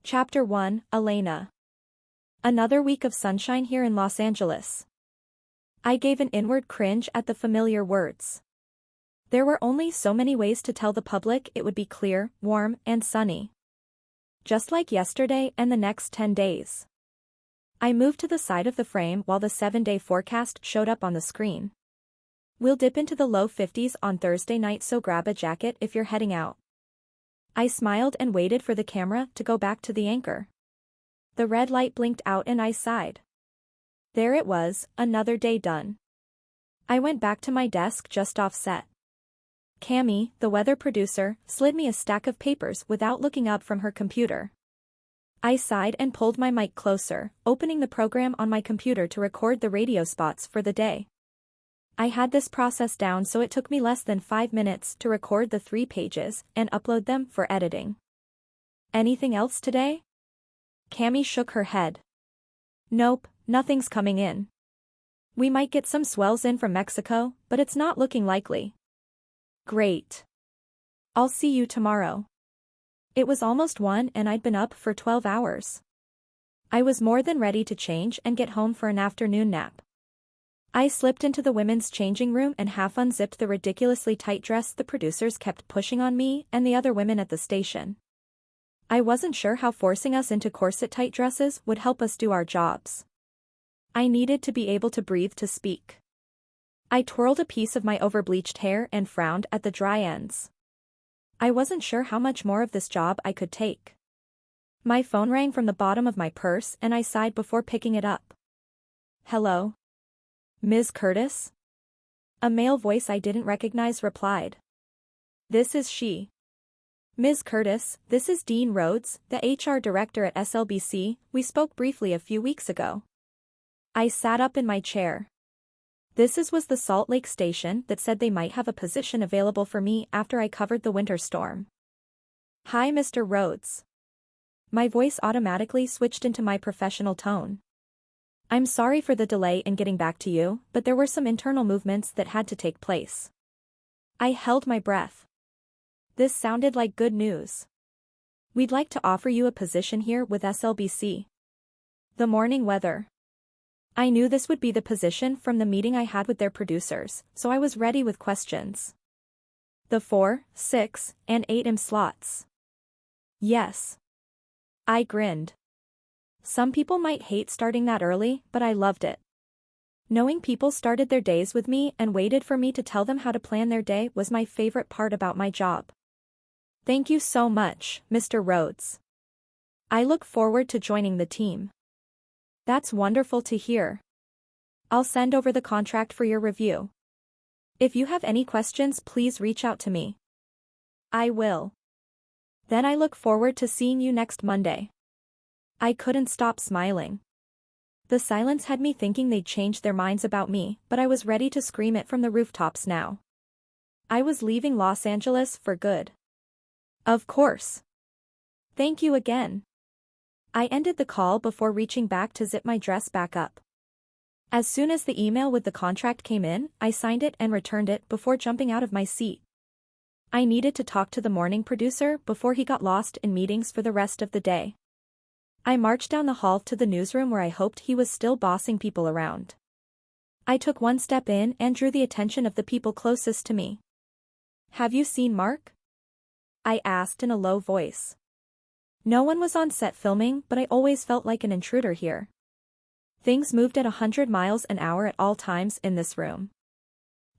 Chapter 1, Elena. Another week of sunshine here in Los Angeles. I gave an inward cringe at the familiar words. There were only so many ways to tell the public it would be clear, warm, and sunny. Just like yesterday and the next 10 days. I moved to the side of the frame while the 7-day forecast showed up on the screen. We'll dip into the low 50s on Thursday night, so grab a jacket if you're heading out. I smiled and waited for the camera to go back to the anchor. The red light blinked out and I sighed. There it was, another day done. I went back to my desk just off set. Cammy, the weather producer, slid me a stack of papers without looking up from her computer. I sighed and pulled my mic closer, opening the program on my computer to record the radio spots for the day. I had this process down, so it took me less than 5 minutes to record the 3 pages and upload them for editing. Anything else today? Cammy shook her head. Nope, nothing's coming in. We might get some swells in from Mexico, but it's not looking likely. Great. I'll see you tomorrow. It was almost 1 and I'd been up for 12 hours. I was more than ready to change and get home for an afternoon nap. I slipped into the women's changing room and half unzipped the ridiculously tight dress the producers kept pushing on me and the other women at the station. I wasn't sure how forcing us into corset-tight dresses would help us do our jobs. I needed to be able to breathe to speak. I twirled a piece of my over-bleached hair and frowned at the dry ends. I wasn't sure how much more of this job I could take. My phone rang from the bottom of my purse and I sighed before picking it up. Hello? Ms. Curtis? A male voice I didn't recognize replied. This is she. Ms. Curtis, this is Dean Rhodes, the HR director at SLBC, we spoke briefly a few weeks ago. I sat up in my chair. This was the Salt Lake station that said they might have a position available for me after I covered the winter storm. Hi, Mr. Rhodes. My voice automatically switched into my professional tone. I'm sorry for the delay in getting back to you, but there were some internal movements that had to take place. I held my breath. This sounded like good news. We'd like to offer you a position here with SLBC. The morning weather. I knew this would be the position from the meeting I had with their producers, so I was ready with questions. The 4, 6, and 8 AM slots. Yes. I grinned. Some people might hate starting that early, but I loved it. Knowing people started their days with me and waited for me to tell them how to plan their day was my favorite part about my job. Thank you so much, Mr. Rhodes. I look forward to joining the team. That's wonderful to hear. I'll send over the contract for your review. If you have any questions, please reach out to me. I will. Then I look forward to seeing you next Monday. I couldn't stop smiling. The silence had me thinking they'd changed their minds about me, but I was ready to scream it from the rooftops now. I was leaving Los Angeles for good. Of course. Thank you again. I ended the call before reaching back to zip my dress back up. As soon as the email with the contract came in, I signed it and returned it before jumping out of my seat. I needed to talk to the morning producer before he got lost in meetings for the rest of the day. I marched down the hall to the newsroom where I hoped he was still bossing people around. I took one step in and drew the attention of the people closest to me. Have you seen Mark? I asked in a low voice. No one was on set filming, but I always felt like an intruder here. Things moved at 100 miles an hour at all times in this room.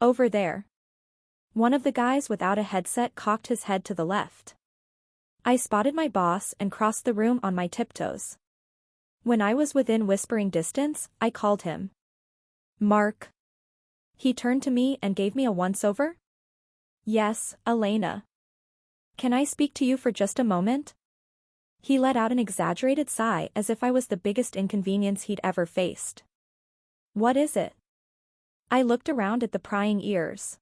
Over there. One of the guys without a headset cocked his head to the left. I spotted my boss and crossed the room on my tiptoes. When I was within whispering distance, I called him. Mark. He turned to me and gave me a once-over. Yes, Elena. Can I speak to you for just a moment? He let out an exaggerated sigh as if I was the biggest inconvenience he'd ever faced. What is it? I looked around at the prying ears.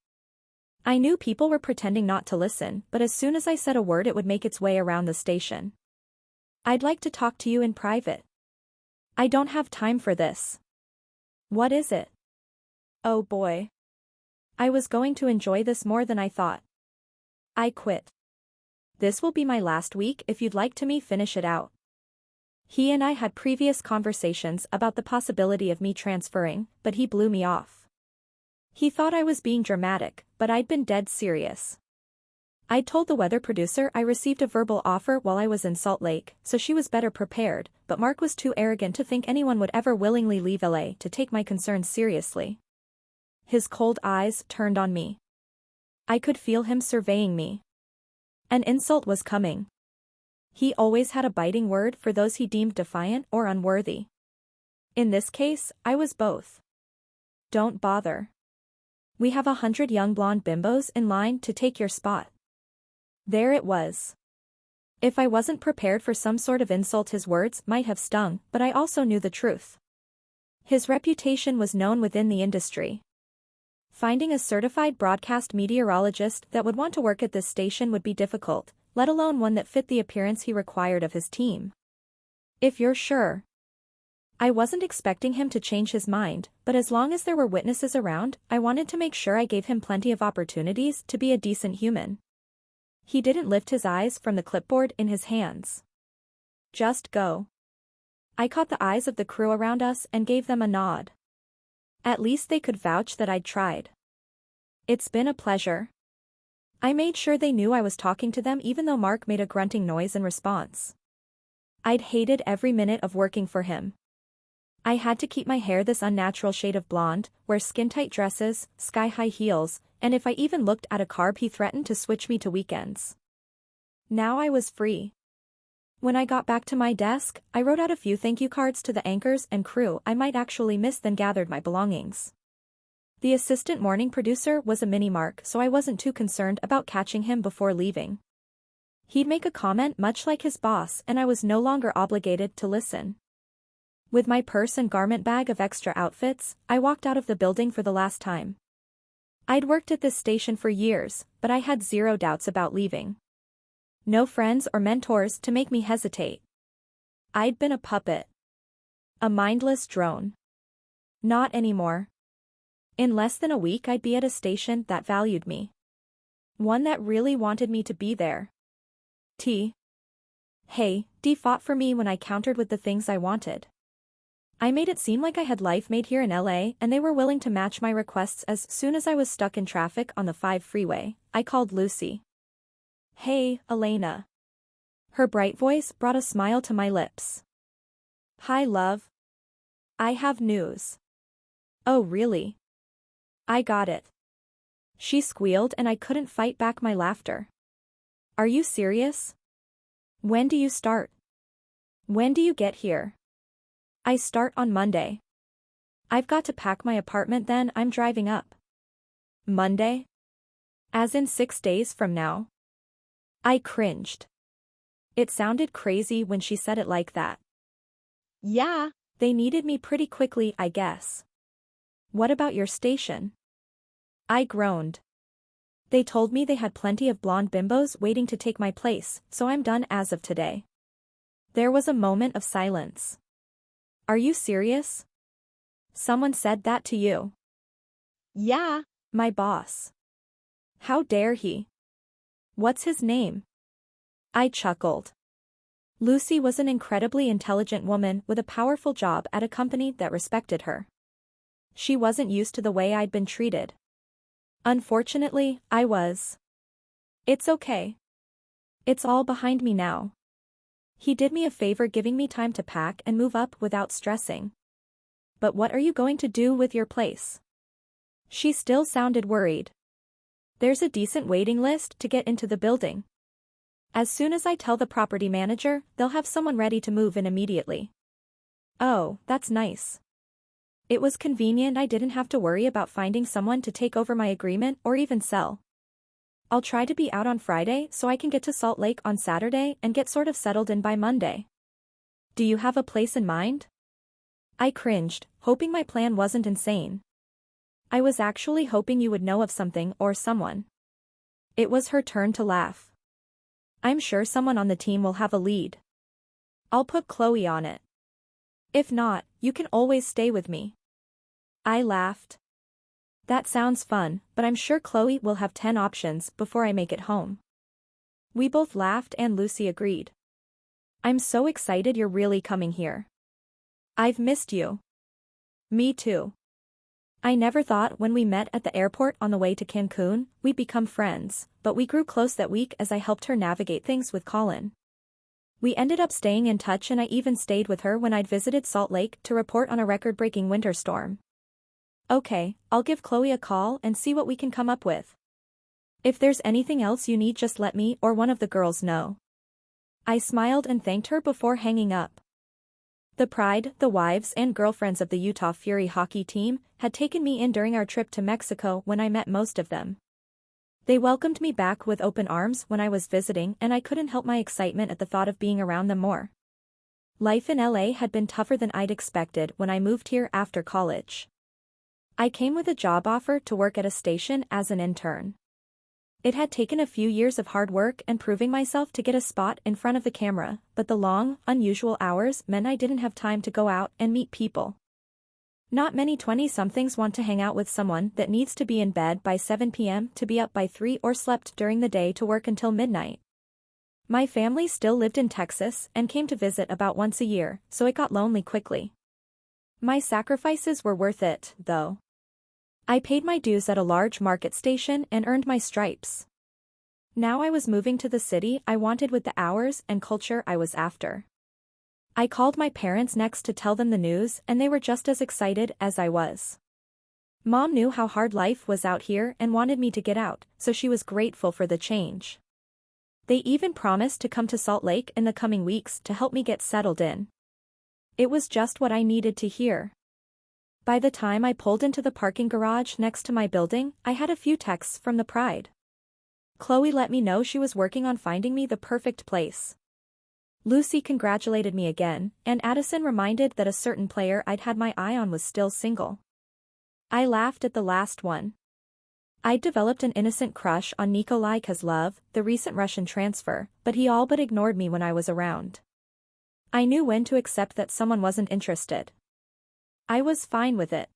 I knew people were pretending not to listen, but as soon as I said a word it would make its way around the station. I'd like to talk to you in private. I don't have time for this. What is it? Oh boy. I was going to enjoy this more than I thought. I quit. This will be my last week if you'd like to finish it out. He and I had previous conversations about the possibility of me transferring, but he blew me off. He thought I was being dramatic, but I'd been dead serious. I'd told the weather producer I received a verbal offer while I was in Salt Lake, so she was better prepared, but Mark was too arrogant to think anyone would ever willingly leave LA to take my concerns seriously. His cold eyes turned on me. I could feel him surveying me. An insult was coming. He always had a biting word for those he deemed defiant or unworthy. In this case, I was both. Don't bother. We have 100 young blonde bimbos in line to take your spot. There it was. If I wasn't prepared for some sort of insult, his words might have stung, but I also knew the truth. His reputation was known within the industry. Finding a certified broadcast meteorologist that would want to work at this station would be difficult, let alone one that fit the appearance he required of his team. If you're sure. I wasn't expecting him to change his mind, but as long as there were witnesses around, I wanted to make sure I gave him plenty of opportunities to be a decent human. He didn't lift his eyes from the clipboard in his hands. Just go. I caught the eyes of the crew around us and gave them a nod. At least they could vouch that I'd tried. It's been a pleasure. I made sure they knew I was talking to them even though Mark made a grunting noise in response. I'd hated every minute of working for him. I had to keep my hair this unnatural shade of blonde, wear skin-tight dresses, sky-high heels, and if I even looked at a carb he threatened to switch me to weekends. Now I was free. When I got back to my desk, I wrote out a few thank you cards to the anchors and crew I might actually miss, then gathered my belongings. The assistant morning producer was a mini Mark, so I wasn't too concerned about catching him before leaving. He'd make a comment much like his boss and I was no longer obligated to listen. With my purse and garment bag of extra outfits, I walked out of the building for the last time. I'd worked at this station for years, but I had zero doubts about leaving. No friends or mentors to make me hesitate. I'd been a puppet. A mindless drone. Not anymore. In less than a week I'd be at a station that valued me. One that really wanted me to be there. Hey, D fought for me when I countered with the things I wanted. I made it seem like I had life made here in LA and they were willing to match my requests. As soon as I was stuck in traffic on the 5 freeway, I called Lucy. Hey, Elena. Her bright voice brought a smile to my lips. Hi, love. I have news. Oh, really? I got it. She squealed and I couldn't fight back my laughter. Are you serious? When do you start? When do you get here? I start on Monday. I've got to pack my apartment then. I'm driving up. Monday? As in 6 days from now? I cringed. It sounded crazy when she said it like that. Yeah, they needed me pretty quickly, I guess. What about your station? I groaned. They told me they had plenty of blonde bimbos waiting to take my place, so I'm done as of today. There was a moment of silence. Are you serious? Someone said that to you? Yeah, my boss. How dare he? What's his name? I chuckled. Lucy was an incredibly intelligent woman with a powerful job at a company that respected her. She wasn't used to the way I'd been treated. Unfortunately, I was. It's okay. It's all behind me now. He did me a favor giving me time to pack and move up without stressing. But what are you going to do with your place? She still sounded worried. There's a decent waiting list to get into the building. As soon as I tell the property manager, they'll have someone ready to move in immediately. Oh, that's nice. It was convenient I didn't have to worry about finding someone to take over my agreement or even sell. I'll try to be out on Friday so I can get to Salt Lake on Saturday and get sort of settled in by Monday. Do you have a place in mind? I cringed, hoping my plan wasn't insane. I was actually hoping you would know of something or someone. It was her turn to laugh. I'm sure someone on the team will have a lead. I'll put Chloe on it. If not, you can always stay with me. I laughed. That sounds fun, but I'm sure Chloe will have 10 options before I make it home. We both laughed and Lucy agreed. I'm so excited you're really coming here. I've missed you. Me too. I never thought when we met at the airport on the way to Cancun, we'd become friends, but we grew close that week as I helped her navigate things with Colin. We ended up staying in touch and I even stayed with her when I'd visited Salt Lake to report on a record-breaking winter storm. Okay, I'll give Chloe a call and see what we can come up with. If there's anything else you need, just let me or one of the girls know. I smiled and thanked her before hanging up. The Pride, the wives and girlfriends of the Utah Fury hockey team, had taken me in during our trip to Mexico when I met most of them. They welcomed me back with open arms when I was visiting and I couldn't help my excitement at the thought of being around them more. Life in LA had been tougher than I'd expected when I moved here after college. I came with a job offer to work at a station as an intern. It had taken a few years of hard work and proving myself to get a spot in front of the camera, but the long, unusual hours meant I didn't have time to go out and meet people. Not many 20-somethings want to hang out with someone that needs to be in bed by 7 p.m. to be up by 3 or slept during the day to work until midnight. My family still lived in Texas and came to visit about once a year, so it got lonely quickly. My sacrifices were worth it, though. I paid my dues at a large market station and earned my stripes. Now I was moving to the city I wanted with the hours and culture I was after. I called my parents next to tell them the news and they were just as excited as I was. Mom knew how hard life was out here and wanted me to get out, so she was grateful for the change. They even promised to come to Salt Lake in the coming weeks to help me get settled in. It was just what I needed to hear. By the time I pulled into the parking garage next to my building, I had a few texts from the Pride. Chloe let me know she was working on finding me the perfect place. Lucy congratulated me again, and Addison reminded that a certain player I'd had my eye on was still single. I laughed at the last one. I'd developed an innocent crush on Nikolay Kozlov, the recent Russian transfer, but he all but ignored me when I was around. I knew when to accept that someone wasn't interested. I was fine with it.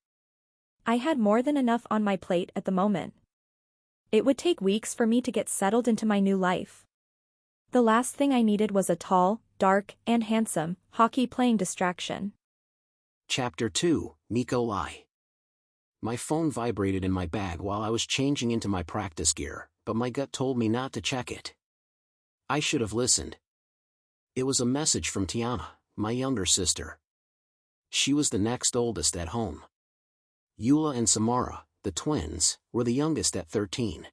I had more than enough on my plate at the moment. It would take weeks for me to get settled into my new life. The last thing I needed was a tall, dark, and handsome, hockey-playing distraction. Chapter 2, Nikolay. My phone vibrated in my bag while I was changing into my practice gear, but my gut told me not to check it. I should have listened. It was a message from Tiana, my younger sister. She was the next oldest at home. Eula and Samara, the twins, were the youngest at 13.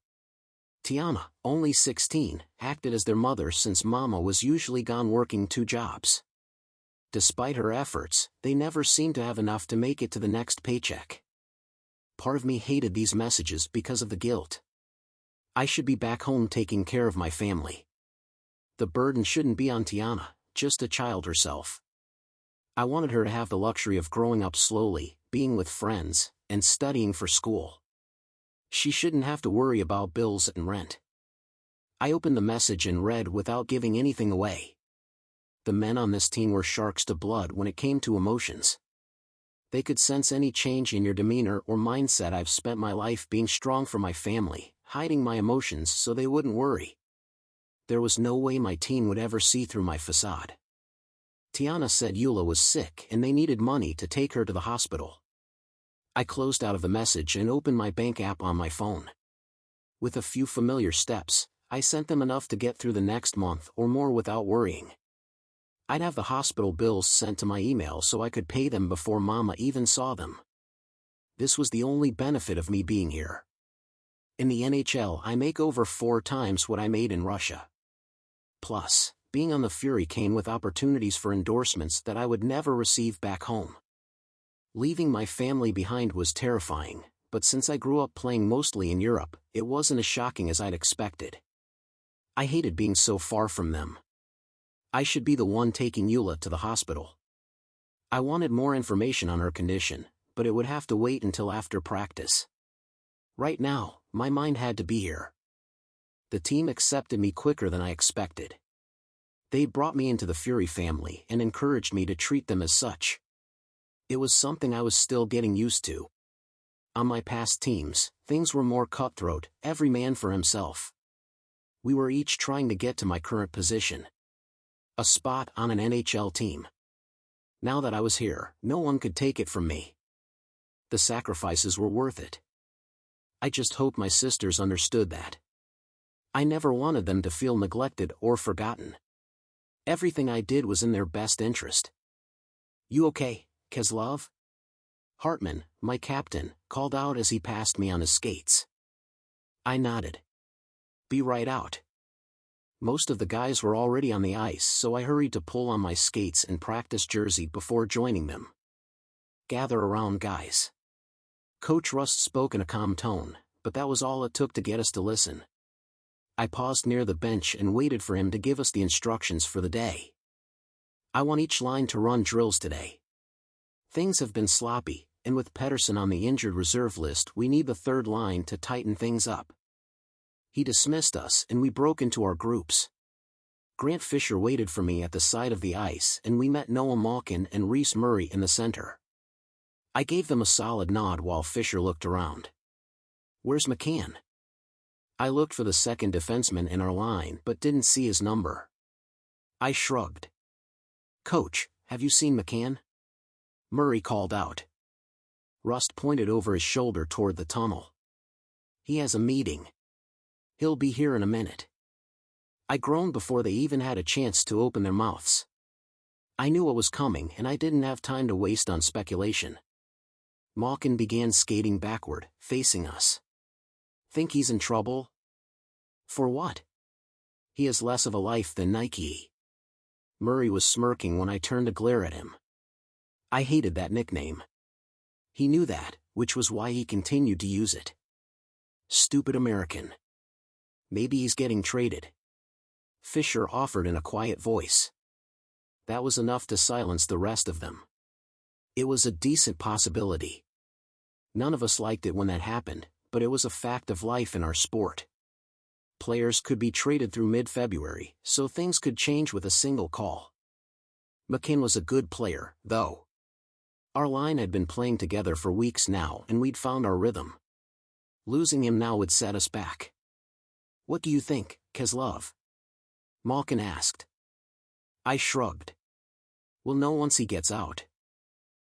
Tiana, only 16, acted as their mother since Mama was usually gone working 2 jobs. Despite her efforts, they never seemed to have enough to make it to the next paycheck. Part of me hated these messages because of the guilt. I should be back home taking care of my family. The burden shouldn't be on Tiana, just a child herself. I wanted her to have the luxury of growing up slowly, being with friends, and studying for school. She shouldn't have to worry about bills and rent. I opened the message and read without giving anything away. The men on this team were sharks to blood when it came to emotions. They could sense any change in your demeanor or mindset. I've spent my life being strong for my family, hiding my emotions so they wouldn't worry. There was no way my teen would ever see through my facade. Tiana said Eula was sick and they needed money to take her to the hospital. I closed out of the message and opened my bank app on my phone. With a few familiar steps, I sent them enough to get through the next month or more without worrying. I'd have the hospital bills sent to my email so I could pay them before Mama even saw them. This was the only benefit of me being here. In the NHL, I make over 4 times what I made in Russia. Plus, being on the Fury came with opportunities for endorsements that I would never receive back home. Leaving my family behind was terrifying, but since I grew up playing mostly in Europe, it wasn't as shocking as I'd expected. I hated being so far from them. I should be the one taking Eula to the hospital. I wanted more information on her condition, but it would have to wait until after practice. Right now, my mind had to be here. The team accepted me quicker than I expected. They brought me into the Fury family and encouraged me to treat them as such. It was something I was still getting used to. On my past teams, things were more cutthroat, every man for himself. We were each trying to get to my current position. A spot on an NHL team. Now that I was here, no one could take it from me. The sacrifices were worth it. I just hope my sisters understood that. I never wanted them to feel neglected or forgotten. Everything I did was in their best interest. "You okay, Kozlov?" Hartman, my captain, called out as he passed me on his skates. I nodded. "Be right out." Most of the guys were already on the ice, so I hurried to pull on my skates and practice jersey before joining them. "Gather around, guys." Coach Rust spoke in a calm tone, but that was all it took to get us to listen. I paused near the bench and waited for him to give us the instructions for the day. "I want each line to run drills today. Things have been sloppy, and with Pettersson on the injured reserve list, we need the third line to tighten things up." He dismissed us and we broke into our groups. Grant Fisher waited for me at the side of the ice and we met Noah Malkin and Reese Murray in the center. I gave them a solid nod while Fisher looked around. "Where's McCann?" I looked for the second defenseman in our line but didn't see his number. I shrugged. "Coach, have you seen McCann?" Murray called out. Rust pointed over his shoulder toward the tunnel. "He has a meeting. He'll be here in a minute." I groaned before they even had a chance to open their mouths. I knew what was coming and I didn't have time to waste on speculation. Malkin began skating backward, facing us. "Think he's in trouble?" "For what?" "He has less of a life than Nike." Murray was smirking when I turned to glare at him. I hated that nickname. He knew that, which was why he continued to use it. Stupid American. "Maybe he's getting traded," Fisher offered in a quiet voice. That was enough to silence the rest of them. It was a decent possibility. None of us liked it when that happened, but it was a fact of life in our sport. Players could be traded through mid-February, so things could change with a single call. McCann was a good player, though. Our line had been playing together for weeks now and we'd found our rhythm. Losing him now would set us back. "What do you think, Kozlov?" Malkin asked. I shrugged. "We'll know once he gets out."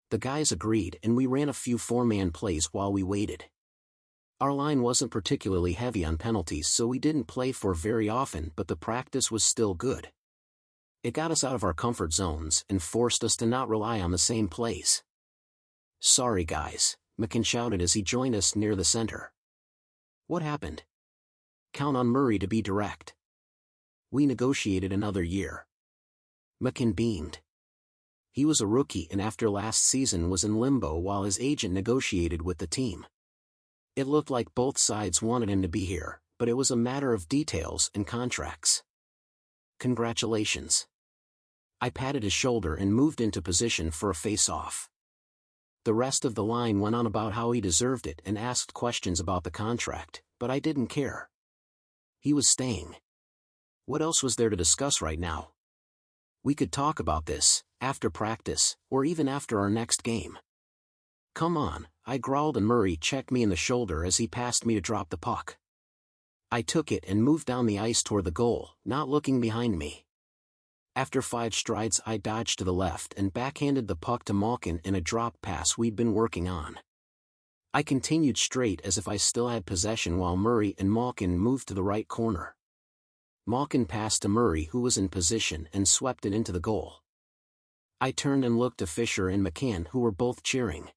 The guys agreed and we ran a few four-man plays while we waited. Our line wasn't particularly heavy on penalties, so we didn't play for very often, but the practice was still good. It got us out of our comfort zones and forced us to not rely on the same plays. "Sorry guys," McCann shouted as he joined us near the center. "What happened?" "Count on Murray to be direct. We negotiated another year." McCann beamed. He was a rookie and after last season was in limbo while his agent negotiated with the team. It looked like both sides wanted him to be here, but it was a matter of details and contracts. "Congratulations." I patted his shoulder and moved into position for a face-off. The rest of the line went on about how he deserved it and asked questions about the contract, but I didn't care. He was staying. What else was there to discuss right now? We could talk about this, after practice, or even after our next game. "Come on," I growled and Murray checked me in the shoulder as he passed me to drop the puck. I took it and moved down the ice toward the goal, not looking behind me. After 5 strides I dodged to the left and backhanded the puck to Malkin in a drop pass we'd been working on. I continued straight as if I still had possession while Murray and Malkin moved to the right corner. Malkin passed to Murray who was in position and swept it into the goal. I turned and looked to Fisher and McCann who were both cheering.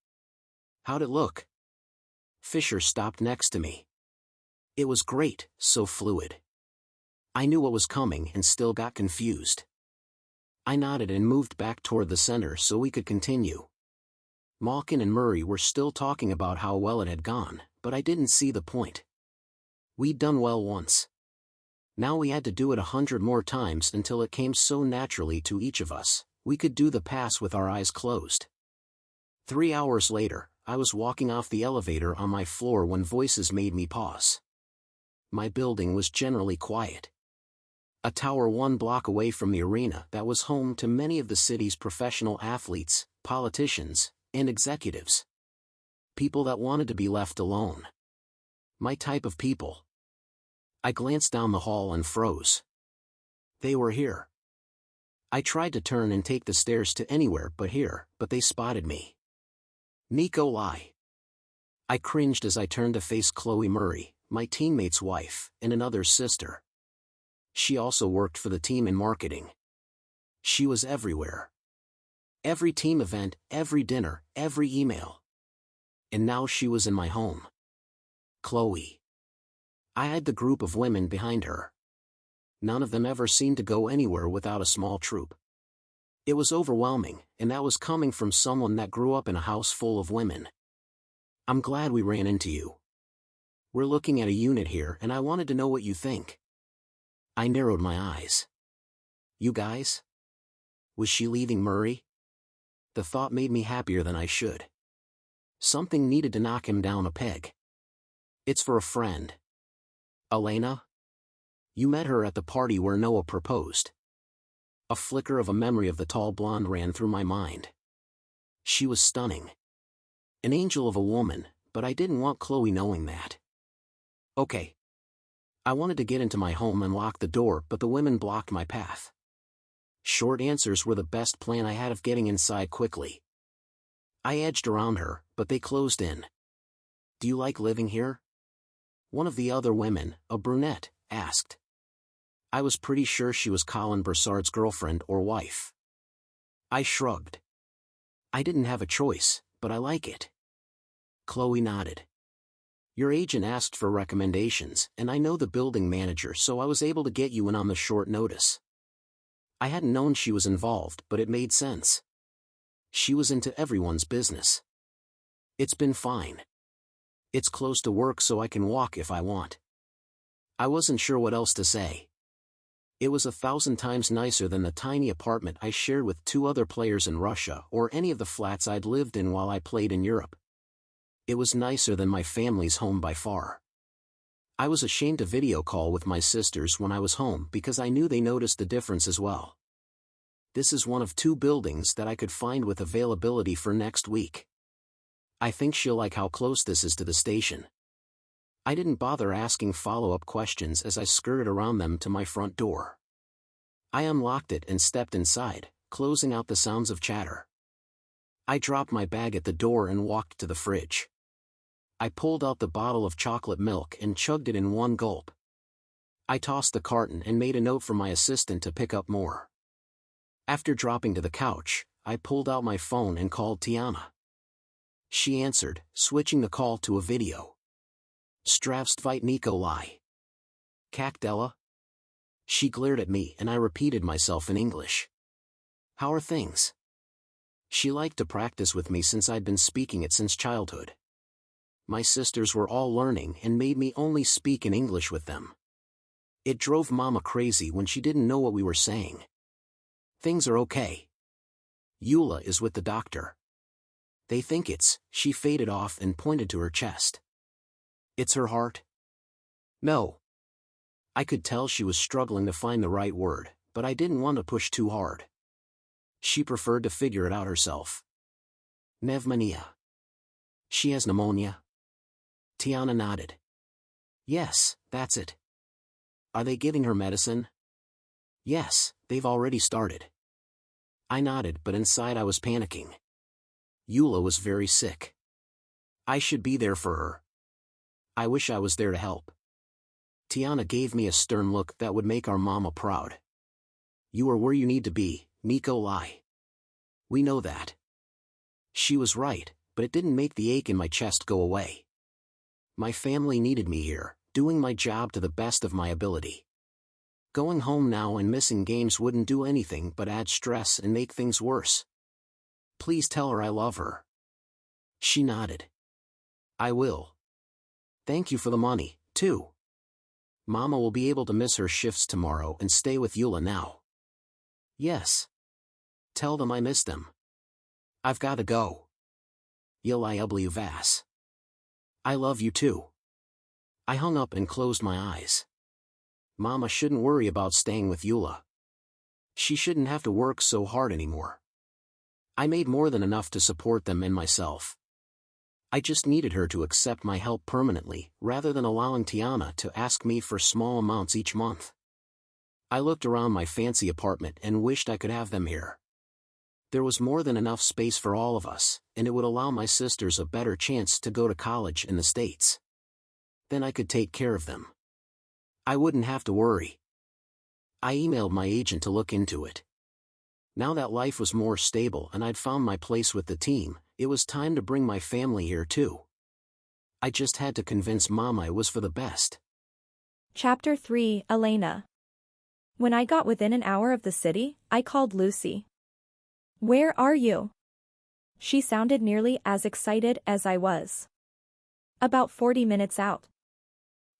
"How'd it look?" Fisher stopped next to me. "It was great, so fluid." I knew what was coming and still got confused. I nodded and moved back toward the center so we could continue. Malkin and Murray were still talking about how well it had gone, but I didn't see the point. We'd done well once. Now we had to do it 100 more times until it came so naturally to each of us, we could do the pass with our eyes closed. 3 hours later, I was walking off the elevator on my floor when voices made me pause. My building was generally quiet. A tower 1 block away from the arena that was home to many of the city's professional athletes, politicians, and executives. People that wanted to be left alone. My type of people. I glanced down the hall and froze. They were here. I tried to turn and take the stairs to anywhere but here, but they spotted me. Nikolay. I cringed as I turned to face Chloe Murray, my teammate's wife, and another's sister. She also worked for the team in marketing. She was everywhere. Every team event, every dinner, every email. And now she was in my home. Chloe. I eyed the group of women behind her. None of them ever seemed to go anywhere without a small troop. It was overwhelming, and that was coming from someone that grew up in a house full of women. I'm glad we ran into you. We're looking at a unit here and I wanted to know what you think. I narrowed my eyes. You guys? Was she leaving Murray? The thought made me happier than I should. Something needed to knock him down a peg. It's for a friend. Elena? You met her at the party where Noah proposed. A flicker of a memory of the tall blonde ran through my mind. She was stunning. An angel of a woman, but I didn't want Chloe knowing that. Okay. I wanted to get into my home and lock the door, but the women blocked my path. Short answers were the best plan I had of getting inside quickly. I edged around her, but they closed in. Do you like living here? One of the other women, a brunette, asked. I was pretty sure she was Colin Broussard's girlfriend or wife. I shrugged. I didn't have a choice, but I like it. Chloe nodded. Your agent asked for recommendations, and I know the building manager, so I was able to get you in on the short notice. I hadn't known she was involved, but it made sense. She was into everyone's business. It's been fine. It's close to work so I can walk if I want. I wasn't sure what else to say. It was 1,000 times nicer than the tiny apartment I shared with 2 other players in Russia or any of the flats I'd lived in while I played in Europe. It was nicer than my family's home by far. I was ashamed to video call with my sisters when I was home because I knew they noticed the difference as well. This is one of 2 buildings that I could find with availability for next week. I think she'll like how close this is to the station. I didn't bother asking follow-up questions as I skirted around them to my front door. I unlocked it and stepped inside, closing out the sounds of chatter. I dropped my bag at the door and walked to the fridge. I pulled out the bottle of chocolate milk and chugged it in one gulp. I tossed the carton and made a note for my assistant to pick up more. After dropping to the couch, I pulled out my phone and called Tiana. She answered, switching the call to a video. Zdravstvuyte Nikolay. Kak dela? She glared at me and I repeated myself in English. How are things? She liked to practice with me since I'd been speaking it since childhood. My sisters were all learning and made me only speak in English with them. It drove Mama crazy when she didn't know what we were saying. Things are okay. Eula is with the doctor. They think she faded off and pointed to her chest. It's her heart? No. I could tell she was struggling to find the right word, but I didn't want to push too hard. She preferred to figure it out herself. Pneumonia. She has pneumonia? Tiana nodded. Yes, that's it. Are they giving her medicine? Yes, they've already started. I nodded, but inside I was panicking. Eula was very sick. I should be there for her. I wish I was there to help. Tiana gave me a stern look that would make our mama proud. You are where you need to be, Nikolay. We know that. She was right, but it didn't make the ache in my chest go away. My family needed me here, doing my job to the best of my ability. Going home now and missing games wouldn't do anything but add stress and make things worse. Please tell her I love her. She nodded. I will. Thank you for the money, too. Mama will be able to miss her shifts tomorrow and stay with Eula now. Yes. Tell them I miss them. I've got to go. Yelyu Vas. I love you too. I hung up and closed my eyes. Mama shouldn't worry about staying with Eula. She shouldn't have to work so hard anymore. I made more than enough to support them and myself. I just needed her to accept my help permanently, rather than allowing Tiana to ask me for small amounts each month. I looked around my fancy apartment and wished I could have them here. There was more than enough space for all of us, and it would allow my sisters a better chance to go to college in the States. Then I could take care of them. I wouldn't have to worry. I emailed my agent to look into it. Now that life was more stable and I'd found my place with the team, it was time to bring my family here too. I just had to convince Mama it was for the best. Chapter 3, Elena. When I got within an hour of the city, I called Lucy. "Where are you?" She sounded nearly as excited as I was. "About 40 minutes out.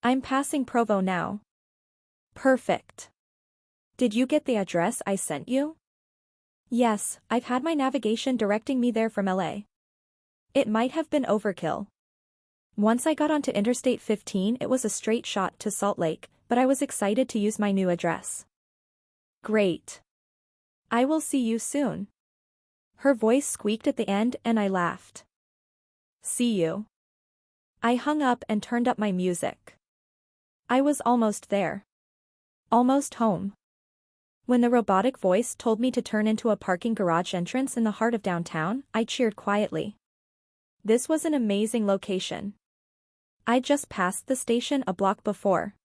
I'm passing Provo now." "Perfect. Did you get the address I sent you?" "Yes, I've had my navigation directing me there from LA. It might have been overkill. Once I got onto Interstate 15 it was a straight shot to Salt Lake, but I was excited to use my new address." "Great. I will see you soon." Her voice squeaked at the end and I laughed. "See you." I hung up and turned up my music. I was almost there. Almost home. When the robotic voice told me to turn into a parking garage entrance in the heart of downtown, I cheered quietly. This was an amazing location. I'd just passed the station a block before.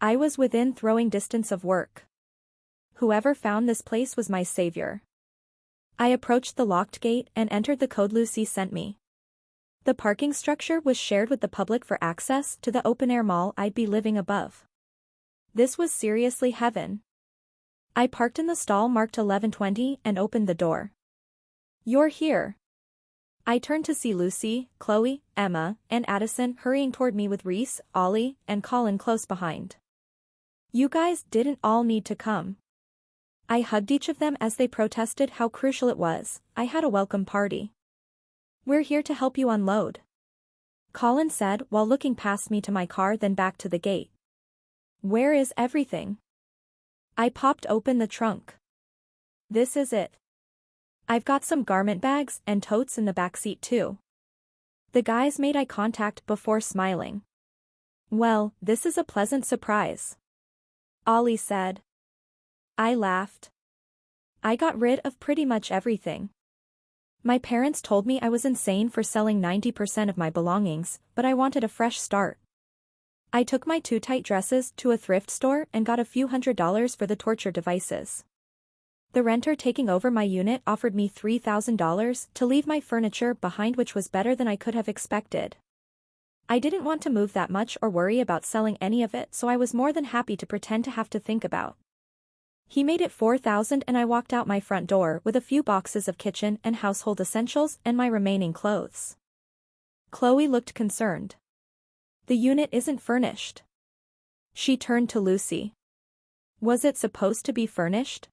I was within throwing distance of work. Whoever found this place was my savior. I approached the locked gate and entered the code Lucy sent me. The parking structure was shared with the public for access to the open-air mall I'd be living above. This was seriously heaven. I parked in the stall marked 1120 and opened the door. "You're here." I turned to see Lucy, Chloe, Emma, and Addison hurrying toward me with Reese, Ollie, and Colin close behind. You guys didn't all need to come. I hugged each of them as they protested how crucial it was. I had a welcome party. "We're here to help you unload," Colin said while looking past me to my car then back to the gate. "Where is everything?" I popped open the trunk. "This is it. I've got some garment bags and totes in the back seat too." The guys made eye contact before smiling. "Well, this is a pleasant surprise," Ollie said. I laughed. I got rid of pretty much everything. My parents told me I was insane for selling 90% of my belongings, but I wanted a fresh start. I took my 2 tight dresses to a thrift store and got a few $100s for the torture devices. The renter taking over my unit offered me $3,000 to leave my furniture behind, which was better than I could have expected. I didn't want to move that much or worry about selling any of it, so I was more than happy to pretend to have to think about. He made it $4,000 and I walked out my front door with a few boxes of kitchen and household essentials and my remaining clothes. Chloe looked concerned. "The unit isn't furnished." She turned to Lucy. "Was it supposed to be furnished?"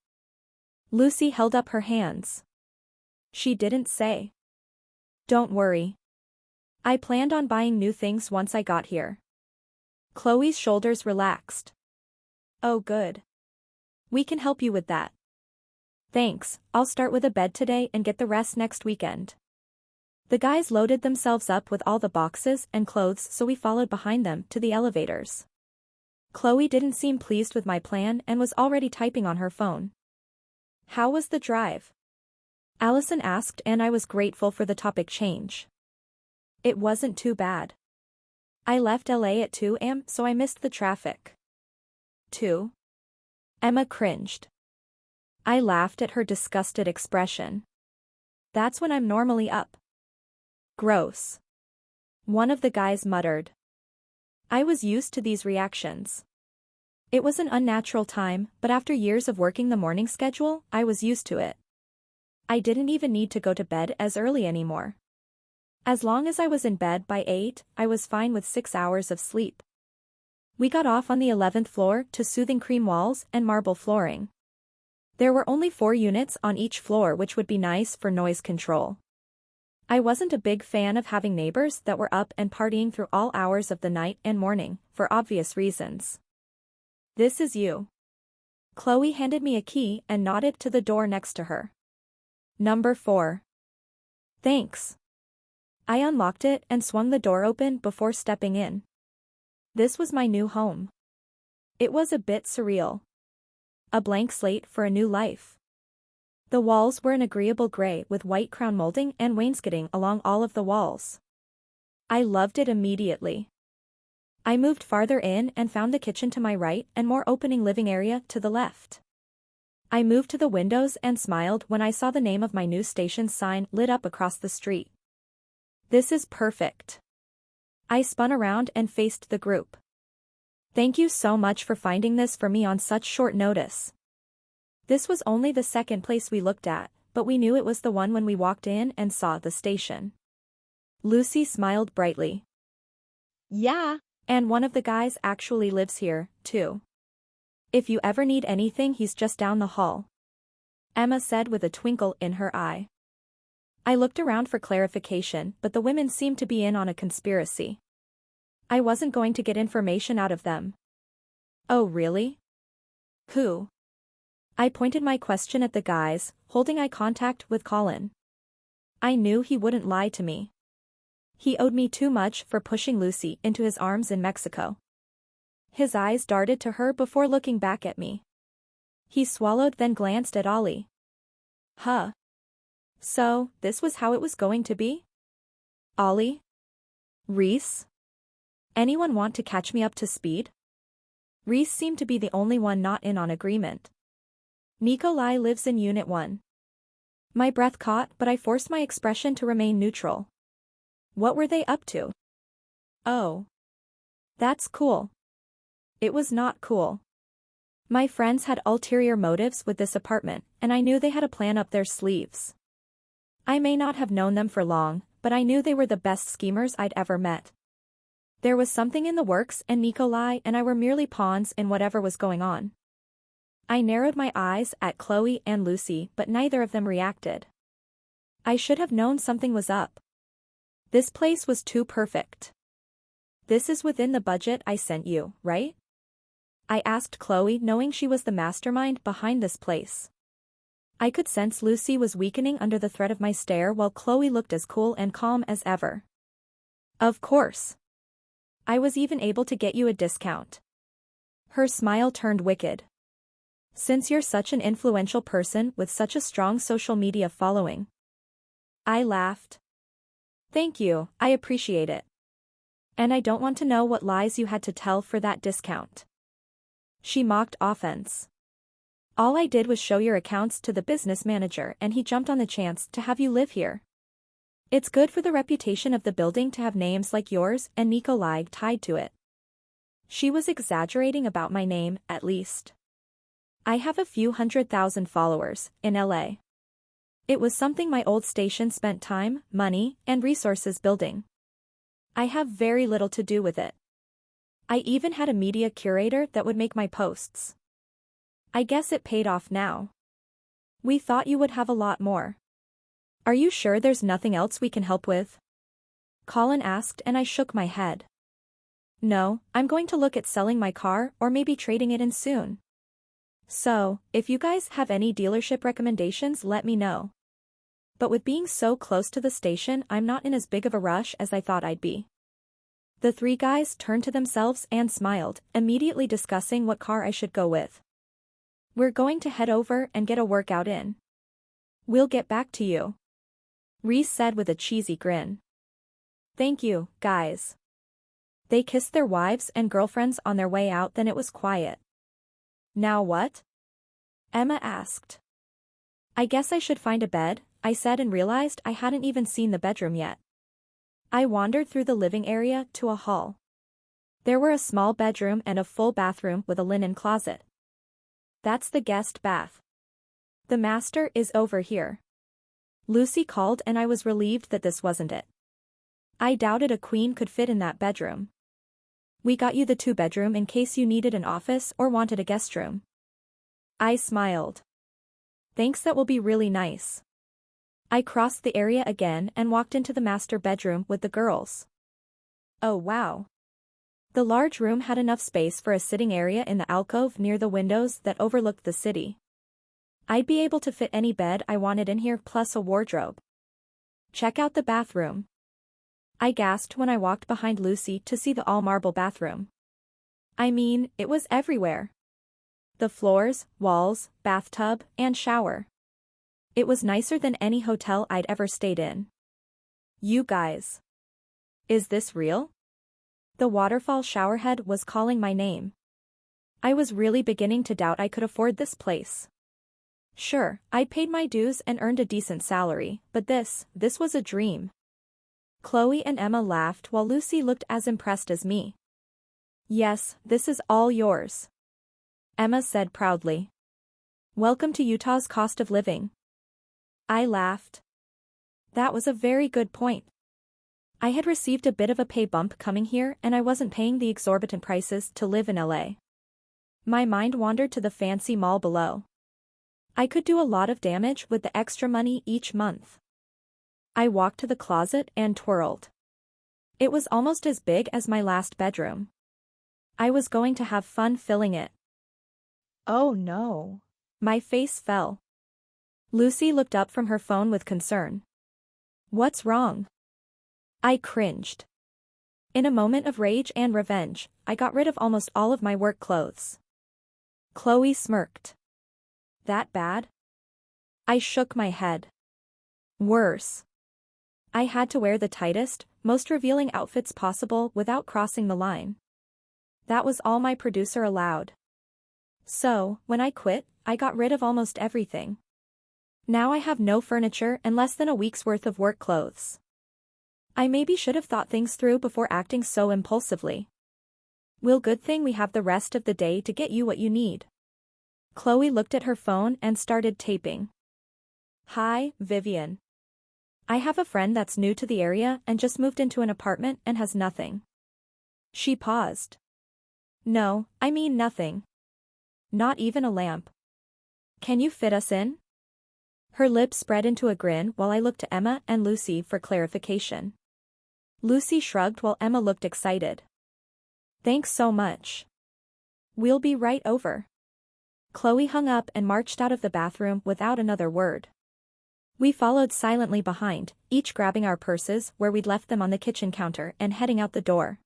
Lucy held up her hands. "She didn't say." "Don't worry. I planned on buying new things once I got here." Chloe's shoulders relaxed. "Oh good. We can help you with that." "Thanks, I'll start with a bed today and get the rest next weekend." The guys loaded themselves up with all the boxes and clothes, so we followed behind them to the elevators. Chloe didn't seem pleased with my plan and was already typing on her phone. "How was the drive?" Allison asked, and I was grateful for the topic change. "It wasn't too bad. I left LA at 2 a.m. so I missed the traffic." 2. Emma cringed. I laughed at her disgusted expression. "That's when I'm normally up." "Gross," one of the guys muttered. I was used to these reactions. It was an unnatural time, but after years of working the morning schedule, I was used to it. I didn't even need to go to bed as early anymore. As long as I was in bed by 8, I was fine with 6 hours of sleep. We got off on the 11th floor to soothing cream walls and marble flooring. There were only 4 units on each floor, which would be nice for noise control. I wasn't a big fan of having neighbors that were up and partying through all hours of the night and morning, for obvious reasons. "This is you." Chloe handed me a key and nodded to the door next to her. "Number 4. "Thanks." I unlocked it and swung the door open before stepping in. This was my new home. It was a bit surreal. A blank slate for a new life. The walls were an agreeable gray with white crown molding and wainscoting along all of the walls. I loved it immediately. I moved farther in and found the kitchen to my right and more opening living area to the left. I moved to the windows and smiled when I saw the name of my new station's sign lit up across the street. This is perfect. I spun around and faced the group. Thank you so much for finding this for me on such short notice. This was only the second place we looked at, but we knew it was the one when we walked in and saw the station. Lucy smiled brightly. Yeah, and one of the guys actually lives here, too. If you ever need anything, he's just down the hall. Emma said with a twinkle in her eye. I looked around for clarification, but the women seemed to be in on a conspiracy. I wasn't going to get information out of them. Oh really? Who? I pointed my question at the guys, holding eye contact with Colin. I knew he wouldn't lie to me. He owed me too much for pushing Lucy into his arms in Mexico. His eyes darted to her before looking back at me. He swallowed then glanced at Ollie. Huh. So, this was how it was going to be? Ollie? Reese? Anyone want to catch me up to speed? Reese seemed to be the only one not in on agreement. Nikolay lives in Unit 1. My breath caught, but I forced my expression to remain neutral. What were they up to? Oh. That's cool. It was not cool. My friends had ulterior motives with this apartment, and I knew they had a plan up their sleeves. I may not have known them for long, but I knew they were the best schemers I'd ever met. There was something in the works, and Nikolay and I were merely pawns in whatever was going on. I narrowed my eyes at Chloe and Lucy, but neither of them reacted. I should have known something was up. This place was too perfect. This is within the budget I sent you, right? I asked Chloe, knowing she was the mastermind behind this place. I could sense Lucy was weakening under the threat of my stare while Chloe looked as cool and calm as ever. Of course. I was even able to get you a discount. Her smile turned wicked. Since you're such an influential person with such a strong social media following. I laughed. Thank you, I appreciate it. And I don't want to know what lies you had to tell for that discount. She mocked offense. All I did was show your accounts to the business manager and he jumped on the chance to have you live here. It's good for the reputation of the building to have names like yours and Nikolay tied to it. She was exaggerating about my name, at least. I have a few 100,000 followers in LA. It was something my old station spent time, money, and resources building. I have very little to do with it. I even had a media curator that would make my posts. I guess it paid off now. We thought you would have a lot more. Are you sure there's nothing else we can help with? Colin asked and I shook my head. No, I'm going to look at selling my car or maybe trading it in soon. So, if you guys have any dealership recommendations, let me know. But with being so close to the station, I'm not in as big of a rush as I thought I'd be. The three guys turned to themselves and smiled, immediately discussing what car I should go with. We're going to head over and get a workout in. We'll get back to you. Reese said with a cheesy grin. Thank you, guys. They kissed their wives and girlfriends on their way out, then it was quiet. Now what? Emma asked. I guess I should find a bed, I said and realized I hadn't even seen the bedroom yet. I wandered through the living area to a hall. There were a small bedroom and a full bathroom with a linen closet. That's the guest bath. The master is over here. Lucy called and I was relieved that this wasn't it. I doubted a queen could fit in that bedroom. We got you the 2-bedroom in case you needed an office or wanted a guest room. I smiled. Thanks, that will be really nice. I crossed the area again and walked into the master bedroom with the girls. Oh wow. The large room had enough space for a sitting area in the alcove near the windows that overlooked the city. I'd be able to fit any bed I wanted in here plus a wardrobe. Check out the bathroom. I gasped when I walked behind Lucy to see the all-marble bathroom. I mean, it was everywhere. The floors, walls, bathtub, and shower. It was nicer than any hotel I'd ever stayed in. You guys. Is this real? The waterfall showerhead was calling my name. I was really beginning to doubt I could afford this place. Sure, I'd paid my dues and earned a decent salary, but this was a dream. Chloe and Emma laughed while Lucy looked as impressed as me. Yes, this is all yours. Emma said proudly. Welcome to Utah's cost of living. I laughed. That was a very good point. I had received a bit of a pay bump coming here and I wasn't paying the exorbitant prices to live in LA. My mind wandered to the fancy mall below. I could do a lot of damage with the extra money each month. I walked to the closet and twirled. It was almost as big as my last bedroom. I was going to have fun filling it. Oh no. My face fell. Lucy looked up from her phone with concern. What's wrong? I cringed. In a moment of rage and revenge, I got rid of almost all of my work clothes. Chloe smirked. That bad? I shook my head. Worse. I had to wear the tightest, most revealing outfits possible without crossing the line. That was all my producer allowed. So, when I quit, I got rid of almost everything. Now I have no furniture and less than a week's worth of work clothes. I maybe should have thought things through before acting so impulsively. Well, good thing we have the rest of the day to get you what you need. Chloe looked at her phone and started taping. Hi, Vivian. I have a friend that's new to the area and just moved into an apartment and has nothing. She paused. No, I mean nothing. Not even a lamp. Can you fit us in? Her lips spread into a grin while I looked to Emma and Lucy for clarification. Lucy shrugged while Emma looked excited. Thanks so much. We'll be right over. Chloe hung up and marched out of the bathroom without another word. We followed silently behind, each grabbing our purses where we'd left them on the kitchen counter and heading out the door.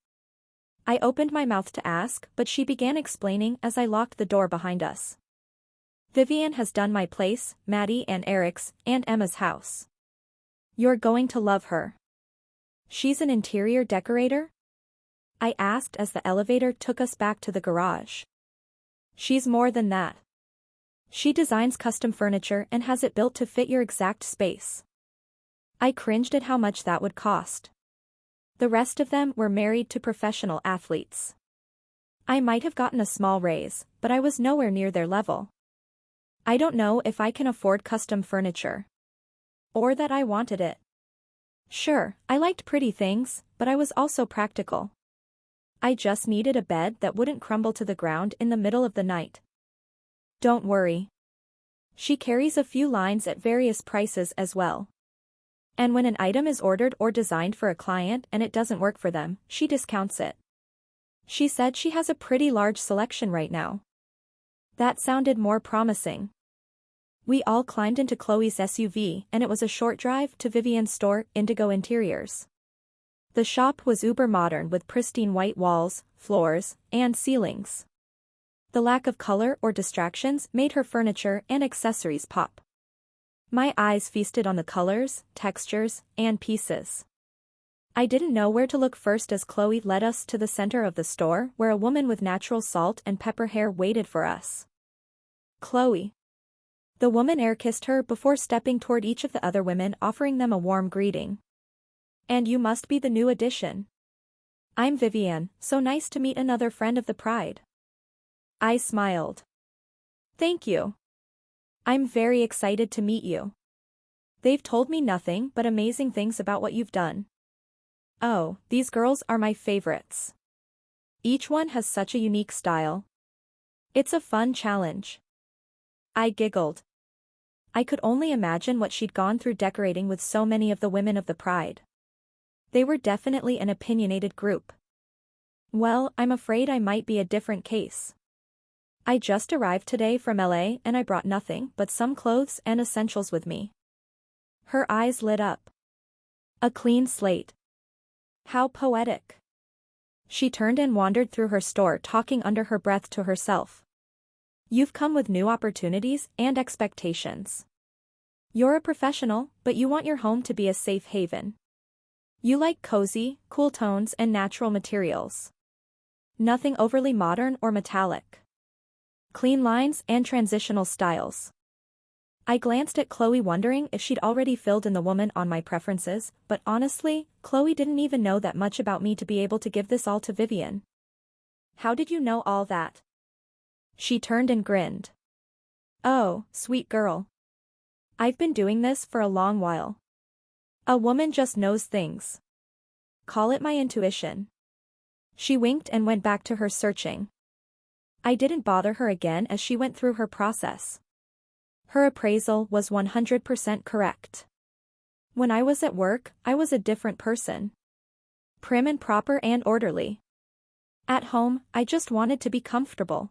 I opened my mouth to ask, but she began explaining as I locked the door behind us. Vivian has done my place, Maddie and Eric's, and Emma's house. You're going to love her. She's an interior decorator? I asked as the elevator took us back to the garage. She's more than that. She designs custom furniture and has it built to fit your exact space. I cringed at how much that would cost. The rest of them were married to professional athletes. I might have gotten a small raise, but I was nowhere near their level. I don't know if I can afford custom furniture. Or that I wanted it. Sure, I liked pretty things, but I was also practical. I just needed a bed that wouldn't crumble to the ground in the middle of the night. Don't worry. She carries a few lines at various prices as well. And when an item is ordered or designed for a client and it doesn't work for them, she discounts it. She said she has a pretty large selection right now. That sounded more promising. We all climbed into Chloe's SUV and it was a short drive to Vivian's store, Indigo Interiors. The shop was uber modern with pristine white walls, floors, and ceilings. The lack of color or distractions made her furniture and accessories pop. My eyes feasted on the colors, textures, and pieces. I didn't know where to look first as Chloe led us to the center of the store where a woman with natural salt and pepper hair waited for us. Chloe. The woman air-kissed her before stepping toward each of the other women, offering them a warm greeting. And you must be the new addition. I'm Vivian, so nice to meet another friend of the Pride. I smiled. Thank you. I'm very excited to meet you. They've told me nothing but amazing things about what you've done. Oh, these girls are my favorites. Each one has such a unique style. It's a fun challenge. I giggled. I could only imagine what she'd gone through decorating with so many of the women of the Pride. They were definitely an opinionated group. Well, I'm afraid I might be a different case. I just arrived today from LA and I brought nothing but some clothes and essentials with me. Her eyes lit up. A clean slate. How poetic. She turned and wandered through her store talking under her breath to herself. You've come with new opportunities and expectations. You're a professional, but you want your home to be a safe haven. You like cozy, cool tones and natural materials. Nothing overly modern or metallic. Clean lines and transitional styles. I glanced at Chloe wondering if she'd already filled in the woman on my preferences, but honestly, Chloe didn't even know that much about me to be able to give this all to Vivian. How did you know all that? She turned and grinned. Oh, sweet girl. I've been doing this for a long while. A woman just knows things. Call it my intuition. She winked and went back to her searching. I didn't bother her again as she went through her process. Her appraisal was 100% correct. When I was at work, I was a different person. Prim and proper and orderly. At home, I just wanted to be comfortable.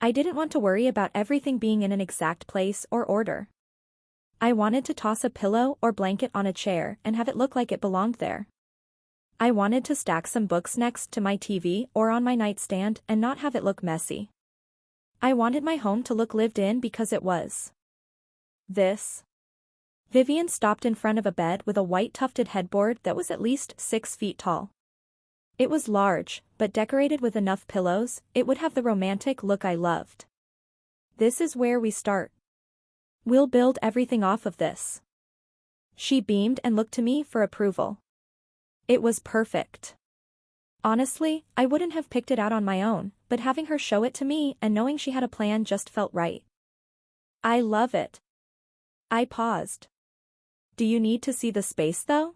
I didn't want to worry about everything being in an exact place or order. I wanted to toss a pillow or blanket on a chair and have it look like it belonged there. I wanted to stack some books next to my TV or on my nightstand and not have it look messy. I wanted my home to look lived in because it was. This. Vivian stopped in front of a bed with a white tufted headboard that was at least 6 feet tall. It was large, but decorated with enough pillows, it would have the romantic look I loved. This is where we start. We'll build everything off of this. She beamed and looked to me for approval. It was perfect. Honestly, I wouldn't have picked it out on my own, but having her show it to me and knowing she had a plan just felt right. I love it. I paused. Do you need to see the space though?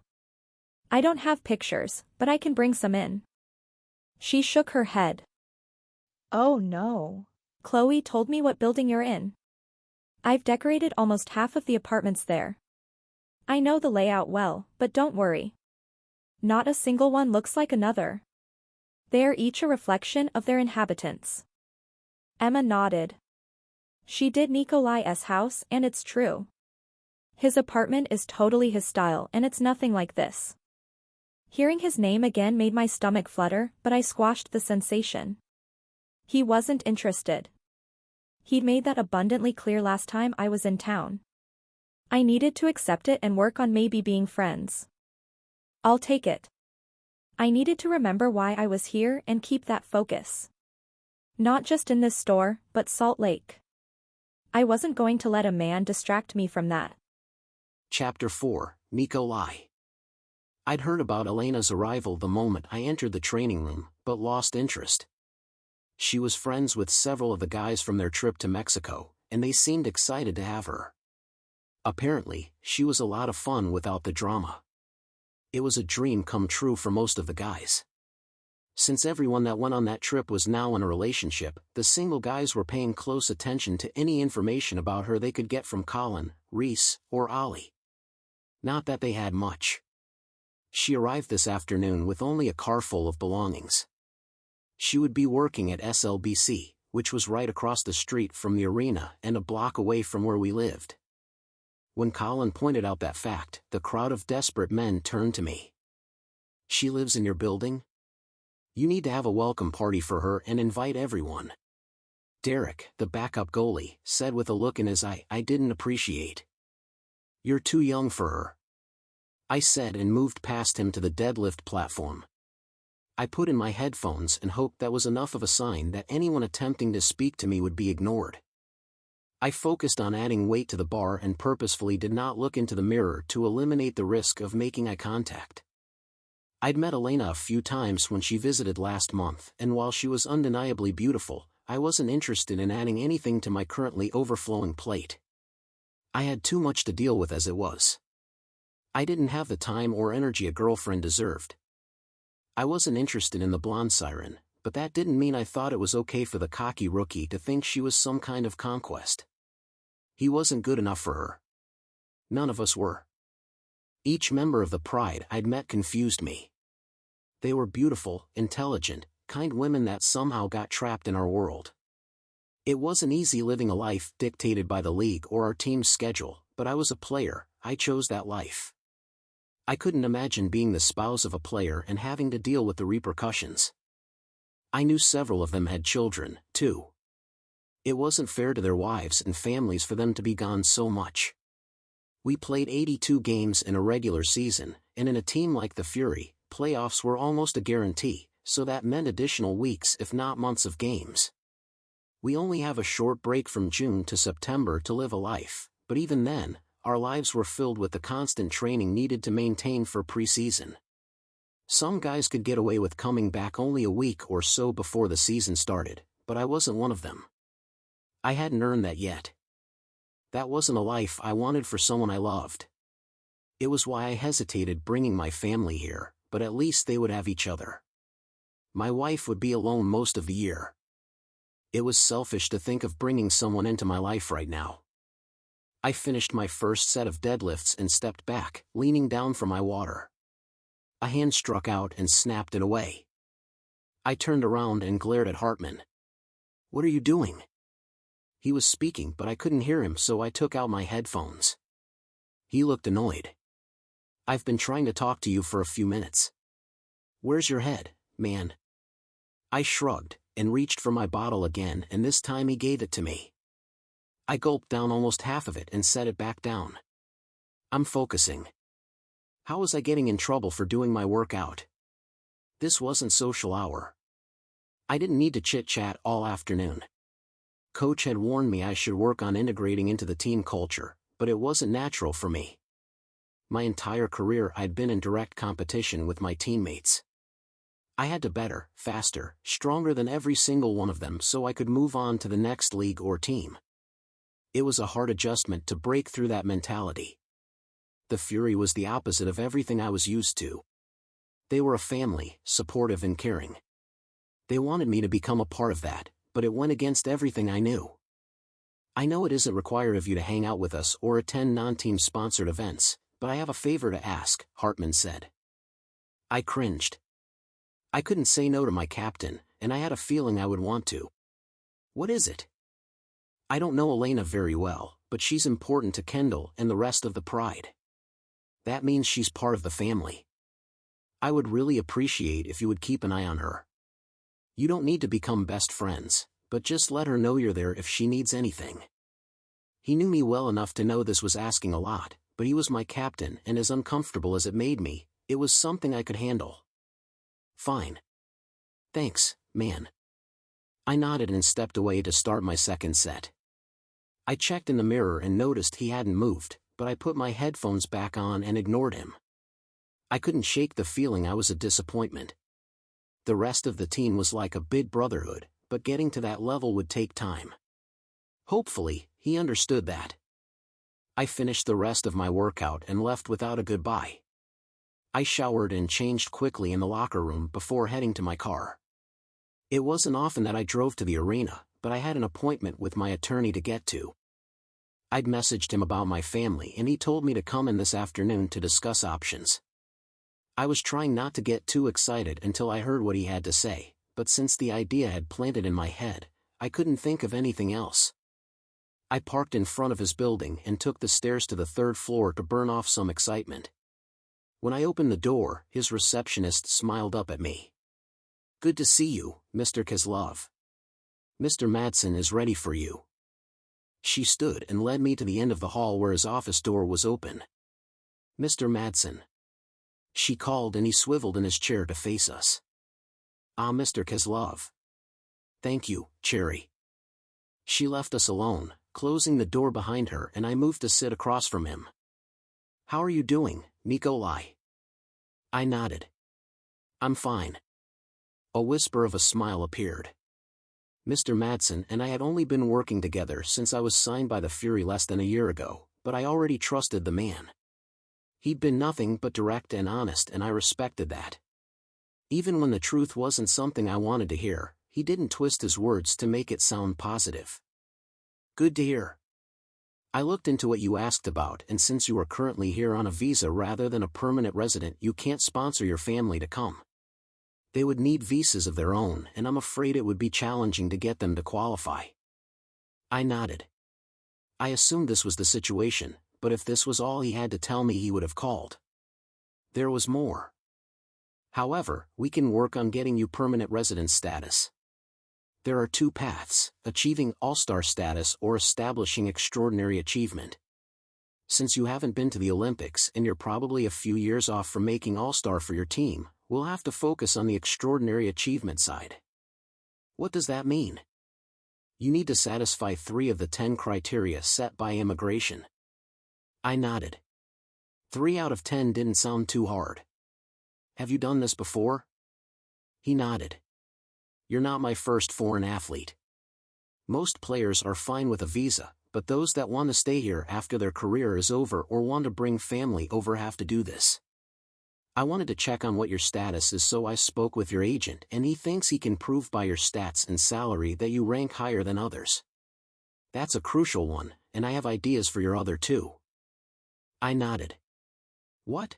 I don't have pictures, but I can bring some in. She shook her head. Oh no. Chloe told me what building you're in. I've decorated almost half of the apartments there. I know the layout well, but don't worry. Not a single one looks like another. They are each a reflection of their inhabitants. Emma nodded. She did Nikolay's house and it's true. His apartment is totally his style and it's nothing like this. Hearing his name again made my stomach flutter, but I squashed the sensation. He wasn't interested. He'd made that abundantly clear last time I was in town. I needed to accept it and work on maybe being friends. I'll take it. I needed to remember why I was here and keep that focus. Not just in this store, but Salt Lake. I wasn't going to let a man distract me from that. Chapter 4, Nikolay. I'd heard about Elena's arrival the moment I entered the training room, but lost interest. She was friends with several of the guys from their trip to Mexico, and they seemed excited to have her. Apparently, she was a lot of fun without the drama. It was a dream come true for most of the guys. Since everyone that went on that trip was now in a relationship, the single guys were paying close attention to any information about her they could get from Colin, Reese, or Ollie. Not that they had much. She arrived this afternoon with only a car full of belongings. She would be working at SLBC, which was right across the street from the arena and a block away from where we lived. When Colin pointed out that fact, the crowd of desperate men turned to me. She lives in your building? You need to have a welcome party for her and invite everyone. Derek, the backup goalie, said with a look in his eye I didn't appreciate. You're too young for her. I said and moved past him to the deadlift platform. I put in my headphones and hoped that was enough of a sign that anyone attempting to speak to me would be ignored. I focused on adding weight to the bar and purposefully did not look into the mirror to eliminate the risk of making eye contact. I'd met Elena a few times when she visited last month, and while she was undeniably beautiful, I wasn't interested in adding anything to my currently overflowing plate. I had too much to deal with as it was. I didn't have the time or energy a girlfriend deserved. I wasn't interested in the blonde siren, but that didn't mean I thought it was okay for the cocky rookie to think she was some kind of conquest. He wasn't good enough for her. None of us were. Each member of the Pride I'd met confused me. They were beautiful, intelligent, kind women that somehow got trapped in our world. It wasn't easy living a life dictated by the league or our team's schedule, but I was a player, I chose that life. I couldn't imagine being the spouse of a player and having to deal with the repercussions. I knew several of them had children, too. It wasn't fair to their wives and families for them to be gone so much. We played 82 games in a regular season, and in a team like the Fury, playoffs were almost a guarantee, so that meant additional weeks if not months of games. We only have a short break from June to September to live a life, but even then, our lives were filled with the constant training needed to maintain for preseason. Some guys could get away with coming back only a week or so before the season started, but I wasn't one of them. I hadn't earned that yet. That wasn't a life I wanted for someone I loved. It was why I hesitated bringing my family here, but at least they would have each other. My wife would be alone most of the year. It was selfish to think of bringing someone into my life right now. I finished my first set of deadlifts and stepped back, leaning down for my water. A hand struck out and snapped it away. I turned around and glared at Hartman. "What are you doing?" He was speaking but I couldn't hear him, so I took out my headphones. He looked annoyed. "I've been trying to talk to you for a few minutes. Where's your head, man?" I shrugged, and reached for my bottle again, and this time he gave it to me. I gulped down almost half of it and set it back down. "I'm focusing. How was I getting in trouble for doing my workout? This wasn't social hour. I didn't need to chit-chat all afternoon. Coach had warned me I should work on integrating into the team culture, but it wasn't natural for me. My entire career I'd been in direct competition with my teammates. I had to better, faster, stronger than every single one of them so I could move on to the next league or team. It was a hard adjustment to break through that mentality. The Fury was the opposite of everything I was used to. They were a family, supportive and caring. They wanted me to become a part of that, but it went against everything I knew. "I know it isn't required of you to hang out with us or attend non-team sponsored events, but I have a favor to ask," Hartman said. I cringed. I couldn't say no to my captain, and I had a feeling I would want to. "What is it?" "I don't know Elena very well, but she's important to Kendall and the rest of the Pride. That means she's part of the family. I would really appreciate if you would keep an eye on her. You don't need to become best friends, but just let her know you're there if she needs anything." He knew me well enough to know this was asking a lot, but he was my captain, and as uncomfortable as it made me, it was something I could handle. "Fine. Thanks, man." I nodded and stepped away to start my second set. I checked in the mirror and noticed he hadn't moved, but I put my headphones back on and ignored him. I couldn't shake the feeling I was a disappointment. The rest of the team was like a big brotherhood, but getting to that level would take time. Hopefully, he understood that. I finished the rest of my workout and left without a goodbye. I showered and changed quickly in the locker room before heading to my car. It wasn't often that I drove to the arena, but I had an appointment with my attorney to get to. I'd messaged him about my family and he told me to come in this afternoon to discuss options. I was trying not to get too excited until I heard what he had to say, but since the idea had planted in my head, I couldn't think of anything else. I parked in front of his building and took the stairs to the third floor to burn off some excitement. When I opened the door, his receptionist smiled up at me. "Good to see you, Mr. Kozlov. Mr. Madsen is ready for you." She stood and led me to the end of the hall where his office door was open. "Mr. Madsen," she called, and he swiveled in his chair to face us. "Ah, Mr. Kozlov. Thank you, Cherry." She left us alone, closing the door behind her, and I moved to sit across from him. "How are you doing, Nikolay?" I nodded. "I'm fine." A whisper of a smile appeared. Mr. Madsen and I had only been working together since I was signed by the Fury less than a year ago, but I already trusted the man. He'd been nothing but direct and honest, and I respected that. Even when the truth wasn't something I wanted to hear, he didn't twist his words to make it sound positive. "Good to hear. I looked into what you asked about, and since you are currently here on a visa rather than a permanent resident, you can't sponsor your family to come. They would need visas of their own, and I'm afraid it would be challenging to get them to qualify." I nodded. I assumed this was the situation, but if this was all he had to tell me, he would have called. There was more. "However, we can work on getting you permanent residence status. There are two paths: achieving all-star status or establishing extraordinary achievement. Since you haven't been to the Olympics and you're probably a few years off from making all-star for your team, we'll have to focus on the extraordinary achievement side. What does that mean? You need to satisfy 3 of the 10 criteria set by immigration. I nodded. 3 out of 10 didn't sound too hard. Have you done this before? He nodded. You're not my first foreign athlete. Most players are fine with a visa, but those that want to stay here after their career is over or want to bring family over have to do this. I wanted to check on what your status is, so I spoke with your agent, and he thinks he can prove by your stats and salary that you rank higher than others. That's a crucial one, and I have ideas for your other 2. I nodded. What?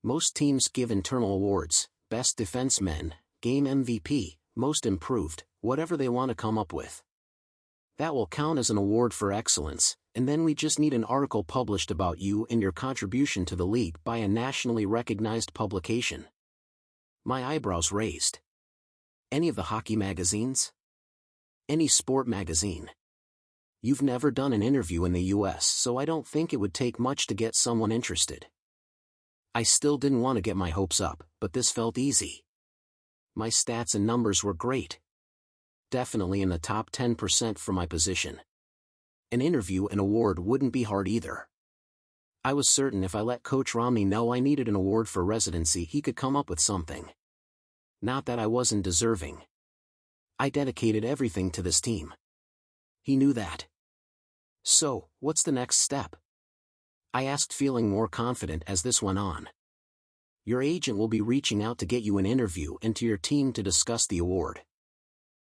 Most teams give internal awards: best defenseman, game MVP, most improved, whatever they want to come up with. That will count as an award for excellence, and then we just need an article published about you and your contribution to the league by a nationally recognized publication. My eyebrows raised. Any of the hockey magazines? Any sport magazine? You've never done an interview in the US, so I don't think it would take much to get someone interested. I still didn't want to get my hopes up, but this felt easy. My stats and numbers were great. Definitely in the top 10% for my position. An interview and award wouldn't be hard either. I was certain if I let Coach Romney know I needed an award for residency, he could come up with something. Not that I wasn't deserving. I dedicated everything to this team. He knew that. So, what's the next step? I asked, feeling more confident as this went on. Your agent will be reaching out to get you an interview and to your team to discuss the award.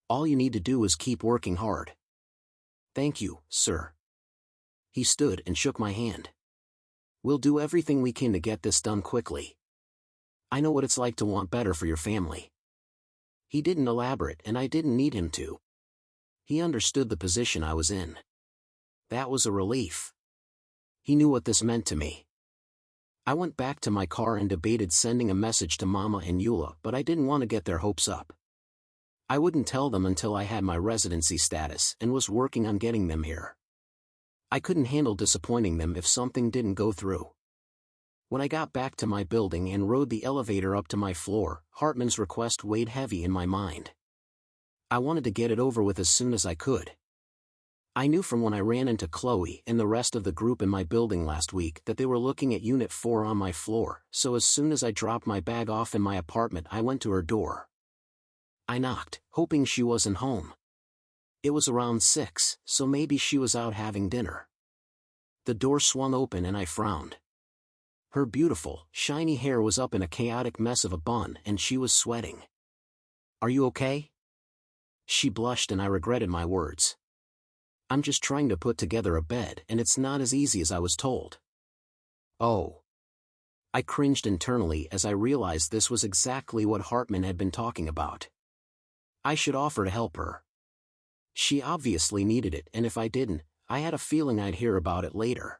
All you need to do is keep working hard. Thank you, sir. He stood and shook my hand. We'll do everything we can to get this done quickly. I know what it's like to want better for your family. He didn't elaborate, and I didn't need him to. He understood the position I was in. That was a relief. He knew what this meant to me. I went back to my car and debated sending a message to Mama and Eula, but I didn't want to get their hopes up. I wouldn't tell them until I had my residency status and was working on getting them here. I couldn't handle disappointing them if something didn't go through. When I got back to my building and rode the elevator up to my floor, Hartman's request weighed heavy in my mind. I wanted to get it over with as soon as I could. I knew from when I ran into Chloe and the rest of the group in my building last week that they were looking at Unit 4 on my floor, so as soon as I dropped my bag off in my apartment, I went to her door. I knocked, hoping she wasn't home. It was around 6, so maybe she was out having dinner. The door swung open and I frowned. Her beautiful, shiny hair was up in a chaotic mess of a bun and she was sweating. "Are you okay?" She blushed and I regretted my words. "I'm just trying to put together a bed and it's not as easy as I was told." "Oh." I cringed internally as I realized this was exactly what Hartman had been talking about. I should offer to help her. She obviously needed it, and if I didn't, I had a feeling I'd hear about it later.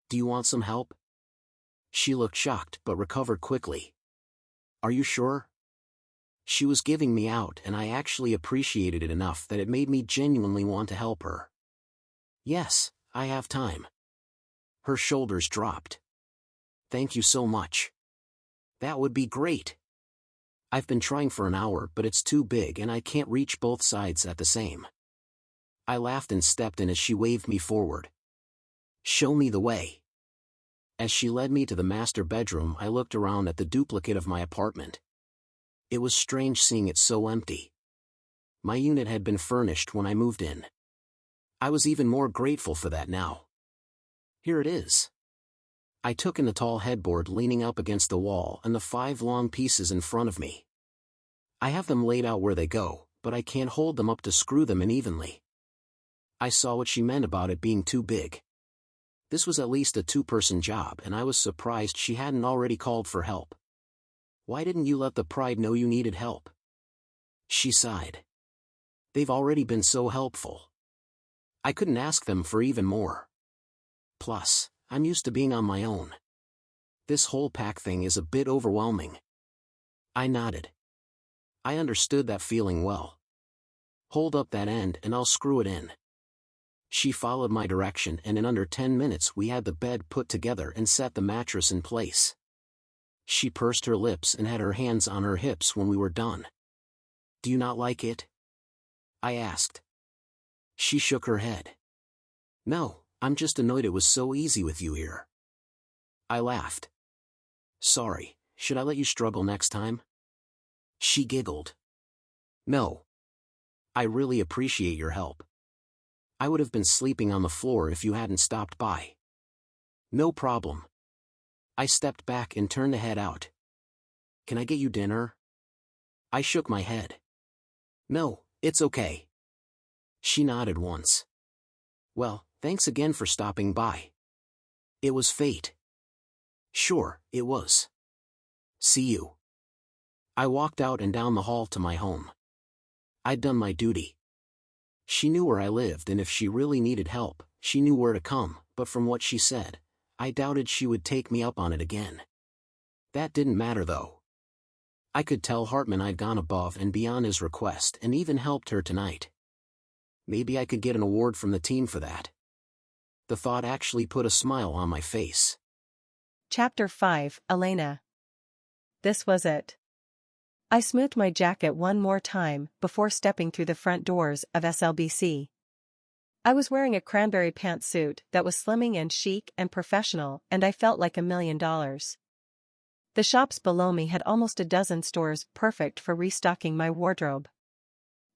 "Do you want some help?" She looked shocked but recovered quickly. "Are you sure?" She was giving me out, and I actually appreciated it enough that it made me genuinely want to help her. "Yes, I have time." Her shoulders dropped. "Thank you so much." "That would be great. I've been trying for an hour, but it's too big and I can't reach both sides at the same." I laughed and stepped in as she waved me forward. "Show me the way." As she led me to the master bedroom, I looked around at the duplicate of my apartment. It was strange seeing it so empty. My unit had been furnished when I moved in. I was even more grateful for that now. Here it is. I took in the tall headboard leaning up against the wall and the 5 long pieces in front of me. I have them laid out where they go, but I can't hold them up to screw them in evenly. I saw what she meant about it being too big. This was at least a 2-person job, and I was surprised she hadn't already called for help. "Why didn't you let the Pride know you needed help?" She sighed. "They've already been so helpful. I couldn't ask them for even more. Plus, I'm used to being on my own. This whole pack thing is a bit overwhelming." I nodded. I understood that feeling well. Hold up that end and I'll screw it in. She followed my direction and in under 10 minutes we had the bed put together and set the mattress in place. She pursed her lips and had her hands on her hips when we were done. Do you not like it? I asked. She shook her head. No, I'm just annoyed it was so easy with you here. I laughed. Sorry, should I let you struggle next time? She giggled. No. I really appreciate your help. I would have been sleeping on the floor if you hadn't stopped by. No problem. I stepped back and turned to head out. Can I get you dinner? I shook my head. No, it's okay. She nodded once. Well, thanks again for stopping by. It was fate. Sure, it was. See you. I walked out and down the hall to my home. I'd done my duty. She knew where I lived and if she really needed help, she knew where to come, but from what she said, I doubted she would take me up on it again. That didn't matter though. I could tell Hartman I'd gone above and beyond his request and even helped her tonight. Maybe I could get an award from the team for that. The thought actually put a smile on my face. Chapter 5, Elena. This was it. I smoothed my jacket one more time before stepping through the front doors of SLBC. I was wearing a cranberry pantsuit that was slimming and chic and professional, and I felt like $1 million. The shops below me had almost a dozen stores perfect for restocking my wardrobe.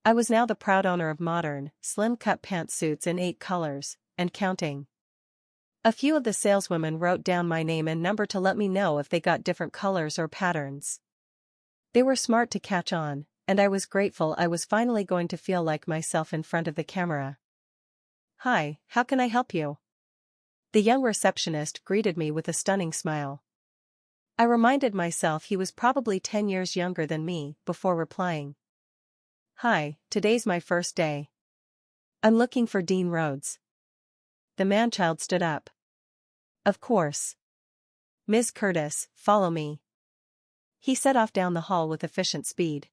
I was now the proud owner of modern, slim-cut pantsuits in 8 colors, and counting. A few of the saleswomen wrote down my name and number to let me know if they got different colors or patterns. They were smart to catch on, and I was grateful I was finally going to feel like myself in front of the camera. Hi, how can I help you? The young receptionist greeted me with a stunning smile. I reminded myself he was probably 10 years younger than me before replying. Hi, today's my first day. I'm looking for Dean Rhodes. The man-child stood up. Of course. Ms. Curtis, follow me. He set off down the hall with efficient speed.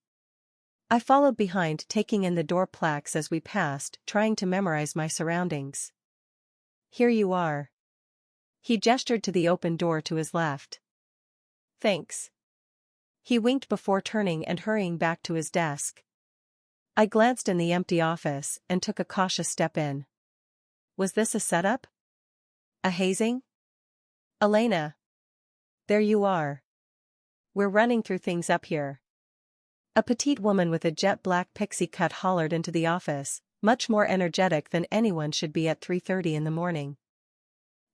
I followed behind, taking in the door plaques as we passed, trying to memorize my surroundings. Here you are. He gestured to the open door to his left. Thanks. He winked before turning and hurrying back to his desk. I glanced in the empty office and took a cautious step in. Was this a setup? A hazing? Elena. There you are. We're running through things up here. A petite woman with a jet black pixie cut hollered into the office, much more energetic than anyone should be at 3:30 in the morning.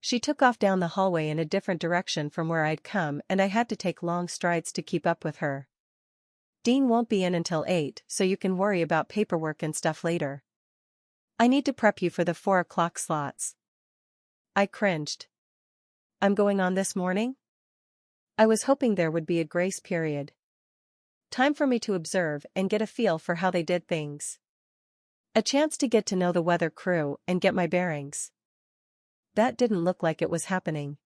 She took off down the hallway in a different direction from where I'd come, and I had to take long strides to keep up with her. Dean won't be in until 8, so you can worry about paperwork and stuff later. I need to prep you for the 4 o'clock slots. I cringed. I'm going on this morning? I was hoping there would be a grace period. Time for me to observe and get a feel for how they did things. A chance to get to know the weather crew and get my bearings. That didn't look like it was happening.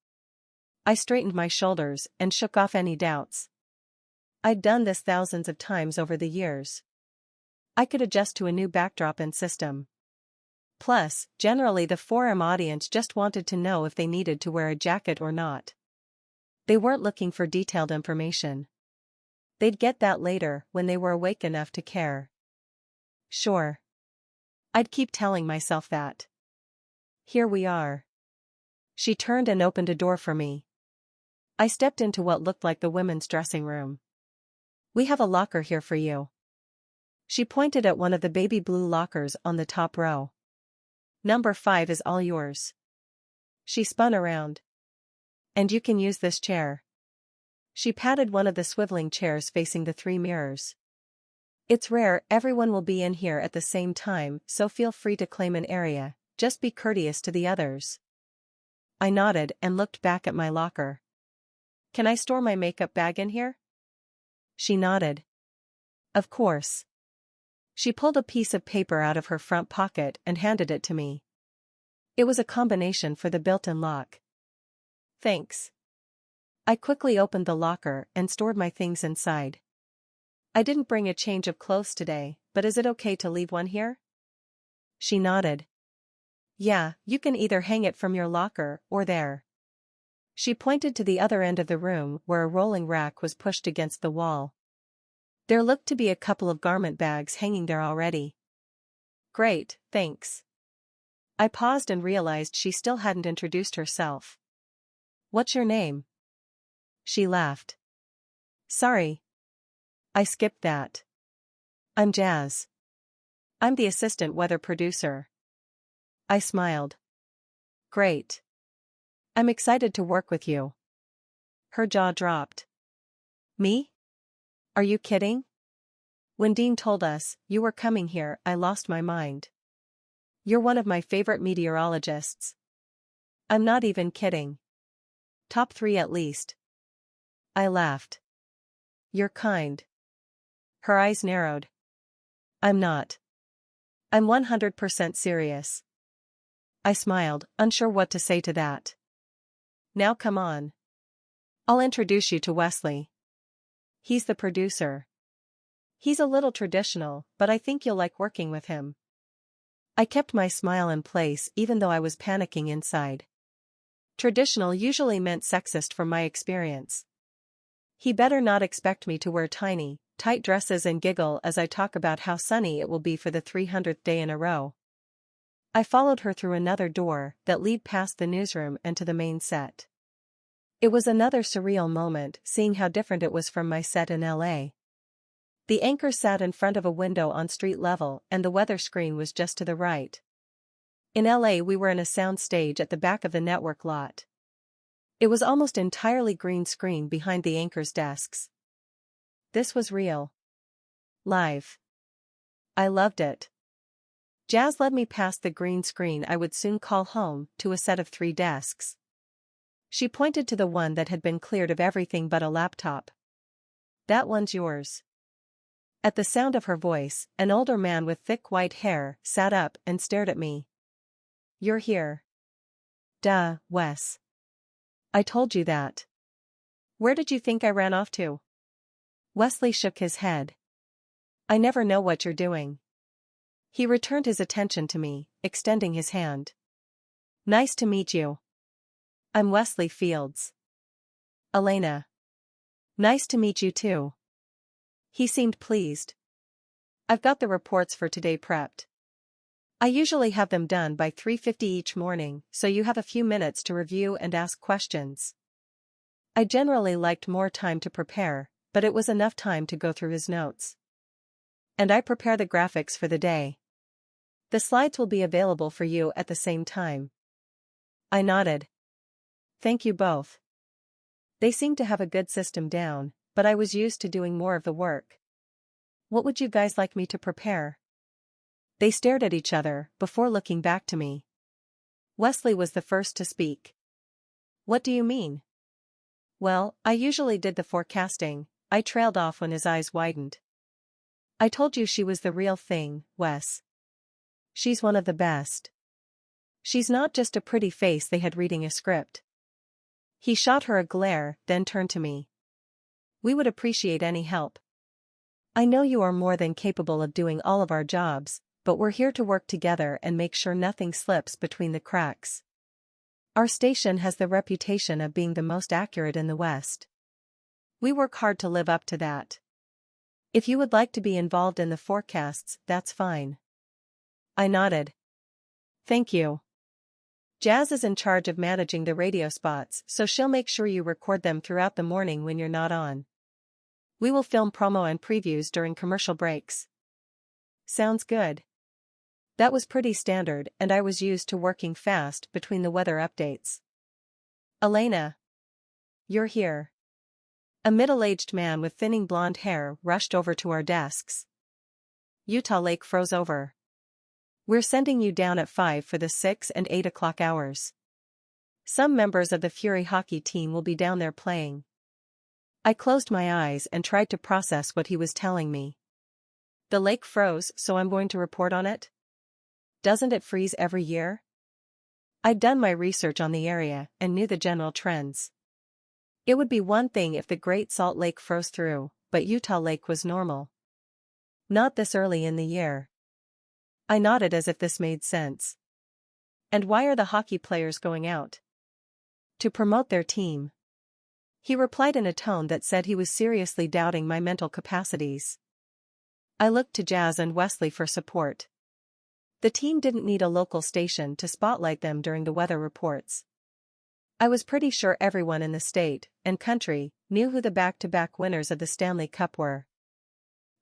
I straightened my shoulders and shook off any doubts. I'd done this thousands of times over the years. I could adjust to a new backdrop and system. Plus, generally the forum audience just wanted to know if they needed to wear a jacket or not. They weren't looking for detailed information. They'd get that later when they were awake enough to care. Sure. I'd keep telling myself that. Here we are. She turned and opened a door for me. I stepped into what looked like the women's dressing room. We have a locker here for you. She pointed at one of the baby blue lockers on the top row. Number 5 is all yours. She spun around. And you can use this chair. She patted one of the swiveling chairs facing the 3 mirrors. It's rare everyone will be in here at the same time, so feel free to claim an area, just be courteous to the others. I nodded and looked back at my locker. Can I store my makeup bag in here? She nodded. Of course. She pulled a piece of paper out of her front pocket and handed it to me. It was a combination for the built-in lock. Thanks. I quickly opened the locker and stored my things inside. I didn't bring a change of clothes today, but is it okay to leave one here? She nodded. Yeah, you can either hang it from your locker or there. She pointed to the other end of the room where a rolling rack was pushed against the wall. There looked to be a couple of garment bags hanging there already. Great, thanks. I paused and realized she still hadn't introduced herself. What's your name? She laughed. Sorry. I skipped that. I'm Jazz. I'm the assistant weather producer. I smiled. Great. I'm excited to work with you. Her jaw dropped. Me? Are you kidding? When Dean told us you were coming here, I lost my mind. You're one of my favorite meteorologists. I'm not even kidding. Top 3 at least. I laughed. You're kind. Her eyes narrowed. I'm not. I'm 100% serious. I smiled, unsure what to say to that. Now come on. I'll introduce you to Wesley. He's the producer. He's a little traditional, but I think you'll like working with him. I kept my smile in place even though I was panicking inside. Traditional usually meant sexist from my experience. He better not expect me to wear tiny, tight dresses and giggle as I talk about how sunny it will be for the 300th day in a row. I followed her through another door that led past the newsroom and to the main set. It was another surreal moment seeing how different it was from my set in LA. The anchor sat in front of a window on street level and the weather screen was just to the right. In LA we were in a sound stage at the back of the network lot. It was almost entirely green screen behind the anchor's desks. This was real. Live. I loved it. Jazz led me past the green screen I would soon call home to a set of 3 desks. She pointed to the one that had been cleared of everything but a laptop. That one's yours. At the sound of her voice, an older man with thick white hair sat up and stared at me. You're here. Duh, Wes. I told you that. Where did you think I ran off to? Wesley shook his head. I never know what you're doing. He returned his attention to me, extending his hand. Nice to meet you. I'm Wesley Fields. Elena. Nice to meet you too. He seemed pleased. I've got the reports for today prepped. I usually have them done by 3:50 each morning, so you have a few minutes to review and ask questions. I generally liked more time to prepare, but it was enough time to go through his notes. And I prepare the graphics for the day. The slides will be available for you at the same time. I nodded. Thank you both. They seemed to have a good system down, but I was used to doing more of the work. What would you guys like me to prepare? They stared at each other before looking back to me. Wesley was the first to speak. What do you mean? Well, I usually did the forecasting. I trailed off when his eyes widened. I told you she was the real thing, Wes. She's one of the best. She's not just a pretty face they had reading a script. He shot her a glare, then turned to me. We would appreciate any help. I know you are more than capable of doing all of our jobs, but we're here to work together and make sure nothing slips between the cracks. Our station has the reputation of being the most accurate in the West. We work hard to live up to that. If you would like to be involved in the forecasts, that's fine. I nodded. Thank you. Jazz is in charge of managing the radio spots, so she'll make sure you record them throughout the morning when you're not on. We will film promo and previews during commercial breaks. Sounds good. That was pretty standard, and I was used to working fast between the weather updates. Elena. You're here. A middle-aged man with thinning blonde hair rushed over to our desks. Utah Lake froze over. We're sending you down at 5 for the 6 and 8 o'clock hours. Some members of the Fury hockey team will be down there playing. I closed my eyes and tried to process what he was telling me. The lake froze, so I'm going to report on it? Doesn't it freeze every year? I'd done my research on the area and knew the general trends. It would be one thing if the Great Salt Lake froze through, but Utah Lake was normal. Not this early in the year. I nodded as if this made sense. And why are the hockey players going out? To promote their team. He replied in a tone that said he was seriously doubting my mental capacities. I looked to Jazz and Wesley for support. The team didn't need a local station to spotlight them during the weather reports. I was pretty sure everyone in the state and country knew who the back-to-back winners of the Stanley Cup were.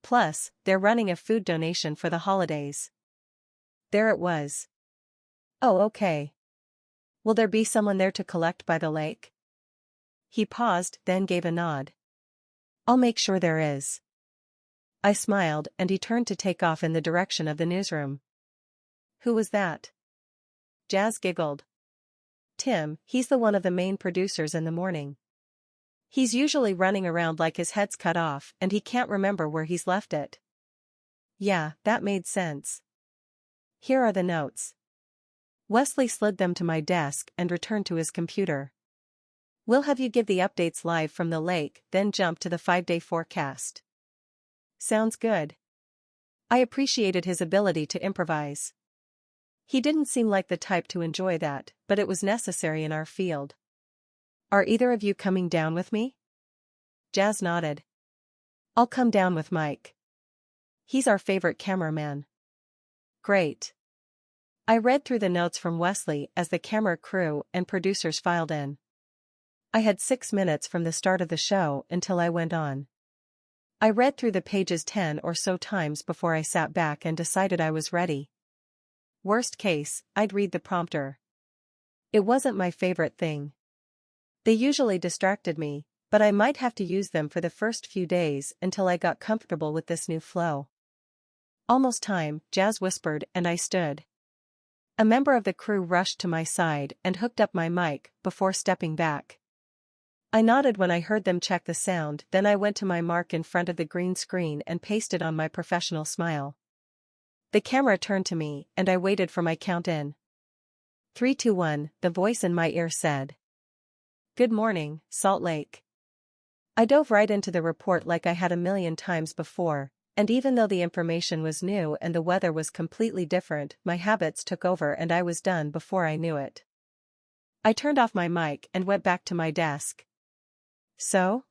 Plus, they're running a food donation for the holidays. There it was. Oh, okay. Will there be someone there to collect by the lake? He paused, then gave a nod. I'll make sure there is. I smiled, and he turned to take off in the direction of the newsroom. Who was that? Jazz giggled. Tim, he's the one of the main producers in the morning. He's usually running around like his head's cut off and he can't remember where he's left it. Yeah, that made sense. Here are the notes. Wesley slid them to my desk and returned to his computer. We'll have you give the updates live from the lake, then jump to the 5-day forecast. Sounds good. I appreciated his ability to improvise. He didn't seem like the type to enjoy that, but it was necessary in our field. Are either of you coming down with me? Jazz nodded. I'll come down with Mike. He's our favorite cameraman. Great. I read through the notes from Wesley as the camera crew and producers filed in. I had 6 minutes from the start of the show until I went on. I read through the pages 10 or so times before I sat back and decided I was ready. Worst case, I'd read the prompter. It wasn't my favorite thing. They usually distracted me, but I might have to use them for the first few days until I got comfortable with this new flow. Almost time, Jazz whispered, and I stood. A member of the crew rushed to my side and hooked up my mic before stepping back. I nodded when I heard them check the sound, then I went to my mark in front of the green screen and pasted on my professional smile. The camera turned to me, and I waited for my count in. 3, 2, 1, the voice in my ear said. Good morning, Salt Lake. I dove right into the report like I had a million times before, and even though the information was new and the weather was completely different, my habits took over and I was done before I knew it. I turned off my mic and went back to my desk. So?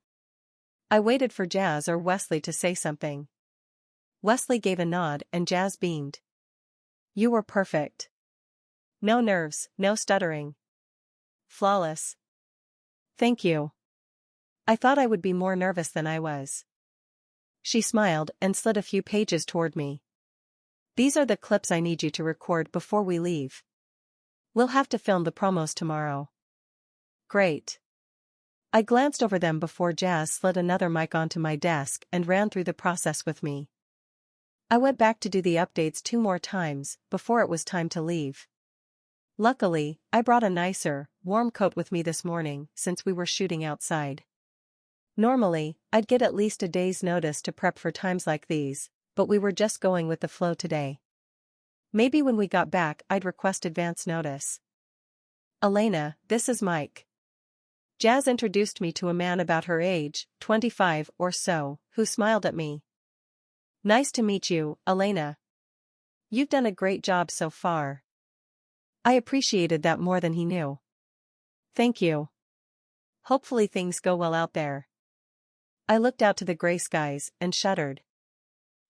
I waited for Jazz or Wesley to say something. Wesley gave a nod and Jazz beamed. You were perfect. No nerves, no stuttering. Flawless. Thank you. I thought I would be more nervous than I was. She smiled and slid a few pages toward me. These are the clips I need you to record before we leave. We'll have to film the promos tomorrow. Great. I glanced over them before Jazz slid another mic onto my desk and ran through the process with me. I went back to do the updates 2 more times before it was time to leave. Luckily, I brought a nicer, warm coat with me this morning since we were shooting outside. Normally, I'd get at least a day's notice to prep for times like these, but we were just going with the flow today. Maybe when we got back I'd request advance notice. Elena, this is Mike. Jazz introduced me to a man about her age, 25 or so, who smiled at me. Nice to meet you, Elena. You've done a great job so far. I appreciated that more than he knew. Thank you. Hopefully things go well out there. I looked out to the gray skies and shuddered.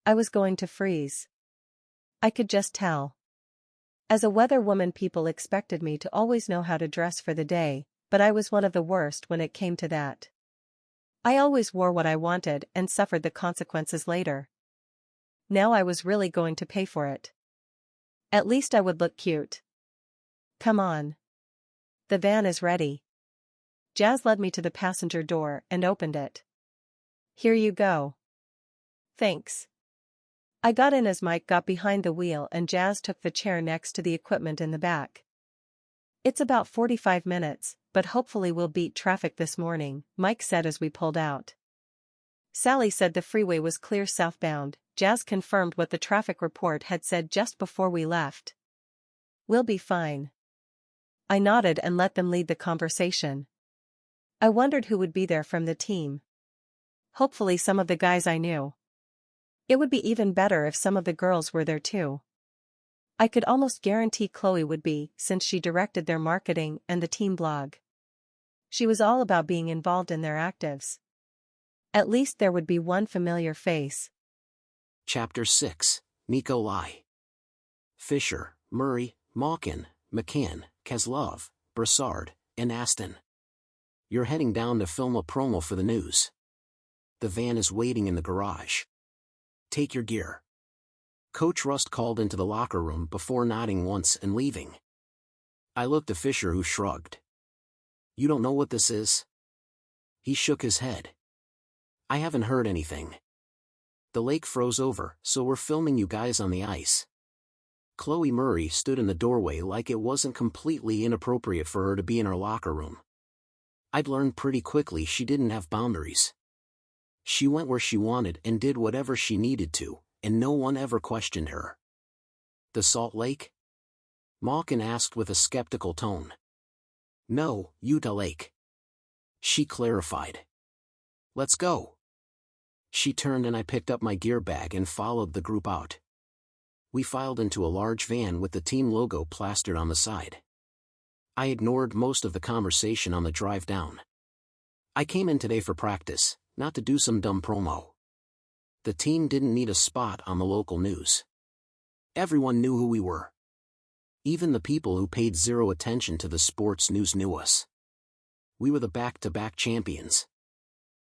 I was going to freeze. I could just tell. As a weather woman, people expected me to always know how to dress for the day, but I was one of the worst when it came to that. I always wore what I wanted and suffered the consequences later. Now I was really going to pay for it. At least I would look cute. Come on. The van is ready. Jazz led me to the passenger door and opened it. Here you go. Thanks. I got in as Mike got behind the wheel and Jazz took the chair next to the equipment in the back. It's about 45 minutes, but hopefully we'll beat traffic this morning, Mike said as we pulled out. Sally said the freeway was clear southbound. Jazz confirmed what the traffic report had said just before we left. We'll be fine. I nodded and let them lead the conversation. I wondered who would be there from the team. Hopefully some of the guys I knew. It would be even better if some of the girls were there too. I could almost guarantee Chloe would be, since she directed their marketing and the team blog. She was all about being involved in their actives. At least there would be one familiar face. Chapter 6, Nikolay. Fisher, Murray, Malkin, McCann, Kozlov, Brassard, and Aston. You're heading down to film a promo for the news. The van is waiting in the garage. Take your gear. Coach Rust called into the locker room before nodding once and leaving. I looked at Fisher, who shrugged. You don't know what this is? He shook his head. I haven't heard anything. The lake froze over, so we're filming you guys on the ice. Chloe Murray stood in the doorway like it wasn't completely inappropriate for her to be in our locker room. I'd learned pretty quickly she didn't have boundaries. She went where she wanted and did whatever she needed to, and no one ever questioned her. The Salt Lake? Malkin asked with a skeptical tone. No, Utah Lake. She clarified. Let's go. She turned and I picked up my gear bag and followed the group out. We filed into a large van with the team logo plastered on the side. I ignored most of the conversation on the drive down. I came in today for practice, not to do some dumb promo. The team didn't need a spot on the local news. Everyone knew who we were. Even the people who paid zero attention to the sports news knew us. We were the back-to-back champions.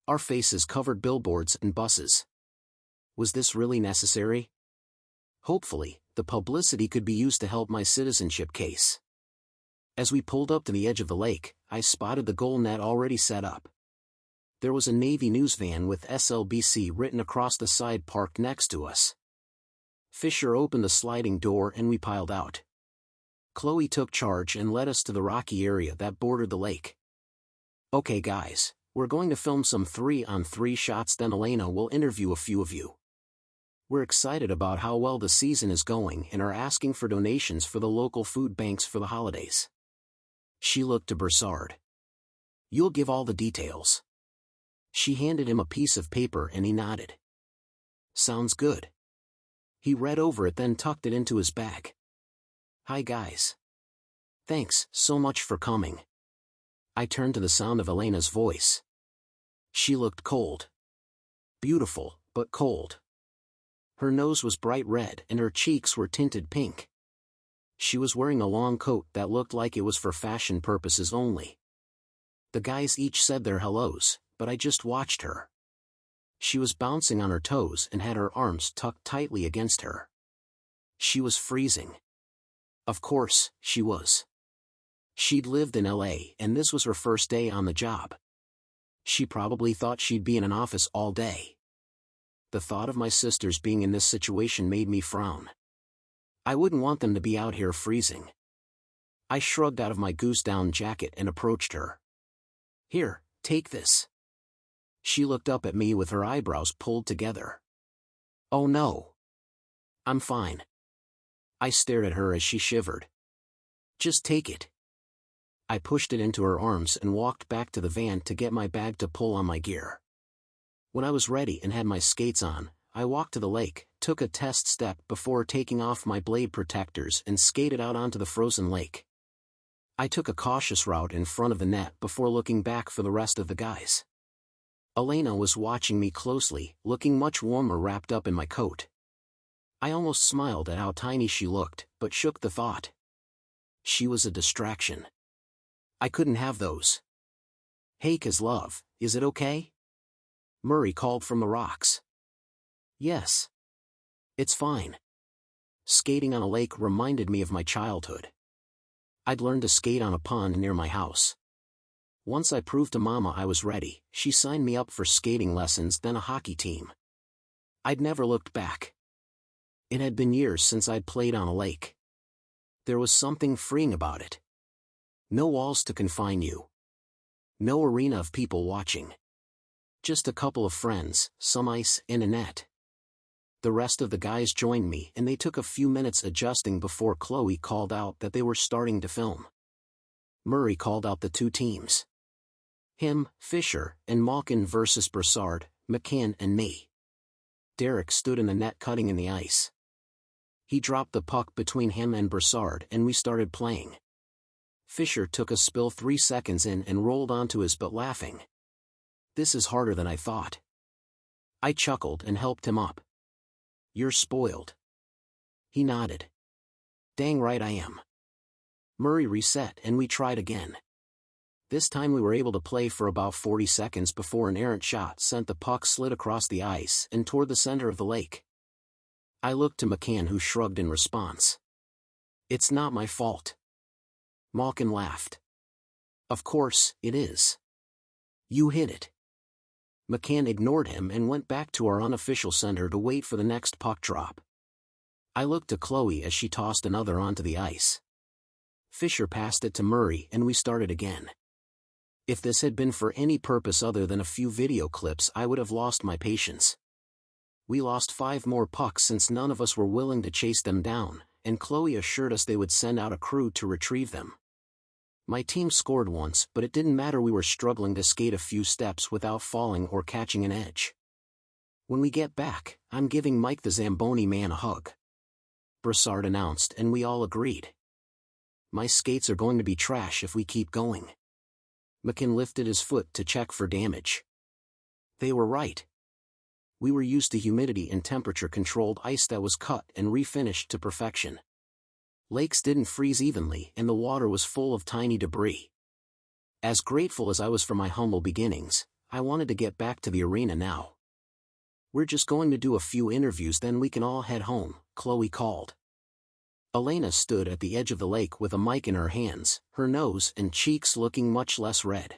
Our faces covered billboards and buses. Was this really necessary? Hopefully, the publicity could be used to help my citizenship case. As we pulled up to the edge of the lake, I spotted the goal net already set up. There was a Navy news van with SLBC written across the side parked next to us. Fisher opened the sliding door and we piled out. Chloe took charge and led us to the rocky area that bordered the lake. Okay guys, we're going to film some 3-on-3 shots, then Elena will interview a few of you. We're excited about how well the season is going and are asking for donations for the local food banks for the holidays. She looked to Brassard. You'll give all the details. She handed him a piece of paper and he nodded. Sounds good. He read over it, then tucked it into his bag. Hi guys. Thanks so much for coming. I turned to the sound of Elena's voice. She looked cold. Beautiful, but cold. Her nose was bright red and her cheeks were tinted pink. She was wearing a long coat that looked like it was for fashion purposes only. The guys each said their hellos, but I just watched her. She was bouncing on her toes and had her arms tucked tightly against her. She was freezing. Of course, she was. She'd lived in LA and this was her first day on the job. She probably thought she'd be in an office all day. The thought of my sisters being in this situation made me frown. I wouldn't want them to be out here freezing. I shrugged out of my goose-down jacket and approached her. Here, take this. She looked up at me with her eyebrows pulled together. Oh no. I'm fine. I stared at her as she shivered. Just take it. I pushed it into her arms and walked back to the van to get my bag to pull on my gear. When I was ready and had my skates on, I walked to the lake, took a test step before taking off my blade protectors and skated out onto the frozen lake. I took a cautious route in front of the net before looking back for the rest of the guys. Elena was watching me closely, looking much warmer wrapped up in my coat. I almost smiled at how tiny she looked, but shook the thought. She was a distraction. I couldn't have those. Hey Kozlov, is it okay? Murray called from the rocks. Yes. It's fine. Skating on a lake reminded me of my childhood. I'd learned to skate on a pond near my house. Once I proved to Mama I was ready, she signed me up for skating lessons, then a hockey team. I'd never looked back. It had been years since I'd played on a lake. There was something freeing about it. No walls to confine you. No arena of people watching. Just a couple of friends, some ice, and a net. The rest of the guys joined me and they took a few minutes adjusting before Chloe called out that they were starting to film. Murray called out the two teams. Him, Fisher, and Malkin versus Brassard, McCann and me. Derek stood in the net cutting in the ice. He dropped the puck between him and Brassard and we started playing. Fisher took a spill 3 seconds in and rolled onto his butt laughing. This is harder than I thought. I chuckled and helped him up. You're spoiled. He nodded. Dang right I am. Murray reset and we tried again. This time we were able to play for about 40 seconds before an errant shot sent the puck slid across the ice and toward the center of the lake. I looked to McCann, who shrugged in response. It's not my fault. Malkin laughed. Of course, it is. You hit it. McCann ignored him and went back to our unofficial center to wait for the next puck drop. I looked to Chloe as she tossed another onto the ice. Fisher passed it to Murray and we started again. If this had been for any purpose other than a few video clips, I would have lost my patience. We lost 5 more pucks since none of us were willing to chase them down, and Chloe assured us they would send out a crew to retrieve them. My team scored once, but it didn't matter, we were struggling to skate a few steps without falling or catching an edge. When we get back, I'm giving Mike the Zamboni man a hug. Brassard announced and we all agreed. My skates are going to be trash if we keep going. McCann lifted his foot to check for damage. They were right. We were used to humidity and temperature-controlled ice that was cut and refinished to perfection. Lakes didn't freeze evenly and the water was full of tiny debris. As grateful as I was for my humble beginnings, I wanted to get back to the arena now. We're just going to do a few interviews, then we can all head home, Chloe called. Elena stood at the edge of the lake with a mic in her hands, her nose and cheeks looking much less red.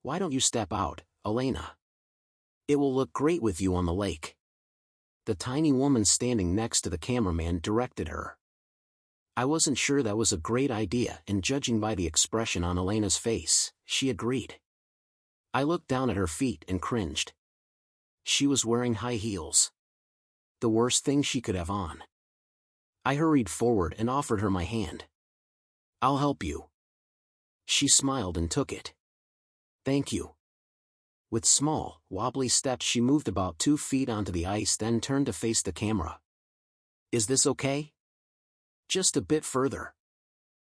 Why don't you step out, Elena? It will look great with you on the lake. The tiny woman standing next to the cameraman directed her. I wasn't sure that was a great idea, and judging by the expression on Elena's face, she agreed. I looked down at her feet and cringed. She was wearing high heels. The worst thing she could have on. I hurried forward and offered her my hand. I'll help you. She smiled and took it. Thank you. With small, wobbly steps she moved about 2 feet onto the ice, then turned to face the camera. Is this okay? Just a bit further.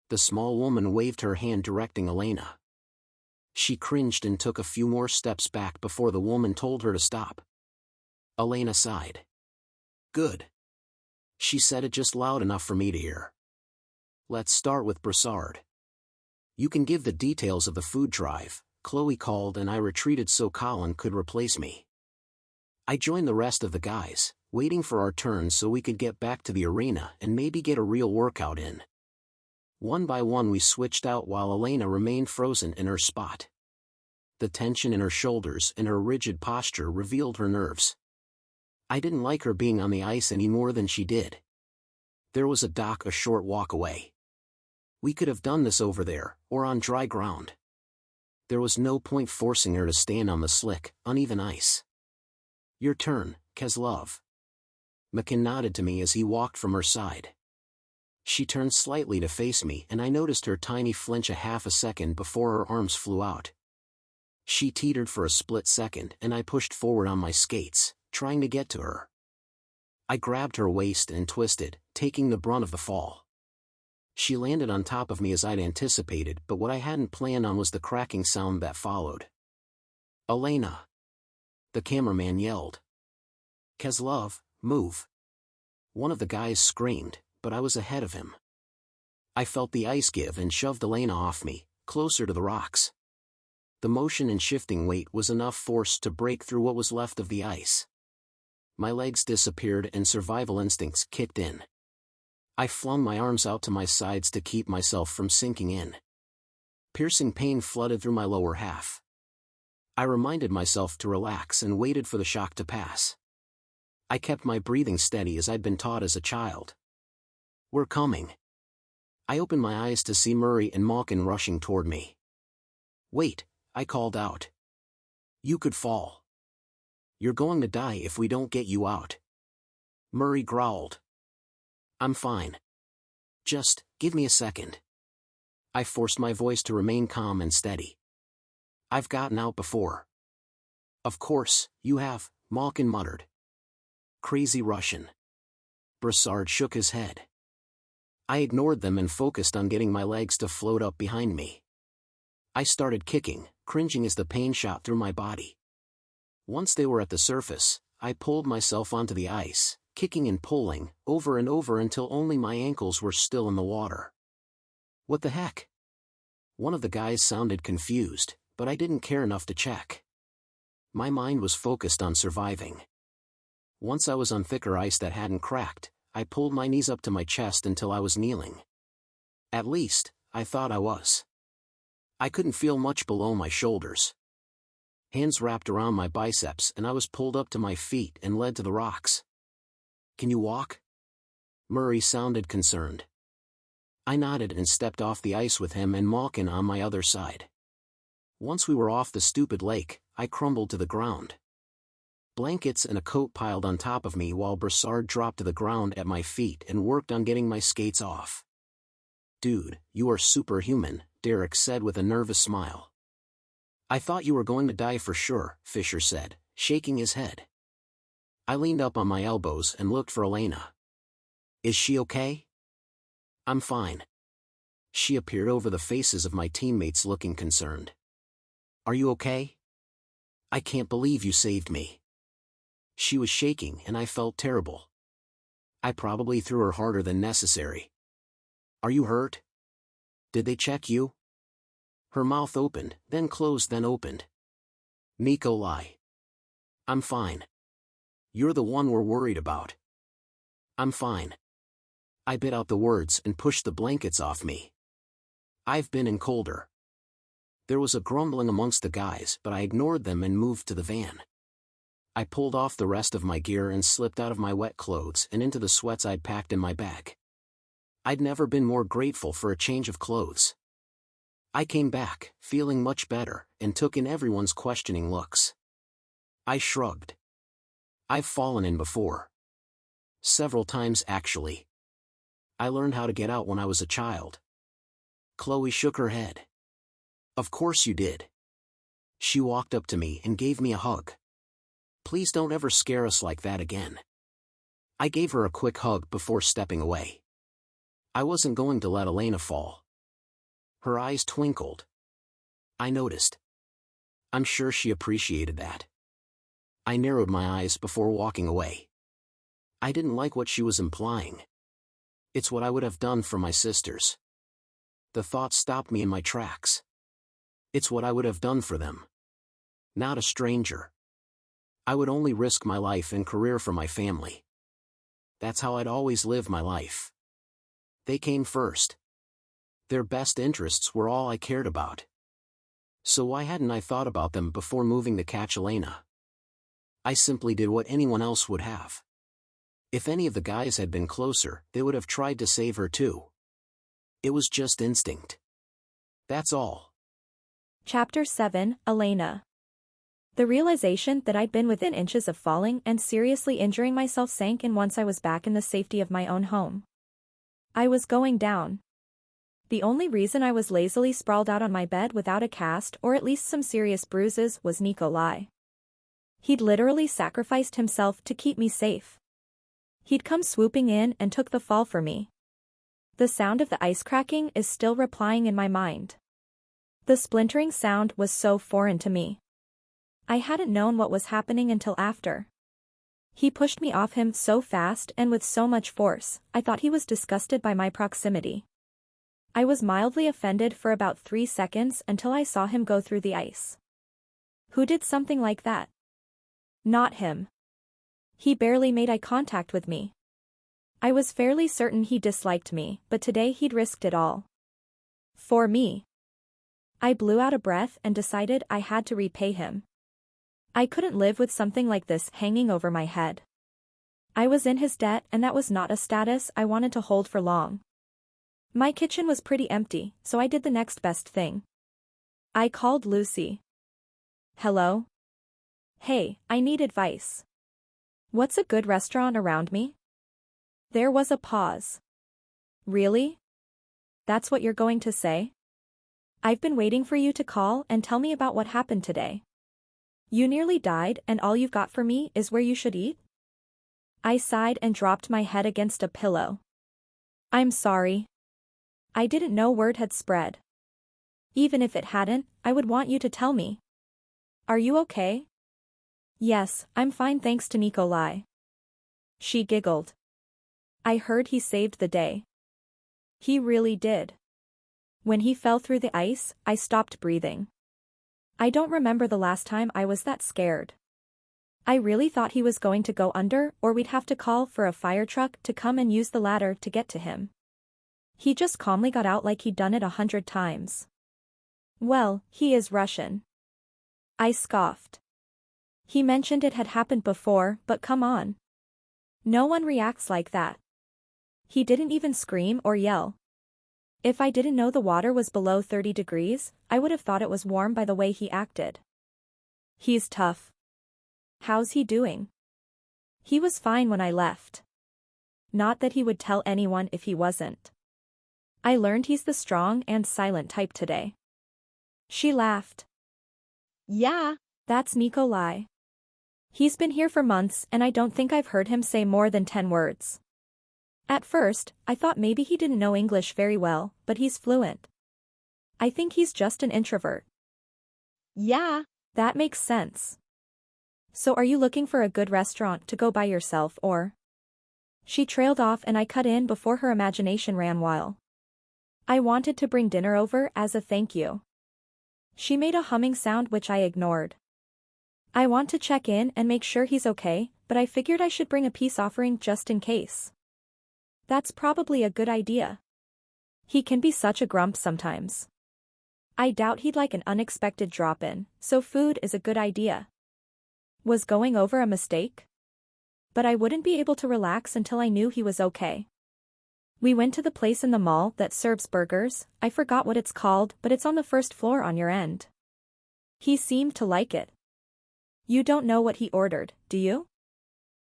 The small woman waved her hand directing Elena. She cringed and took a few more steps back before the woman told her to stop. Elena sighed. Good. She said it just loud enough for me to hear. Let's start with Brassard. You can give the details of the food drive, Chloe called, and I retreated so Colin could replace me. I joined the rest of the guys, waiting for our turn so we could get back to the arena and maybe get a real workout in. One by one we switched out while Elena remained frozen in her spot. The tension in her shoulders and her rigid posture revealed her nerves. I didn't like her being on the ice any more than she did. There was a dock a short walk away. We could have done this over there, or on dry ground. There was no point forcing her to stand on the slick, uneven ice. Your turn, Kozlov. McCann nodded to me as he walked from her side. She turned slightly to face me and I noticed her tiny flinch a half a second before her arms flew out. She teetered for a split second and I pushed forward on my skates, trying to get to her. I grabbed her waist and twisted, taking the brunt of the fall. She landed on top of me as I'd anticipated, but what I hadn't planned on was the cracking sound that followed. Elena! The cameraman yelled. Kozlov, move! One of the guys screamed, but I was ahead of him. I felt the ice give and shoved Elena off me, closer to the rocks. The motion and shifting weight was enough force to break through what was left of the ice. My legs disappeared and survival instincts kicked in. I flung my arms out to my sides to keep myself from sinking in. Piercing pain flooded through my lower half. I reminded myself to relax and waited for the shock to pass. I kept my breathing steady as I'd been taught as a child. We're coming. I opened my eyes to see Murray and Malkin rushing toward me. Wait, I called out. You could fall. You're going to die if we don't get you out. Murray growled. I'm fine. Just, give me a second. I forced my voice to remain calm and steady. I've gotten out before. Of course, you have, Malkin muttered. Crazy Russian. Brassard shook his head. I ignored them and focused on getting my legs to float up behind me. I started kicking, cringing as the pain shot through my body. Once they were at the surface, I pulled myself onto the ice, kicking and pulling, over and over until only my ankles were still in the water. What the heck? One of the guys sounded confused, but I didn't care enough to check. My mind was focused on surviving. Once I was on thicker ice that hadn't cracked, I pulled my knees up to my chest until I was kneeling. At least, I thought I was. I couldn't feel much below my shoulders. Hands wrapped around my biceps and I was pulled up to my feet and led to the rocks. Can you walk? Murray sounded concerned. I nodded and stepped off the ice with him and Malkin on my other side. Once we were off the stupid lake, I crumbled to the ground. Blankets and a coat piled on top of me while Brassard dropped to the ground at my feet and worked on getting my skates off. Dude, you are superhuman, Derek said with a nervous smile. I thought you were going to die for sure, Fisher said, shaking his head. I leaned up on my elbows and looked for Elena. Is she okay? I'm fine. She appeared over the faces of my teammates looking concerned. Are you okay? I can't believe you saved me. She was shaking and I felt terrible. I probably threw her harder than necessary. Are you hurt? Did they check you? Her mouth opened, then closed, then opened. Nikolay. I'm fine. You're the one we're worried about. I'm fine. I bit out the words and pushed the blankets off me. I've been in colder. There was a grumbling amongst the guys, but I ignored them and moved to the van. I pulled off the rest of my gear and slipped out of my wet clothes and into the sweats I'd packed in my bag. I'd never been more grateful for a change of clothes. I came back, feeling much better, and took in everyone's questioning looks. I shrugged. I've fallen in before. Several times actually. I learned how to get out when I was a child. Chloe shook her head. Of course you did. She walked up to me and gave me a hug. Please don't ever scare us like that again. I gave her a quick hug before stepping away. I wasn't going to let Elena fall. Her eyes twinkled. I noticed. I'm sure she appreciated that. I narrowed my eyes before walking away. I didn't like what she was implying. It's what I would have done for my sisters. The thought stopped me in my tracks. It's what I would have done for them. Not a stranger. I would only risk my life and career for my family. That's how I'd always live my life. They came first. Their best interests were all I cared about. So why hadn't I thought about them before moving to catch Elena? I simply did what anyone else would have. If any of the guys had been closer, they would have tried to save her too. It was just instinct. That's all. Chapter 7, Elena. The realization that I'd been within inches of falling and seriously injuring myself sank in once I was back in the safety of my own home. I was going down. The only reason I was lazily sprawled out on my bed without a cast or at least some serious bruises was Nikolay. He'd literally sacrificed himself to keep me safe. He'd come swooping in and took the fall for me. The sound of the ice cracking is still replying in my mind. The splintering sound was so foreign to me. I hadn't known what was happening until after. He pushed me off him so fast and with so much force, I thought he was disgusted by my proximity. I was mildly offended for about 3 seconds until I saw him go through the ice. Who did something like that? Not him. He barely made eye contact with me. I was fairly certain he disliked me, but today he'd risked it all. For me. I blew out a breath and decided I had to repay him. I couldn't live with something like this hanging over my head. I was in his debt and that was not a status I wanted to hold for long. My kitchen was pretty empty, so I did the next best thing. I called Lucy. Hello? Hey, I need advice. What's a good restaurant around me? There was a pause. Really? That's what you're going to say? I've been waiting for you to call and tell me about what happened today. You nearly died and all you've got for me is where you should eat? I sighed and dropped my head against a pillow. I'm sorry. I didn't know word had spread. Even if it hadn't, I would want you to tell me. Are you okay? Yes, I'm fine thanks to Nikolay. She giggled. I heard he saved the day. He really did. When he fell through the ice, I stopped breathing. I don't remember the last time I was that scared. I really thought he was going to go under or we'd have to call for a fire truck to come and use the ladder to get to him. He just calmly got out like he'd done it 100 times. Well, he is Russian. I scoffed. He mentioned it had happened before, but come on. No one reacts like that. He didn't even scream or yell. If I didn't know the water was below 30 degrees, I would have thought it was warm by the way he acted. He's tough. How's he doing? He was fine when I left. Not that he would tell anyone if he wasn't. I learned he's the strong and silent type today. She laughed. Yeah, that's Nikolay. He's been here for months and I don't think I've heard him say more than 10 words. At first, I thought maybe he didn't know English very well, but he's fluent. I think he's just an introvert. Yeah, that makes sense. So are you looking for a good restaurant to go by yourself or? She trailed off and I cut in before her imagination ran wild. I wanted to bring dinner over as a thank you. She made a humming sound which I ignored. I want to check in and make sure he's okay, but I figured I should bring a peace offering just in case. That's probably a good idea. He can be such a grump sometimes. I doubt he'd like an unexpected drop-in, so food is a good idea. Was going over a mistake? But I wouldn't be able to relax until I knew he was okay. We went to the place in the mall that serves burgers. I forgot what it's called, but it's on the first floor on your end. He seemed to like it. You don't know what he ordered, do you?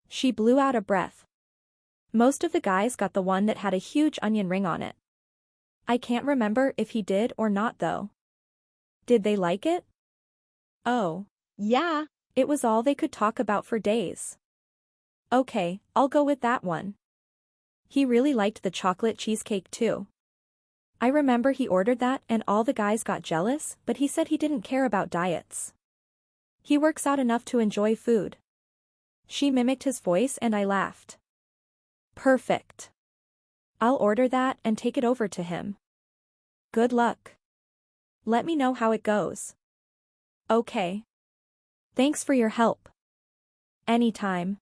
She blew out a breath. Most of the guys got the one that had a huge onion ring on it. I can't remember if he did or not though. Did they like it? Oh, yeah, it was all they could talk about for days. Okay, I'll go with that one. He really liked the chocolate cheesecake too. I remember he ordered that and all the guys got jealous, but he said he didn't care about diets. He works out enough to enjoy food. She mimicked his voice and I laughed. Perfect. I'll order that and take it over to him. Good luck. Let me know how it goes. Okay. Thanks for your help. Anytime.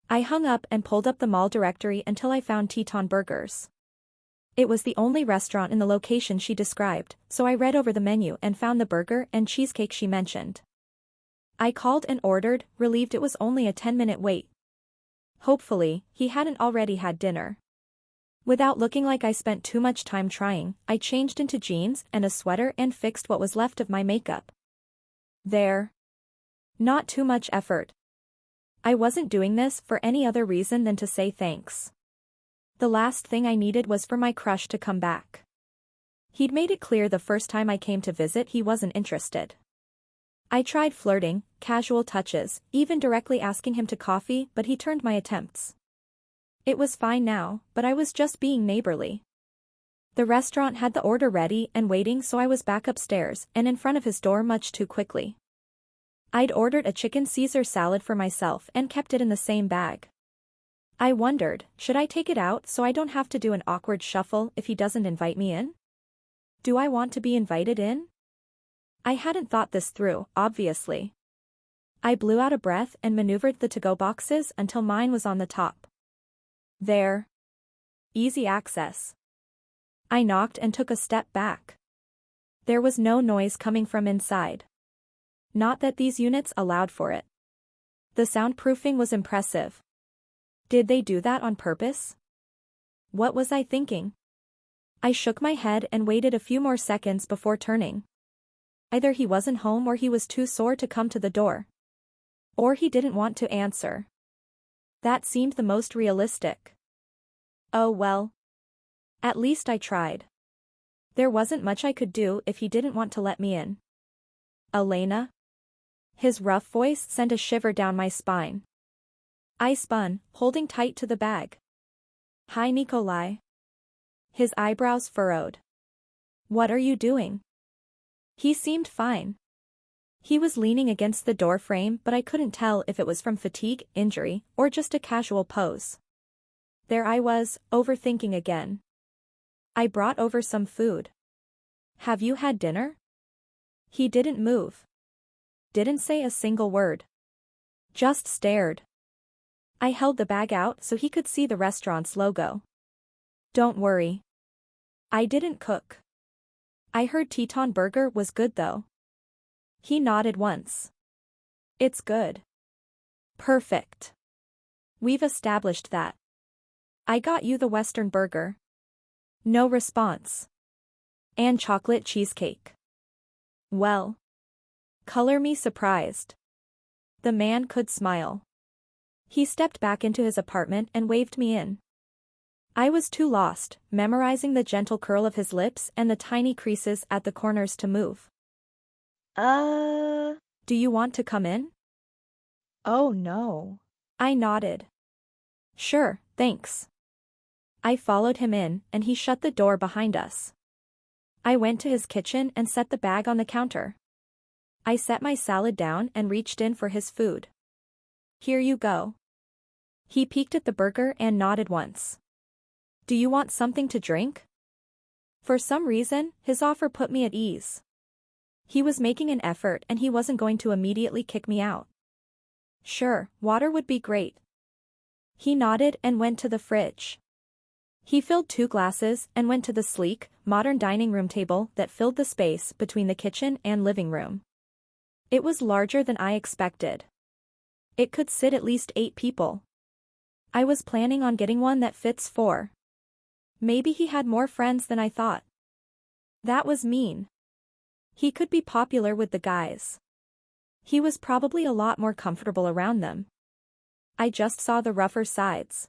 I hung up and pulled up the mall directory until I found Teton Burgers. It was the only restaurant in the location she described, so I read over the menu and found the burger and cheesecake she mentioned. I called and ordered, relieved it was only a 10-minute wait. Hopefully, he hadn't already had dinner. Without looking like I spent too much time trying, I changed into jeans and a sweater and fixed what was left of my makeup. There. Not too much effort. I wasn't doing this for any other reason than to say thanks. The last thing I needed was for my crush to come back. He'd made it clear the first time I came to visit he wasn't interested. I tried flirting, casual touches, even directly asking him to coffee, but he turned my attempts. It was fine now, but I was just being neighborly. The restaurant had the order ready and waiting, so I was back upstairs and in front of his door much too quickly. I'd ordered a chicken Caesar salad for myself and kept it in the same bag. I wondered, should I take it out so I don't have to do an awkward shuffle if he doesn't invite me in? Do I want to be invited in? I hadn't thought this through, obviously. I blew out a breath and maneuvered the to-go boxes until mine was on the top. There. Easy access. I knocked and took a step back. There was no noise coming from inside. Not that these units allowed for it. The soundproofing was impressive. Did they do that on purpose? What was I thinking? I shook my head and waited a few more seconds before turning. Either he wasn't home or he was too sore to come to the door. Or he didn't want to answer. That seemed the most realistic. Oh well. At least I tried. There wasn't much I could do if he didn't want to let me in. Elena? His rough voice sent a shiver down my spine. I spun, holding tight to the bag. Hi Nikolay. His eyebrows furrowed. What are you doing? He seemed fine. He was leaning against the door frame, but I couldn't tell if it was from fatigue, injury, or just a casual pose. There I was, overthinking again. I brought over some food. Have you had dinner? He didn't move. Didn't say a single word. Just stared. I held the bag out so he could see the restaurant's logo. Don't worry. I didn't cook. I heard Teton burger was good though. He nodded once. It's good. Perfect. We've established that. I got you the Western burger. No response. And chocolate cheesecake. Well. Color me surprised. The man could smile. He stepped back into his apartment and waved me in. I was too lost, memorizing the gentle curl of his lips and the tiny creases at the corners to move. Do you want to come in? Oh no. I nodded. Sure, thanks. I followed him in, and he shut the door behind us. I went to his kitchen and set the bag on the counter. I set my salad down and reached in for his food. Here you go. He peeked at the burger and nodded once. Do you want something to drink? For some reason, his offer put me at ease. He was making an effort and he wasn't going to immediately kick me out. Sure, water would be great. He nodded and went to the fridge. He filled 2 glasses and went to the sleek, modern dining room table that filled the space between the kitchen and living room. It was larger than I expected. It could sit at least 8 people. I was planning on getting one that fits 4. Maybe he had more friends than I thought. That was mean. He could be popular with the guys. He was probably a lot more comfortable around them. I just saw the rougher sides.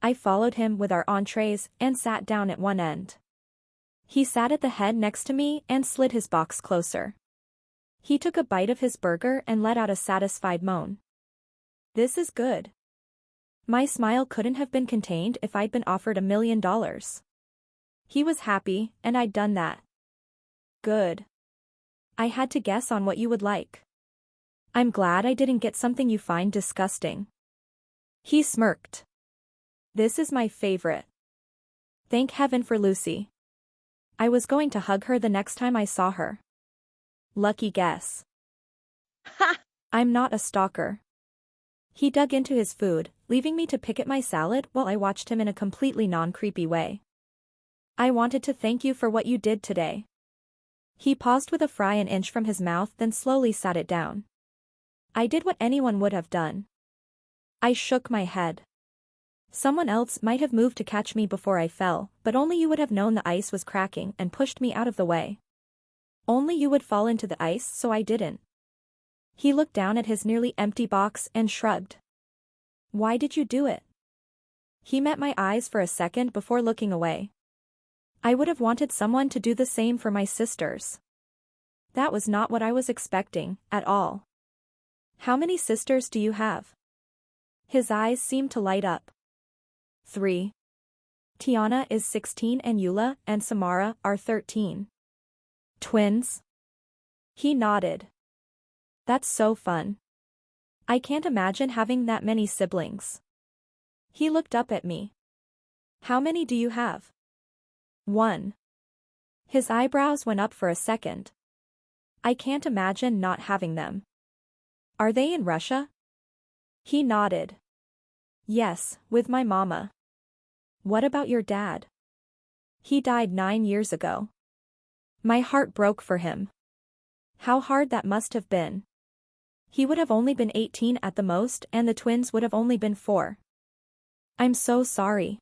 I followed him with our entrees and sat down at one end. He sat at the head next to me and slid his box closer. He took a bite of his burger and let out a satisfied moan. This is good. My smile couldn't have been contained if I'd been offered $1 million. He was happy, and I'd done that. Good. I had to guess on what you would like. I'm glad I didn't get something you find disgusting. He smirked. This is my favorite. Thank heaven for Lucy. I was going to hug her the next time I saw her. Lucky guess. Ha! I'm not a stalker. He dug into his food, leaving me to pick at my salad while I watched him in a completely non-creepy way. I wanted to thank you for what you did today. He paused with a fry an inch from his mouth, then slowly sat it down. I did what anyone would have done. I shook my head. Someone else might have moved to catch me before I fell, but only you would have known the ice was cracking and pushed me out of the way. Only you would fall into the ice, so I didn't. He looked down at his nearly empty box and shrugged. Why did you do it? He met my eyes for a second before looking away. I would have wanted someone to do the same for my sisters. That was not what I was expecting, at all. How many sisters do you have? His eyes seemed to light up. 3. Tiana is 16 and Eula and Samara are 13. Twins? He nodded. That's so fun. I can't imagine having that many siblings. He looked up at me. How many do you have? 1. His eyebrows went up for a second. I can't imagine not having them. Are they in Russia? He nodded. Yes, with my mama. What about your dad? He died 9 years ago. My heart broke for him. How hard that must have been. He would have only been 18 at the most and the twins would have only been 4. I'm so sorry.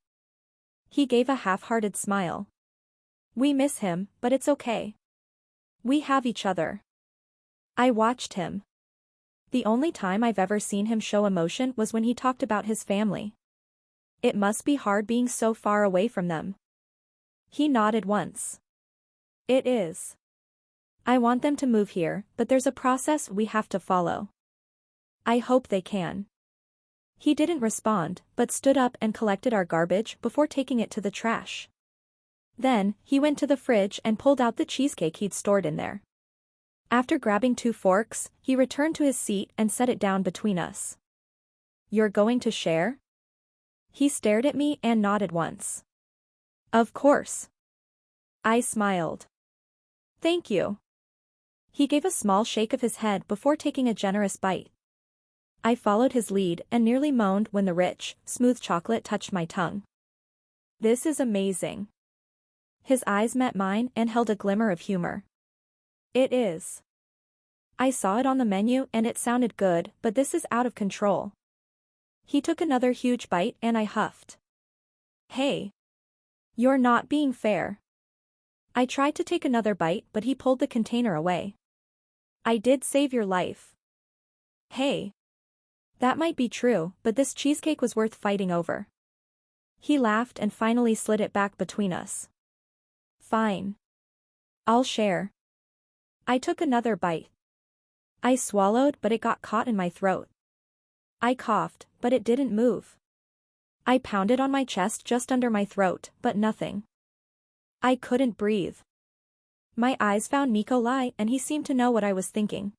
He gave a half-hearted smile. We miss him, but it's okay. We have each other. I watched him. The only time I've ever seen him show emotion was when he talked about his family. It must be hard being so far away from them. He nodded once. It is. I want them to move here, but there's a process we have to follow. I hope they can. He didn't respond, but stood up and collected our garbage before taking it to the trash. Then, he went to the fridge and pulled out the cheesecake he'd stored in there. After grabbing 2 forks, he returned to his seat and set it down between us. "You're going to share?" He stared at me and nodded once. "Of course." I smiled. "Thank you." He gave a small shake of his head before taking a generous bite. I followed his lead and nearly moaned when the rich, smooth chocolate touched my tongue. "This is amazing." His eyes met mine and held a glimmer of humor. "It is. I saw it on the menu and it sounded good, but this is out of control." He took another huge bite and I huffed. "Hey. You're not being fair." I tried to take another bite but he pulled the container away. "I did save your life." "Hey. That might be true, but this cheesecake was worth fighting over." He laughed and finally slid it back between us. "Fine. I'll share." I took another bite. I swallowed but it got caught in my throat. I coughed, but it didn't move. I pounded on my chest just under my throat, but nothing. I couldn't breathe. My eyes found Nikolay and he seemed to know what I was thinking.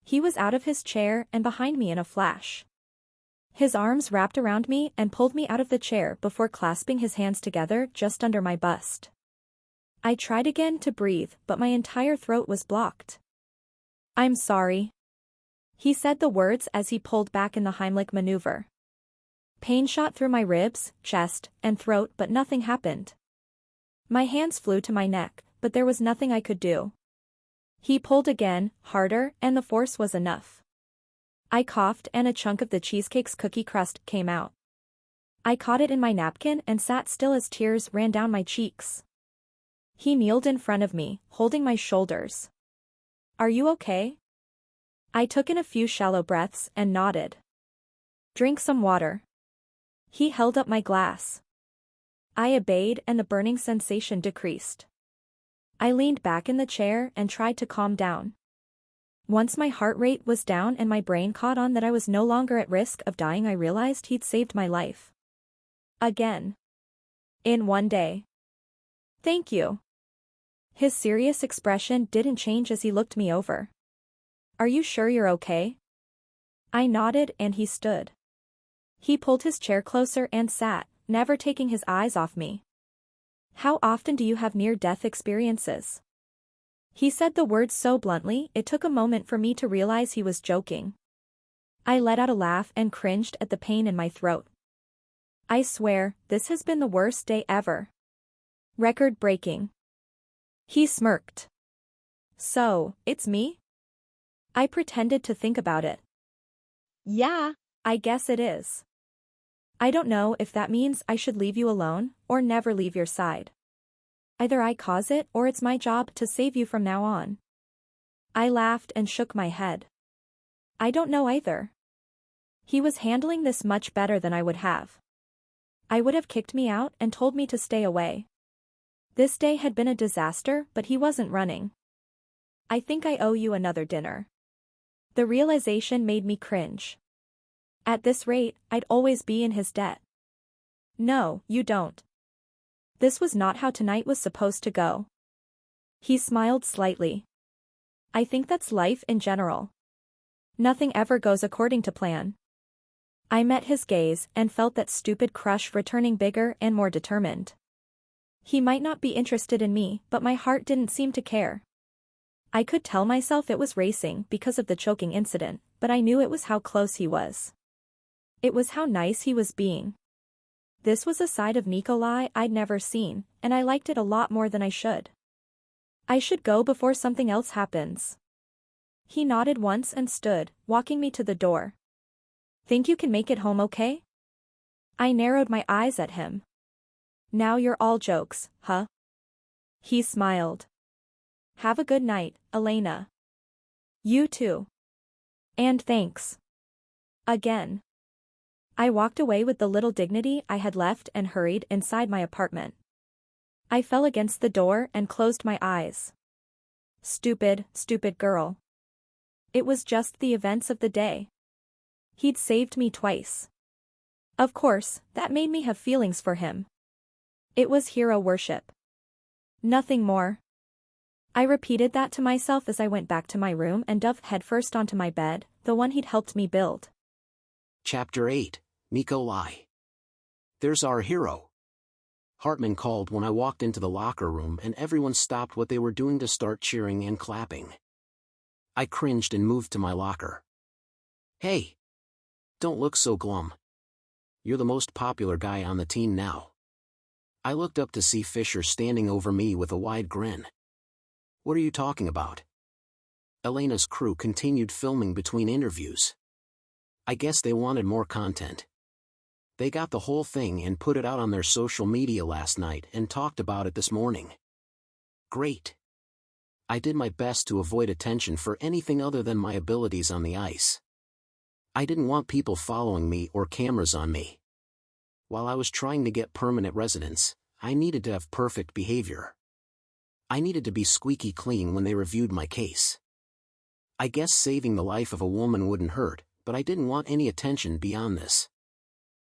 He was out of his chair and behind me in a flash. His arms wrapped around me and pulled me out of the chair before clasping his hands together just under my bust. I tried again to breathe, but my entire throat was blocked. "I'm sorry." He said the words as he pulled back in the Heimlich maneuver. Pain shot through my ribs, chest, and throat but nothing happened. My hands flew to my neck, but there was nothing I could do. He pulled again, harder, and the force was enough. I coughed and a chunk of the cheesecake's cookie crust came out. I caught it in my napkin and sat still as tears ran down my cheeks. He kneeled in front of me, holding my shoulders. "Are you okay?" I took in a few shallow breaths and nodded. "Drink some water." He held up my glass. I obeyed and the burning sensation decreased. I leaned back in the chair and tried to calm down. Once my heart rate was down and my brain caught on that I was no longer at risk of dying, I realized he'd saved my life. Again. In one day. "Thank you." His serious expression didn't change as he looked me over. "Are you sure you're okay?" I nodded and he stood. He pulled his chair closer and sat, never taking his eyes off me. "How often do you have near-death experiences?" He said the words so bluntly it took a moment for me to realize he was joking. I let out a laugh and cringed at the pain in my throat. "I swear, this has been the worst day ever. Record-breaking." He smirked. "So, it's me?" I pretended to think about it. Yeah. "I guess it is. I don't know if that means I should leave you alone or never leave your side. Either I cause it or it's my job to save you from now on." I laughed and shook my head. "I don't know either." He was handling this much better than I would have. I would have kicked me out and told me to stay away. This day had been a disaster, but he wasn't running. "I think I owe you another dinner." The realization made me cringe. At this rate, I'd always be in his debt. "No, you don't." This was not how tonight was supposed to go. He smiled slightly. "I think that's life in general. Nothing ever goes according to plan." I met his gaze and felt that stupid crush returning bigger and more determined. He might not be interested in me, but my heart didn't seem to care. I could tell myself it was racing because of the choking incident, but I knew it was how close he was. It was how nice he was being. This was a side of Nikolay I'd never seen, and I liked it a lot more than I should. "I should go before something else happens." He nodded once and stood, walking me to the door. "Think you can make it home okay?" I narrowed my eyes at him. "Now you're all jokes, huh?" He smiled. "Have a good night, Elena." "You too. And thanks. Again." I walked away with the little dignity I had left and hurried inside my apartment. I fell against the door and closed my eyes. Stupid, stupid girl. It was just the events of the day. He'd saved me twice. Of course, that made me have feelings for him. It was hero worship. Nothing more. I repeated that to myself as I went back to my room and dove headfirst onto my bed, the one he'd helped me build. Chapter 8, Nikolay. There's our hero. Hartman called when I walked into the locker room and everyone stopped what they were doing to start cheering and clapping. I cringed and moved to my locker. Hey! Don't look so glum. You're the most popular guy on the team now. I looked up to see Fisher standing over me with a wide grin. What are you talking about? Elena's crew continued filming between interviews. I guess they wanted more content. They got the whole thing and put it out on their social media last night and talked about it this morning. Great. I did my best to avoid attention for anything other than my abilities on the ice. I didn't want people following me or cameras on me. While I was trying to get permanent residence, I needed to have perfect behavior. I needed to be squeaky clean when they reviewed my case. I guess saving the life of a woman wouldn't hurt, but I didn't want any attention beyond this.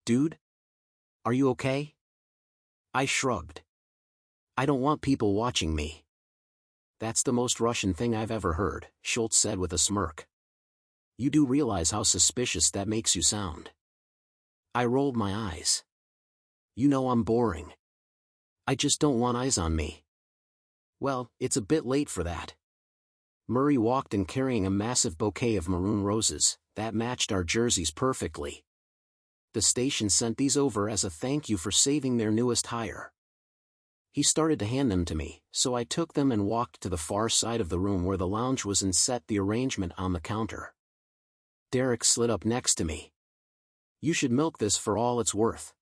Dude? Are you okay? I shrugged. I don't want people watching me. That's the most Russian thing I've ever heard, Schultz said with a smirk. You do realize how suspicious that makes you sound. I rolled my eyes. You know I'm boring. I just don't want eyes on me. Well, it's a bit late for that. Murray walked in carrying a massive bouquet of maroon roses that matched our jerseys perfectly. The station sent these over as a thank you for saving their newest hire. He started to hand them to me, so I took them and walked to the far side of the room where the lounge was and set the arrangement on the counter. Derek slid up next to me. You should milk this for all it's worth.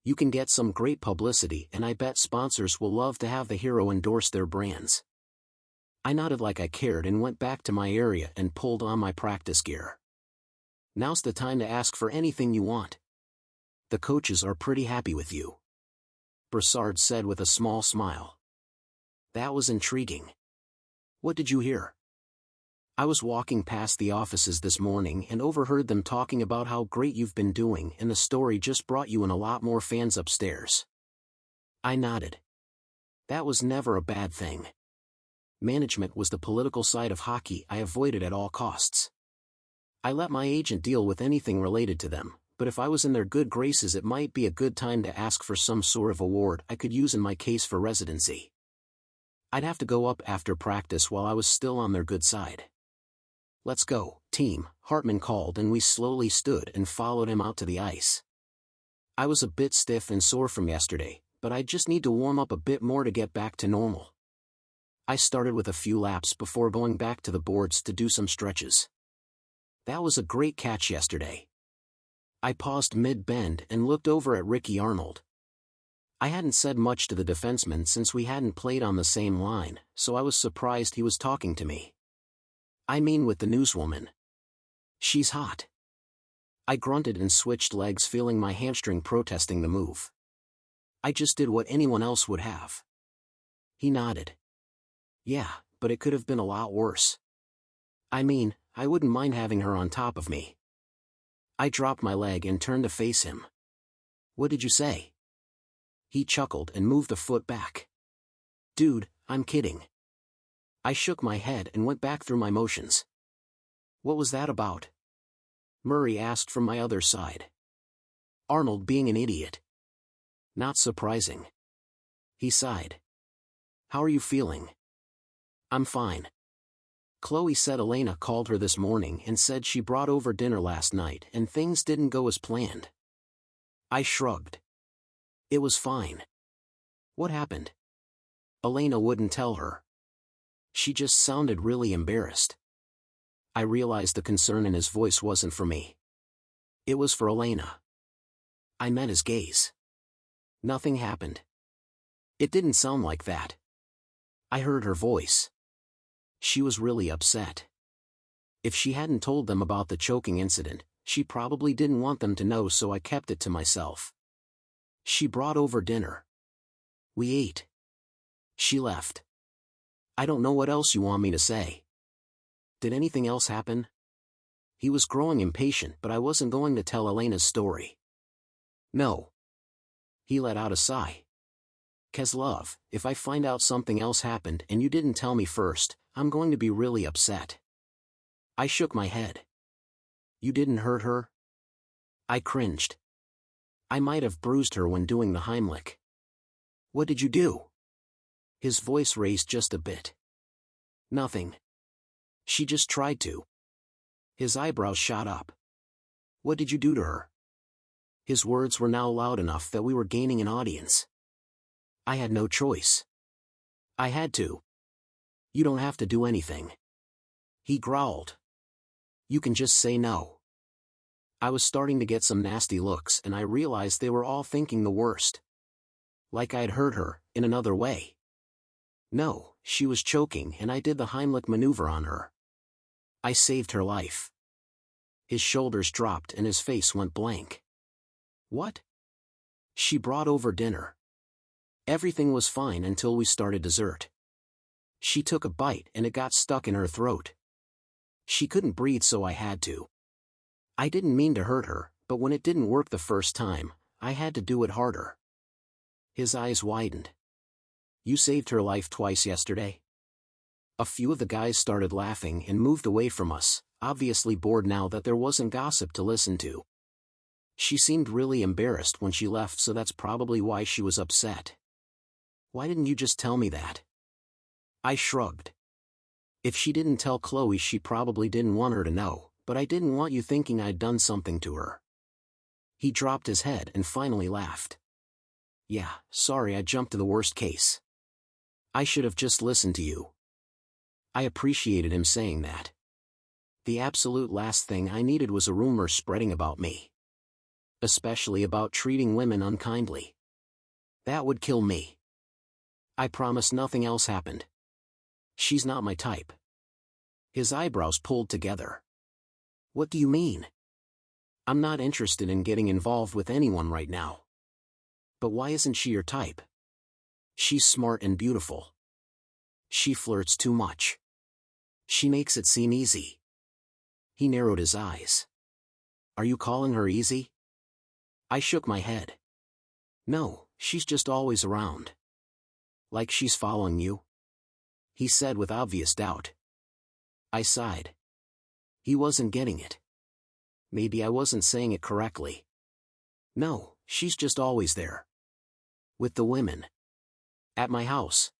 You can get some great publicity and I bet sponsors will love to have the hero endorse their brands. I nodded like I cared and went back to my area and pulled on my practice gear. Now's the time to ask for anything you want. The coaches are pretty happy with you. Brassard said with a small smile. That was intriguing. What did you hear? I was walking past the offices this morning and overheard them talking about how great you've been doing and the story just brought you in a lot more fans upstairs. I nodded. That was never a bad thing. Management was the political side of hockey I avoided at all costs. I let my agent deal with anything related to them, but if I was in their good graces it might be a good time to ask for some sort of award I could use in my case for residency. I'd have to go up after practice while I was still on their good side. Let's go, team, Hartman called and we slowly stood and followed him out to the ice. I was a bit stiff and sore from yesterday, but I just need to warm up a bit more to get back to normal. I started with a few laps before going back to the boards to do some stretches. That was a great catch yesterday. I paused mid-bend and looked over at Ricky Arnold. I hadn't said much to the defenseman since we hadn't played on the same line, so I was surprised he was talking to me. I mean with the newswoman. She's hot. I grunted and switched legs, feeling my hamstring protesting the move. I just did what anyone else would have. He nodded. Yeah, but it could have been a lot worse. I mean, I wouldn't mind having her on top of me. I dropped my leg and turned to face him. What did you say? He chuckled and moved a foot back. Dude, I'm kidding. I shook my head and went back through my motions. What was that about? Murray asked from my other side. Arnold being an idiot. Not surprising. He sighed. How are you feeling? I'm fine. Chloe said Elena called her this morning and said she brought over dinner last night and things didn't go as planned. I shrugged. It was fine. What happened? Elena wouldn't tell her. She just sounded really embarrassed. I realized the concern in his voice wasn't for me. It was for Elena. I met his gaze. Nothing happened. It didn't sound like that. I heard her voice. She was really upset. If she hadn't told them about the choking incident, she probably didn't want them to know, so I kept it to myself. She brought over dinner. We ate. She left. I don't know what else you want me to say. Did anything else happen? He was growing impatient, but I wasn't going to tell Elena's story. No. He let out a sigh. Kozlov, if I find out something else happened and you didn't tell me first, I'm going to be really upset. I shook my head. You didn't hurt her? I cringed. I might have bruised her when doing the Heimlich. What did you do? His voice raised just a bit. Nothing. She just tried to. His eyebrows shot up. What did you do to her? His words were now loud enough that we were gaining an audience. I had no choice. I had to. You don't have to do anything. He growled. You can just say no. I was starting to get some nasty looks and I realized they were all thinking the worst. Like I'd hurt her, in another way. No, she was choking and I did the Heimlich maneuver on her. I saved her life. His shoulders dropped and his face went blank. What? She brought over dinner. Everything was fine until we started dessert. She took a bite and it got stuck in her throat. She couldn't breathe, so I had to. I didn't mean to hurt her, but when it didn't work the first time, I had to do it harder. His eyes widened. You saved her life twice yesterday? A few of the guys started laughing and moved away from us, obviously bored now that there wasn't gossip to listen to. She seemed really embarrassed when she left, so that's probably why she was upset. Why didn't you just tell me that? I shrugged. If she didn't tell Chloe, she probably didn't want her to know, but I didn't want you thinking I'd done something to her. He dropped his head and finally laughed. Yeah, sorry I jumped to the worst case. I should have just listened to you. I appreciated him saying that. The absolute last thing I needed was a rumor spreading about me. Especially about treating women unkindly. That would kill me. I promise nothing else happened. She's not my type. His eyebrows pulled together. What do you mean? I'm not interested in getting involved with anyone right now. But why isn't she your type? She's smart and beautiful. She flirts too much. She makes it seem easy. He narrowed his eyes. Are you calling her easy? I shook my head. No, she's just always around. Like she's following you? He said with obvious doubt. I sighed. He wasn't getting it. Maybe I wasn't saying it correctly. No, she's just always there. With the women. At my house.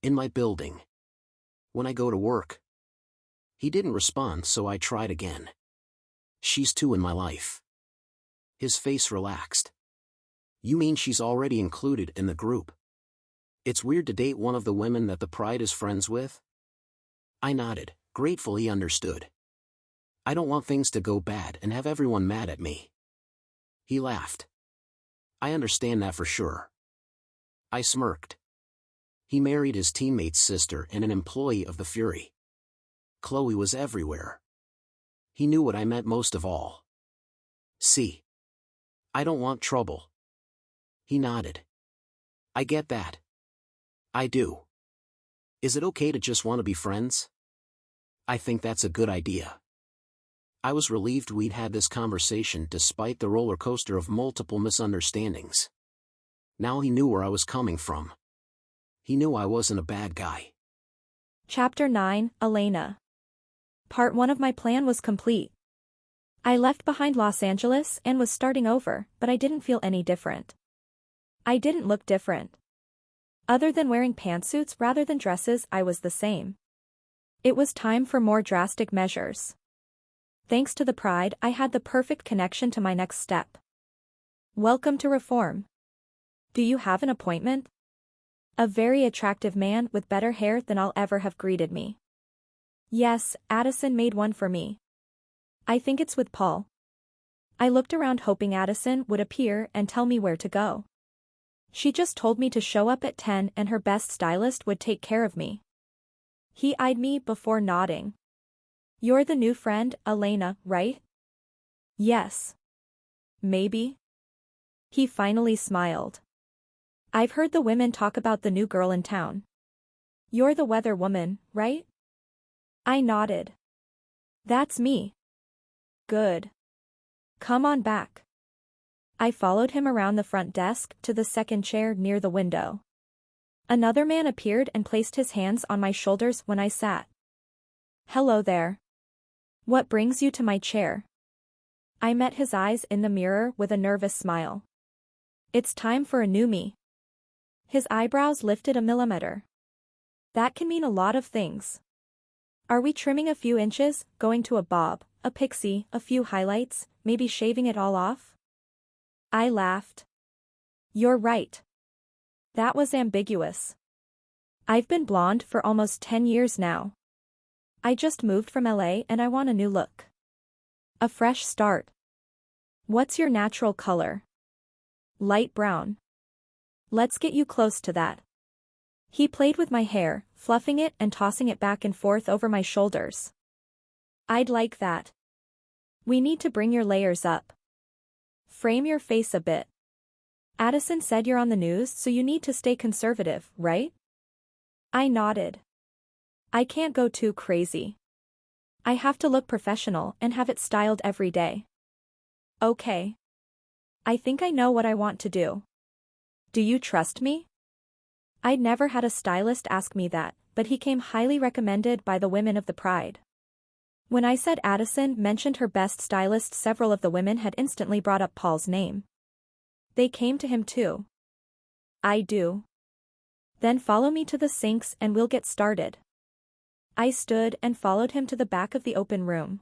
In my building. When I go to work. He didn't respond, so I tried again. She's too in my life. His face relaxed. You mean she's already included in the group? It's weird to date one of the women that the Pride is friends with? I nodded, grateful he understood. I don't want things to go bad and have everyone mad at me. He laughed. I understand that for sure. I smirked. He married his teammate's sister and an employee of the Fury. Chloe was everywhere. He knew what I meant most of all. See. I don't want trouble. He nodded. I get that. I do. Is it okay to just want to be friends? I think that's a good idea. I was relieved we'd had this conversation despite the roller coaster of multiple misunderstandings. Now he knew where I was coming from. He knew I wasn't a bad guy. Chapter 9, Elena. Part 1 of my plan was complete. I left behind Los Angeles and was starting over, but I didn't feel any different. I didn't look different. Other than wearing pantsuits rather than dresses, I was the same. It was time for more drastic measures. Thanks to the Pride, I had the perfect connection to my next step. Welcome to Reform. Do you have an appointment? A very attractive man with better hair than I'll ever have greeted me. Yes, Addison made one for me. I think it's with Paul. I looked around hoping Addison would appear and tell me where to go. She just told me to show up at 10 and her best stylist would take care of me. He eyed me before nodding. You're the new friend, Elena, right? Yes. Maybe. He finally smiled. I've heard the women talk about the new girl in town. You're the weather woman, right? I nodded. That's me. Good. Come on back. I followed him around the front desk to the second chair near the window. Another man appeared and placed his hands on my shoulders when I sat. Hello there. What brings you to my chair? I met his eyes in the mirror with a nervous smile. It's time for a new me. His eyebrows lifted a millimeter. That can mean a lot of things. Are we trimming a few inches, going to a bob, a pixie, a few highlights, maybe shaving it all off? I laughed. You're right. That was ambiguous. I've been blonde for almost 10 years now. I just moved from LA and I want a new look. A fresh start. What's your natural color? Light brown. Let's get you close to that. He played with my hair, fluffing it and tossing it back and forth over my shoulders. I'd like that. We need to bring your layers up. Frame your face a bit. Addison said you're on the news, so you need to stay conservative, right? I nodded. I can't go too crazy. I have to look professional and have it styled every day. Okay. I think I know what I want to do. Do you trust me? I'd never had a stylist ask me that, but he came highly recommended by the women of the Pride. When I said Addison mentioned her best stylist, several of the women had instantly brought up Paul's name. They came to him too. I do. Then follow me to the sinks and we'll get started. I stood and followed him to the back of the open room.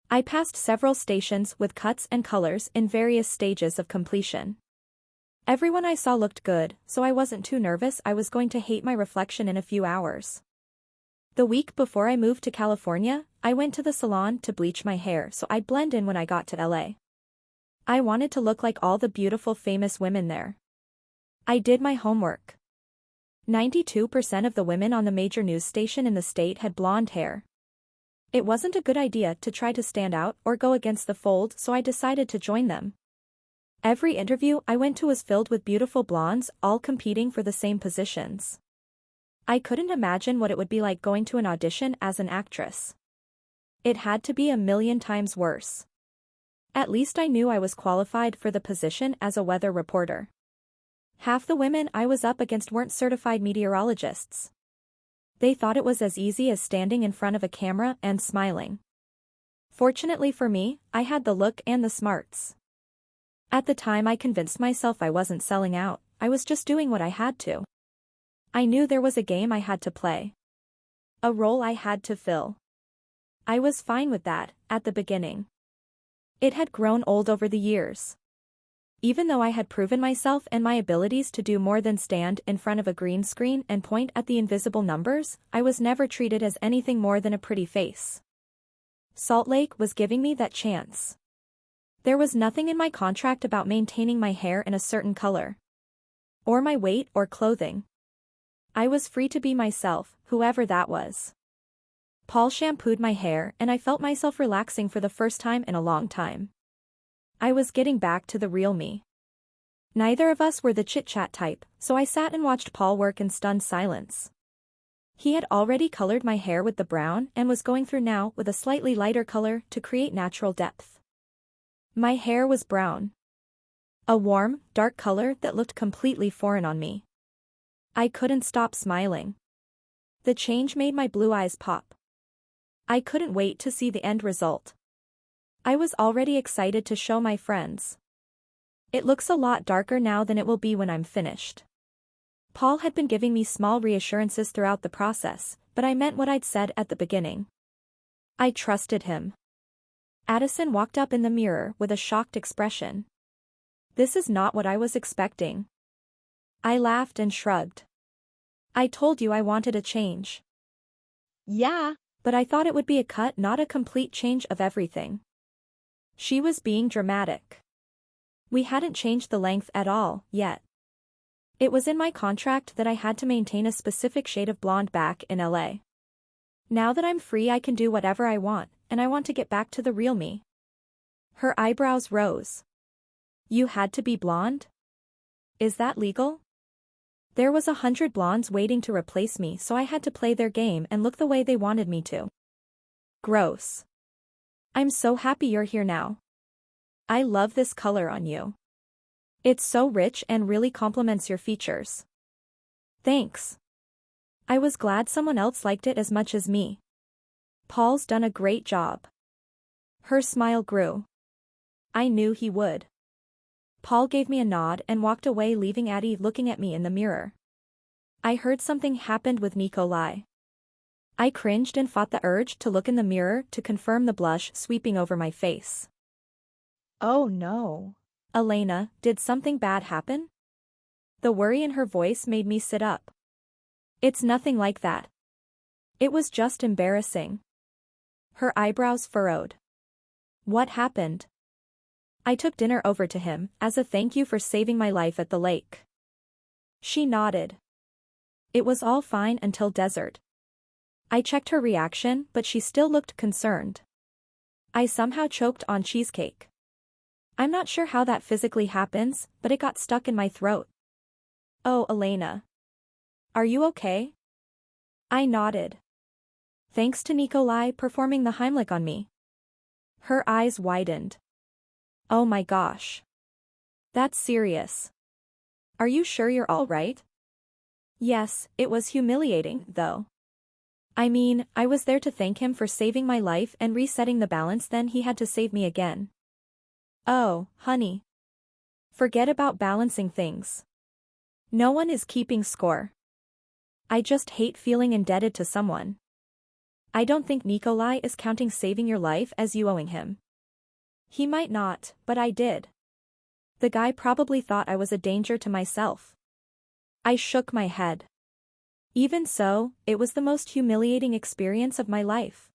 I passed several stations with cuts and colors in various stages of completion. Everyone I saw looked good, so I wasn't too nervous I was going to hate my reflection in a few hours. The week before I moved to California, I went to the salon to bleach my hair so I'd blend in when I got to LA. I wanted to look like all the beautiful famous women there. I did my homework. 92% of the women on the major news station in the state had blonde hair. It wasn't a good idea to try to stand out or go against the fold, so I decided to join them. Every interview I went to was filled with beautiful blondes, all competing for the same positions. I couldn't imagine what it would be like going to an audition as an actress. It had to be a million times worse. At least I knew I was qualified for the position as a weather reporter. Half the women I was up against weren't certified meteorologists. They thought it was as easy as standing in front of a camera and smiling. Fortunately for me, I had the look and the smarts. At the time I convinced myself I wasn't selling out, I was just doing what I had to. I knew there was a game I had to play. A role I had to fill. I was fine with that, at the beginning. It had grown old over the years. Even though I had proven myself and my abilities to do more than stand in front of a green screen and point at the invisible numbers, I was never treated as anything more than a pretty face. Salt Lake was giving me that chance. There was nothing in my contract about maintaining my hair in a certain color. Or my weight or clothing. I was free to be myself, whoever that was. Paul shampooed my hair and I felt myself relaxing for the first time in a long time. I was getting back to the real me. Neither of us were the chit-chat type, so I sat and watched Paul work in stunned silence. He had already colored my hair with the brown and was going through now with a slightly lighter color to create natural depth. My hair was brown. A warm, dark color that looked completely foreign on me. I couldn't stop smiling. The change made my blue eyes pop. I couldn't wait to see the end result. I was already excited to show my friends. It looks a lot darker now than it will be when I'm finished. Paul had been giving me small reassurances throughout the process, but I meant what I'd said at the beginning. I trusted him. Addison walked up in the mirror with a shocked expression. This is not what I was expecting. I laughed and shrugged. I told you I wanted a change. Yeah. But I thought it would be a cut, not a complete change of everything. She was being dramatic. We hadn't changed the length at all, yet. It was in my contract that I had to maintain a specific shade of blonde back in LA. Now that I'm free I can do whatever I want, and I want to get back to the real me. Her eyebrows rose. You had to be blonde? Is that legal? There was 100 blondes waiting to replace me, so I had to play their game and look the way they wanted me to. Gross. I'm so happy you're here now. I love this color on you. It's so rich and really complements your features. Thanks. I was glad someone else liked it as much as me. Paul's done a great job. Her smile grew. I knew he would. Paul gave me a nod and walked away, leaving Addie looking at me in the mirror. I heard something happened with Nikolay. I cringed and fought the urge to look in the mirror to confirm the blush sweeping over my face. Oh no. Elena, did something bad happen? The worry in her voice made me sit up. It's nothing like that. It was just embarrassing. Her eyebrows furrowed. What happened? I took dinner over to him, as a thank you for saving my life at the lake. She nodded. It was all fine until dessert. I checked her reaction, but she still looked concerned. I somehow choked on cheesecake. I'm not sure how that physically happens, but it got stuck in my throat. Oh, Elena. Are you okay? I nodded. Thanks to Nikolay performing the Heimlich on me. Her eyes widened. Oh my gosh. That's serious. Are you sure you're all right? Yes, it was humiliating, though. I mean, I was there to thank him for saving my life and resetting the balance, then he had to save me again. Oh, honey. Forget about balancing things. No one is keeping score. I just hate feeling indebted to someone. I don't think Nikolay is counting saving your life as you owing him. He might not, but I did. The guy probably thought I was a danger to myself. I shook my head. Even so, it was the most humiliating experience of my life.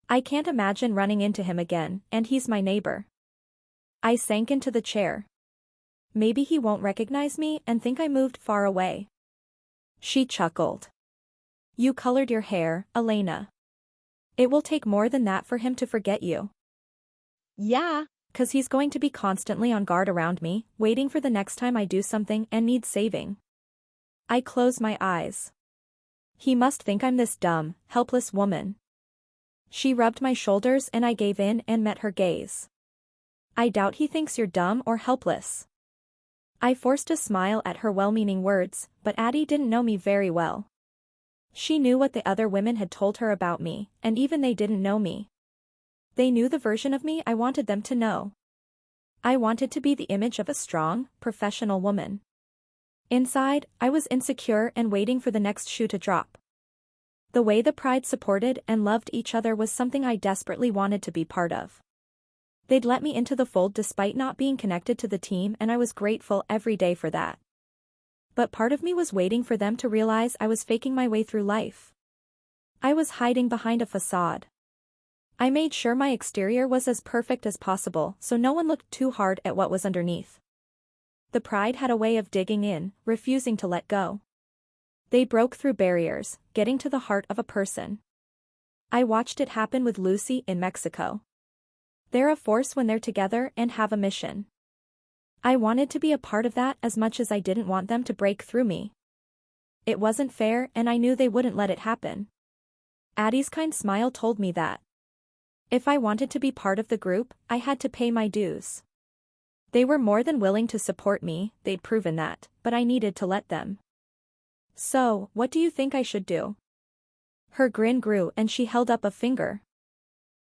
I can't imagine running into him again, and he's my neighbor. I sank into the chair. Maybe he won't recognize me and think I moved far away. She chuckled. You colored your hair, Elena. It will take more than that for him to forget you. Yeah. 'Cause he's going to be constantly on guard around me, waiting for the next time I do something and need saving. I close my eyes. He must think I'm this dumb, helpless woman. She rubbed my shoulders and I gave in and met her gaze. I doubt he thinks you're dumb or helpless. I forced a smile at her well-meaning words, but Addie didn't know me very well. She knew what the other women had told her about me, and even they didn't know me. They knew the version of me I wanted them to know. I wanted to be the image of a strong, professional woman. Inside, I was insecure and waiting for the next shoe to drop. The way the pride supported and loved each other was something I desperately wanted to be part of. They'd let me into the fold despite not being connected to the team, and I was grateful every day for that. But part of me was waiting for them to realize I was faking my way through life. I was hiding behind a facade. I made sure my exterior was as perfect as possible so no one looked too hard at what was underneath. The pride had a way of digging in, refusing to let go. They broke through barriers, getting to the heart of a person. I watched it happen with Lucy in Mexico. They're a force when they're together and have a mission. I wanted to be a part of that as much as I didn't want them to break through me. It wasn't fair, and I knew they wouldn't let it happen. Addie's kind smile told me that. If I wanted to be part of the group, I had to pay my dues. They were more than willing to support me, they'd proven that, but I needed to let them. So, what do you think I should do? Her grin grew and she held up a finger.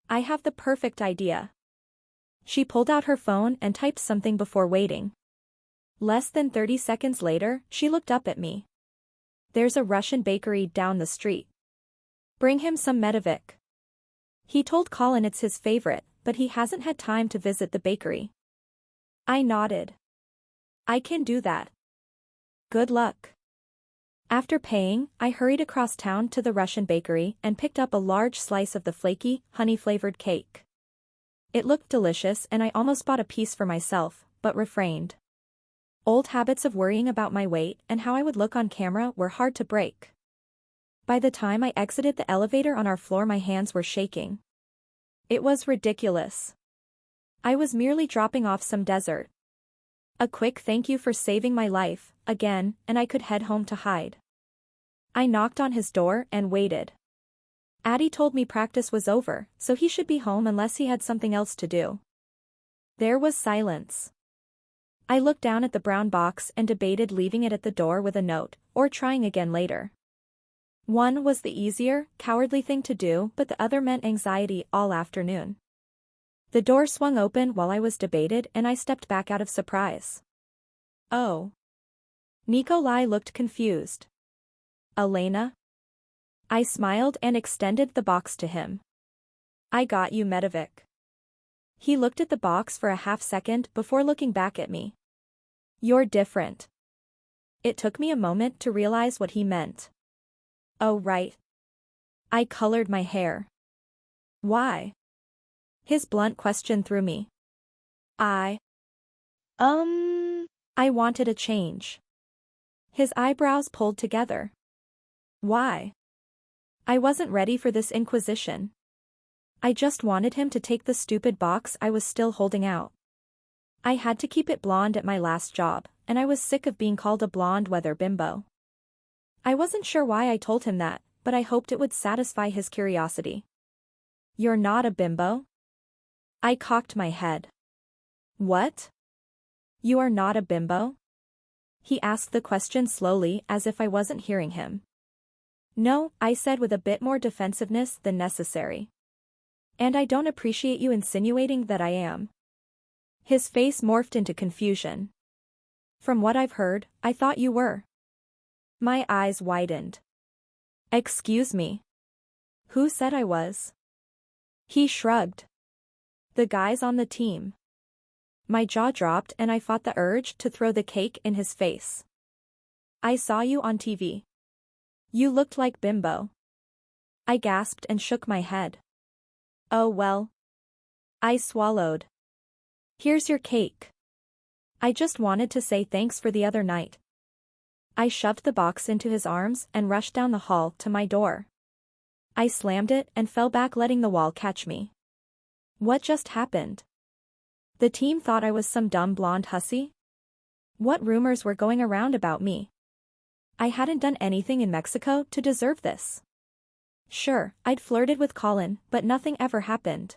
I have the perfect idea. She pulled out her phone and typed something before waiting. Less than 30 seconds later, she looked up at me. There's a Russian bakery down the street. Bring him some Medovik. He told Colin it's his favorite, but he hasn't had time to visit the bakery. I nodded. I can do that. Good luck. After paying, I hurried across town to the Russian bakery and picked up a large slice of the flaky, honey-flavored cake. It looked delicious and I almost bought a piece for myself, but refrained. Old habits of worrying about my weight and how I would look on camera were hard to break. By the time I exited the elevator on our floor, my hands were shaking. It was ridiculous. I was merely dropping off some dessert. A quick thank you for saving my life, again, and I could head home to hide. I knocked on his door and waited. Addie told me practice was over, so he should be home unless he had something else to do. There was silence. I looked down at the brown box and debated leaving it at the door with a note, or trying again later. One was the easier, cowardly thing to do, but the other meant anxiety all afternoon. The door swung open while I was debated and I stepped back out of surprise. Oh. Nikolay looked confused. Elena? I smiled and extended the box to him. I got you Medivic. He looked at the box for a half-second before looking back at me. You're different. It took me a moment to realize what he meant. Oh right. I colored my hair. Why? His blunt question threw me. I wanted a change. His eyebrows pulled together. Why? I wasn't ready for this inquisition. I just wanted him to take the stupid box I was still holding out. I had to keep it blonde at my last job, and I was sick of being called a blonde weather bimbo. I wasn't sure why I told him that, but I hoped it would satisfy his curiosity. You're not a bimbo? I cocked my head. What? You are not a bimbo? He asked the question slowly as if I wasn't hearing him. No, I said with a bit more defensiveness than necessary. And I don't appreciate you insinuating that I am. His face morphed into confusion. From what I've heard, I thought you were. My eyes widened. Excuse me. Who said I was? He shrugged. The guys on the team. My jaw dropped and I fought the urge to throw the cake in his face. I saw you on TV. You looked like bimbo. I gasped and shook my head. Oh well. I swallowed. Here's your cake. I just wanted to say thanks for the other night. I shoved the box into his arms and rushed down the hall to my door. I slammed it and fell back, letting the wall catch me. What just happened? The team thought I was some dumb blonde hussy? What rumors were going around about me? I hadn't done anything in Mexico to deserve this. Sure, I'd flirted with Colin, but nothing ever happened.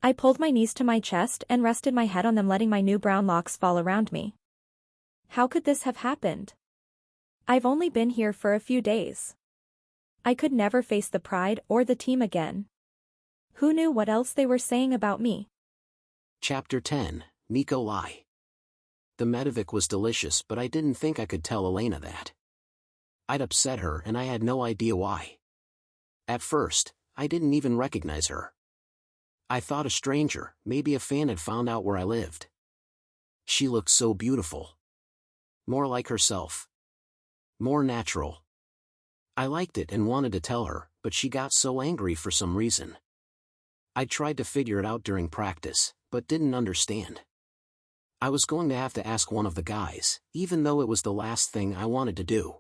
I pulled my knees to my chest and rested my head on them, letting my new brown locks fall around me. How could this have happened? I've only been here for a few days. I could never face the pride or the team again. Who knew what else they were saying about me? Chapter 10, Nikolay. The Medivic was delicious, but I didn't think I could tell Elena that. I'd upset her and I had no idea why. At first, I didn't even recognize her. I thought a stranger, maybe a fan, had found out where I lived. She looked so beautiful. More like herself. More natural. I liked it and wanted to tell her, but she got so angry for some reason. I tried to figure it out during practice, but didn't understand. I was going to have to ask one of the guys, even though it was the last thing I wanted to do.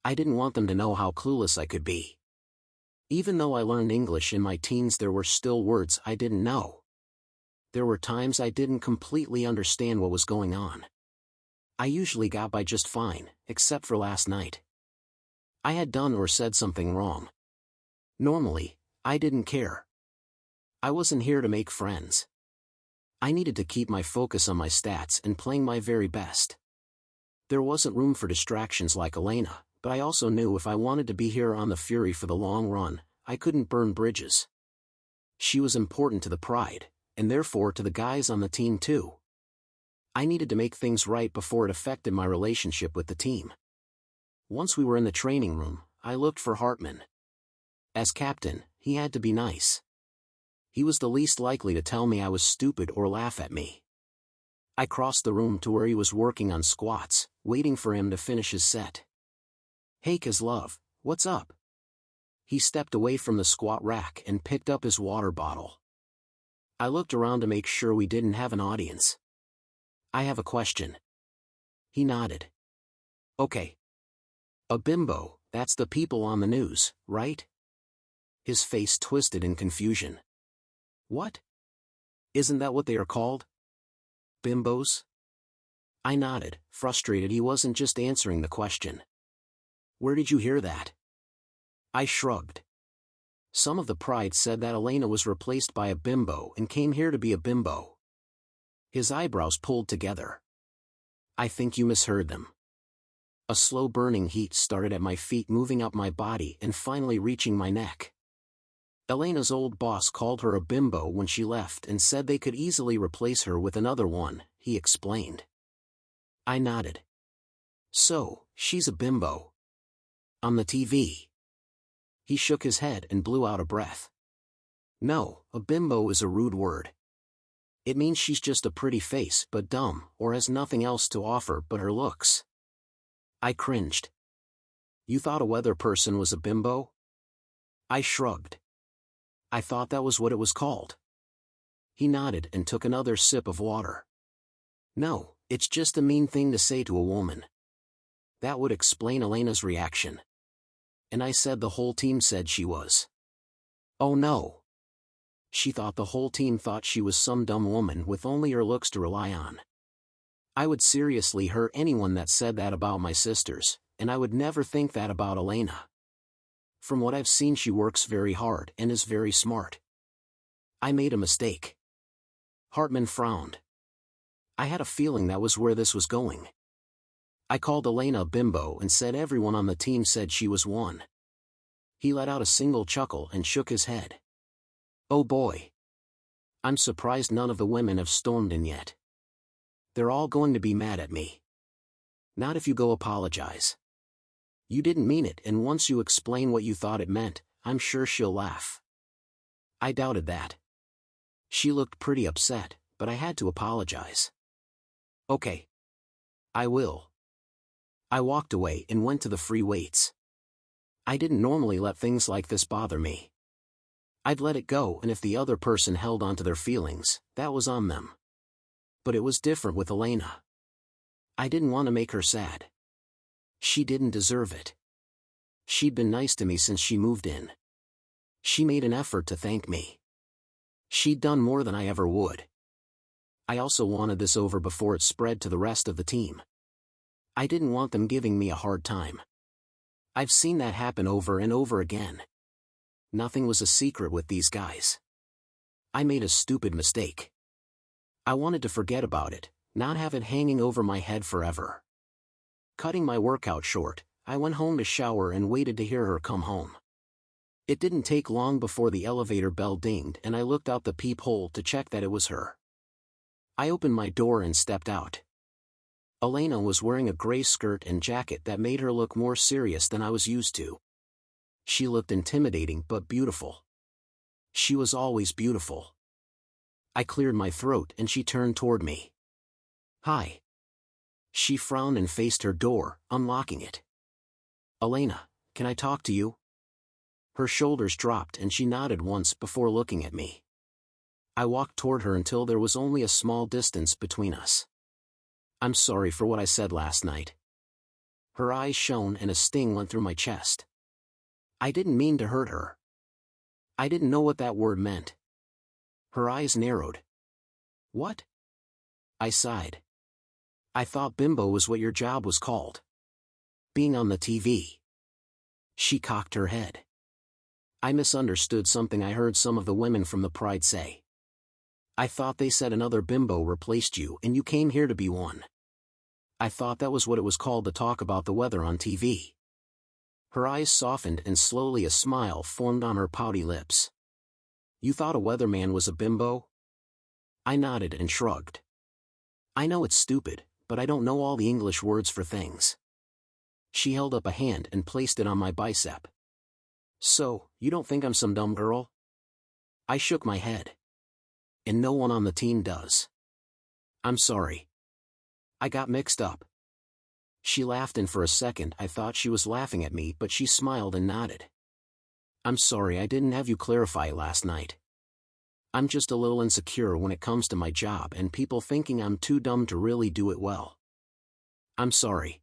I didn't want them to know how clueless I could be. Even though I learned English in my teens, there were still words I didn't know. There were times I didn't completely understand what was going on. I usually got by just fine, except for last night. I had done or said something wrong. Normally, I didn't care. I wasn't here to make friends. I needed to keep my focus on my stats and playing my very best. There wasn't room for distractions like Elena, but I also knew if I wanted to be here on the Fury for the long run, I couldn't burn bridges. She was important to the Pride, and therefore to the guys on the team too. I needed to make things right before it affected my relationship with the team. Once we were in the training room, I looked for Hartman. As captain, he had to be nice. He was the least likely to tell me I was stupid or laugh at me. I crossed the room to where he was working on squats, waiting for him to finish his set. Hey Kozlov, what's up? He stepped away from the squat rack and picked up his water bottle. I looked around to make sure we didn't have an audience. I have a question. He nodded. Okay. A bimbo, that's the people on the news, right? His face twisted in confusion. What? Isn't that what they are called? Bimbos? I nodded, frustrated he wasn't just answering the question. Where did you hear that? I shrugged. Some of the pride said that Elena was replaced by a bimbo and came here to be a bimbo. His eyebrows pulled together. I think you misheard them. A slow burning heat started at my feet, moving up my body and finally reaching my neck. Elena's old boss called her a bimbo when she left and said they could easily replace her with another one, he explained. I nodded. So, she's a bimbo. On the TV. He shook his head and blew out a breath. No, a bimbo is a rude word. It means she's just a pretty face but dumb, or has nothing else to offer but her looks. I cringed. You thought a weather person was a bimbo? I shrugged. I thought that was what it was called. He nodded and took another sip of water. No, it's just a mean thing to say to a woman. That would explain Elena's reaction. And I said the whole team said she was. Oh no. She thought the whole team thought she was some dumb woman with only her looks to rely on. I would seriously hurt anyone that said that about my sisters, and I would never think that about Elena. From what I've seen, she works very hard and is very smart. I made a mistake. Hartman frowned. I had a feeling that was where this was going. I called Elena a bimbo and said everyone on the team said she was one. He let out a single chuckle and shook his head. Oh boy. I'm surprised none of the women have stormed in yet. They're all going to be mad at me. Not if you go apologize. You didn't mean it, and once you explain what you thought it meant, I'm sure she'll laugh. I doubted that. She looked pretty upset, but I had to apologize. Okay. I will. I walked away and went to the free weights. I didn't normally let things like this bother me. I'd let it go, and if the other person held on to their feelings, that was on them. But it was different with Elena. I didn't want to make her sad. She didn't deserve it. She'd been nice to me since she moved in. She made an effort to thank me. She'd done more than I ever would. I also wanted this over before it spread to the rest of the team. I didn't want them giving me a hard time. I've seen that happen over and over again. Nothing was a secret with these guys. I made a stupid mistake. I wanted to forget about it, not have it hanging over my head forever. Cutting my workout short, I went home to shower and waited to hear her come home. It didn't take long before the elevator bell dinged and I looked out the peephole to check that it was her. I opened my door and stepped out. Elena was wearing a gray skirt and jacket that made her look more serious than I was used to. She looked intimidating but beautiful. She was always beautiful. I cleared my throat and she turned toward me. Hi. She frowned and faced her door, unlocking it. Elena, can I talk to you? Her shoulders dropped and she nodded once before looking at me. I walked toward her until there was only a small distance between us. I'm sorry for what I said last night. Her eyes shone and a sting went through my chest. I didn't mean to hurt her. I didn't know what that word meant. Her eyes narrowed. What? I sighed. I thought bimbo was what your job was called. Being on the TV. She cocked her head. I misunderstood something I heard some of the women from the Pride say. I thought they said another bimbo replaced you and you came here to be one. I thought that was what it was called to talk about the weather on TV. Her eyes softened and slowly a smile formed on her pouty lips. You thought a weatherman was a bimbo? I nodded and shrugged. I know it's stupid, but I don't know all the English words for things. She held up a hand and placed it on my bicep. So, you don't think I'm some dumb girl? I shook my head. And no one on the team does. I'm sorry. I got mixed up. She laughed and for a second I thought she was laughing at me, but she smiled and nodded. I'm sorry I didn't have you clarify it last night. I'm just a little insecure when it comes to my job and people thinking I'm too dumb to really do it well. I'm sorry.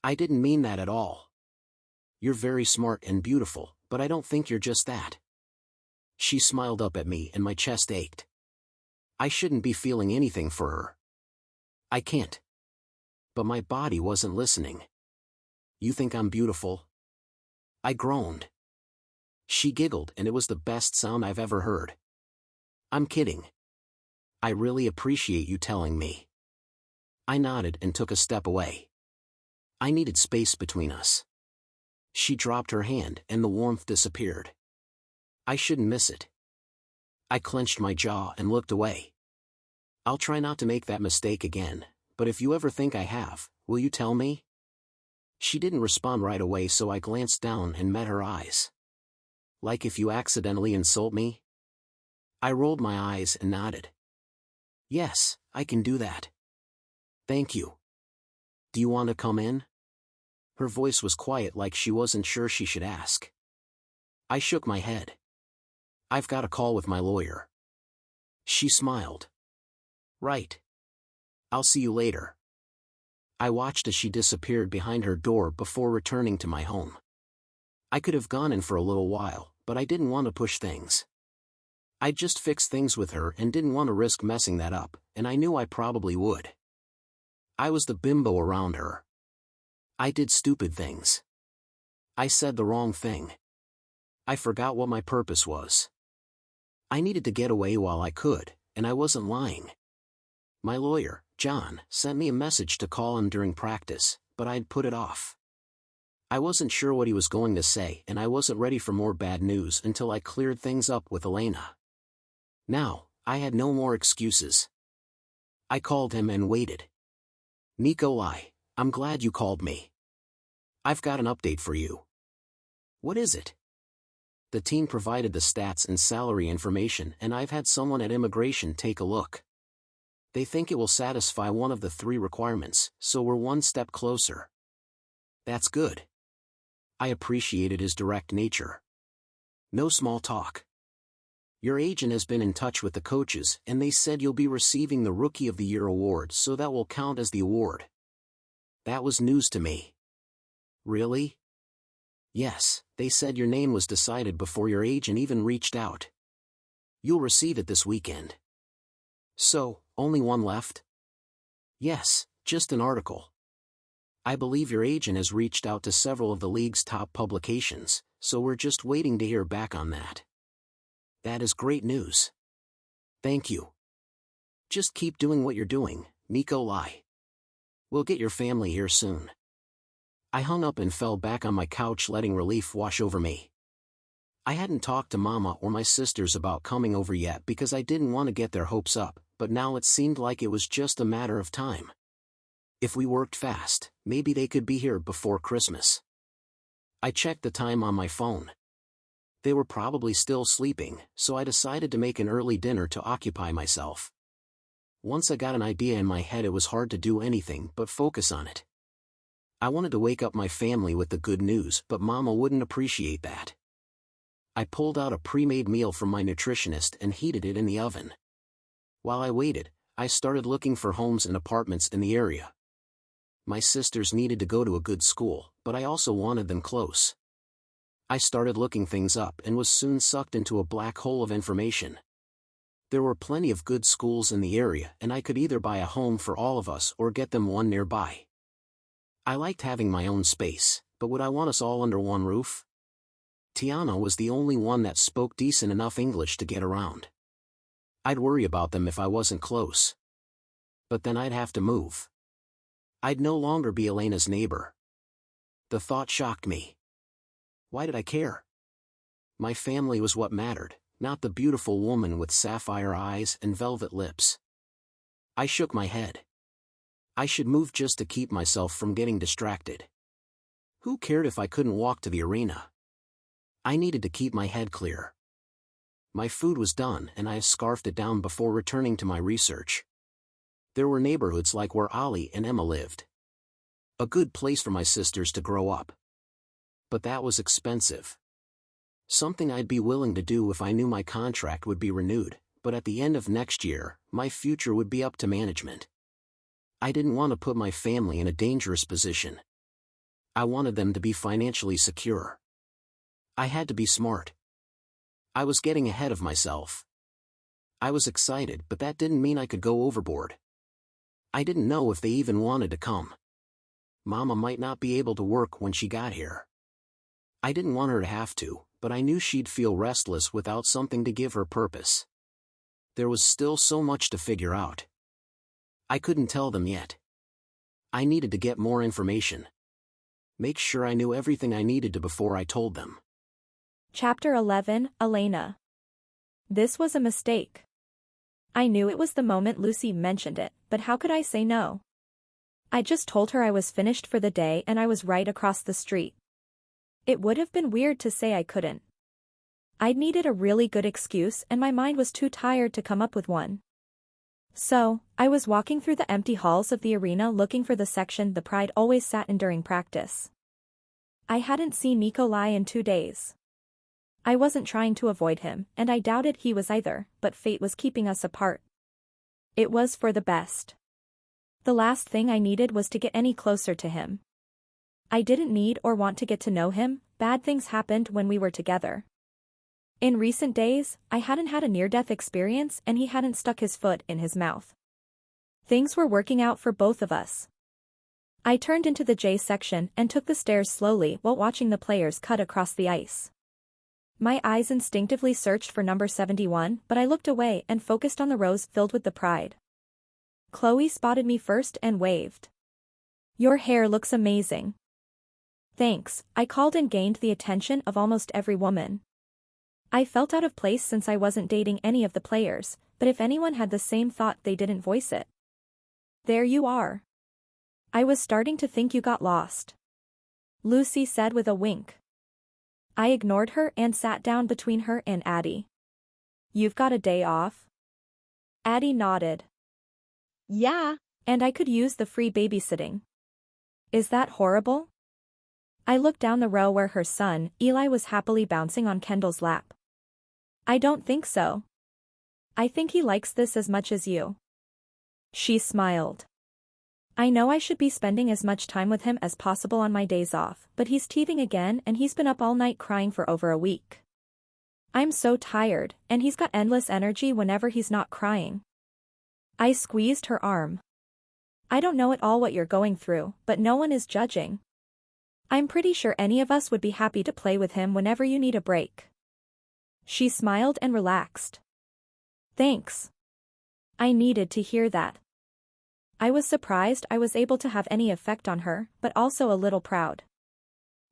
I didn't mean that at all. You're very smart and beautiful, but I don't think you're just that. She smiled up at me and my chest ached. I shouldn't be feeling anything for her. I can't. But my body wasn't listening. You think I'm beautiful? I groaned. She giggled and it was the best sound I've ever heard. I'm kidding. I really appreciate you telling me. I nodded and took a step away. I needed space between us. She dropped her hand and the warmth disappeared. I shouldn't miss it. I clenched my jaw and looked away. I'll try not to make that mistake again, but if you ever think I have, will you tell me? She didn't respond right away, so I glanced down and met her eyes. Like if you accidentally insult me? I rolled my eyes and nodded. Yes, I can do that. Thank you. Do you want to come in? Her voice was quiet, like she wasn't sure she should ask. I shook my head. I've got a call with my lawyer. She smiled. Right. I'll see you later. I watched as she disappeared behind her door before returning to my home. I could have gone in for a little while, but I didn't want to push things. I'd just fixed things with her and didn't want to risk messing that up, and I knew I probably would. I was the bimbo around her. I did stupid things. I said the wrong thing. I forgot what my purpose was. I needed to get away while I could, and I wasn't lying. My lawyer, John, sent me a message to call him during practice, but I'd put it off. I wasn't sure what he was going to say, and I wasn't ready for more bad news until I cleared things up with Elena. Now, I had no more excuses. I called him and waited. Nikolay, I'm glad you called me. I've got an update for you. What is it? The team provided the stats and salary information, and I've had someone at immigration take a look. They think it will satisfy one of the 3 requirements, so we're one step closer. That's good. I appreciated his direct nature. No small talk. Your agent has been in touch with the coaches, and they said you'll be receiving the Rookie of the Year award, so that will count as the award. That was news to me. Really? Yes, they said your name was decided before your agent even reached out. You'll receive it this weekend. So, only one left? Yes, just an article. I believe your agent has reached out to several of the league's top publications, so we're just waiting to hear back on that. That is great news. Thank you. Just keep doing what you're doing, Nikolay. We'll get your family here soon. I hung up and fell back on my couch, letting relief wash over me. I hadn't talked to Mama or my sisters about coming over yet because I didn't want to get their hopes up, but now it seemed like it was just a matter of time. If we worked fast, maybe they could be here before Christmas. I checked the time on my phone. They were probably still sleeping, so I decided to make an early dinner to occupy myself. Once I got an idea in my head, it was hard to do anything but focus on it. I wanted to wake up my family with the good news, but Mama wouldn't appreciate that. I pulled out a pre-made meal from my nutritionist and heated it in the oven. While I waited, I started looking for homes and apartments in the area. My sisters needed to go to a good school, but I also wanted them close. I started looking things up and was soon sucked into a black hole of information. There were plenty of good schools in the area, and I could either buy a home for all of us or get them one nearby. I liked having my own space, but would I want us all under one roof? Tiana was the only one that spoke decent enough English to get around. I'd worry about them if I wasn't close. But then I'd have to move. I'd no longer be Elena's neighbor. The thought shocked me. Why did I care? My family was what mattered, not the beautiful woman with sapphire eyes and velvet lips. I shook my head. I should move just to keep myself from getting distracted. Who cared if I couldn't walk to the arena? I needed to keep my head clear. My food was done and I scarfed it down before returning to my research. There were neighborhoods like where Ollie and Emma lived. A good place for my sisters to grow up. But that was expensive. Something I'd be willing to do if I knew my contract would be renewed, but at the end of next year, my future would be up to management. I didn't want to put my family in a dangerous position. I wanted them to be financially secure. I had to be smart. I was getting ahead of myself. I was excited, but that didn't mean I could go overboard. I didn't know if they even wanted to come. Mama might not be able to work when she got here. I didn't want her to have to, but I knew she'd feel restless without something to give her purpose. There was still so much to figure out. I couldn't tell them yet. I needed to get more information. Make sure I knew everything I needed to before I told them. Chapter 11, Elena. This was a mistake. I knew it was the moment Lucy mentioned it, but how could I say no? I just told her I was finished for the day and I was right across the street. It would have been weird to say I couldn't. I'd needed a really good excuse and my mind was too tired to come up with one. So, I was walking through the empty halls of the arena looking for the section the Pride always sat in during practice. I hadn't seen Nikolay in 2 days. I wasn't trying to avoid him, and I doubted he was either, but fate was keeping us apart. It was for the best. The last thing I needed was to get any closer to him. I didn't need or want to get to know him, bad things happened when we were together. In recent days, I hadn't had a near-death experience and he hadn't stuck his foot in his mouth. Things were working out for both of us. I turned into the J section and took the stairs slowly while watching the players cut across the ice. My eyes instinctively searched for number 71, but I looked away and focused on the rows filled with the Pride. Chloe spotted me first and waved. "Your hair looks amazing." "Thanks," I called and gained the attention of almost every woman. I felt out of place since I wasn't dating any of the players, but if anyone had the same thought they didn't voice it. "There you are. I was starting to think you got lost," Lucy said with a wink. I ignored her and sat down between her and Addie. "You've got a day off?" Addie nodded. Yeah. "And I could use the free babysitting. Is that horrible?" I looked down the row where her son, Eli, was happily bouncing on Kendall's lap. "I don't think so. I think he likes this as much as you." She smiled. "I know I should be spending as much time with him as possible on my days off, but he's teething again and he's been up all night crying for over a week. I'm so tired, and he's got endless energy whenever he's not crying." I squeezed her arm. "I don't know at all what you're going through, but no one is judging. I'm pretty sure any of us would be happy to play with him whenever you need a break." She smiled and relaxed. "Thanks. I needed to hear that." I was surprised I was able to have any effect on her, but also a little proud.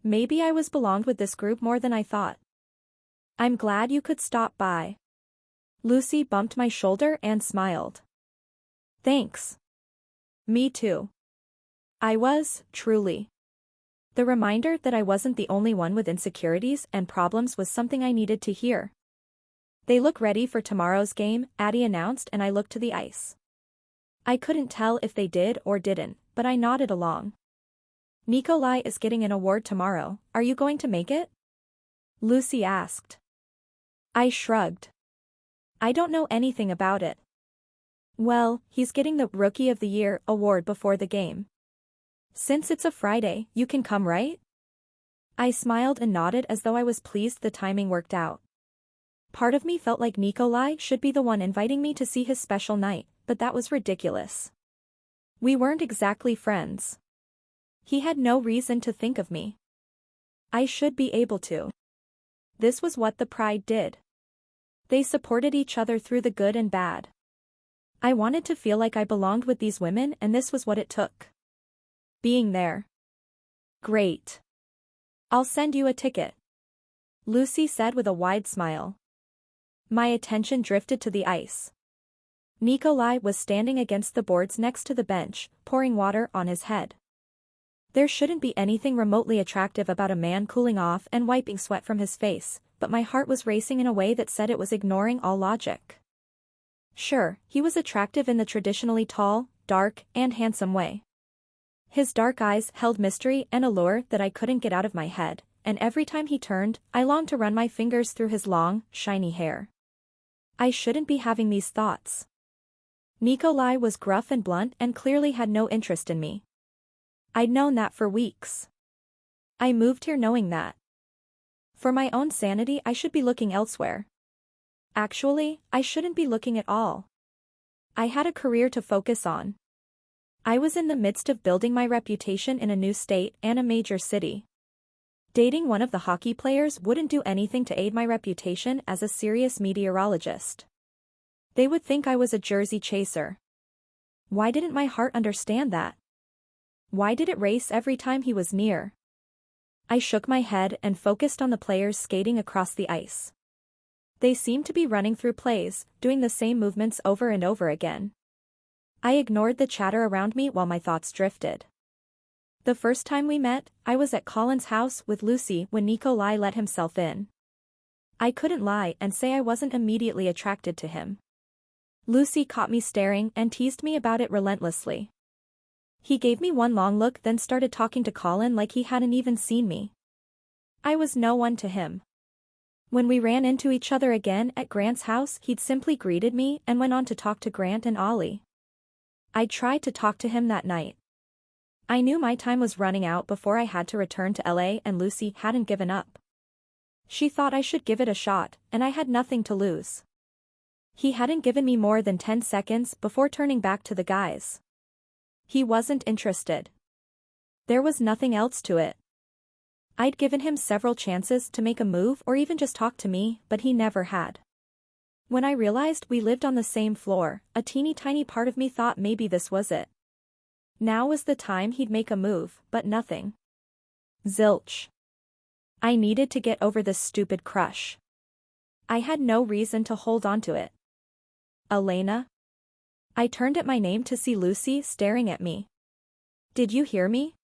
Maybe I was belonged with this group more than I thought. "I'm glad you could stop by." Lucy bumped my shoulder and smiled. "Thanks. Me too." I was, truly. The reminder that I wasn't the only one with insecurities and problems was something I needed to hear. "They look ready for tomorrow's game," Addie announced, and I looked to the ice. I couldn't tell if they did or didn't, but I nodded along. "Nikolay is getting an award tomorrow, are you going to make it?" Lucy asked. I shrugged. "I don't know anything about it." "Well, he's getting the Rookie of the Year award before the game. Since it's a Friday, you can come, right?" I smiled and nodded as though I was pleased the timing worked out. Part of me felt like Nikolay should be the one inviting me to see his special night, but that was ridiculous. We weren't exactly friends. He had no reason to think of me. I should be able to. This was what the Pride did. They supported each other through the good and bad. I wanted to feel like I belonged with these women, and this was what it took. Being there. "Great. I'll send you a ticket," Lucy said with a wide smile. My attention drifted to the ice. Nikolay was standing against the boards next to the bench, pouring water on his head. There shouldn't be anything remotely attractive about a man cooling off and wiping sweat from his face, but my heart was racing in a way that said it was ignoring all logic. Sure, he was attractive in the traditionally tall, dark, and handsome way. His dark eyes held mystery and allure that I couldn't get out of my head, and every time he turned, I longed to run my fingers through his long, shiny hair. I shouldn't be having these thoughts. Nikolay was gruff and blunt and clearly had no interest in me. I'd known that for weeks. I moved here knowing that. For my own sanity, I should be looking elsewhere. Actually, I shouldn't be looking at all. I had a career to focus on. I was in the midst of building my reputation in a new state and a major city. Dating one of the hockey players wouldn't do anything to aid my reputation as a serious meteorologist. They would think I was a jersey chaser. Why didn't my heart understand that? Why did it race every time he was near? I shook my head and focused on the players skating across the ice. They seemed to be running through plays, doing the same movements over and over again. I ignored the chatter around me while my thoughts drifted. The first time we met, I was at Colin's house with Lucy when Nikolay let himself in. I couldn't lie and say I wasn't immediately attracted to him. Lucy caught me staring and teased me about it relentlessly. He gave me one long look, then started talking to Colin like he hadn't even seen me. I was no one to him. When we ran into each other again at Grant's house, he'd simply greeted me and went on to talk to Grant and Ollie. I tried to talk to him that night. I knew my time was running out before I had to return to LA, and Lucy hadn't given up. She thought I should give it a shot, and I had nothing to lose. He hadn't given me more than 10 seconds before turning back to the guys. He wasn't interested. There was nothing else to it. I'd given him several chances to make a move or even just talk to me, but he never had. When I realized we lived on the same floor, a teeny tiny part of me thought maybe this was it. Now was the time he'd make a move, but nothing. Zilch. I needed to get over this stupid crush. I had no reason to hold on to it. Elena? I turned at my name to see Lucy staring at me. Did you hear me?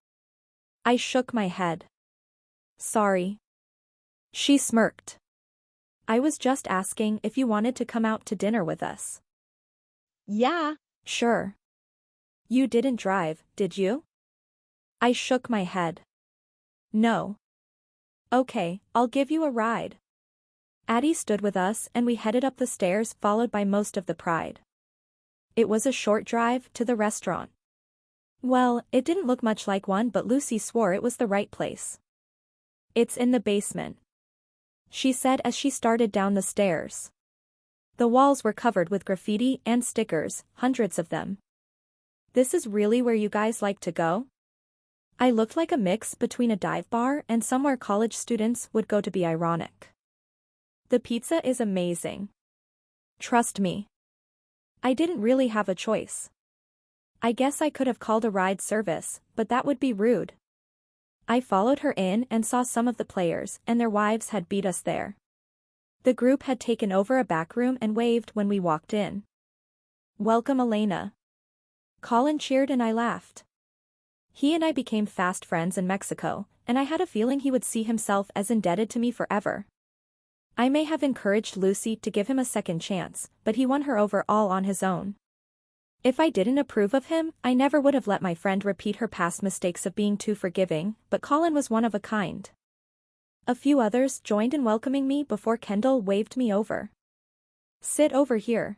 I shook my head. Sorry. She smirked. I was just asking if you wanted to come out to dinner with us. Yeah. Sure. You didn't drive, did you? I shook my head. No. Okay, I'll give you a ride. Addie stood with us and we headed up the stairs, followed by most of the pride. It was a short drive to the restaurant. Well, it didn't look much like one, but Lucy swore it was the right place. It's in the basement, she said as she started down the stairs. The walls were covered with graffiti and stickers, hundreds of them. This is really where you guys like to go? I looked like a mix between a dive bar and somewhere college students would go to be ironic. The pizza is amazing. Trust me. I didn't really have a choice. I guess I could have called a ride service, but that would be rude. I followed her in and saw some of the players, and their wives had beat us there. The group had taken over a back room and waved when we walked in. Welcome, Elena. Colin cheered and I laughed. He and I became fast friends in Mexico, and I had a feeling he would see himself as indebted to me forever. I may have encouraged Lucy to give him a second chance, but he won her over all on his own. If I didn't approve of him, I never would have let my friend repeat her past mistakes of being too forgiving, but Colin was one of a kind. A few others joined in welcoming me before Kendall waved me over. Sit over here.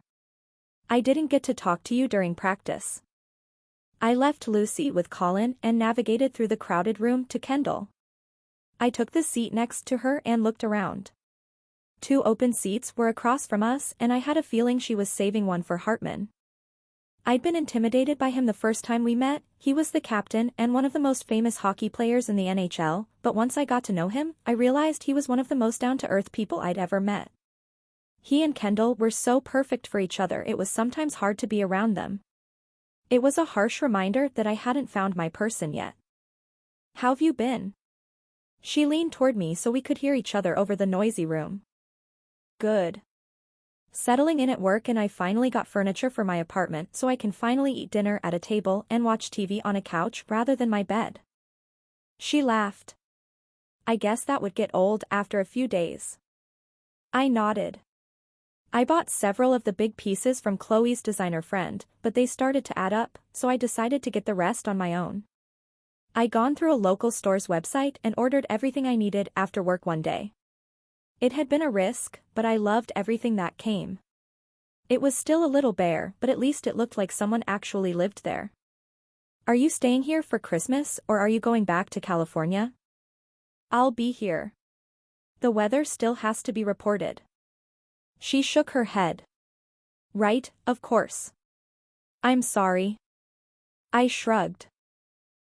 I didn't get to talk to you during practice. I left Lucy with Colin and navigated through the crowded room to Kendall. I took the seat next to her and looked around. 2 open seats were across from us, and I had a feeling she was saving one for Hartman. I'd been intimidated by him the first time we met. He was the captain and one of the most famous hockey players in the NHL, but once I got to know him, I realized he was one of the most down-to-earth people I'd ever met. He and Kendall were so perfect for each other, it was sometimes hard to be around them. It was a harsh reminder that I hadn't found my person yet. How've you been? She leaned toward me so we could hear each other over the noisy room. Good. Settling in at work, and I finally got furniture for my apartment so I can finally eat dinner at a table and watch TV on a couch rather than my bed. She laughed. I guess that would get old after a few days. I nodded. I bought several of the big pieces from Chloe's designer friend, but they started to add up, so I decided to get the rest on my own. I'd gone through a local store's website and ordered everything I needed after work one day. It had been a risk, but I loved everything that came. It was still a little bare, but at least it looked like someone actually lived there. Are you staying here for Christmas, or are you going back to California? I'll be here. The weather still has to be reported. She shook her head. Right, of course. I'm sorry. I shrugged.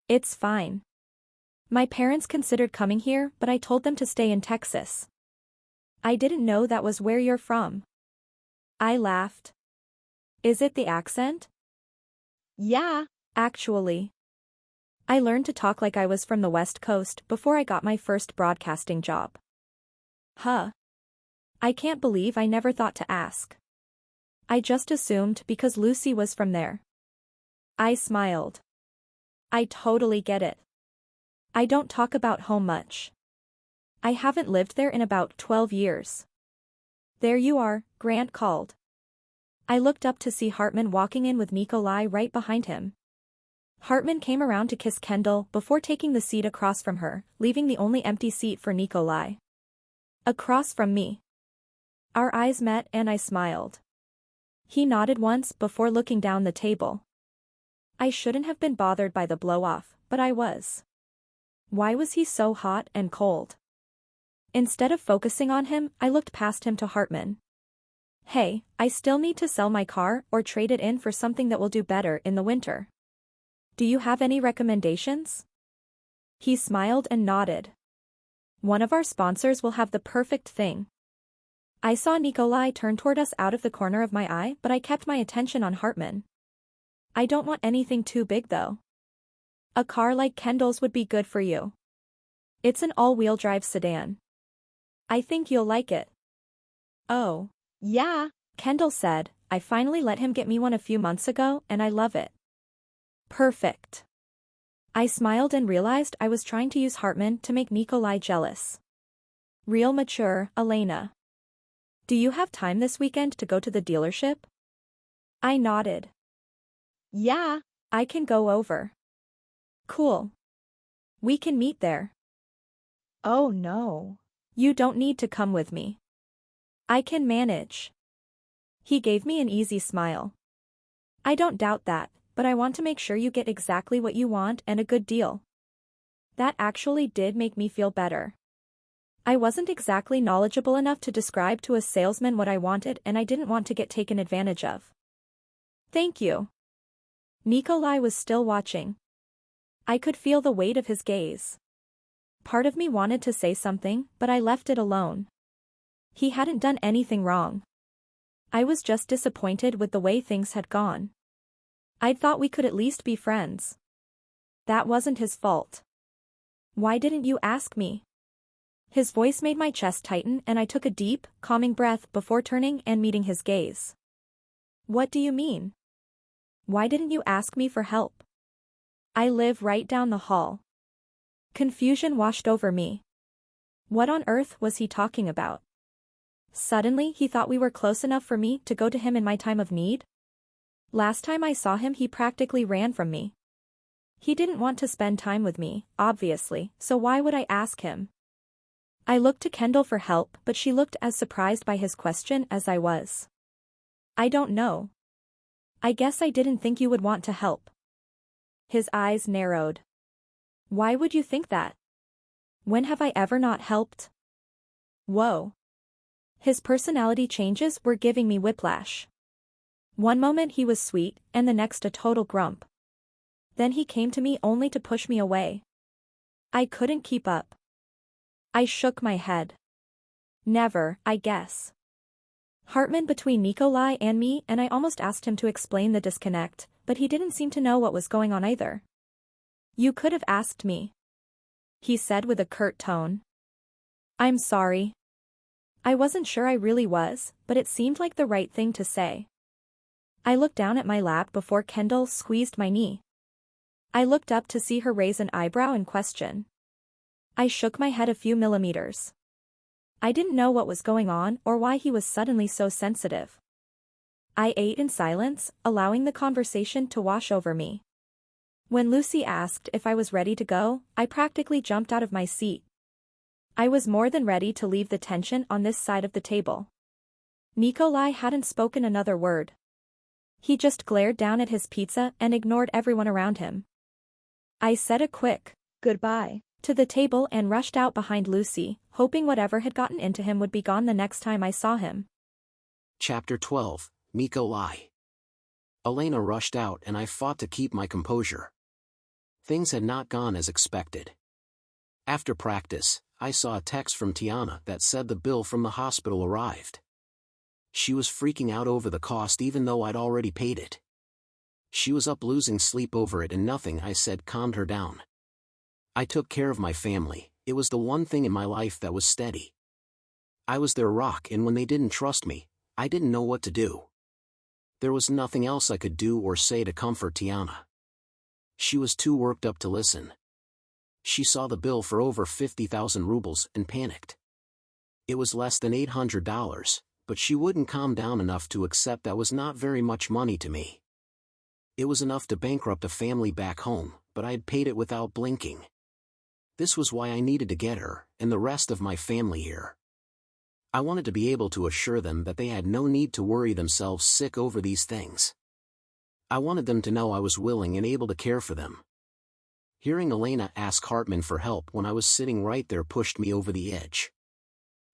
It's fine. My parents considered coming here, but I told them to stay in Texas. I didn't know that was where you're from. I laughed. Is it the accent? Yeah. Actually. I learned to talk like I was from the West Coast before I got my first broadcasting job. Huh. I can't believe I never thought to ask. I just assumed because Lucy was from there. I smiled. I totally get it. I don't talk about home much. I haven't lived there in about 12 years. There you are, Grant called. I looked up to see Hartman walking in with Nikolay right behind him. Hartman came around to kiss Kendall before taking the seat across from her, leaving the only empty seat for Nikolay. Across from me. Our eyes met and I smiled. He nodded once before looking down the table. I shouldn't have been bothered by the blow-off, but I was. Why was he so hot and cold? Instead of focusing on him, I looked past him to Hartman. Hey, I still need to sell my car or trade it in for something that will do better in the winter. Do you have any recommendations? He smiled and nodded. One of our sponsors will have the perfect thing. I saw Nikolay turn toward us out of the corner of my eye, but I kept my attention on Hartman. I don't want anything too big though. A car like Kendall's would be good for you. It's an all-wheel drive sedan. I think you'll like it. Oh. Yeah. Kendall said, I finally let him get me one a few months ago and I love it. Perfect. I smiled and realized I was trying to use Hartman to make Nikolay jealous. Real mature, Elena. Do you have time this weekend to go to the dealership? I nodded. Yeah. I can go over. Cool. We can meet there. Oh no. You don't need to come with me. I can manage. He gave me an easy smile. I don't doubt that, but I want to make sure you get exactly what you want and a good deal. That actually did make me feel better. I wasn't exactly knowledgeable enough to describe to a salesman what I wanted and I didn't want to get taken advantage of. Thank you. Nikolay was still watching. I could feel the weight of his gaze. Part of me wanted to say something, but I left it alone. He hadn't done anything wrong. I was just disappointed with the way things had gone. I'd thought we could at least be friends. That wasn't his fault. Why didn't you ask me? His voice made my chest tighten and I took a deep, calming breath before turning and meeting his gaze. What do you mean? Why didn't you ask me for help? I live right down the hall. Confusion washed over me. What on earth was he talking about? Suddenly he thought we were close enough for me to go to him in my time of need? Last time I saw him he practically ran from me. He didn't want to spend time with me, obviously, so why would I ask him? I looked to Kendall for help but she looked as surprised by his question as I was. I don't know. I guess I didn't think you would want to help. His eyes narrowed. Why would you think that? When have I ever not helped? Whoa. His personality changes were giving me whiplash. One moment he was sweet and the next a total grump. Then he came to me only to push me away. I couldn't keep up. I shook my head. Never, I guess. Hartman between Nikolay and me and I almost asked him to explain the disconnect, but he didn't seem to know what was going on either. You could have asked me. He said with a curt tone. I'm sorry. I wasn't sure I really was, but it seemed like the right thing to say. I looked down at my lap before Kendall squeezed my knee. I looked up to see her raise an eyebrow in question. I shook my head a few millimeters. I didn't know what was going on or why he was suddenly so sensitive. I ate in silence, allowing the conversation to wash over me. When Lucy asked if I was ready to go, I practically jumped out of my seat. I was more than ready to leave the tension on this side of the table. Nikolay hadn't spoken another word. He just glared down at his pizza and ignored everyone around him. I said a quick, goodbye, to the table and rushed out behind Lucy, hoping whatever had gotten into him would be gone the next time I saw him. Chapter 12, Nikolay. Elena rushed out and I fought to keep my composure. Things had not gone as expected. After practice, I saw a text from Tiana that said the bill from the hospital arrived. She was freaking out over the cost even though I'd already paid it. She was up losing sleep over it and nothing I said calmed her down. I took care of my family, it was the one thing in my life that was steady. I was their rock, and when they didn't trust me, I didn't know what to do. There was nothing else I could do or say to comfort Tiana. She was too worked up to listen. She saw the bill for over 50,000 rubles and panicked. It was less than $800, but she wouldn't calm down enough to accept that was not very much money to me. It was enough to bankrupt a family back home, but I had paid it without blinking. This was why I needed to get her, and the rest of my family here. I wanted to be able to assure them that they had no need to worry themselves sick over these things. I wanted them to know I was willing and able to care for them. Hearing Elena ask Hartman for help when I was sitting right there pushed me over the edge.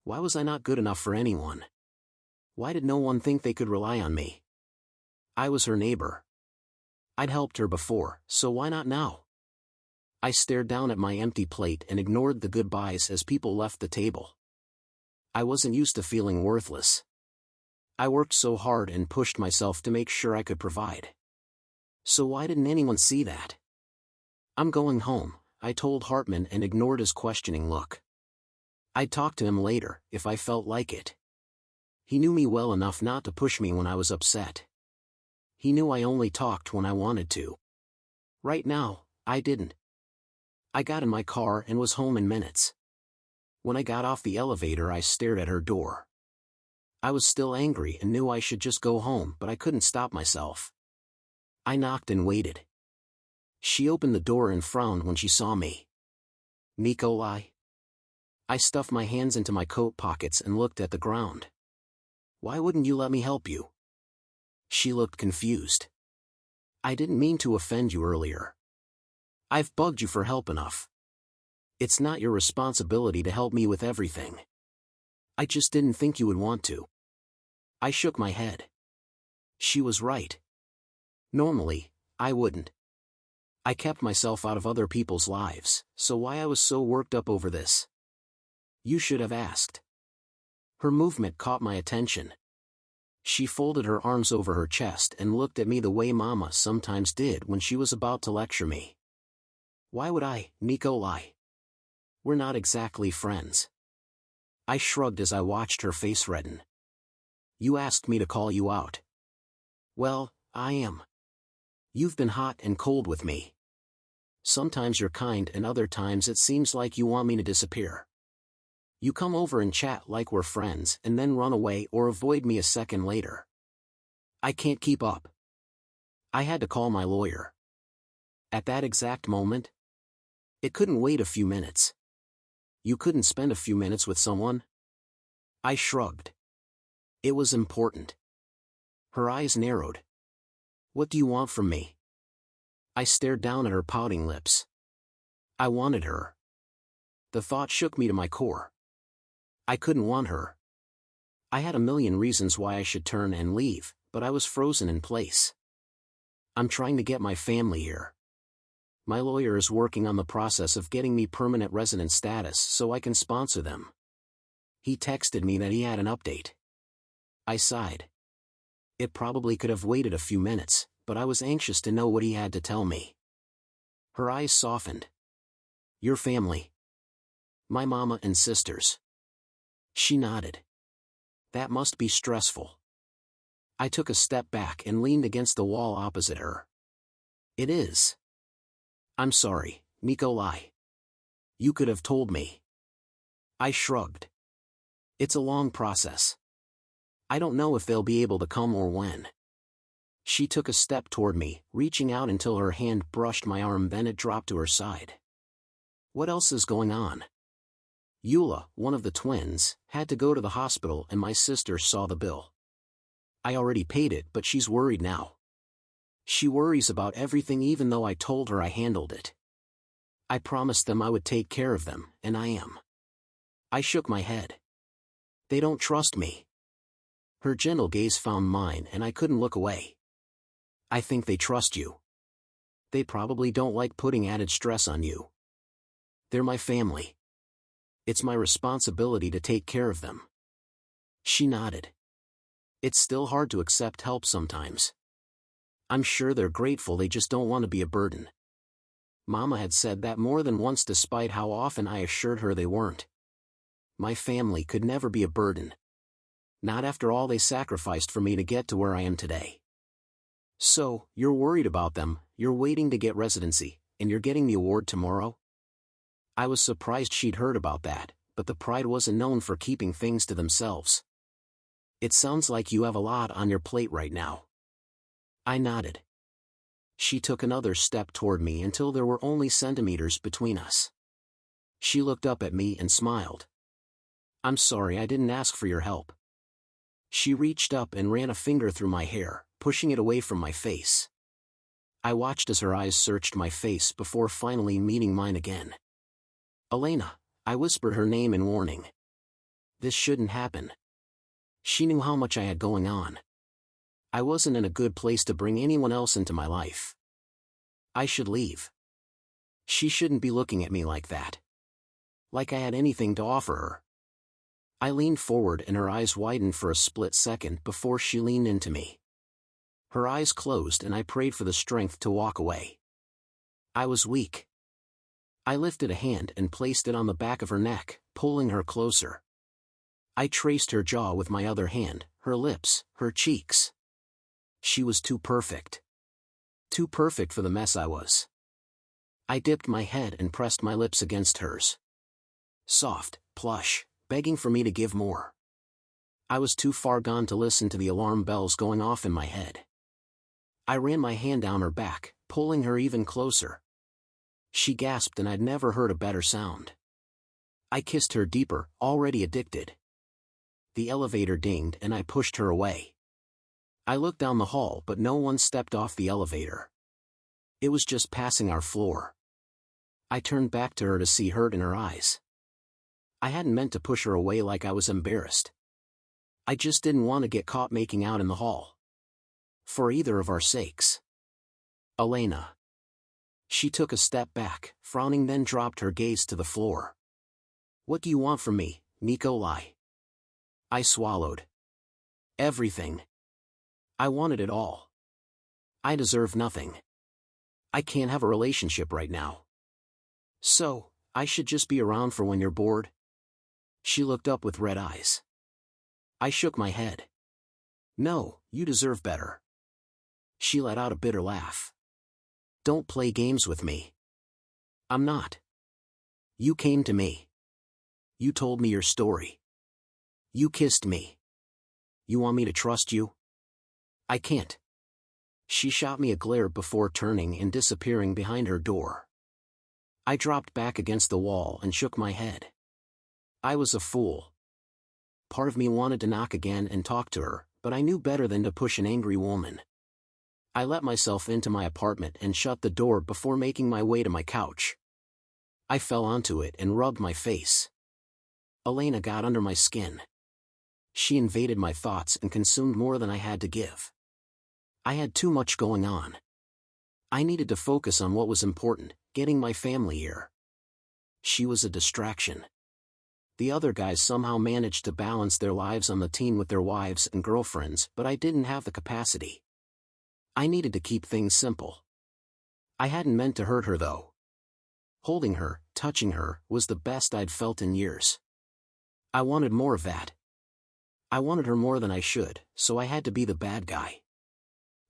Why was I not good enough for anyone? Why did no one think they could rely on me? I was her neighbor. I'd helped her before, so why not now? I stared down at my empty plate and ignored the goodbyes as people left the table. I wasn't used to feeling worthless. I worked so hard and pushed myself to make sure I could provide. So why didn't anyone see that? I'm going home, I told Hartman and ignored his questioning look. I'd talk to him later, if I felt like it. He knew me well enough not to push me when I was upset. He knew I only talked when I wanted to. Right now, I didn't. I got in my car and was home in minutes. When I got off the elevator, I stared at her door. I was still angry and knew I should just go home, but I couldn't stop myself. I knocked and waited. She opened the door and frowned when she saw me. Nikolay? I stuffed my hands into my coat pockets and looked at the ground. Why wouldn't you let me help you? She looked confused. I didn't mean to offend you earlier. I've bugged you for help enough. It's not your responsibility to help me with everything. I just didn't think you would want to. I shook my head. She was right. Normally, I wouldn't. I kept myself out of other people's lives, so why I was so worked up over this? You should have asked. Her movement caught my attention. She folded her arms over her chest and looked at me the way Mama sometimes did when she was about to lecture me. Why would I, Nikolay? We're not exactly friends. I shrugged as I watched her face redden. You asked me to call you out. Well, I am. You've been hot and cold with me. Sometimes you're kind and other times it seems like you want me to disappear. You come over and chat like we're friends and then run away or avoid me a second later. I can't keep up. I had to call my lawyer. At that exact moment, it couldn't wait a few minutes. You couldn't spend a few minutes with someone? I shrugged. It was important. Her eyes narrowed. What do you want from me? I stared down at her pouting lips. I wanted her. The thought shook me to my core. I couldn't want her. I had a million reasons why I should turn and leave, but I was frozen in place. I'm trying to get my family here. My lawyer is working on the process of getting me permanent resident status so I can sponsor them. He texted me that he had an update. I sighed. It probably could have waited a few minutes, but I was anxious to know what he had to tell me. Her eyes softened. Your family. My mama and sisters. She nodded. That must be stressful. I took a step back and leaned against the wall opposite her. It is. I'm sorry, Nikolay. You could have told me. I shrugged. It's a long process. I don't know if they'll be able to come or when. She took a step toward me, reaching out until her hand brushed my arm, then it dropped to her side. What else is going on? Eula, one of the twins, had to go to the hospital and my sister saw the bill. I already paid it, but she's worried now. She worries about everything even though I told her I handled it. I promised them I would take care of them, and I am. I shook my head. They don't trust me. Her gentle gaze found mine and I couldn't look away. I think they trust you. They probably don't like putting added stress on you. They're my family. It's my responsibility to take care of them. She nodded. It's still hard to accept help sometimes. I'm sure they're grateful, they just don't want to be a burden. Mama had said that more than once despite how often I assured her they weren't. My family could never be a burden. Not after all they sacrificed for me to get to where I am today. So, you're worried about them, you're waiting to get residency, and you're getting the award tomorrow? I was surprised she'd heard about that, but the Pride wasn't known for keeping things to themselves. It sounds like you have a lot on your plate right now. I nodded. She took another step toward me until there were only centimeters between us. She looked up at me and smiled. I'm sorry I didn't ask for your help. She reached up and ran a finger through my hair, pushing it away from my face. I watched as her eyes searched my face before finally meeting mine again. Elena, I whispered her name in warning. This shouldn't happen. She knew how much I had going on. I wasn't in a good place to bring anyone else into my life. I should leave. She shouldn't be looking at me like that. Like I had anything to offer her. I leaned forward and her eyes widened for a split second before she leaned into me. Her eyes closed and I prayed for the strength to walk away. I was weak. I lifted a hand and placed it on the back of her neck, pulling her closer. I traced her jaw with my other hand, her lips, her cheeks. She was too perfect. Too perfect for the mess I was. I dipped my head and pressed my lips against hers. Soft, plush, begging for me to give more. I was too far gone to listen to the alarm bells going off in my head. I ran my hand down her back, pulling her even closer. She gasped and I'd never heard a better sound. I kissed her deeper, already addicted. The elevator dinged and I pushed her away. I looked down the hall but no one stepped off the elevator. It was just passing our floor. I turned back to her to see hurt in her eyes. I hadn't meant to push her away like I was embarrassed. I just didn't want to get caught making out in the hall. For either of our sakes. Elena. She took a step back, frowning, then dropped her gaze to the floor. What do you want from me, Nikolay? I swallowed. Everything. I wanted it all. I deserve nothing. I can't have a relationship right now. So, I should just be around for when you're bored? She looked up with red eyes. I shook my head. No, you deserve better. She let out a bitter laugh. Don't play games with me. I'm not. You came to me. You told me your story. You kissed me. You want me to trust you? I can't. She shot me a glare before turning and disappearing behind her door. I dropped back against the wall and shook my head. I was a fool. Part of me wanted to knock again and talk to her, but I knew better than to push an angry woman. I let myself into my apartment and shut the door before making my way to my couch. I fell onto it and rubbed my face. Elena got under my skin. She invaded my thoughts and consumed more than I had to give. I had too much going on. I needed to focus on what was important, getting my family here. She was a distraction. The other guys somehow managed to balance their lives on the team with their wives and girlfriends, but I didn't have the capacity. I needed to keep things simple. I hadn't meant to hurt her though. Holding her, touching her, was the best I'd felt in years. I wanted more of that. I wanted her more than I should, so I had to be the bad guy.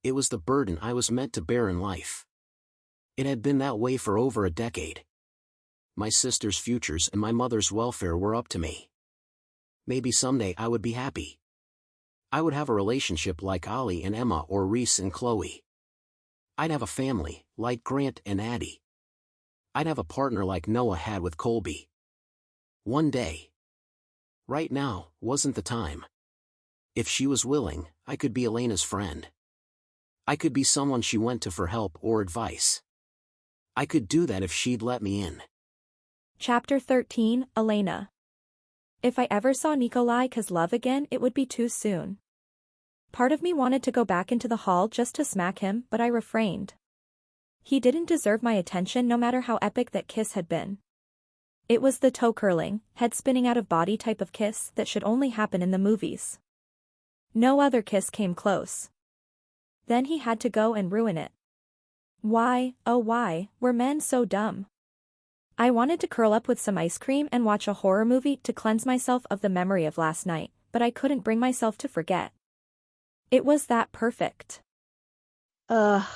It was the burden I was meant to bear in life. It had been that way for over a decade. My sister's futures and my mother's welfare were up to me. Maybe someday I would be happy. I would have a relationship like Ollie and Emma or Reese and Chloe. I'd have a family, like Grant and Addie. I'd have a partner like Noah had with Colby. One day. Right now, wasn't the time. If she was willing, I could be Elena's friend. I could be someone she went to for help or advice. I could do that if she'd let me in. Chapter 13, Elena. If I ever saw Nikolay Kozlov again, it would be too soon. Part of me wanted to go back into the hall just to smack him, but I refrained. He didn't deserve my attention no matter how epic that kiss had been. It was the toe-curling, head-spinning out-of-body type of kiss that should only happen in the movies. No other kiss came close. Then he had to go and ruin it. Why, oh why, were men so dumb? I wanted to curl up with some ice cream and watch a horror movie to cleanse myself of the memory of last night, but I couldn't bring myself to forget. It was that perfect. Ugh.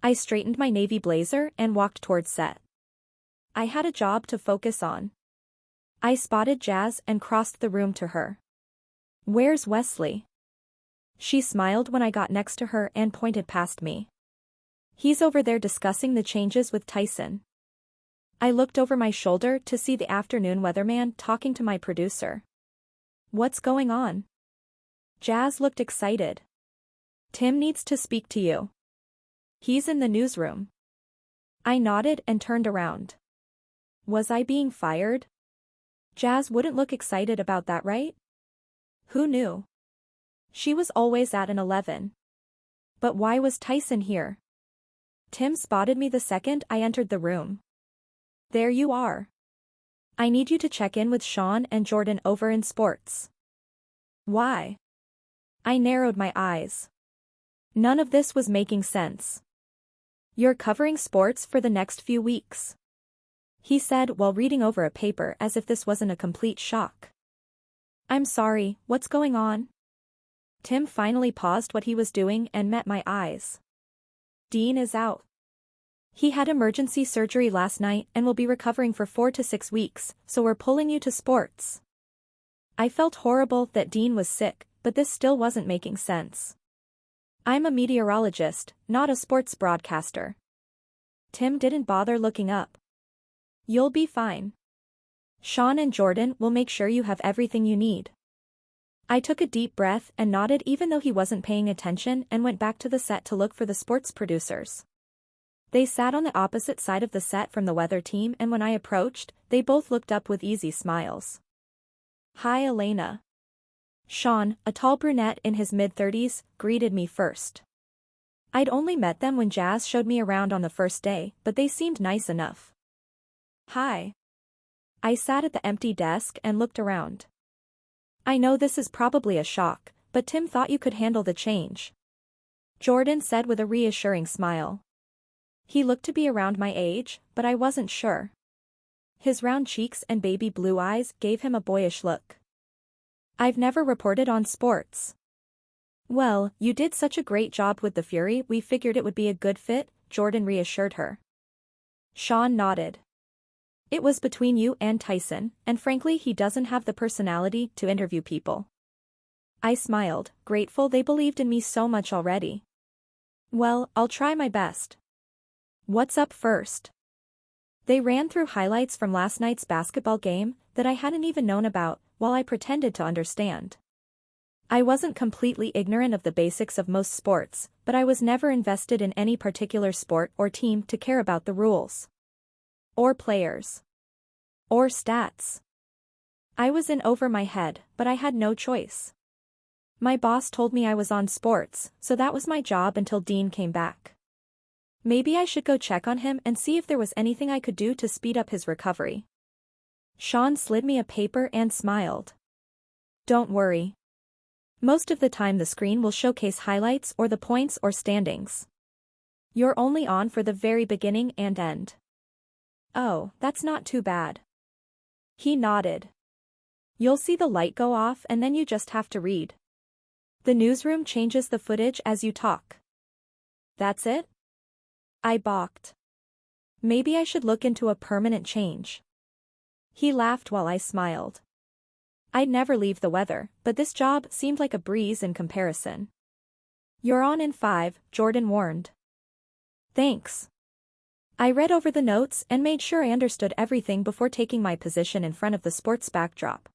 I straightened my navy blazer and walked towards set. I had a job to focus on. I spotted Jazz and crossed the room to her. "Where's Wesley?" She smiled when I got next to her and pointed past me. "He's over there discussing the changes with Tyson." I looked over my shoulder to see the afternoon weatherman talking to my producer. "What's going on?" Jazz looked excited. "Tim needs to speak to you. He's in the newsroom." I nodded and turned around. Was I being fired? Jazz wouldn't look excited about that, right? Who knew? She was always at an 11. But why was Tyson here? Tim spotted me the second I entered the room. "There you are. I need you to check in with Sean and Jordan over in sports." "Why?" I narrowed my eyes. None of this was making sense. "You're covering sports for the next few weeks," he said while reading over a paper as if this wasn't a complete shock. "I'm sorry, what's going on?" Tim finally paused what he was doing and met my eyes. "Dean is out. He had emergency surgery last night and will be recovering for 4 to 6 weeks, so we're pulling you to sports." I felt horrible that Dean was sick, but this still wasn't making sense. I'm a meteorologist, not a sports broadcaster. Tim didn't bother looking up. "You'll be fine. Sean and Jordan will make sure you have everything you need." I took a deep breath and nodded even though he wasn't paying attention and went back to the set to look for the sports producers. They sat on the opposite side of the set from the weather team, and when I approached, they both looked up with easy smiles. "Hi, Elena." Sean, a tall brunette in his mid-30s, greeted me first. I'd only met them when Jazz showed me around on the first day, but they seemed nice enough. "Hi." I sat at the empty desk and looked around. "I know this is probably a shock, but Tim thought you could handle the change," Jordan said with a reassuring smile. He looked to be around my age, but I wasn't sure. His round cheeks and baby blue eyes gave him a boyish look. "I've never reported on sports." "Well, you did such a great job with the Fury, we figured it would be a good fit," Jordan reassured her. Sean nodded. "It was between you and Tyson, and frankly he doesn't have the personality to interview people." I smiled, grateful they believed in me so much already. "Well, I'll try my best. What's up first?" They ran through highlights from last night's basketball game that I hadn't even known about, while I pretended to understand. I wasn't completely ignorant of the basics of most sports, but I was never invested in any particular sport or team to care about the rules. Or players. Or stats. I was in over my head, but I had no choice. My boss told me I was on sports, so that was my job until Dean came back. Maybe I should go check on him and see if there was anything I could do to speed up his recovery. Sean slid me a paper and smiled. "Don't worry. Most of the time the screen will showcase highlights or the points or standings. You're only on for the very beginning and end." "Oh, that's not too bad." He nodded. "You'll see the light go off and then you just have to read. The newsroom changes the footage as you talk." "That's it?" I balked. Maybe I should look into a permanent change. He laughed while I smiled. I'd never leave the weather, but this job seemed like a breeze in comparison. "You're on in 5, Jordan warned." "Thanks." I read over the notes and made sure I understood everything before taking my position in front of the sports backdrop.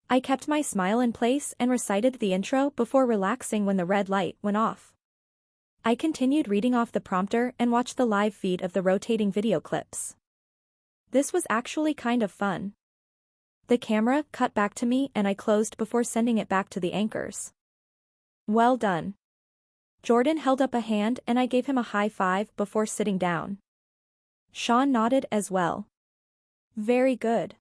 I kept my smile in place and recited the intro before relaxing when the red light went off. I continued reading off the prompter and watched the live feed of the rotating video clips. This was actually kind of fun. The camera cut back to me and I closed before sending it back to the anchors. "Well done." Jordan held up a hand and I gave him a high five before sitting down. Sean nodded as well. Very good.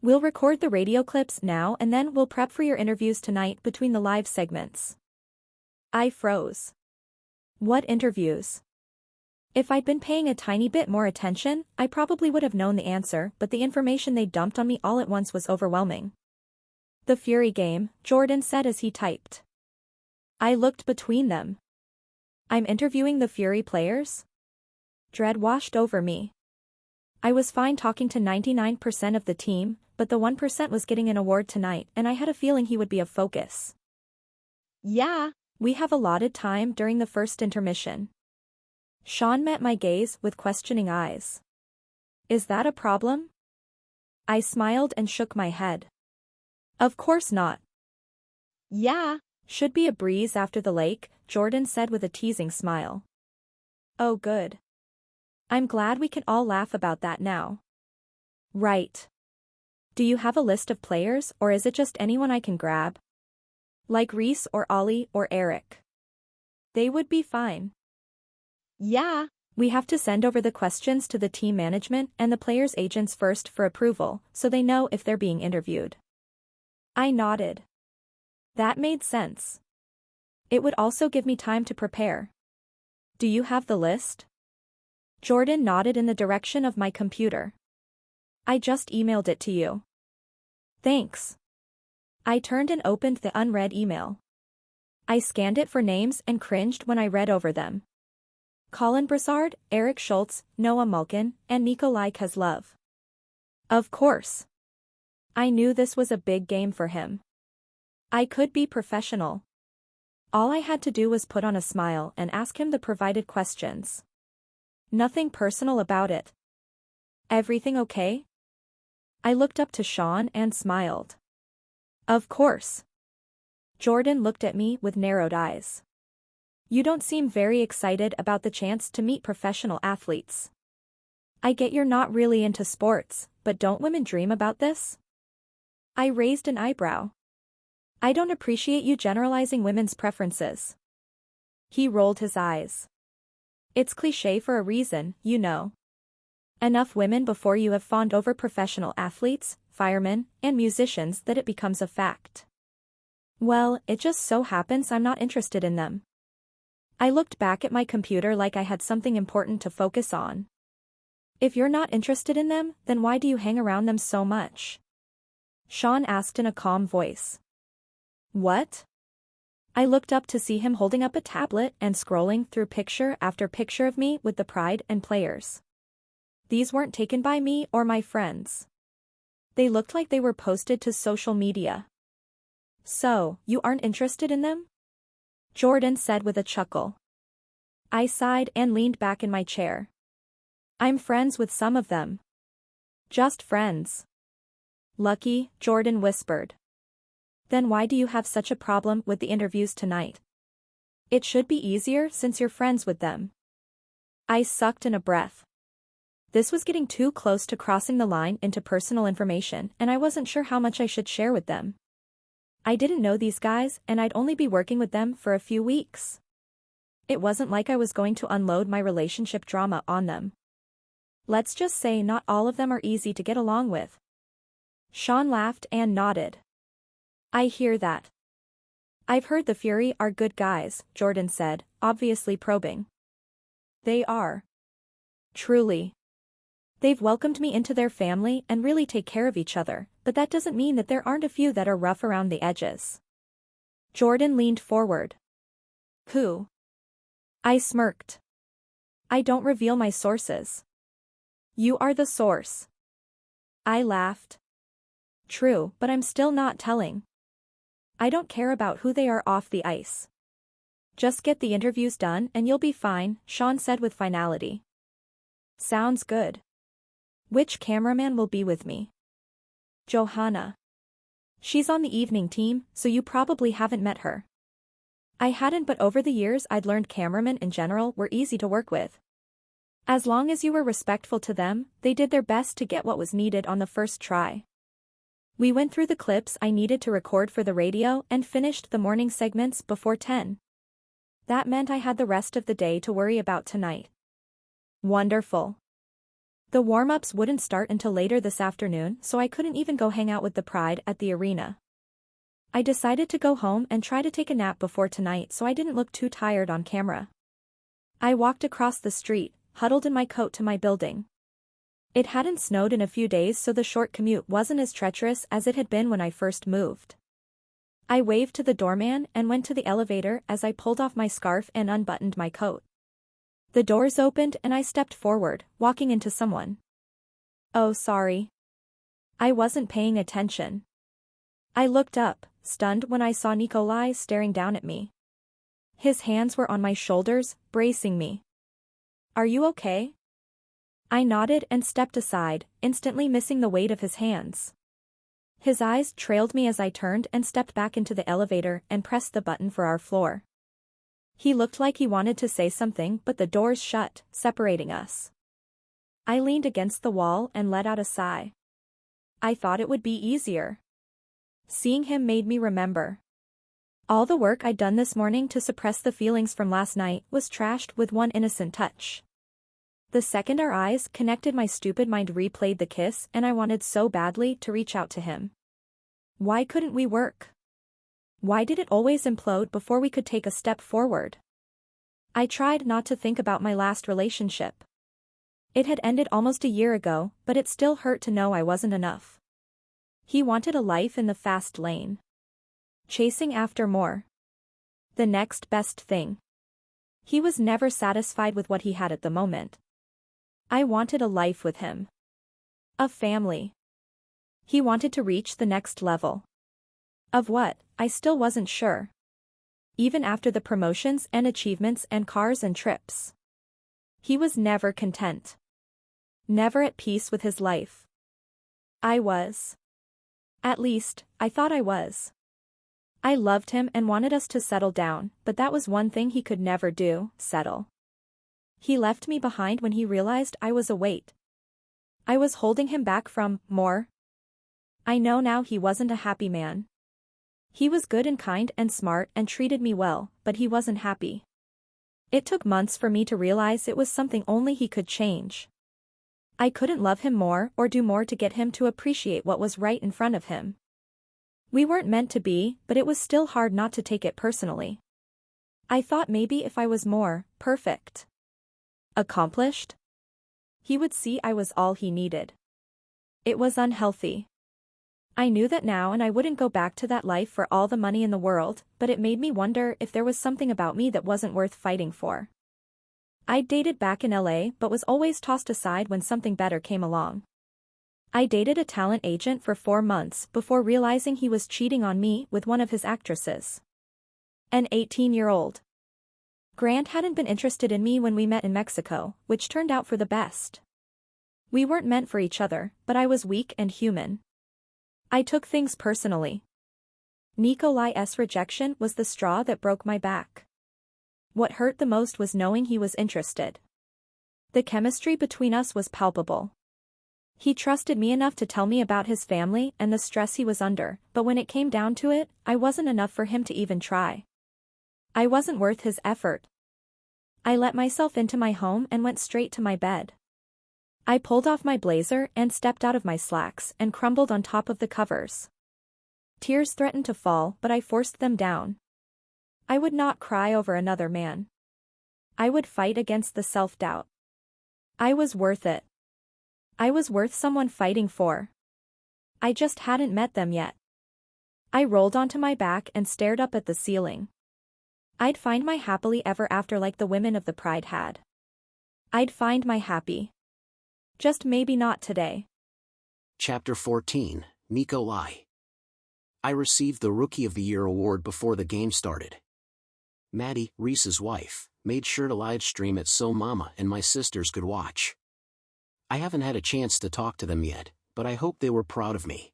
We'll record the radio clips now and then we'll prep for your interviews tonight between the live segments. I froze. What interviews? If I'd been paying a tiny bit more attention, I probably would have known the answer, but the information they dumped on me all at once was overwhelming. The Fury game, Jordan said as he typed. I looked between them. I'm interviewing the Fury players? Dread washed over me. I was fine talking to 99% of the team, but the 1% was getting an award tonight and I had a feeling he would be a focus. Yeah. We have allotted time during the first intermission. Sean met my gaze with questioning eyes. Is that a problem? I smiled and shook my head. Of course not. Yeah. Should be a breeze after the lake, Jordan said with a teasing smile. Oh good. I'm glad we can all laugh about that now. Right. Do you have a list of players or is it just anyone I can grab? Like Reese or Ollie or Eric. They would be fine. Yeah. We have to send over the questions to the team management and the players' agents first for approval, so they know if they're being interviewed. I nodded. That made sense. It would also give me time to prepare. Do you have the list? Jordan nodded in the direction of my computer. I just emailed it to you. Thanks. I turned and opened the unread email. I scanned it for names and cringed when I read over them. Colin Brassard, Eric Schultz, Noah Mulkin, and Nikolay Kozlov. Of course. I knew this was a big game for him. I could be professional. All I had to do was put on a smile and ask him the provided questions. Nothing personal about it. Everything okay? I looked up to Sean and smiled. Of course. Jordan looked at me with narrowed eyes. You don't seem very excited about the chance to meet professional athletes. I get you're not really into sports, but don't women dream about this? I raised an eyebrow. I don't appreciate you generalizing women's preferences. He rolled his eyes. It's cliché for a reason, you know. Enough women before you have fawned over professional athletes, firemen, and musicians that it becomes a fact. Well, it just so happens I'm not interested in them. I looked back at my computer like I had something important to focus on. If you're not interested in them, then why do you hang around them so much? Sean asked in a calm voice. What? I looked up to see him holding up a tablet and scrolling through picture after picture of me with the pride and players. These weren't taken by me or my friends. They looked like they were posted to social media. So, you aren't interested in them? Jordan said with a chuckle. I sighed and leaned back in my chair. I'm friends with some of them. Just friends. Lucky, Jordan whispered. Then why do you have such a problem with the interviews tonight? It should be easier since you're friends with them. I sucked in a breath. This was getting too close to crossing the line into personal information and I wasn't sure how much I should share with them. I didn't know these guys and I'd only be working with them for a few weeks. It wasn't like I was going to unload my relationship drama on them. Let's just say not all of them are easy to get along with. Sean laughed and nodded. I hear that. I've heard the Fury are good guys, Jordan said, obviously probing. They are. Truly. They've welcomed me into their family and really take care of each other, but that doesn't mean that there aren't a few that are rough around the edges. Jordan leaned forward. Who? I smirked. I don't reveal my sources. You are the source. I laughed. True, but I'm still not telling. I don't care about who they are off the ice. Just get the interviews done and you'll be fine, Sean said with finality. Sounds good. Which cameraman will be with me? Johanna. She's on the evening team, so you probably haven't met her. I hadn't, but over the years I'd learned cameramen in general were easy to work with. As long as you were respectful to them, they did their best to get what was needed on the first try. We went through the clips I needed to record for the radio and finished the morning segments before 10. That meant I had the rest of the day to worry about tonight. Wonderful. The warm-ups wouldn't start until later this afternoon, so I couldn't even go hang out with the Pride at the arena. I decided to go home and try to take a nap before tonight so I didn't look too tired on camera. I walked across the street, huddled in my coat to my building. It hadn't snowed in a few days, so the short commute wasn't as treacherous as it had been when I first moved. I waved to the doorman and went to the elevator as I pulled off my scarf and unbuttoned my coat. The doors opened and I stepped forward, walking into someone. Oh, sorry. I wasn't paying attention. I looked up, stunned when I saw Nikolay staring down at me. His hands were on my shoulders, bracing me. Are you okay? I nodded and stepped aside, instantly missing the weight of his hands. His eyes trailed me as I turned and stepped back into the elevator and pressed the button for our floor. He looked like he wanted to say something, but the doors shut, separating us. I leaned against the wall and let out a sigh. I thought it would be easier. Seeing him made me remember. All the work I'd done this morning to suppress the feelings from last night was trashed with one innocent touch. The second our eyes connected, my stupid mind replayed the kiss, and I wanted so badly to reach out to him. Why couldn't we work? Why did it always implode before we could take a step forward? I tried not to think about my last relationship. It had ended almost a year ago, but it still hurt to know I wasn't enough. He wanted a life in the fast lane. Chasing after more. The next best thing. He was never satisfied with what he had at the moment. I wanted a life with him. A family. He wanted to reach the next level. Of what, I still wasn't sure. Even after the promotions and achievements and cars and trips. He was never content. Never at peace with his life. I was. At least, I thought I was. I loved him and wanted us to settle down, but that was one thing he could never do, settle. He left me behind when he realized I was a weight. I was holding him back from more. I know now he wasn't a happy man. He was good and kind and smart and treated me well, but he wasn't happy. It took months for me to realize it was something only he could change. I couldn't love him more or do more to get him to appreciate what was right in front of him. We weren't meant to be, but it was still hard not to take it personally. I thought maybe if I was more perfect, accomplished, he would see I was all he needed. It was unhealthy. I knew that now, and I wouldn't go back to that life for all the money in the world, but it made me wonder if there was something about me that wasn't worth fighting for. I'd dated back in LA but was always tossed aside when something better came along. I dated a talent agent for 4 months before realizing he was cheating on me with one of his actresses. An 18-year-old. Grant hadn't been interested in me when we met in Mexico, which turned out for the best. We weren't meant for each other, but I was weak and human. I took things personally. Nikolay's rejection was the straw that broke my back. What hurt the most was knowing he was interested. The chemistry between us was palpable. He trusted me enough to tell me about his family and the stress he was under, but when it came down to it, I wasn't enough for him to even try. I wasn't worth his effort. I let myself into my home and went straight to my bed. I pulled off my blazer and stepped out of my slacks and crumbled on top of the covers. Tears threatened to fall, but I forced them down. I would not cry over another man. I would fight against the self-doubt. I was worth it. I was worth someone fighting for. I just hadn't met them yet. I rolled onto my back and stared up at the ceiling. I'd find my happily ever after like the women of the Pride had. I'd find my happy. Just maybe not today. Chapter 14, Nikolay. I received the Rookie of the Year award before the game started. Maddie, Reese's wife, made sure to live stream it so Mama and my sisters could watch. I haven't had a chance to talk to them yet, but I hope they were proud of me.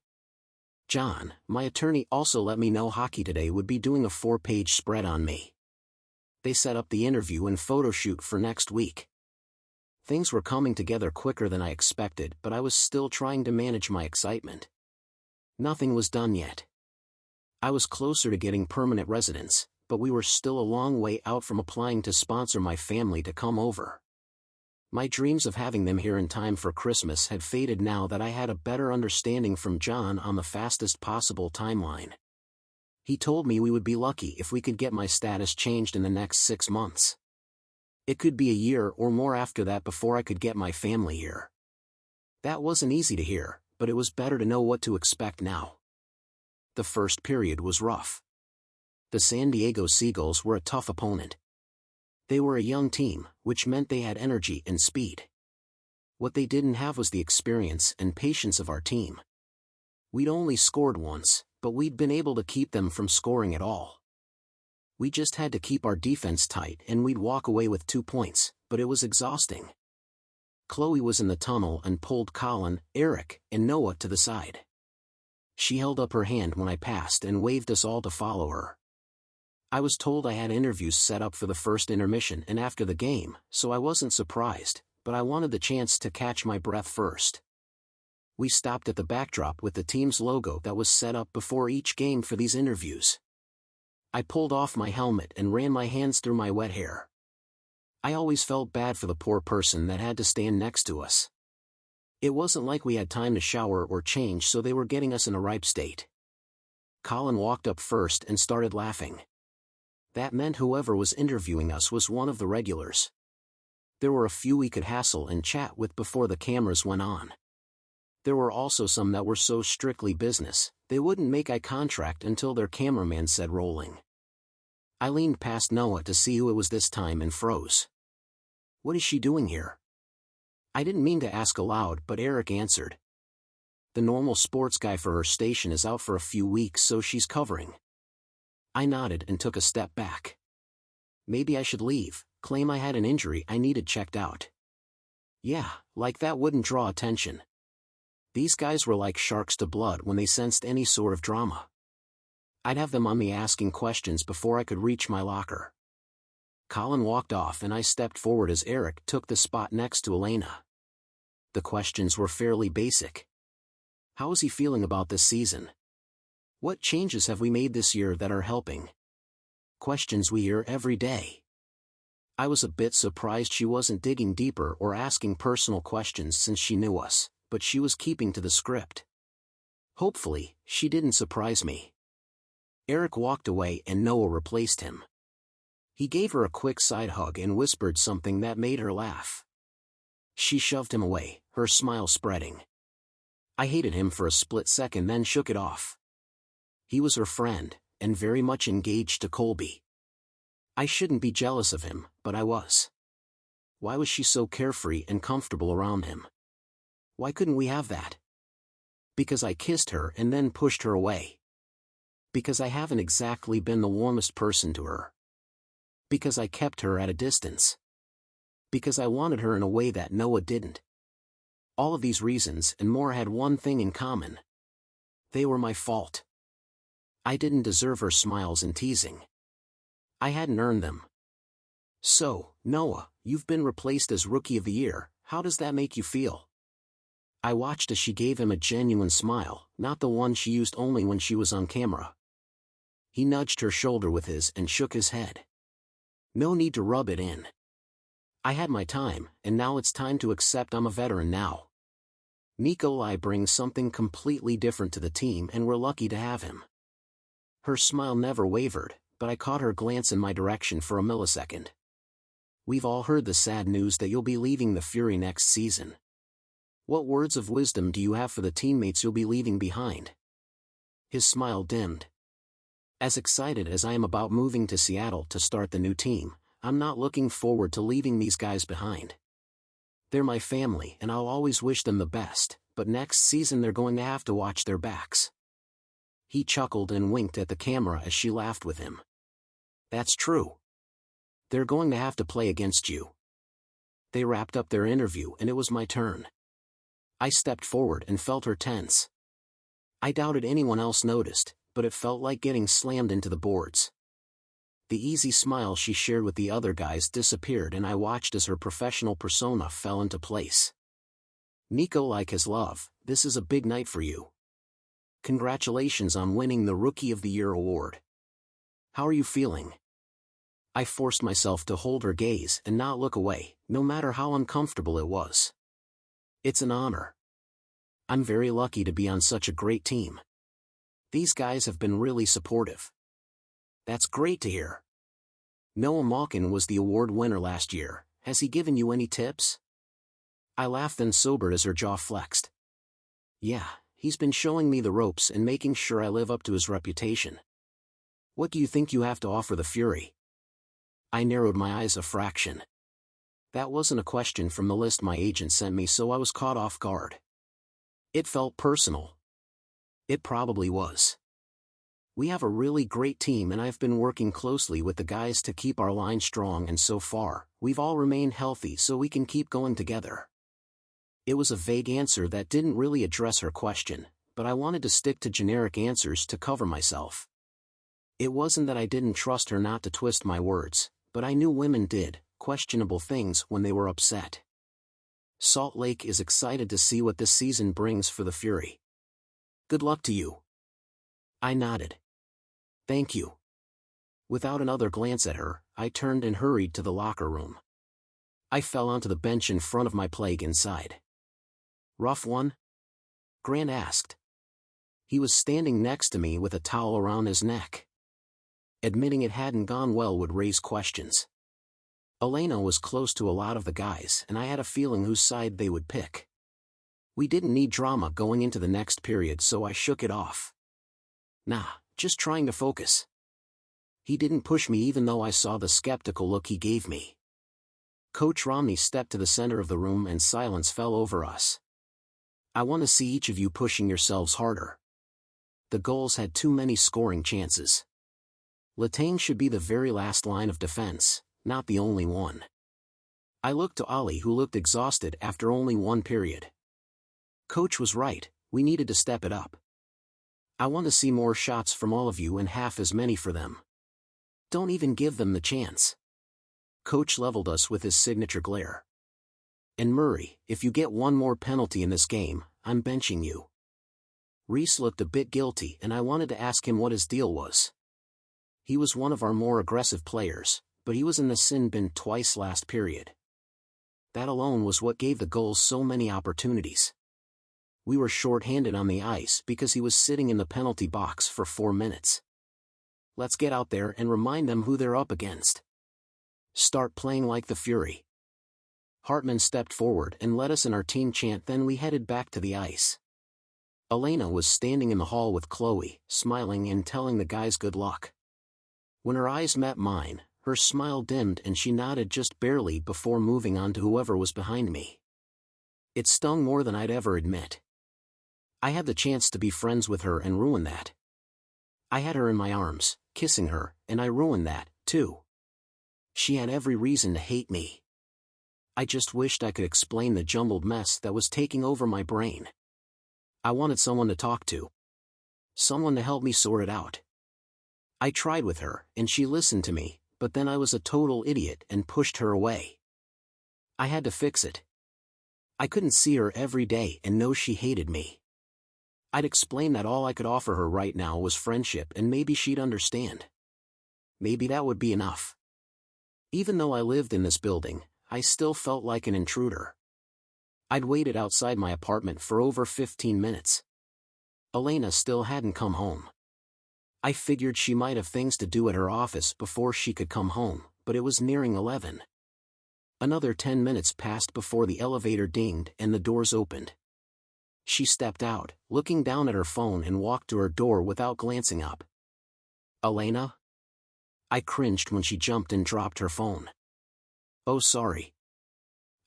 John, my attorney, also let me know Hockey Today would be doing a 4-page spread on me. They set up the interview and photo shoot for next week. Things were coming together quicker than I expected, but I was still trying to manage my excitement. Nothing was done yet. I was closer to getting permanent residence, but we were still a long way out from applying to sponsor my family to come over. My dreams of having them here in time for Christmas had faded now that I had a better understanding from John on the fastest possible timeline. He told me we would be lucky if we could get my status changed in the next 6 months. It could be a year or more after that before I could get my family here. That wasn't easy to hear, but it was better to know what to expect now. The first period was rough. The San Diego Seagulls were a tough opponent. They were a young team, which meant they had energy and speed. What they didn't have was the experience and patience of our team. We'd only scored once, but we'd been able to keep them from scoring at all. We just had to keep our defense tight and we'd walk away with 2 points, but it was exhausting. Chloe was in the tunnel and pulled Colin, Eric, and Noah to the side. She held up her hand when I passed and waved us all to follow her. I was told I had interviews set up for the first intermission and after the game, so I wasn't surprised, but I wanted the chance to catch my breath first. We stopped at the backdrop with the team's logo that was set up before each game for these interviews. I pulled off my helmet and ran my hands through my wet hair. I always felt bad for the poor person that had to stand next to us. It wasn't like we had time to shower or change, so they were getting us in a ripe state. Colin walked up first and started laughing. That meant whoever was interviewing us was one of the regulars. There were a few we could hassle and chat with before the cameras went on. There were also some that were so strictly business, they wouldn't make eye contact until their cameraman said rolling. I leaned past Noah to see who it was this time and froze. What is she doing here? I didn't mean to ask aloud, but Eric answered. The normal sports guy for her station is out for a few weeks, so she's covering. I nodded and took a step back. Maybe I should leave, claim I had an injury I needed checked out. Yeah, like that wouldn't draw attention. These guys were like sharks to blood when they sensed any sort of drama. I'd have them on me asking questions before I could reach my locker. Colin walked off and I stepped forward as Eric took the spot next to Elena. The questions were fairly basic. How is he feeling about this season? What changes have we made this year that are helping? Questions we hear every day. I was a bit surprised she wasn't digging deeper or asking personal questions since she knew us, but she was keeping to the script. Hopefully, she didn't surprise me. Eric walked away and Noah replaced him. He gave her a quick side hug and whispered something that made her laugh. She shoved him away, her smile spreading. I hated him for a split second, then shook it off. He was her friend, and very much engaged to Colby. I shouldn't be jealous of him, but I was. Why was she so carefree and comfortable around him? Why couldn't we have that? Because I kissed her and then pushed her away. Because I haven't exactly been the warmest person to her. Because I kept her at a distance. Because I wanted her in a way that Noah didn't. All of these reasons and more had one thing in common. They were my fault. I didn't deserve her smiles and teasing. I hadn't earned them. So, Noah, you've been replaced as Rookie of the Year. How does that make you feel? I watched as she gave him a genuine smile, not the one she used only when she was on camera. He nudged her shoulder with his and shook his head. No need to rub it in. I had my time, and now it's time to accept I'm a veteran now. Nikolay brings something completely different to the team and we're lucky to have him. Her smile never wavered, but I caught her glance in my direction for a millisecond. We've all heard the sad news that you'll be leaving the Fury next season. What words of wisdom do you have for the teammates you'll be leaving behind? His smile dimmed. As excited as I am about moving to Seattle to start the new team, I'm not looking forward to leaving these guys behind. They're my family and I'll always wish them the best, but next season they're going to have to watch their backs. He chuckled and winked at the camera as she laughed with him. That's true. They're going to have to play against you. They wrapped up their interview and it was my turn. I stepped forward and felt her tense. I doubted anyone else noticed, but it felt like getting slammed into the boards. The easy smile she shared with the other guys disappeared and I watched as her professional persona fell into place. Nikolay Kozlov, this is a big night for you. Congratulations on winning the Rookie of the Year award. How are you feeling? I forced myself to hold her gaze and not look away, no matter how uncomfortable it was. It's an honor. I'm very lucky to be on such a great team. These guys have been really supportive. That's great to hear. Noah Malkin was the award winner last year. Has he given you any tips? I laughed and sobered as her jaw flexed. Yeah, he's been showing me the ropes and making sure I live up to his reputation. What do you think you have to offer the Fury? I narrowed my eyes a fraction. That wasn't a question from the list my agent sent me, so I was caught off guard. It felt personal. It probably was. We have a really great team and I've been working closely with the guys to keep our line strong, and so far, we've all remained healthy so we can keep going together. It was a vague answer that didn't really address her question, but I wanted to stick to generic answers to cover myself. It wasn't that I didn't trust her not to twist my words, but I knew women did questionable things when they were upset. Salt Lake is excited to see what this season brings for the Fury. Good luck to you. I nodded. Thank you. Without another glance at her, I turned and hurried to the locker room. I fell onto the bench in front of my plague inside. Rough one? Grant asked. He was standing next to me with a towel around his neck. Admitting it hadn't gone well would raise questions. Elena was close to a lot of the guys, and I had a feeling whose side they would pick. We didn't need drama going into the next period, so I shook it off. Nah, just trying to focus. He didn't push me even though I saw the skeptical look he gave me. Coach Romney stepped to the center of the room and silence fell over us. I want to see each of you pushing yourselves harder. The goals had too many scoring chances. Letang should be the very last line of defense, not the only one. I looked to Ollie, who looked exhausted after only one period. Coach was right, we needed to step it up. I want to see more shots from all of you and half as many for them. Don't even give them the chance. Coach leveled us with his signature glare. And Murray, if you get one more penalty in this game, I'm benching you. Reese looked a bit guilty and I wanted to ask him what his deal was. He was one of our more aggressive players, but he was in the sin bin twice last period. That alone was what gave the goals so many opportunities. We were short-handed on the ice because he was sitting in the penalty box for 4 minutes. Let's get out there and remind them who they're up against. Start playing like the Fury. Hartman stepped forward and led us in our team chant, then we headed back to the ice. Elena was standing in the hall with Chloe, smiling and telling the guys good luck. When her eyes met mine, her smile dimmed and she nodded just barely before moving on to whoever was behind me. It stung more than I'd ever admit. I had the chance to be friends with her and ruin that. I had her in my arms, kissing her, and I ruined that, too. She had every reason to hate me. I just wished I could explain the jumbled mess that was taking over my brain. I wanted someone to talk to. Someone to help me sort it out. I tried with her, and she listened to me, but then I was a total idiot and pushed her away. I had to fix it. I couldn't see her every day and know she hated me. I'd explain that all I could offer her right now was friendship and maybe she'd understand. Maybe that would be enough. Even though I lived in this building, I still felt like an intruder. I'd waited outside my apartment for over 15 minutes. Elena still hadn't come home. I figured she might have things to do at her office before she could come home, but it was nearing 11. Another 10 minutes passed before the elevator dinged and the doors opened. She stepped out, looking down at her phone, and walked to her door without glancing up. Elena? I cringed when she jumped and dropped her phone. Oh, sorry.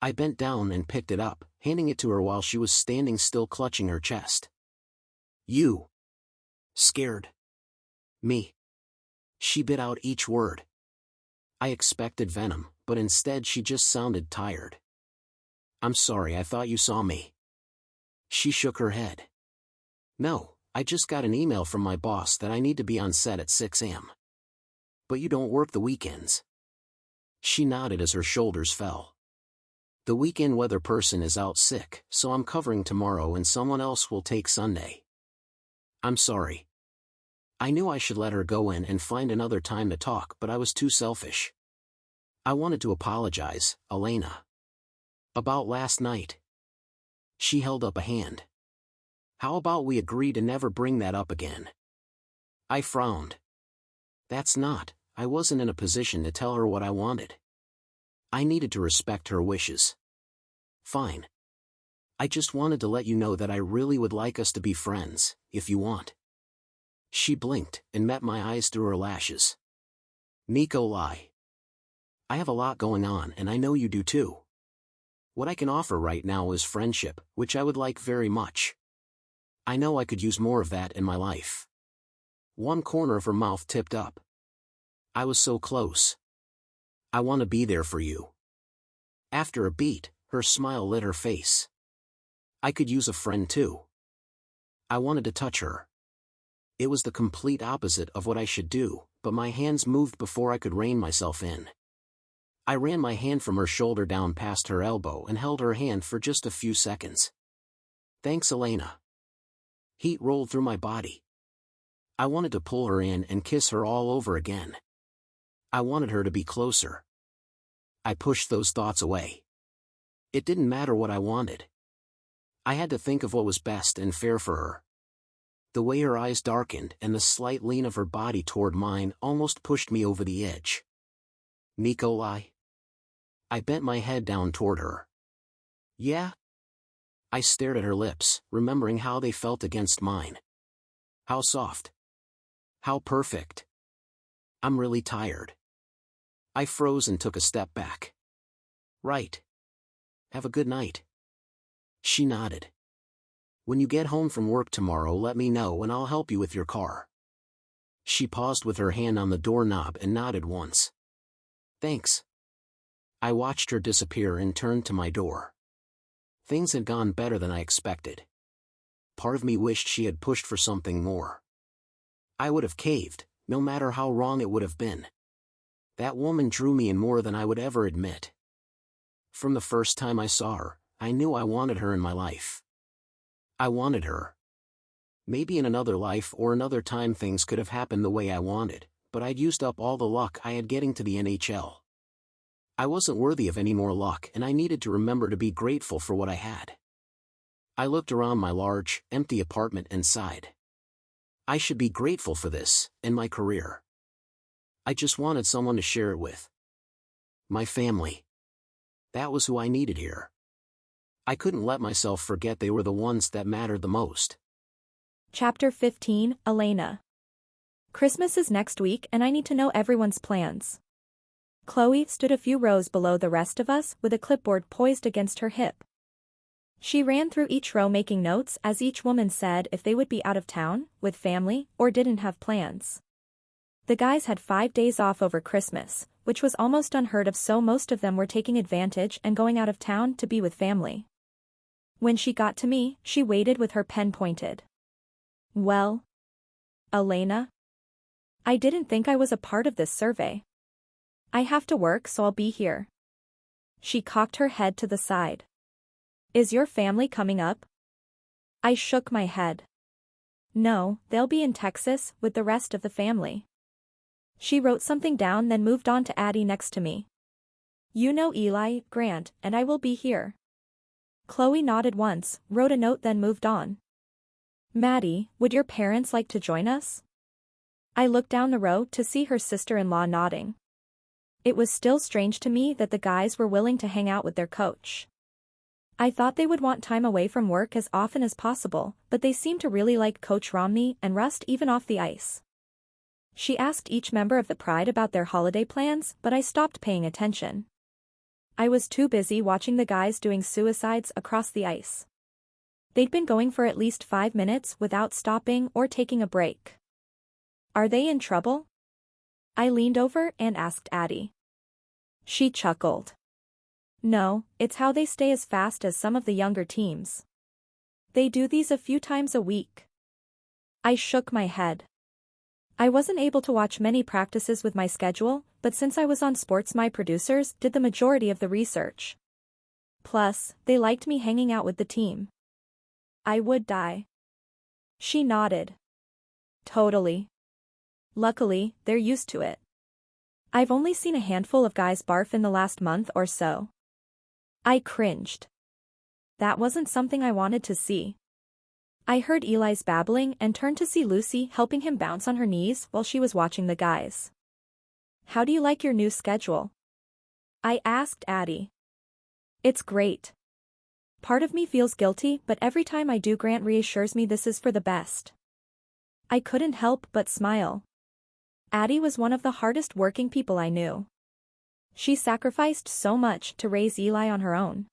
I bent down and picked it up, handing it to her while she was standing still clutching her chest. You. Scared. Me. She bit out each word. I expected venom, but instead she just sounded tired. I'm sorry, I thought you saw me. She shook her head. No, I just got an email from my boss that I need to be on set at 6 a.m. But you don't work the weekends. She nodded as her shoulders fell. The weekend weather person is out sick, so I'm covering tomorrow and someone else will take Sunday. I'm sorry. I knew I should let her go in and find another time to talk, but I was too selfish. I wanted to apologize, Elena. About last night. She held up a hand. How about we agree to never bring that up again? I frowned. I wasn't in a position to tell her what I wanted. I needed to respect her wishes. Fine. I just wanted to let you know that I really would like us to be friends, if you want. She blinked and met my eyes through her lashes. Nikolay. I have a lot going on and I know you do too. What I can offer right now is friendship, which I would like very much. I know I could use more of that in my life. One corner of her mouth tipped up. I was so close. I want to be there for you. After a beat, her smile lit her face. I could use a friend too. I wanted to touch her. It was the complete opposite of what I should do, but my hands moved before I could rein myself in. I ran my hand from her shoulder down past her elbow and held her hand for just a few seconds. Thanks, Elena. Heat rolled through my body. I wanted to pull her in and kiss her all over again. I wanted her to be closer. I pushed those thoughts away. It didn't matter what I wanted. I had to think of what was best and fair for her. The way her eyes darkened and the slight lean of her body toward mine almost pushed me over the edge. Nikolay? I bent my head down toward her. Yeah? I stared at her lips, remembering how they felt against mine. How soft. How perfect. I'm really tired. I froze and took a step back. Right. Have a good night. She nodded. When you get home from work tomorrow, let me know and I'll help you with your car. She paused with her hand on the doorknob and nodded once. Thanks. I watched her disappear and turned to my door. Things had gone better than I expected. Part of me wished she had pushed for something more. I would have caved, no matter how wrong it would have been. That woman drew me in more than I would ever admit. From the first time I saw her, I knew I wanted her in my life. I wanted her. Maybe in another life or another time things could have happened the way I wanted, but I'd used up all the luck I had getting to the NHL. I wasn't worthy of any more luck and I needed to remember to be grateful for what I had. I looked around my large, empty apartment and sighed. I should be grateful for this, and my career. I just wanted someone to share it with. My family. That was who I needed here. I couldn't let myself forget they were the ones that mattered the most. Chapter 15, Elena. Christmas is next week and I need to know everyone's plans. Chloe stood a few rows below the rest of us with a clipboard poised against her hip. She ran through each row making notes as each woman said if they would be out of town, with family, or didn't have plans. The guys had 5 days off over Christmas, which was almost unheard of, so most of them were taking advantage and going out of town to be with family. When she got to me, she waited with her pen pointed. Well, Elena? I didn't think I was a part of this survey. I have to work, so I'll be here. She cocked her head to the side. Is your family coming up? I shook my head. No, they'll be in Texas with the rest of the family. She wrote something down, then moved on to Addie next to me. You know Eli, Grant, and I will be here. Chloe nodded once, wrote a note, then moved on. Maddie, would your parents like to join us? I looked down the row to see her sister-in-law nodding. It was still strange to me that the guys were willing to hang out with their coach. I thought they would want time away from work as often as possible, but they seemed to really like Coach Romney and Rust even off the ice. She asked each member of the Pride about their holiday plans, but I stopped paying attention. I was too busy watching the guys doing suicides across the ice. They'd been going for at least 5 minutes without stopping or taking a break. Are they in trouble? I leaned over and asked Addie. She chuckled. No, it's how they stay as fast as some of the younger teams. They do these a few times a week. I shook my head. I wasn't able to watch many practices with my schedule, but since I was on sports, my producers did the majority of the research. Plus, they liked me hanging out with the team. I would die. She nodded. Totally. Luckily, they're used to it. I've only seen a handful of guys barf in the last month or so. I cringed. That wasn't something I wanted to see. I heard Eli's babbling and turned to see Lucy helping him bounce on her knees while she was watching the guys. How do you like your new schedule? I asked Addie. It's great. Part of me feels guilty, but every time I do, Grant reassures me this is for the best. I couldn't help but smile. Addie was one of the hardest working people I knew. She sacrificed so much to raise Eli on her own.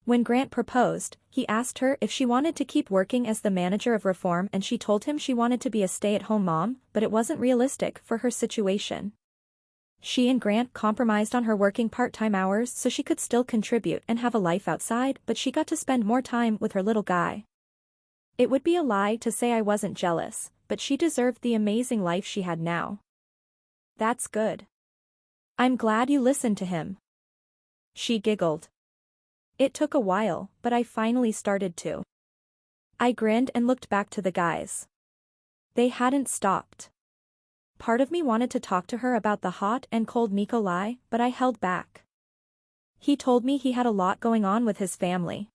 When Grant proposed, he asked her if she wanted to keep working as the manager of Reform, and she told him she wanted to be a stay-at-home mom, but it wasn't realistic for her situation. She and Grant compromised on her working part-time hours so she could still contribute and have a life outside, but she got to spend more time with her little guy. It would be a lie to say I wasn't jealous, but she deserved the amazing life she had now. That's good. I'm glad you listened to him. She giggled. It took a while, but I finally started to. I grinned and looked back to the guys. They hadn't stopped. Part of me wanted to talk to her about the hot and cold Nikolay, but I held back. He told me he had a lot going on with his family.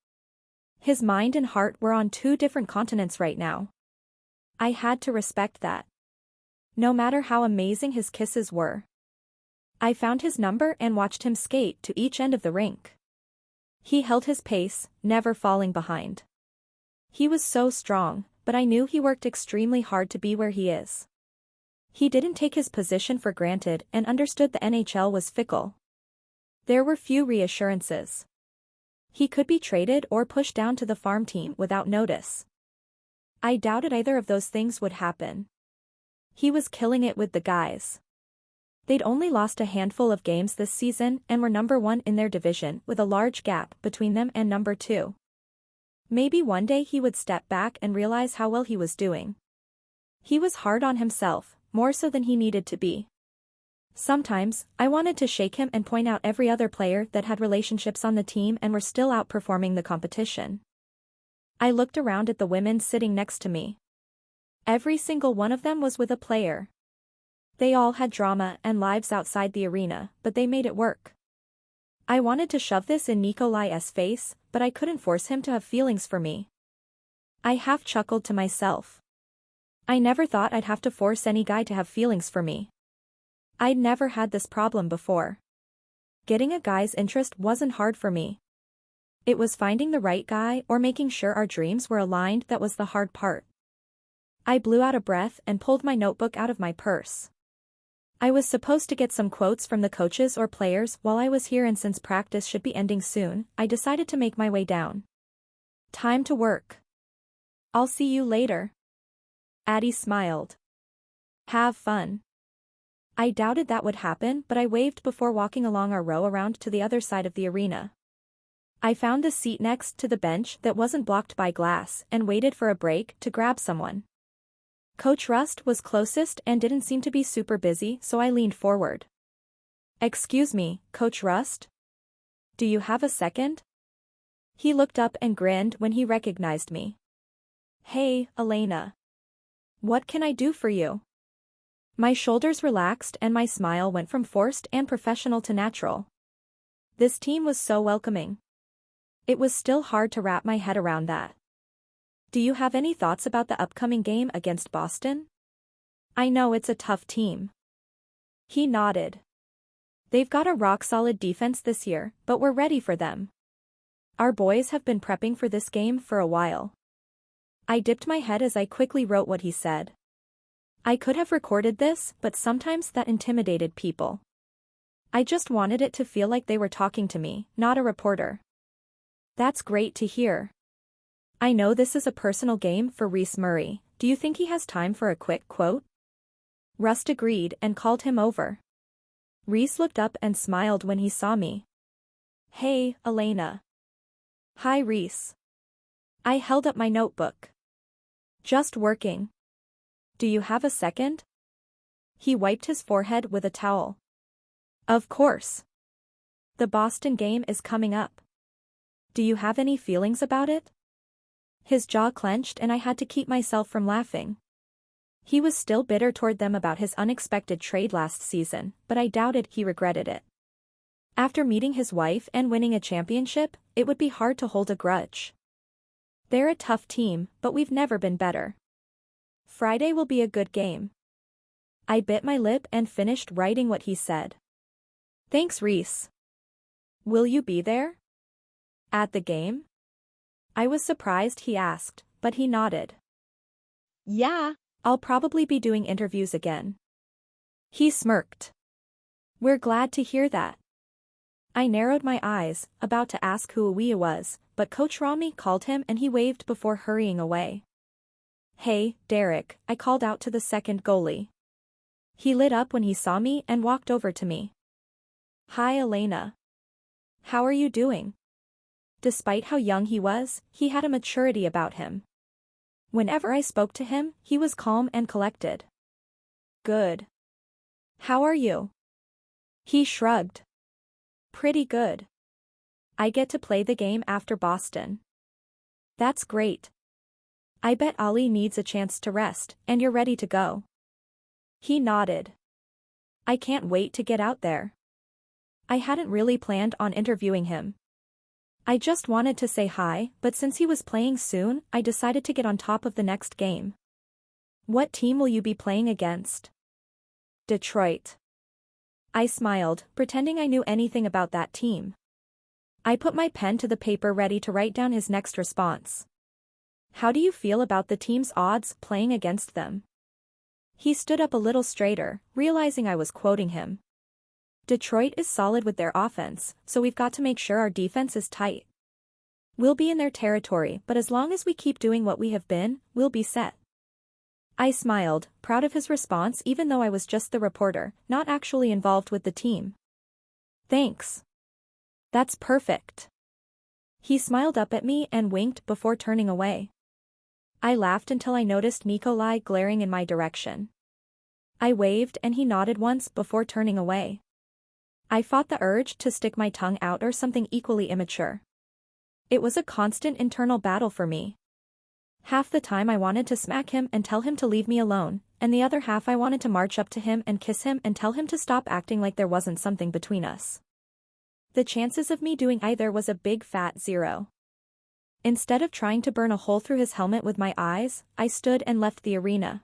His mind and heart were on 2 different continents right now. I had to respect that. No matter how amazing his kisses were. I found his number and watched him skate to each end of the rink. He held his pace, never falling behind. He was so strong, but I knew he worked extremely hard to be where he is. He didn't take his position for granted and understood the NHL was fickle. There were few reassurances. He could be traded or pushed down to the farm team without notice. I doubted either of those things would happen. He was killing it with the guys. They'd only lost a handful of games this season and were number 1 in their division with a large gap between them and number 2. Maybe one day he would step back and realize how well he was doing. He was hard on himself, more so than he needed to be. Sometimes, I wanted to shake him and point out every other player that had relationships on the team and were still outperforming the competition. I looked around at the women sitting next to me. Every single one of them was with a player. They all had drama and lives outside the arena, but they made it work. I wanted to shove this in Nikolay's face, but I couldn't force him to have feelings for me. I half chuckled to myself. I never thought I'd have to force any guy to have feelings for me. I'd never had this problem before. Getting a guy's interest wasn't hard for me. It was finding the right guy or making sure our dreams were aligned that was the hard part. I blew out a breath and pulled my notebook out of my purse. I was supposed to get some quotes from the coaches or players while I was here, and since practice should be ending soon, I decided to make my way down. Time to work. I'll see you later. Addie smiled. Have fun. I doubted that would happen, but I waved before walking along our row around to the other side of the arena. I found the seat next to the bench that wasn't blocked by glass and waited for a break to grab someone. Coach Rust was closest and didn't seem to be super busy, so I leaned forward. Excuse me, Coach Rust? Do you have a second? He looked up and grinned when he recognized me. Hey, Elena. What can I do for you? My shoulders relaxed and my smile went from forced and professional to natural. This team was so welcoming. It was still hard to wrap my head around that. Do you have any thoughts about the upcoming game against Boston? I know it's a tough team. He nodded. They've got a rock-solid defense this year, but we're ready for them. Our boys have been prepping for this game for a while. I dipped my head as I quickly wrote what he said. I could have recorded this, but sometimes that intimidated people. I just wanted it to feel like they were talking to me, not a reporter. That's great to hear. I know this is a personal game for Reese Murray. Do you think he has time for a quick quote? Rust agreed and called him over. Reese looked up and smiled when he saw me. Hey, Elena. Hi, Reese. I held up my notebook. Just working. Do you have a second? He wiped his forehead with a towel. Of course. The Boston game is coming up. Do you have any feelings about it? His jaw clenched and I had to keep myself from laughing. He was still bitter toward them about his unexpected trade last season, but I doubted he regretted it. After meeting his wife and winning a championship, it would be hard to hold a grudge. They're a tough team, but we've never been better. Friday will be a good game. I bit my lip and finished writing what he said. Thanks, Reese. Will you be there? At the game? I was surprised he asked, but he nodded. Yeah. I'll probably be doing interviews again. He smirked. We're glad to hear that. I narrowed my eyes, about to ask who Awea was, but Coach Rami called him and he waved before hurrying away. Hey, Derek, I called out to the second goalie. He lit up when he saw me and walked over to me. Hi, Elena. How are you doing? Despite how young he was, he had a maturity about him. Whenever I spoke to him, he was calm and collected. Good. How are you? He shrugged. Pretty good. I get to play the game after Boston. That's great. I bet Ali needs a chance to rest, and you're ready to go. He nodded. I can't wait to get out there. I hadn't really planned on interviewing him. I just wanted to say hi, but since he was playing soon, I decided to get on top of the next game. What team will you be playing against? Detroit. I smiled, pretending I knew anything about that team. I put my pen to the paper ready to write down his next response. How do you feel about the team's odds playing against them? He stood up a little straighter, realizing I was quoting him. Detroit is solid with their offense, so we've got to make sure our defense is tight. We'll be in their territory, but as long as we keep doing what we have been, we'll be set. I smiled, proud of his response even though I was just the reporter, not actually involved with the team. Thanks. That's perfect. He smiled up at me and winked before turning away. I laughed until I noticed Nikolay glaring in my direction. I waved and he nodded once before turning away. I fought the urge to stick my tongue out or something equally immature. It was a constant internal battle for me. Half the time I wanted to smack him and tell him to leave me alone, and the other half I wanted to march up to him and kiss him and tell him to stop acting like there wasn't something between us. The chances of me doing either was a big fat 0. Instead of trying to burn a hole through his helmet with my eyes, I stood and left the arena.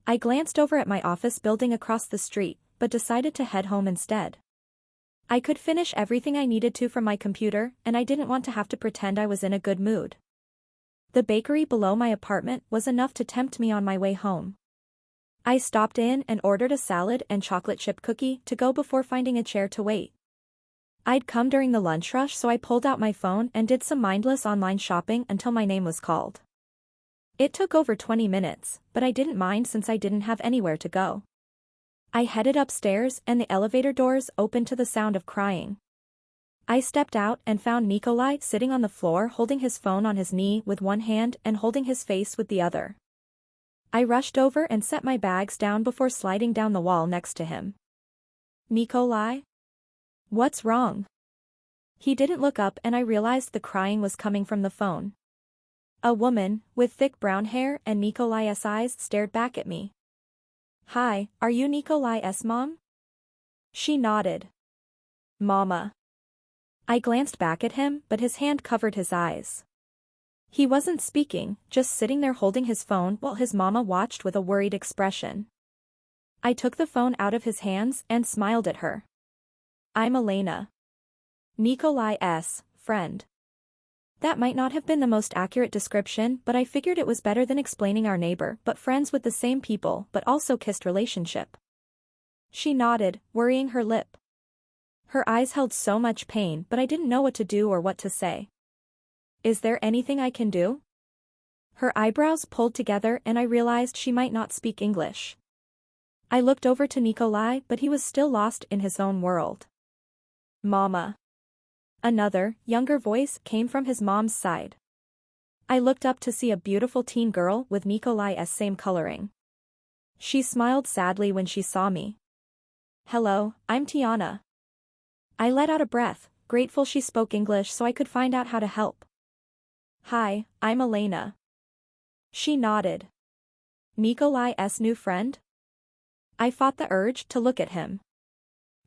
I glanced over at my office building across the street, but decided to head home instead. I could finish everything I needed to from my computer, and I didn't want to have to pretend I was in a good mood. The bakery below my apartment was enough to tempt me on my way home. I stopped in and ordered a salad and chocolate chip cookie to go before finding a chair to wait. I'd come during the lunch rush, so I pulled out my phone and did some mindless online shopping until my name was called. It took over 20 minutes, but I didn't mind since I didn't have anywhere to go. I headed upstairs and the elevator doors opened to the sound of crying. I stepped out and found Nikolay sitting on the floor holding his phone on his knee with one hand and holding his face with the other. I rushed over and set my bags down before sliding down the wall next to him. Nikolay? What's wrong? He didn't look up and I realized the crying was coming from the phone. A woman, with thick brown hair and Nikolay's eyes stared back at me. Hi, are you Nikolay's mom? She nodded. Mama. I glanced back at him, but his hand covered his eyes. He wasn't speaking, just sitting there holding his phone while his mama watched with a worried expression. I took the phone out of his hands and smiled at her. I'm Elena. Nikolay's friend. That might not have been the most accurate description, but I figured it was better than explaining our neighbor but friends with the same people but also kissed relationship. She nodded, worrying her lip. Her eyes held so much pain, but I didn't know what to do or what to say. Is there anything I can do? Her eyebrows pulled together and I realized she might not speak English. I looked over to Nikolay, but he was still lost in his own world. Mama. Another, younger voice came from his mom's side. I looked up to see a beautiful teen girl with Nikolay's same coloring. She smiled sadly when she saw me. Hello, I'm Tiana. I let out a breath, grateful she spoke English so I could find out how to help. Hi, I'm Elena. She nodded. Nikolay's new friend? I fought the urge to look at him.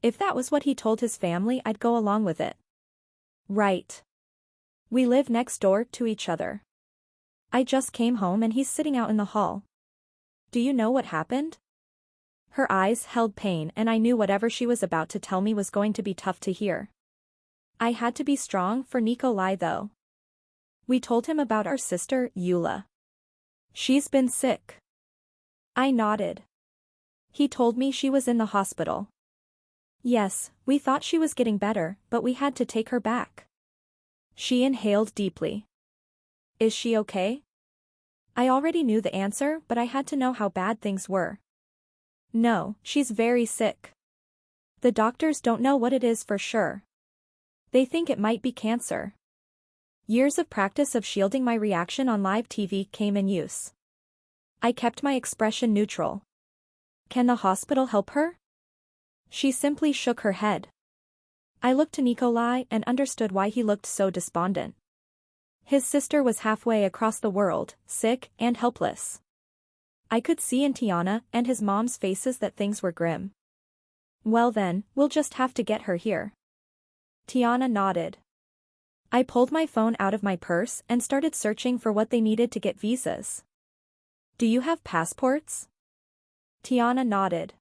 If that was what he told his family, I'd go along with it. Right. We live next door to each other. I just came home and he's sitting out in the hall. Do you know what happened? Her eyes held pain and I knew whatever she was about to tell me was going to be tough to hear. I had to be strong for Nikolay though. We told him about our sister, Yulia. She's been sick. I nodded. He told me she was in the hospital. Yes, we thought she was getting better, but we had to take her back. She inhaled deeply. Is she okay? I already knew the answer, but I had to know how bad things were. No, she's very sick. The doctors don't know what it is for sure. They think it might be cancer. Years of practice of shielding my reaction on live TV came in use. I kept my expression neutral. Can the hospital help her? She simply shook her head. I looked to Nikolay and understood why he looked so despondent. His sister was halfway across the world, sick and helpless. I could see in Tiana and his mom's faces that things were grim. Well then, we'll just have to get her here. Tiana nodded. I pulled my phone out of my purse and started searching for what they needed to get visas. Do you have passports? Tiana nodded.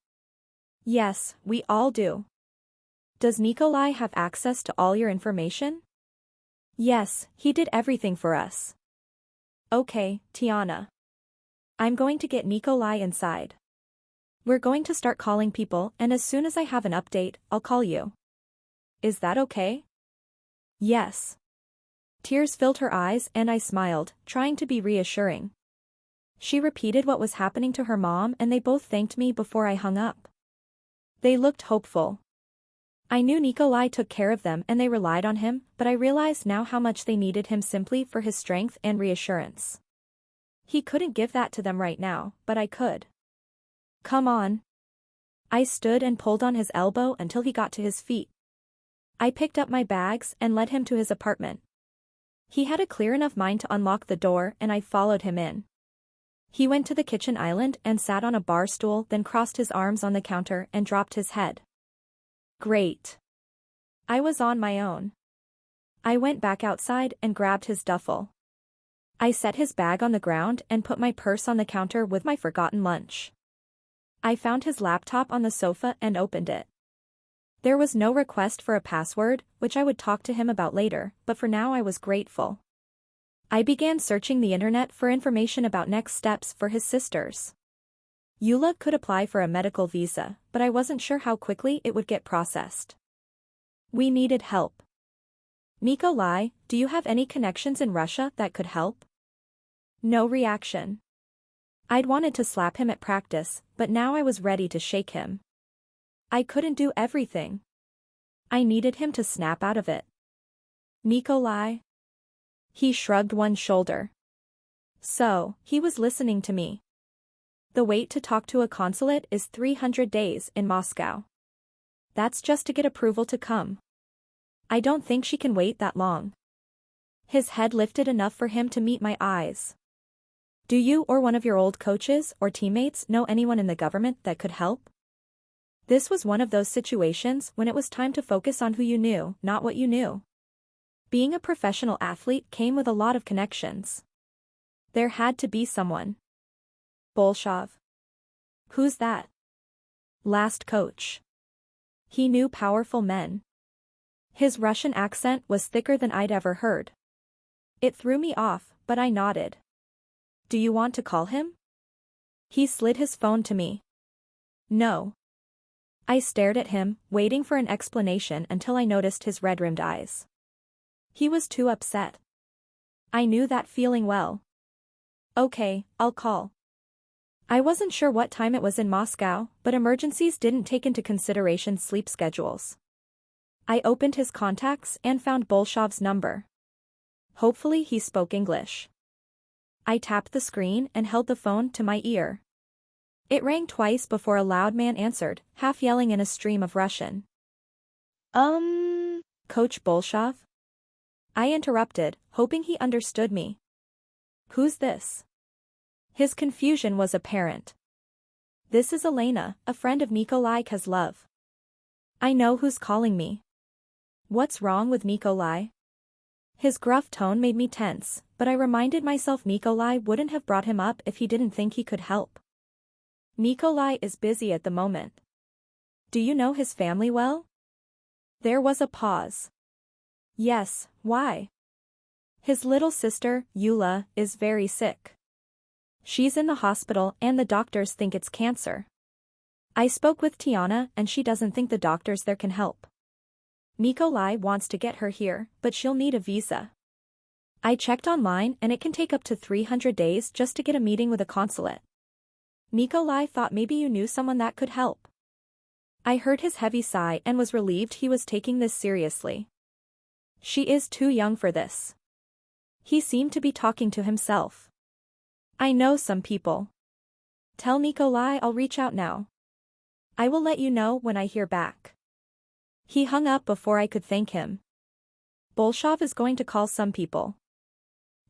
Yes, we all do. Does Nikolay have access to all your information? Yes, he did everything for us. Okay, Tiana. I'm going to get Nikolay inside. We're going to start calling people and as soon as I have an update, I'll call you. Is that okay? Yes. Tears filled her eyes and I smiled, trying to be reassuring. She repeated what was happening to her mom and they both thanked me before I hung up. They looked hopeful. I knew Nikolay took care of them and they relied on him, but I realized now how much they needed him simply for his strength and reassurance. He couldn't give that to them right now, but I could. Come on. I stood and pulled on his elbow until he got to his feet. I picked up my bags and led him to his apartment. He had a clear enough mind to unlock the door and I followed him in. He went to the kitchen island and sat on a bar stool, then crossed his arms on the counter and dropped his head. Great. I was on my own. I went back outside and grabbed his duffel. I set his bag on the ground and put my purse on the counter with my forgotten lunch. I found his laptop on the sofa and opened it. There was no request for a password, which I would talk to him about later, but for now I was grateful. I began searching the internet for information about next steps for his sisters. Yulia could apply for a medical visa, but I wasn't sure how quickly it would get processed. We needed help. Nikolay, do you have any connections in Russia that could help? No reaction. I'd wanted to slap him at practice, but now I was ready to shake him. I couldn't do everything. I needed him to snap out of it. Nikolay? He shrugged one shoulder. So, he was listening to me. The wait to talk to a consulate is 300 days in Moscow. That's just to get approval to come. I don't think she can wait that long. His head lifted enough for him to meet my eyes. Do you or one of your old coaches or teammates know anyone in the government that could help? This was one of those situations when it was time to focus on who you knew, not what you knew. Being a professional athlete came with a lot of connections. There had to be someone. Bolshov. Who's that? Last coach. He knew powerful men. His Russian accent was thicker than I'd ever heard. It threw me off, but I nodded. Do you want to call him? He slid his phone to me. No. I stared at him, waiting for an explanation until I noticed his red-rimmed eyes. He was too upset. I knew that feeling well. Okay, I'll call. I wasn't sure what time it was in Moscow, but emergencies didn't take into consideration sleep schedules. I opened his contacts and found Bolshov's number. Hopefully he spoke English. I tapped the screen and held the phone to my ear. It rang twice before a loud man answered, half yelling in a stream of Russian. Coach Bolshov? I interrupted, hoping he understood me. Who's this? His confusion was apparent. This is Elena, a friend of Nikolay Kozlov. I know who's calling me. What's wrong with Nikolay? His gruff tone made me tense, but I reminded myself Nikolay wouldn't have brought him up if he didn't think he could help. Nikolay is busy at the moment. Do you know his family well? There was a pause. Yes, why? His little sister, Yulia, is very sick. She's in the hospital and the doctors think it's cancer. I spoke with Tiana and she doesn't think the doctors there can help. Nikolay wants to get her here, but she'll need a visa. I checked online and it can take up to 300 days just to get a meeting with a consulate. Nikolay thought maybe you knew someone that could help. I heard his heavy sigh and was relieved he was taking this seriously. She is too young for this. He seemed to be talking to himself. I know some people. Tell Nikolay I'll reach out now. I will let you know when I hear back. He hung up before I could thank him. Bolshov is going to call some people.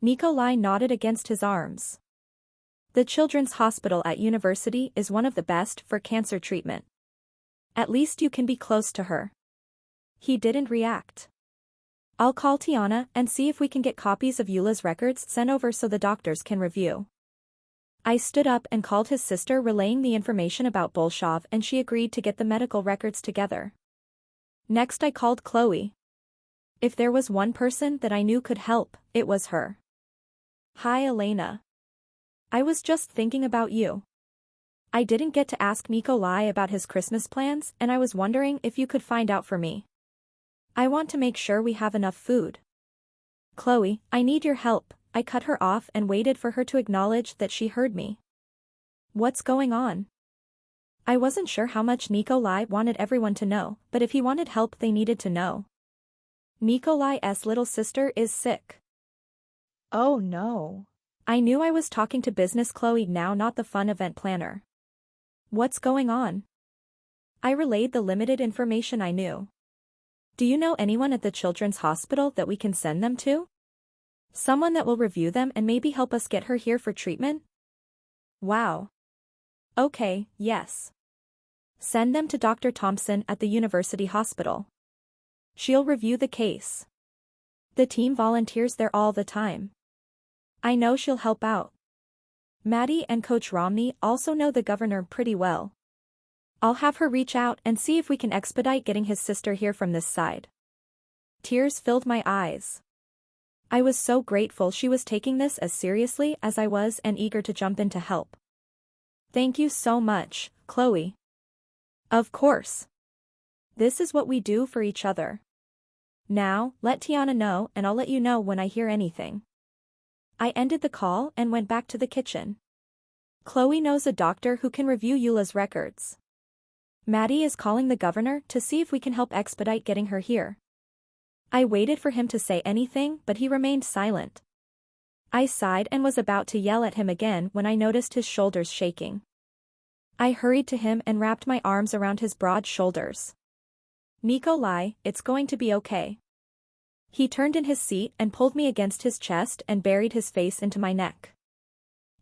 Nikolay nodded against his arms. The children's hospital at university is one of the best for cancer treatment. At least you can be close to her. He didn't react. I'll call Tiana and see if we can get copies of Yulia's records sent over so the doctors can review. I stood up and called his sister relaying the information about Bolshov and she agreed to get the medical records together. Next I called Chloe. If there was one person that I knew could help, it was her. Hi Elena. I was just thinking about you. I didn't get to ask Nikolay about his Christmas plans and I was wondering if you could find out for me. I want to make sure we have enough food. Chloe, I need your help. I cut her off and waited for her to acknowledge that she heard me. What's going on? I wasn't sure how much Nikolay wanted everyone to know, but if he wanted help they needed to know. Nikolay's little sister is sick. Oh no. I knew I was talking to business Chloe now, not the fun event planner. What's going on? I relayed the limited information I knew. Do you know anyone at the children's hospital that we can send them to? Someone that will review them and maybe help us get her here for treatment? Wow. Okay, yes. Send them to Dr. Thompson at the university hospital. She'll review the case. The team volunteers there all the time. I know she'll help out. Maddie and Coach Romney also know the governor pretty well. I'll have her reach out and see if we can expedite getting his sister here from this side. Tears filled my eyes. I was so grateful she was taking this as seriously as I was and eager to jump in to help. Thank you so much, Chloe. Of course. This is what we do for each other. Now, let Tiana know and I'll let you know when I hear anything. I ended the call and went back to the kitchen. Chloe knows a doctor who can review Yulia's records. Maddie is calling the governor to see if we can help expedite getting her here. I waited for him to say anything but he remained silent. I sighed and was about to yell at him again when I noticed his shoulders shaking. I hurried to him and wrapped my arms around his broad shoulders. Nikolay, it's going to be okay. He turned in his seat and pulled me against his chest and buried his face into my neck.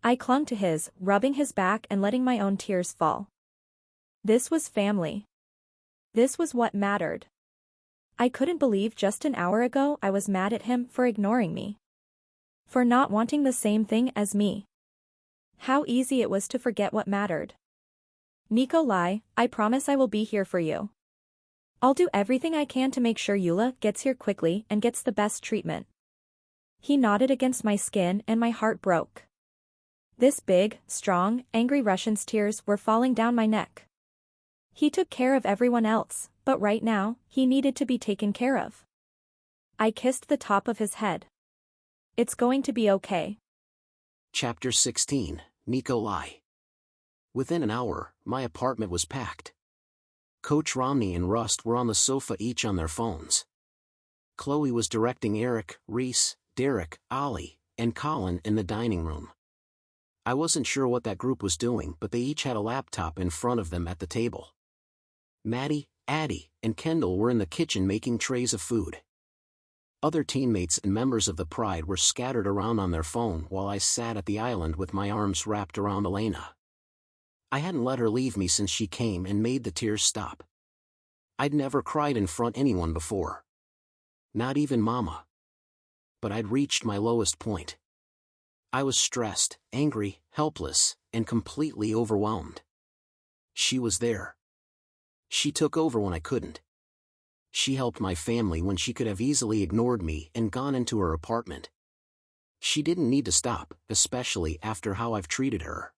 I clung to his, rubbing his back and letting my own tears fall. This was family. This was what mattered. I couldn't believe just an hour ago I was mad at him for ignoring me. For not wanting the same thing as me. How easy it was to forget what mattered. Nikolay, I promise I will be here for you. I'll do everything I can to make sure Yulia gets here quickly and gets the best treatment. He nodded against my skin and my heart broke. This big, strong, angry Russian's tears were falling down my neck. He took care of everyone else, but right now, he needed to be taken care of. I kissed the top of his head. It's going to be okay. Chapter 16, Nikolay. Within an hour, my apartment was packed. Coach Romney and Rust were on the sofa each on their phones. Chloe was directing Eric, Reese, Derek, Ollie, and Colin in the dining room. I wasn't sure what that group was doing, but they each had a laptop in front of them at the table. Maddie, Addie, and Kendall were in the kitchen making trays of food. Other teammates and members of the Pride were scattered around on their phone while I sat at the island with my arms wrapped around Elena. I hadn't let her leave me since she came and made the tears stop. I'd never cried in front of anyone before. Not even Mama. But I'd reached my lowest point. I was stressed, angry, helpless, and completely overwhelmed. She was there. She took over when I couldn't. She helped my family when she could have easily ignored me and gone into her apartment. She didn't need to stop, especially after how I've treated her.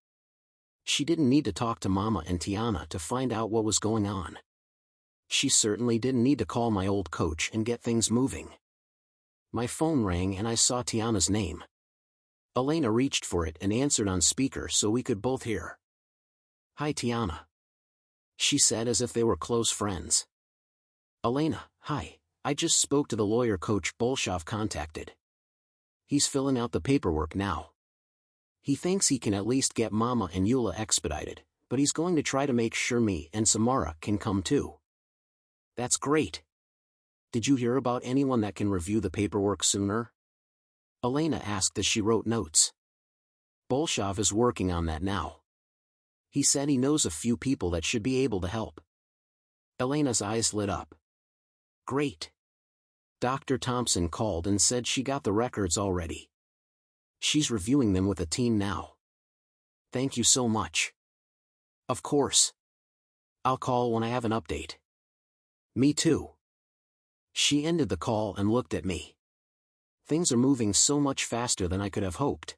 She didn't need to talk to Mama and Tiana to find out what was going on. She certainly didn't need to call my old coach and get things moving. My phone rang and I saw Tiana's name. Elena reached for it and answered on speaker so we could both hear. "Hi Tiana," she said as if they were close friends. "Elena, hi, I just spoke to the lawyer Coach Bolshov contacted. He's filling out the paperwork now. He thinks he can at least get Mama and Yulia expedited, but he's going to try to make sure me and Samara can come too." "That's great. Did you hear about anyone that can review the paperwork sooner?" Elena asked as she wrote notes. "Bolshov is working on that now. He said he knows a few people that should be able to help." Elena's eyes lit up. "Great. Dr. Thompson called and said she got the records already. She's reviewing them with a team now. Thank you so much." "Of course. I'll call when I have an update." "Me too." She ended the call and looked at me. "Things are moving so much faster than I could have hoped."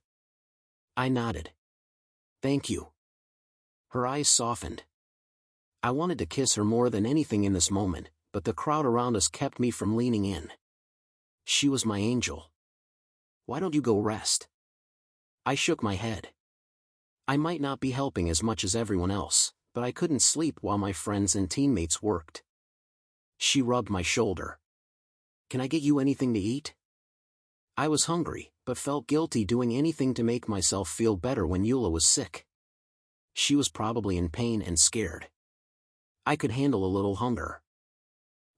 I nodded. "Thank you." Her eyes softened. I wanted to kiss her more than anything in this moment, but the crowd around us kept me from leaning in. She was my angel. "Why don't you go rest?" I shook my head. I might not be helping as much as everyone else, but I couldn't sleep while my friends and teammates worked. She rubbed my shoulder. "Can I get you anything to eat?" I was hungry, but felt guilty doing anything to make myself feel better when Yulia was sick. She was probably in pain and scared. I could handle a little hunger.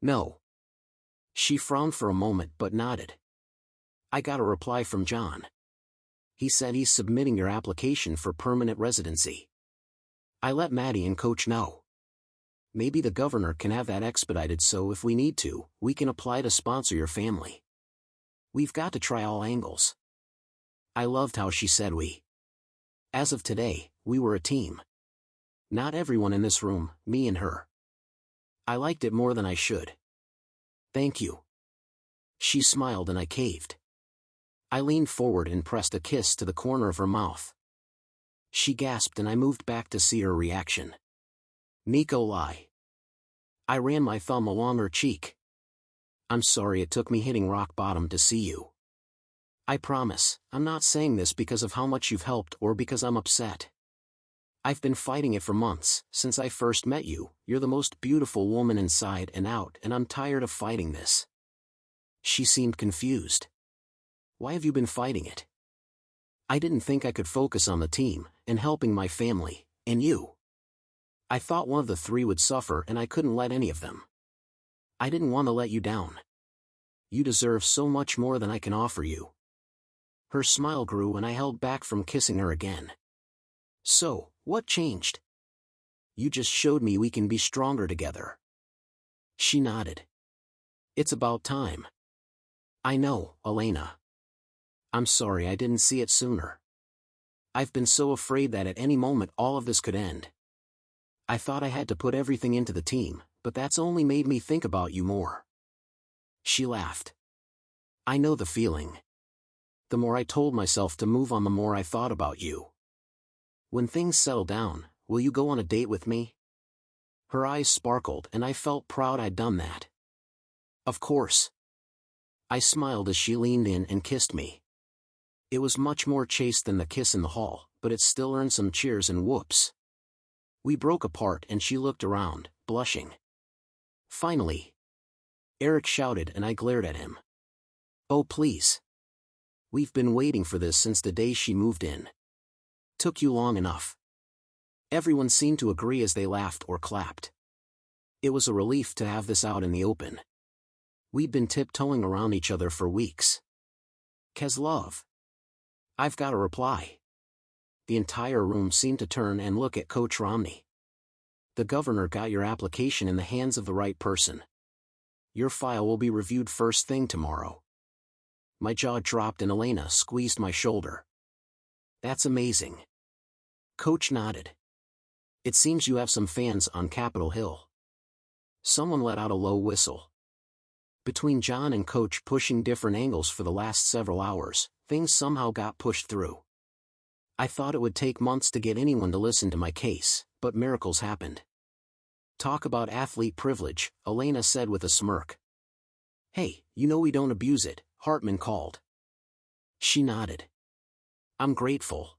"No." She frowned for a moment but nodded. "I got a reply from John. He said he's submitting your application for permanent residency. I let Maddie and Coach know. Maybe the governor can have that expedited so if we need to, we can apply to sponsor your family. We've got to try all angles." I loved how she said we. As of today, we were a team. Not everyone in this room, me and her. I liked it more than I should. "Thank you." She smiled and I caved. I leaned forward and pressed a kiss to the corner of her mouth. She gasped and I moved back to see her reaction. "Nikolay." I ran my thumb along her cheek. "I'm sorry it took me hitting rock bottom to see you. I promise, I'm not saying this because of how much you've helped or because I'm upset. I've been fighting it for months, since I first met you. You're the most beautiful woman inside and out and I'm tired of fighting this." She seemed confused. "Why have you been fighting it?" "I didn't think I could focus on the team, and helping my family, and you. I thought one of the three would suffer and I couldn't let any of them. I didn't want to let you down. You deserve so much more than I can offer you." Her smile grew and I held back from kissing her again. "So, what changed?" "You just showed me we can be stronger together." She nodded. "It's about time." "I know, Elena. I'm sorry I didn't see it sooner. I've been so afraid that at any moment all of this could end. I thought I had to put everything into the team, but that's only made me think about you more." She laughed. "I know the feeling. The more I told myself to move on, the more I thought about you. When things settle down, will you go on a date with me?" Her eyes sparkled and I felt proud I'd done that. "Of course." I smiled as she leaned in and kissed me. It was much more chaste than the kiss in the hall, but it still earned some cheers and whoops. We broke apart and she looked around, blushing. Finally, Eric shouted and I glared at him. "Oh please. We've been waiting for this since the day she moved in. Took you long enough." Everyone seemed to agree as they laughed or clapped. It was a relief to have this out in the open. We'd been tiptoeing around each other for weeks. Kozlov. I've got a reply. The entire room seemed to turn and look at Coach Romney. The governor got your application in the hands of the right person. Your file will be reviewed first thing tomorrow. My jaw dropped and Elena squeezed my shoulder. That's amazing. Coach nodded. It seems you have some fans on Capitol Hill. Someone let out a low whistle. Between John and Coach pushing different angles for the last several hours, things somehow got pushed through. I thought it would take months to get anyone to listen to my case, but miracles happened. Talk about athlete privilege, Elena said with a smirk. Hey, you know we don't abuse it, Hartman called. She nodded. I'm grateful.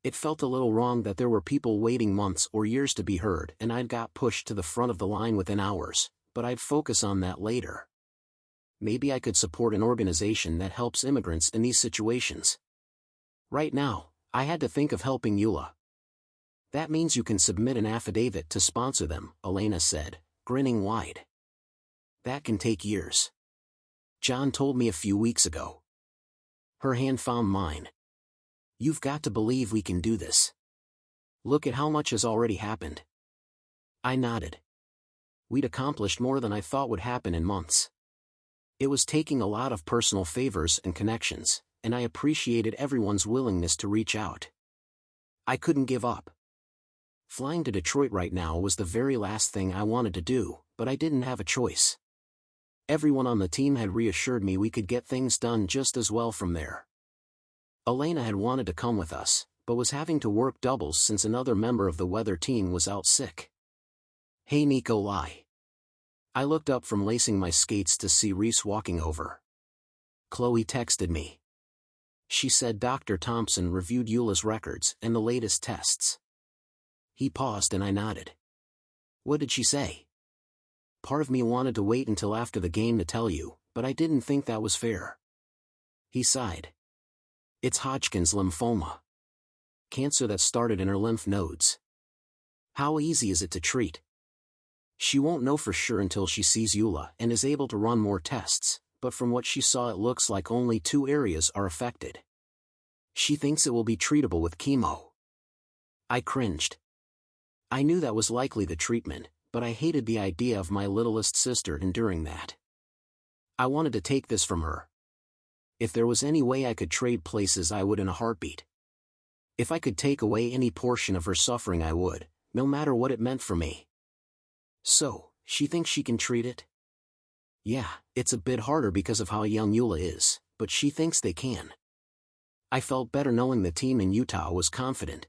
It felt a little wrong that there were people waiting months or years to be heard and I'd got pushed to the front of the line within hours, but I'd focus on that later. Maybe I could support an organization that helps immigrants in these situations. Right now, I had to think of helping Eula. That means you can submit an affidavit to sponsor them, Elena said, grinning wide. That can take years. John told me a few weeks ago. Her hand found mine. You've got to believe we can do this. Look at how much has already happened. I nodded. We'd accomplished more than I thought would happen in months. It was taking a lot of personal favors and connections, and I appreciated everyone's willingness to reach out. I couldn't give up. Flying to Detroit right now was the very last thing I wanted to do, but I didn't have a choice. Everyone on the team had reassured me we could get things done just as well from there. Elena had wanted to come with us, but was having to work doubles since another member of the weather team was out sick. Hey Nikolay. I looked up from lacing my skates to see Reese walking over. Chloe texted me. She said Dr. Thompson reviewed Eula's records and the latest tests. He paused and I nodded. What did she say? Part of me wanted to wait until after the game to tell you, but I didn't think that was fair. He sighed. It's Hodgkin's lymphoma. Cancer that started in her lymph nodes. How easy is it to treat? She won't know for sure until she sees Eula and is able to run more tests, but from what she saw it looks like only 2 areas are affected. She thinks it will be treatable with chemo. I cringed. I knew that was likely the treatment, but I hated the idea of my littlest sister enduring that. I wanted to take this from her. If there was any way I could trade places I would in a heartbeat. If I could take away any portion of her suffering I would, no matter what it meant for me. So, she thinks she can treat it? Yeah, it's a bit harder because of how young Eula is, but she thinks they can. I felt better knowing the team in Utah was confident.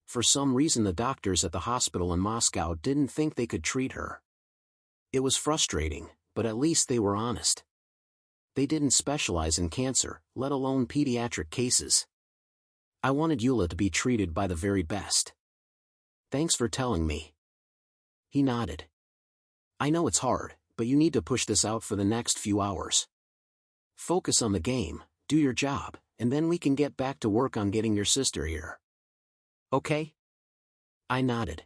For some reason the doctors at the hospital in Moscow didn't think they could treat her. It was frustrating, but at least they were honest. They didn't specialize in cancer, let alone pediatric cases. I wanted Eula to be treated by the very best. Thanks for telling me. He nodded. I know it's hard, but you need to push this out for the next few hours. Focus on the game, do your job, and then we can get back to work on getting your sister here. Okay? I nodded.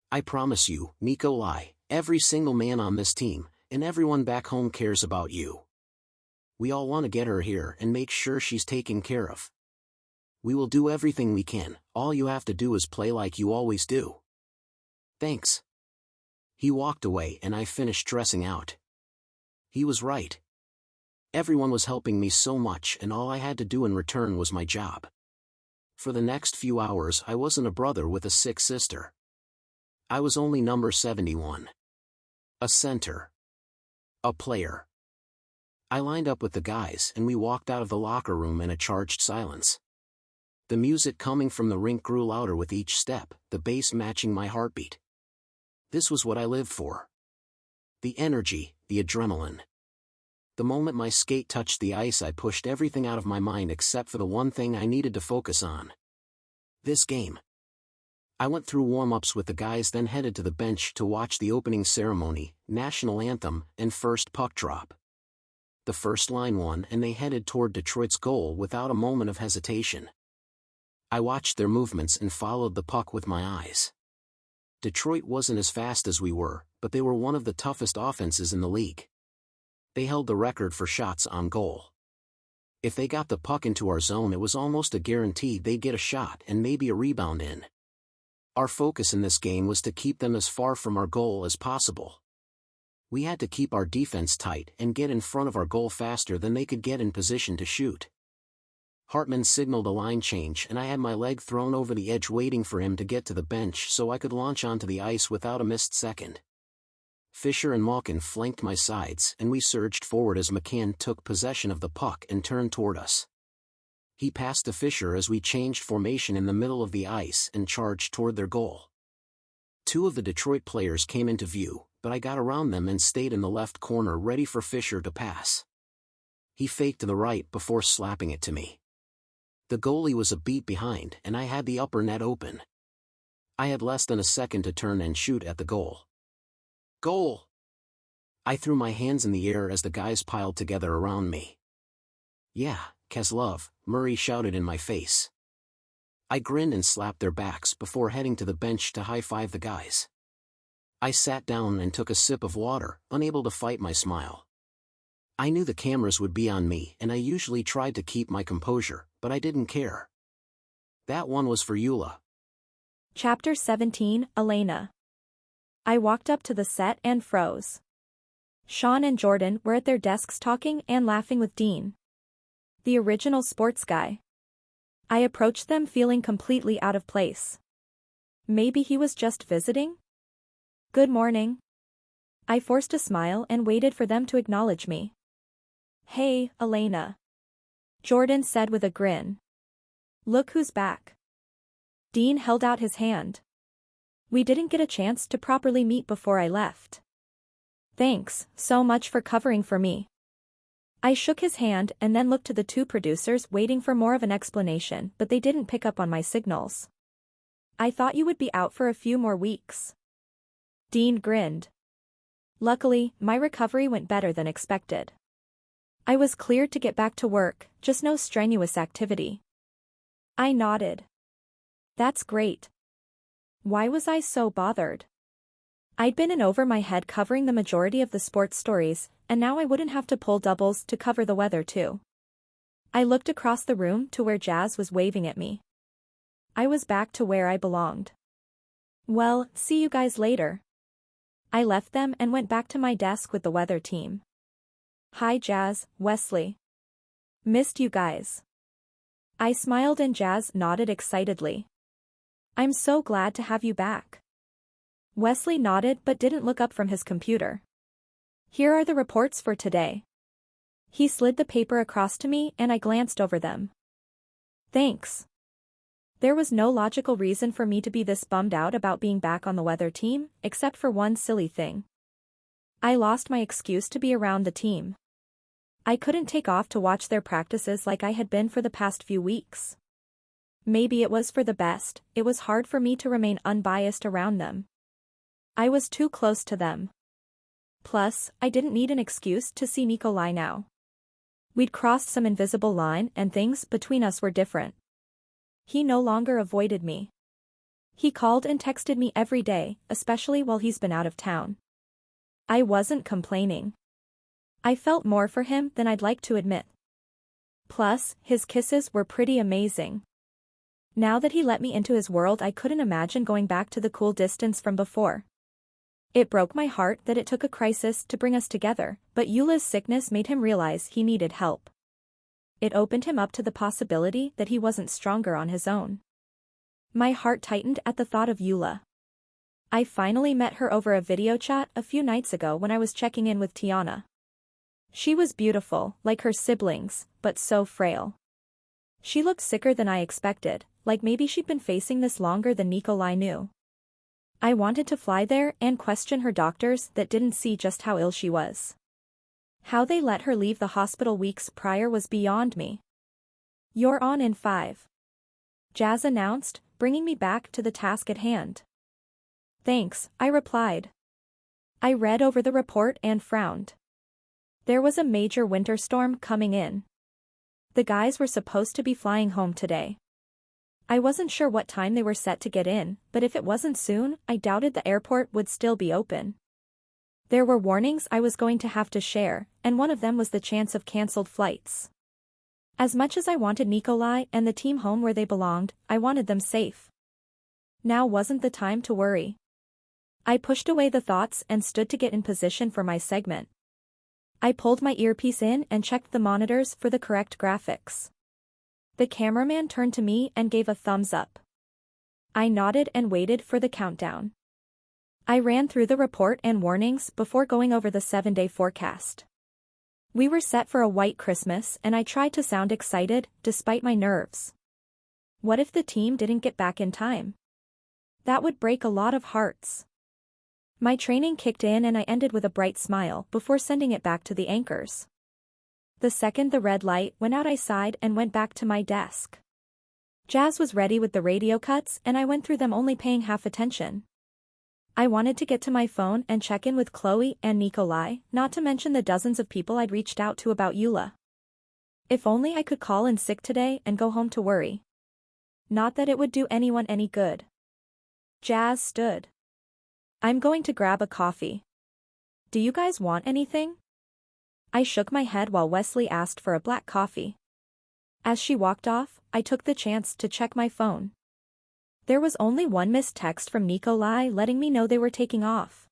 I promise you, Nikolay, every single man on this team, and everyone back home cares about you. We all want to get her here and make sure she's taken care of. We will do everything we can, all you have to do is play like you always do. Thanks. He walked away and I finished dressing out. He was right. Everyone was helping me so much and all I had to do in return was my job. For the next few hours I wasn't a brother with a sick sister. I was only number 71. A center. A player. I lined up with the guys and we walked out of the locker room in a charged silence. The music coming from the rink grew louder with each step, the bass matching my heartbeat. This was what I lived for. The energy, the adrenaline. The moment my skate touched the ice I pushed everything out of my mind except for the one thing I needed to focus on. This game. I went through warm-ups with the guys then headed to the bench to watch the opening ceremony, national anthem, and first puck drop. The first line won and they headed toward Detroit's goal without a moment of hesitation. I watched their movements and followed the puck with my eyes. Detroit wasn't as fast as we were, but they were one of the toughest offenses in the league. They held the record for shots on goal. If they got the puck into our zone, it was almost a guarantee they'd get a shot and maybe a rebound in. Our focus in this game was to keep them as far from our goal as possible. We had to keep our defense tight and get in front of our goal faster than they could get in position to shoot. Hartman signaled a line change and I had my leg thrown over the edge waiting for him to get to the bench so I could launch onto the ice without a missed second. Fisher and Malkin flanked my sides and we surged forward as McCann took possession of the puck and turned toward us. He passed to Fisher as we changed formation in the middle of the ice and charged toward their goal. Two of the Detroit players came into view, but I got around them and stayed in the left corner ready for Fisher to pass. He faked to the right before slapping it to me. The goalie was a beat behind and I had the upper net open. I had less than a second to turn and shoot at the goal. Goal! I threw my hands in the air as the guys piled together around me. Yeah, Kozlov, Murray shouted in my face. I grinned and slapped their backs before heading to the bench to high-five the guys. I sat down and took a sip of water, unable to fight my smile. I knew the cameras would be on me and I usually tried to keep my composure, but I didn't care. That one was for Eula. Chapter 17, Elena. I walked up to the set and froze. Sean and Jordan were at their desks talking and laughing with Dean, the original sports guy. I approached them feeling completely out of place. Maybe he was just visiting? Good morning. I forced a smile and waited for them to acknowledge me. Hey, Elena. Jordan said with a grin. Look who's back. Dean held out his hand. We didn't get a chance to properly meet before I left. Thanks so much for covering for me. I shook his hand and then looked to the two producers waiting for more of an explanation, but they didn't pick up on my signals. I thought you would be out for a few more weeks. Dean grinned. Luckily, my recovery went better than expected. I was cleared to get back to work, just no strenuous activity. I nodded. That's great. Why was I so bothered? I'd been in over my head covering the majority of the sports stories, and now I wouldn't have to pull doubles to cover the weather too. I looked across the room to where Jazz was waving at me. I was back to where I belonged. Well, see you guys later. I left them and went back to my desk with the weather team. Hi Jazz, Wesley. Missed you guys. I smiled and Jazz nodded excitedly. I'm so glad to have you back. Wesley nodded but didn't look up from his computer. Here are the reports for today. He slid the paper across to me and I glanced over them. Thanks. There was no logical reason for me to be this bummed out about being back on the weather team, except for one silly thing. I lost my excuse to be around the team. I couldn't take off to watch their practices like I had been for the past few weeks. Maybe it was for the best, it was hard for me to remain unbiased around them. I was too close to them. Plus, I didn't need an excuse to see Nikolay now. We'd crossed some invisible line and things between us were different. He no longer avoided me. He called and texted me every day, especially while he's been out of town. I wasn't complaining. I felt more for him than I'd like to admit. Plus, his kisses were pretty amazing. Now that he let me into his world, I couldn't imagine going back to the cool distance from before. It broke my heart that it took a crisis to bring us together, but Eula's sickness made him realize he needed help. It opened him up to the possibility that he wasn't stronger on his own. My heart tightened at the thought of Eula. I finally met her over a video chat a few nights ago when I was checking in with Tiana. She was beautiful, like her siblings, but so frail. She looked sicker than I expected, like maybe she'd been facing this longer than Nikolay knew. I wanted to fly there and question her doctors that didn't see just how ill she was. How they let her leave the hospital weeks prior was beyond me. You're on in 5. Jazz announced, bringing me back to the task at hand. Thanks, I replied. I read over the report and frowned. There was a major winter storm coming in. The guys were supposed to be flying home today. I wasn't sure what time they were set to get in, but if it wasn't soon, I doubted the airport would still be open. There were warnings I was going to have to share, and one of them was the chance of cancelled flights. As much as I wanted Nikolay and the team home where they belonged, I wanted them safe. Now wasn't the time to worry. I pushed away the thoughts and stood to get in position for my segment. I pulled my earpiece in and checked the monitors for the correct graphics. The cameraman turned to me and gave a thumbs up. I nodded and waited for the countdown. I ran through the report and warnings before going over the 7-day forecast. We were set for a white Christmas and I tried to sound excited, despite my nerves. What if the team didn't get back in time? That would break a lot of hearts. My training kicked in and I ended with a bright smile before sending it back to the anchors. The second the red light went out I sighed and went back to my desk. Jazz was ready with the radio cuts and I went through them only paying half attention. I wanted to get to my phone and check in with Chloe and Nikolay, not to mention the dozens of people I'd reached out to about Eula. If only I could call in sick today and go home to worry. Not that it would do anyone any good. Jazz stood. I'm going to grab a coffee. Do you guys want anything? I shook my head while Wesley asked for a black coffee. As she walked off, I took the chance to check my phone. There was only one missed text from Nikolay letting me know they were taking off.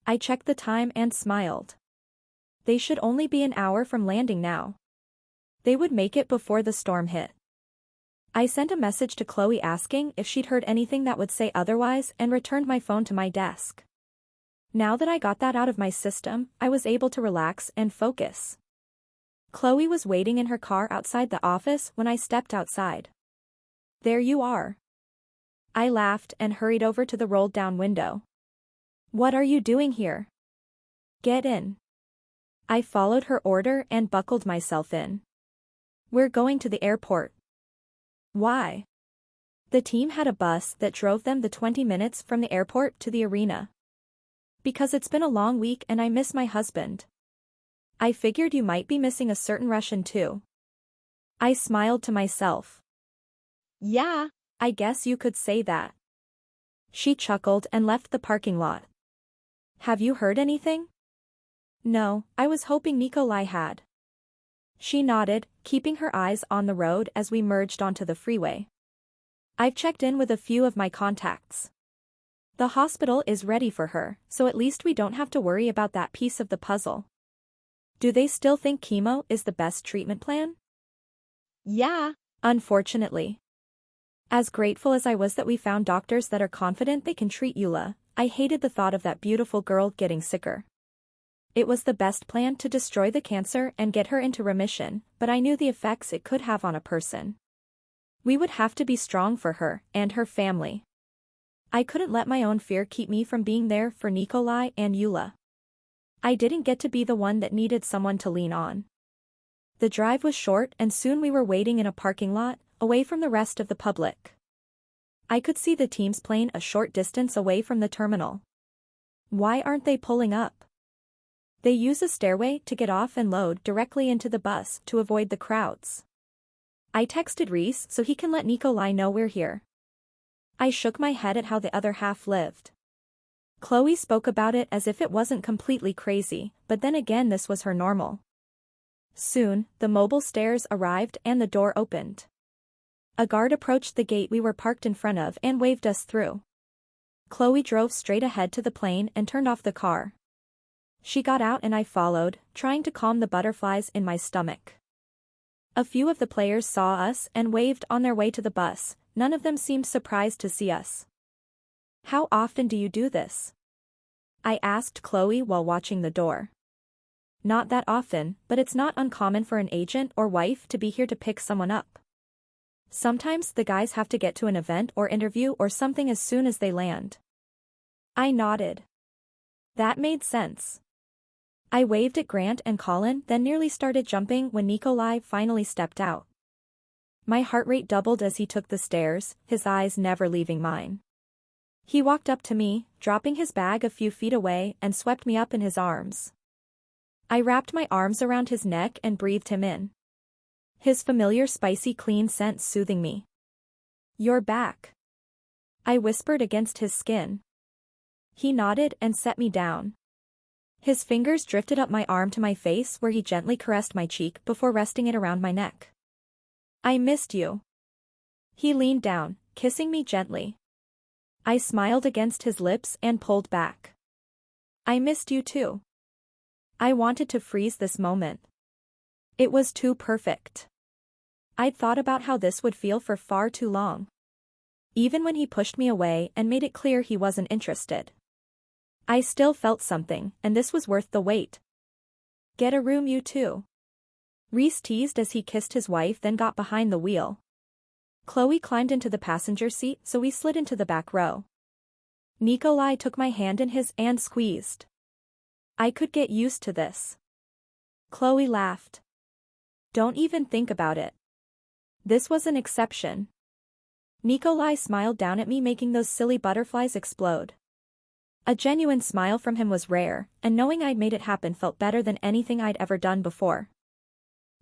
I checked the time and smiled. They should only be an hour from landing now. They would make it before the storm hit. I sent a message to Chloe asking if she'd heard anything that would say otherwise and returned my phone to my desk. Now that I got that out of my system, I was able to relax and focus. Chloe was waiting in her car outside the office when I stepped outside. There you are. I laughed and hurried over to the rolled-down window. What are you doing here? Get in. I followed her order and buckled myself in. We're going to the airport. Why? The team had a bus that drove them the 20 minutes from the airport to the arena. Because it's been a long week and I miss my husband. I figured you might be missing a certain Russian too. I smiled to myself. Yeah, I guess you could say that. She chuckled and left the parking lot. Have you heard anything? No, I was hoping Nikolay had. She nodded, keeping her eyes on the road as we merged onto the freeway. I've checked in with a few of my contacts. The hospital is ready for her, so at least we don't have to worry about that piece of the puzzle. Do they still think chemo is the best treatment plan? yeah, Unfortunately. As grateful as I was that we found doctors that are confident they can treat Eula, I hated the thought of that beautiful girl getting sicker. It was the best plan to destroy the cancer and get her into remission, but I knew the effects it could have on a person. We would have to be strong for her and her family. I couldn't let my own fear keep me from being there for Nikolay and Eula. I didn't get to be the one that needed someone to lean on. The drive was short and soon we were waiting in a parking lot, away from the rest of the public. I could see the team's plane a short distance away from the terminal. Why aren't they pulling up? They use a stairway to get off and load directly into the bus to avoid the crowds. I texted Reese so he can let Nikolay know we're here. I shook my head at how the other half lived. Chloe spoke about it as if it wasn't completely crazy, but then again this was her normal. Soon, the mobile stairs arrived and the door opened. A guard approached the gate we were parked in front of and waved us through. Chloe drove straight ahead to the plane and turned off the car. She got out and I followed, trying to calm the butterflies in my stomach. A few of the players saw us and waved on their way to the bus, none of them seemed surprised to see us. How often do you do this? I asked Chloe while watching the door. Not that often, but it's not uncommon for an agent or wife to be here to pick someone up. Sometimes the guys have to get to an event or interview or something as soon as they land. I nodded. That made sense. I waved at Grant and Colin, then nearly started jumping when Nikolay finally stepped out. My heart rate doubled as he took the stairs, his eyes never leaving mine. He walked up to me, dropping his bag a few feet away and swept me up in his arms. I wrapped my arms around his neck and breathed him in. His familiar spicy clean scent soothing me. You're back. I whispered against his skin. He nodded and set me down. His fingers drifted up my arm to my face where he gently caressed my cheek before resting it around my neck. I missed you. He leaned down, kissing me gently. I smiled against his lips and pulled back. I missed you too. I wanted to freeze this moment. It was too perfect. I'd thought about how this would feel for far too long. Even when he pushed me away and made it clear he wasn't interested. I still felt something, and this was worth the wait. Get a room you too. Reese teased as he kissed his wife, then got behind the wheel. Chloe climbed into the passenger seat, so we slid into the back row. Nikolay took my hand in his and squeezed. I could get used to this. Chloe laughed. Don't even think about it. This was an exception. Nikolay smiled down at me, making those silly butterflies explode. A genuine smile from him was rare, and knowing I'd made it happen felt better than anything I'd ever done before.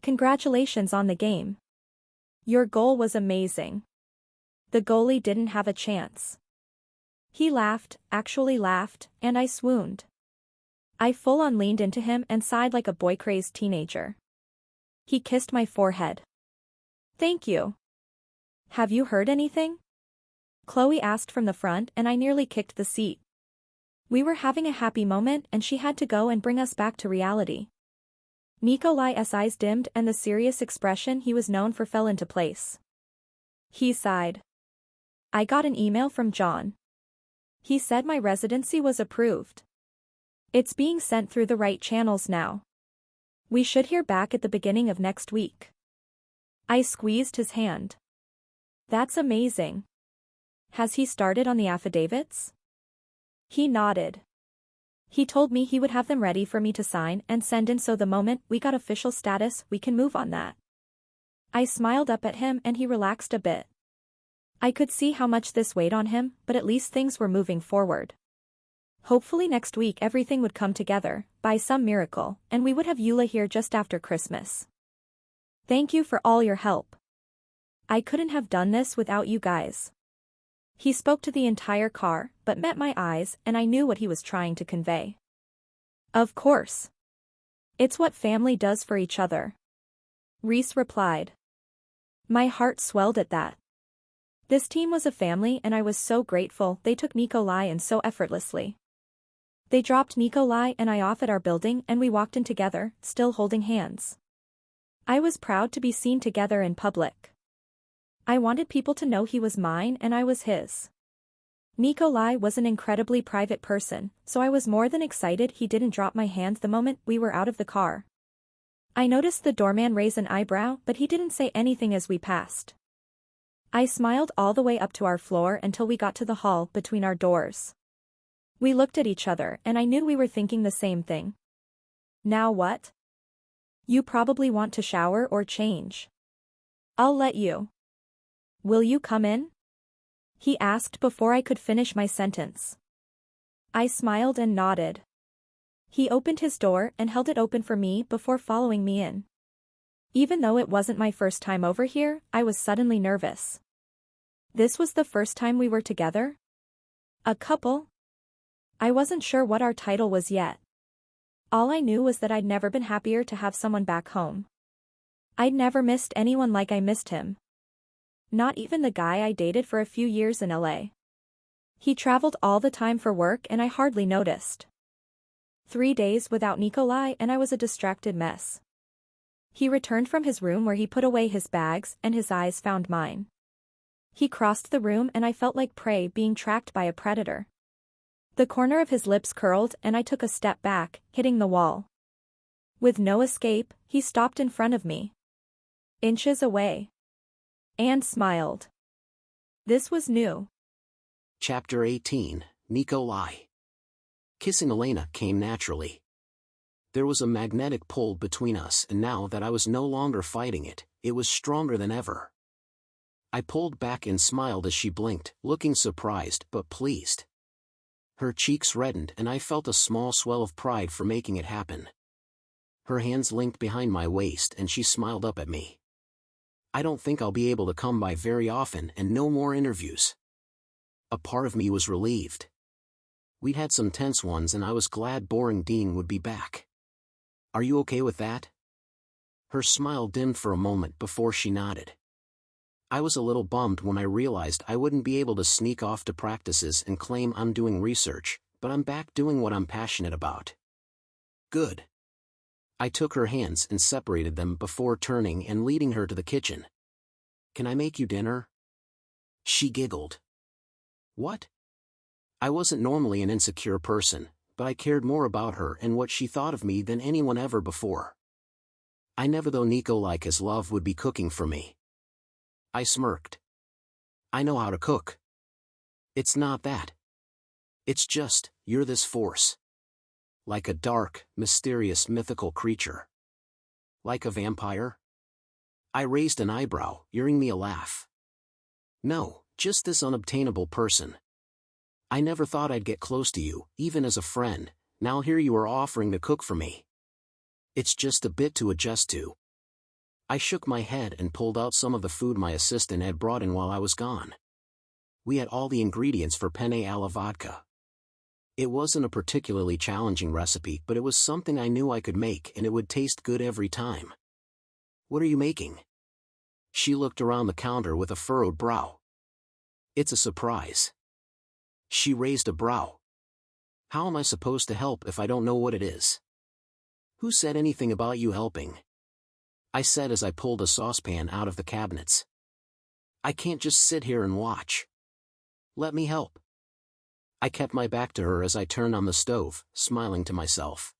Congratulations on the game. Your goal was amazing. The goalie didn't have a chance. He laughed, actually laughed, and I swooned. I full-on leaned into him and sighed like a boy-crazed teenager. He kissed my forehead. Thank you. Have you heard anything? Chloe asked from the front, and I nearly kicked the seat. We were having a happy moment and she had to go and bring us back to reality. Nikolay's eyes dimmed and the serious expression he was known for fell into place. He sighed. I got an email from John. He said my residency was approved. It's being sent through the right channels now. We should hear back at the beginning of next week. I squeezed his hand. That's amazing. Has he started on the affidavits? He nodded. He told me he would have them ready for me to sign and send in, so the moment we got official status we can move on that. I smiled up at him and he relaxed a bit. I could see how much this weighed on him, but at least things were moving forward. Hopefully next week everything would come together, by some miracle, and we would have Eula here just after Christmas. Thank you for all your help. I couldn't have done this without you guys. He spoke to the entire car, but met my eyes and I knew what he was trying to convey. Of course. It's what family does for each other. Reese replied. My heart swelled at that. This team was a family and I was so grateful they took Nikolay in so effortlessly. They dropped Nikolay and I off at our building and we walked in together, still holding hands. I was proud to be seen together in public. I wanted people to know he was mine and I was his. Nikolay was an incredibly private person, so I was more than excited he didn't drop my hand the moment we were out of the car. I noticed the doorman raise an eyebrow, but he didn't say anything as we passed. I smiled all the way up to our floor until we got to the hall between our doors. We looked at each other and I knew we were thinking the same thing. Now what? You probably want to shower or change. I'll let you. Will you come in? He asked before I could finish my sentence. I smiled and nodded. He opened his door and held it open for me before following me in. Even though it wasn't my first time over here, I was suddenly nervous. This was the first time we were together? A couple? I wasn't sure what our title was yet. All I knew was that I'd never been happier to have someone back home. I'd never missed anyone like I missed him. Not even the guy I dated for a few years in LA. He traveled all the time for work and I hardly noticed. 3 days without Nikolay and I was a distracted mess. He returned from his room where he put away his bags and his eyes found mine. He crossed the room and I felt like prey being tracked by a predator. The corner of his lips curled and I took a step back, hitting the wall. With no escape, he stopped in front of me. Inches away. And smiled. This was new. Chapter 18, Nikolay. Kissing Elena came naturally. There was a magnetic pull between us, and now that I was no longer fighting it, it was stronger than ever. I pulled back and smiled as she blinked, looking surprised but pleased. Her cheeks reddened and I felt a small swell of pride for making it happen. Her hands linked behind my waist and she smiled up at me. I don't think I'll be able to come by very often and no more interviews. A part of me was relieved. We'd had some tense ones and I was glad boring Dean would be back. Are you okay with that? Her smile dimmed for a moment before she nodded. I was a little bummed when I realized I wouldn't be able to sneak off to practices and claim I'm doing research, but I'm back doing what I'm passionate about. Good. I took her hands and separated them before turning and leading her to the kitchen. Can I make you dinner? She giggled. What? I wasn't normally an insecure person, but I cared more about her and what she thought of me than anyone ever before. I never thought Nikolay Kozlov would be cooking for me. I smirked. I know how to cook. It's not that. It's just, you're this force. Like a dark, mysterious mythical creature. Like a vampire? I raised an eyebrow, earning me a laugh. No, just this unobtainable person. I never thought I'd get close to you, even as a friend. Now here you are offering to cook for me. It's just a bit to adjust to. I shook my head and pulled out some of the food my assistant had brought in while I was gone. We had all the ingredients for penne alla vodka. It wasn't a particularly challenging recipe, but it was something I knew I could make and it would taste good every time. What are you making? She looked around the counter with a furrowed brow. It's a surprise. She raised a brow. How am I supposed to help if I don't know what it is? Who said anything about you helping? I said as I pulled a saucepan out of the cabinets. I can't just sit here and watch. Let me help. I kept my back to her as I turned on the stove, smiling to myself.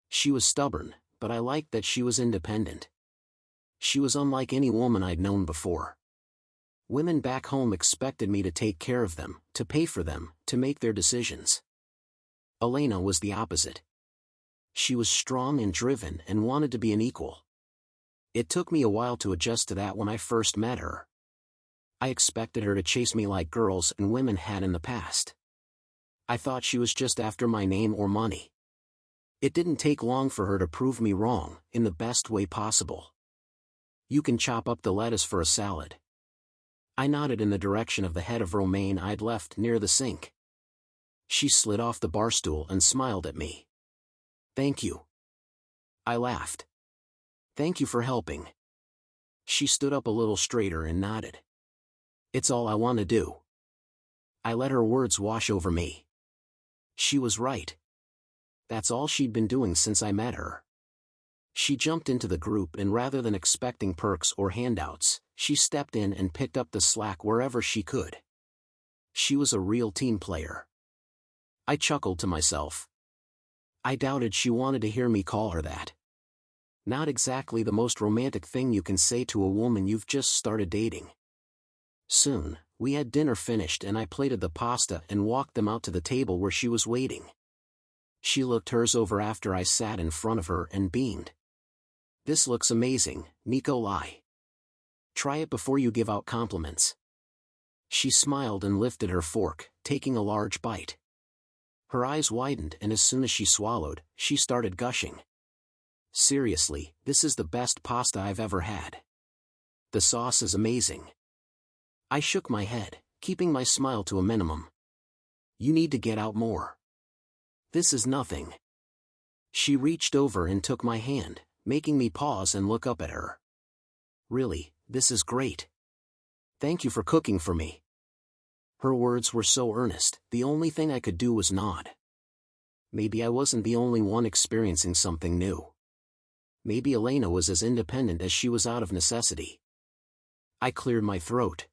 She was stubborn, but I liked that she was independent. She was unlike any woman I'd known before. Women back home expected me to take care of them, to pay for them, to make their decisions. Elena was the opposite. She was strong and driven and wanted to be an equal. It took me a while to adjust to that when I first met her. I expected her to chase me like girls and women had in the past. I thought she was just after my name or money. It didn't take long for her to prove me wrong, in the best way possible. You can chop up the lettuce for a salad. I nodded in the direction of the head of romaine I'd left near the sink. She slid off the bar stool and smiled at me. Thank you. I laughed. Thank you for helping. She stood up a little straighter and nodded. It's all I want to do. I let her words wash over me. She was right. That's all she'd been doing since I met her. She jumped into the group and rather than expecting perks or handouts, she stepped in and picked up the slack wherever she could. She was a real team player. I chuckled to myself. I doubted she wanted to hear me call her that. Not exactly the most romantic thing you can say to a woman you've just started dating. Soon, we had dinner finished and I plated the pasta and walked them out to the table where she was waiting. She looked hers over after I sat in front of her and beamed. This looks amazing, Nikolay. Try it before you give out compliments. She smiled and lifted her fork, taking a large bite. Her eyes widened and as soon as she swallowed, she started gushing. Seriously, this is the best pasta I've ever had. The sauce is amazing. I shook my head, keeping my smile to a minimum. You need to get out more. This is nothing. She reached over and took my hand, making me pause and look up at her. Really, this is great. Thank you for cooking for me. Her words were so earnest, the only thing I could do was nod. Maybe I wasn't the only one experiencing something new. Maybe Elena was as independent as she was out of necessity. I cleared my throat.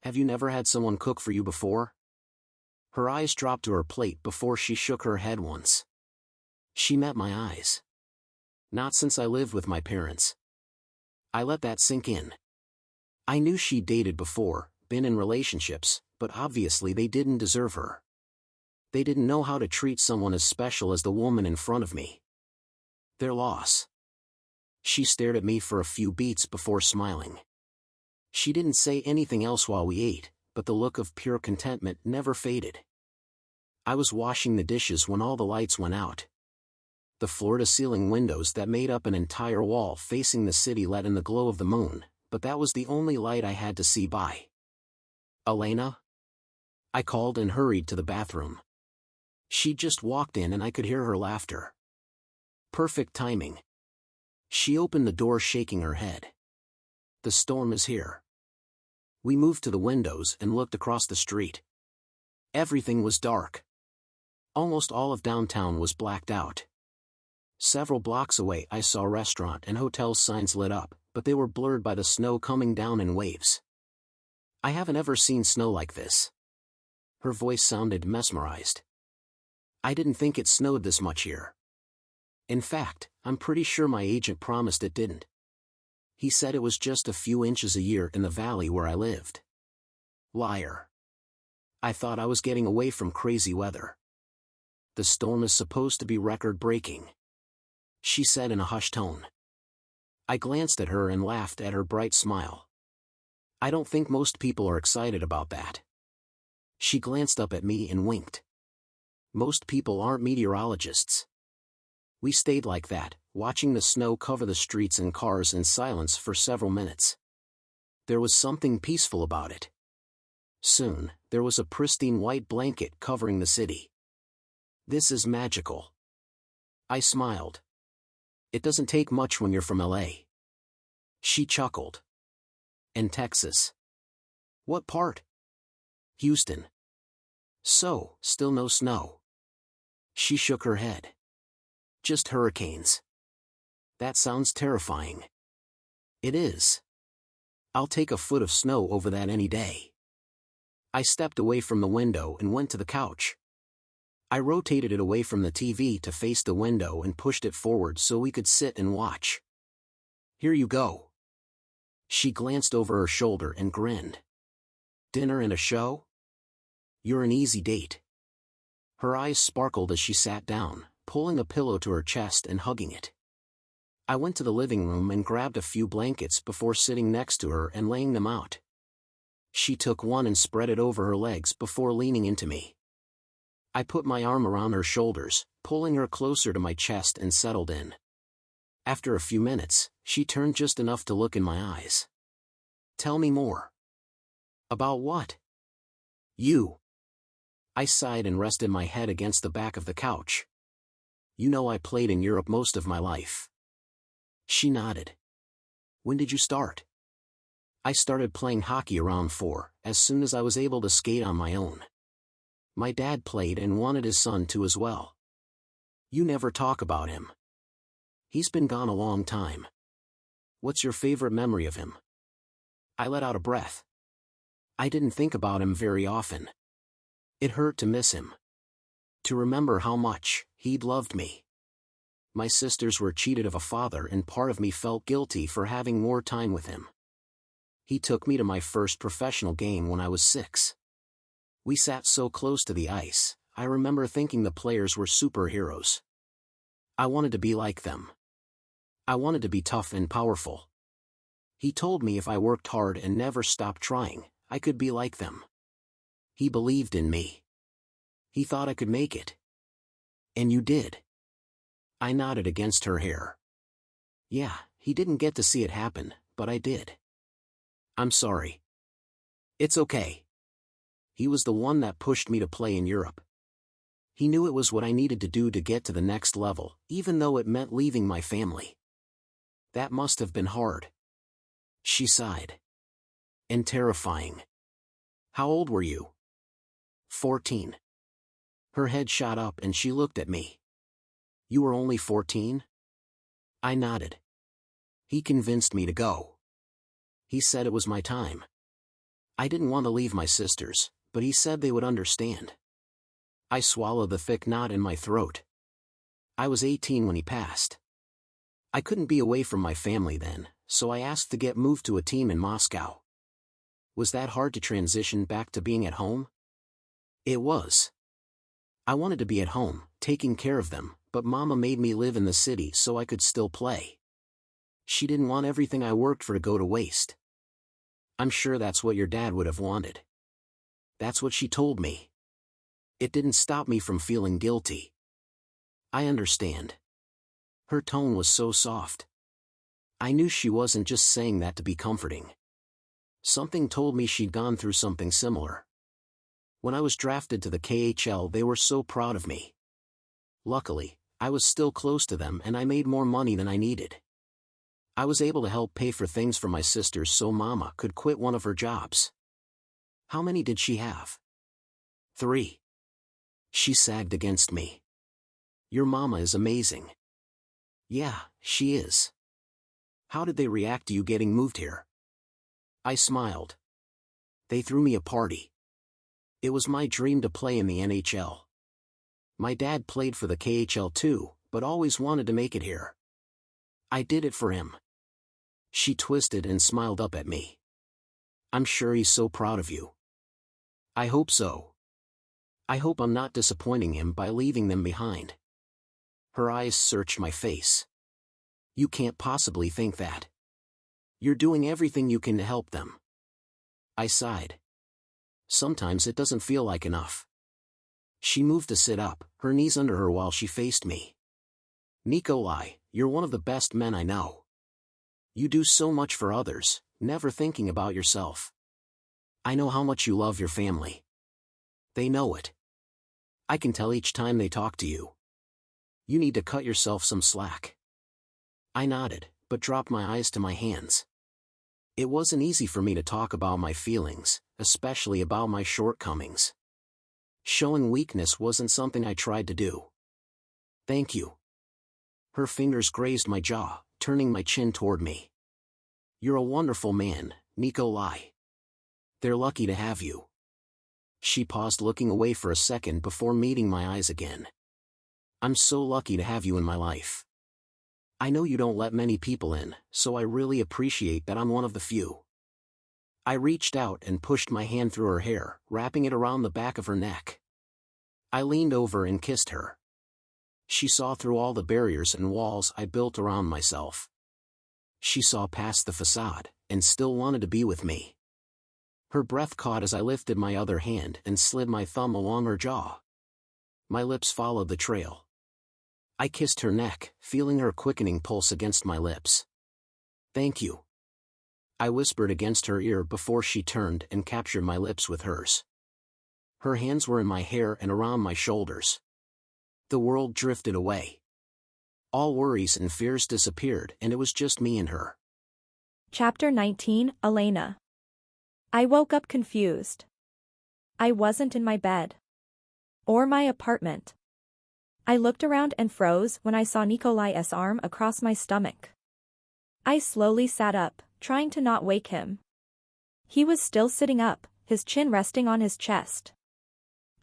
Have you never had someone cook for you before? Her eyes dropped to her plate before she shook her head once. She met my eyes. Not since I lived with my parents. I let that sink in. I knew she'd dated before, been in relationships, but obviously they didn't deserve her. They didn't know how to treat someone as special as the woman in front of me. Their loss. She stared at me for a few beats before smiling. She didn't say anything else while we ate, but the look of pure contentment never faded. I was washing the dishes when all the lights went out. The floor-to-ceiling windows that made up an entire wall facing the city let in the glow of the moon, but that was the only light I had to see by. Elena? I called and hurried to the bathroom. She just walked in and I could hear her laughter. Perfect timing. She opened the door shaking her head. The storm is here. We moved to the windows and looked across the street. Everything was dark. Almost all of downtown was blacked out. Several blocks away I saw restaurant and hotel signs lit up, but they were blurred by the snow coming down in waves. I haven't ever seen snow like this. Her voice sounded mesmerized. I didn't think it snowed this much here. In fact, I'm pretty sure my agent promised it didn't. He said it was just a few inches a year in the valley where I lived. Liar. I thought I was getting away from crazy weather. The storm is supposed to be record-breaking, she said in a hushed tone. I glanced at her and laughed at her bright smile. I don't think most people are excited about that. She glanced up at me and winked. Most people aren't meteorologists. We stayed like that, watching the snow cover the streets and cars in silence for several minutes. There was something peaceful about it. Soon, there was a pristine white blanket covering the city. This is magical. I smiled. It doesn't take much when you're from LA. She chuckled. And Texas. What part? Houston. So, still no snow. She shook her head. Just hurricanes. That sounds terrifying. It is. I'll take a foot of snow over that any day. I stepped away from the window and went to the couch. I rotated it away from the TV to face the window and pushed it forward so we could sit and watch. Here you go. She glanced over her shoulder and grinned. Dinner and a show? You're an easy date. Her eyes sparkled as she sat down, pulling a pillow to her chest and hugging it. I went to the living room and grabbed a few blankets before sitting next to her and laying them out. She took one and spread it over her legs before leaning into me. I put my arm around her shoulders, pulling her closer to my chest and settled in. After a few minutes, she turned just enough to look in my eyes. Tell me more. About what? You. I sighed and rested my head against the back of the couch. You know I played in Europe most of my life. She nodded. When did you start? I started playing hockey around 4, as soon as I was able to skate on my own. My dad played and wanted his son to as well. You never talk about him. He's been gone a long time. What's your favorite memory of him? I let out a breath. I didn't think about him very often. It hurt to miss him. To remember how much he'd loved me. My sisters were cheated of a father and part of me felt guilty for having more time with him. He took me to my first professional game when I was 6. We sat so close to the ice, I remember thinking the players were superheroes. I wanted to be like them. I wanted to be tough and powerful. He told me if I worked hard and never stopped trying, I could be like them. He believed in me. He thought I could make it. And you did. I nodded against her hair. Yeah, he didn't get to see it happen, but I did. I'm sorry. It's okay. He was the one that pushed me to play in Europe. He knew it was what I needed to do to get to the next level, even though it meant leaving my family. That must have been hard. She sighed. And terrifying. How old were you? 14. Her head shot up and she looked at me. You were only 14? I nodded. He convinced me to go. He said it was my time. I didn't want to leave my sisters, but he said they would understand. I swallowed the thick knot in my throat. I was 18 when he passed. I couldn't be away from my family then, so I asked to get moved to a team in Moscow. Was that hard to transition back to being at home? It was. I wanted to be at home, taking care of them, but Mama made me live in the city so I could still play. She didn't want everything I worked for to go to waste. I'm sure that's what your dad would have wanted. That's what she told me. It didn't stop me from feeling guilty. I understand. Her tone was so soft. I knew she wasn't just saying that to be comforting. Something told me she'd gone through something similar. When I was drafted to the KHL, they were so proud of me. Luckily, I was still close to them and I made more money than I needed. I was able to help pay for things for my sisters so Mama could quit one of her jobs. How many did she have? 3. She sagged against me. Your mama is amazing. Yeah, she is. How did they react to you getting moved here? I smiled. They threw me a party. It was my dream to play in the NHL. My dad played for the KHL too, but always wanted to make it here. I did it for him. She twisted and smiled up at me. I'm sure he's so proud of you. I hope so. I hope I'm not disappointing him by leaving them behind. Her eyes searched my face. You can't possibly think that. You're doing everything you can to help them. I sighed. Sometimes it doesn't feel like enough. She moved to sit up, her knees under her while she faced me. Nikolay, you're one of the best men I know. You do so much for others, never thinking about yourself. I know how much you love your family. They know it. I can tell each time they talk to you. You need to cut yourself some slack. I nodded, but dropped my eyes to my hands. It wasn't easy for me to talk about my feelings, especially about my shortcomings. Showing weakness wasn't something I tried to do. Thank you. Her fingers grazed my jaw, turning my chin toward me. You're a wonderful man, Nikolay. They're lucky to have you. She paused, looking away for a second before meeting my eyes again. I'm so lucky to have you in my life. I know you don't let many people in, so I really appreciate that I'm one of the few. I reached out and pushed my hand through her hair, wrapping it around the back of her neck. I leaned over and kissed her. She saw through all the barriers and walls I built around myself. She saw past the facade, and still wanted to be with me. Her breath caught as I lifted my other hand and slid my thumb along her jaw. My lips followed the trail. I kissed her neck, feeling her quickening pulse against my lips. Thank you. I whispered against her ear before she turned and captured my lips with hers. Her hands were in my hair and around my shoulders. The world drifted away. All worries and fears disappeared, and it was just me and her. Chapter 19, Elena. I woke up confused. I wasn't in my bed. Or my apartment. I looked around and froze when I saw Nikolay's arm across my stomach. I slowly sat up, trying to not wake him. He was still sitting up, his chin resting on his chest.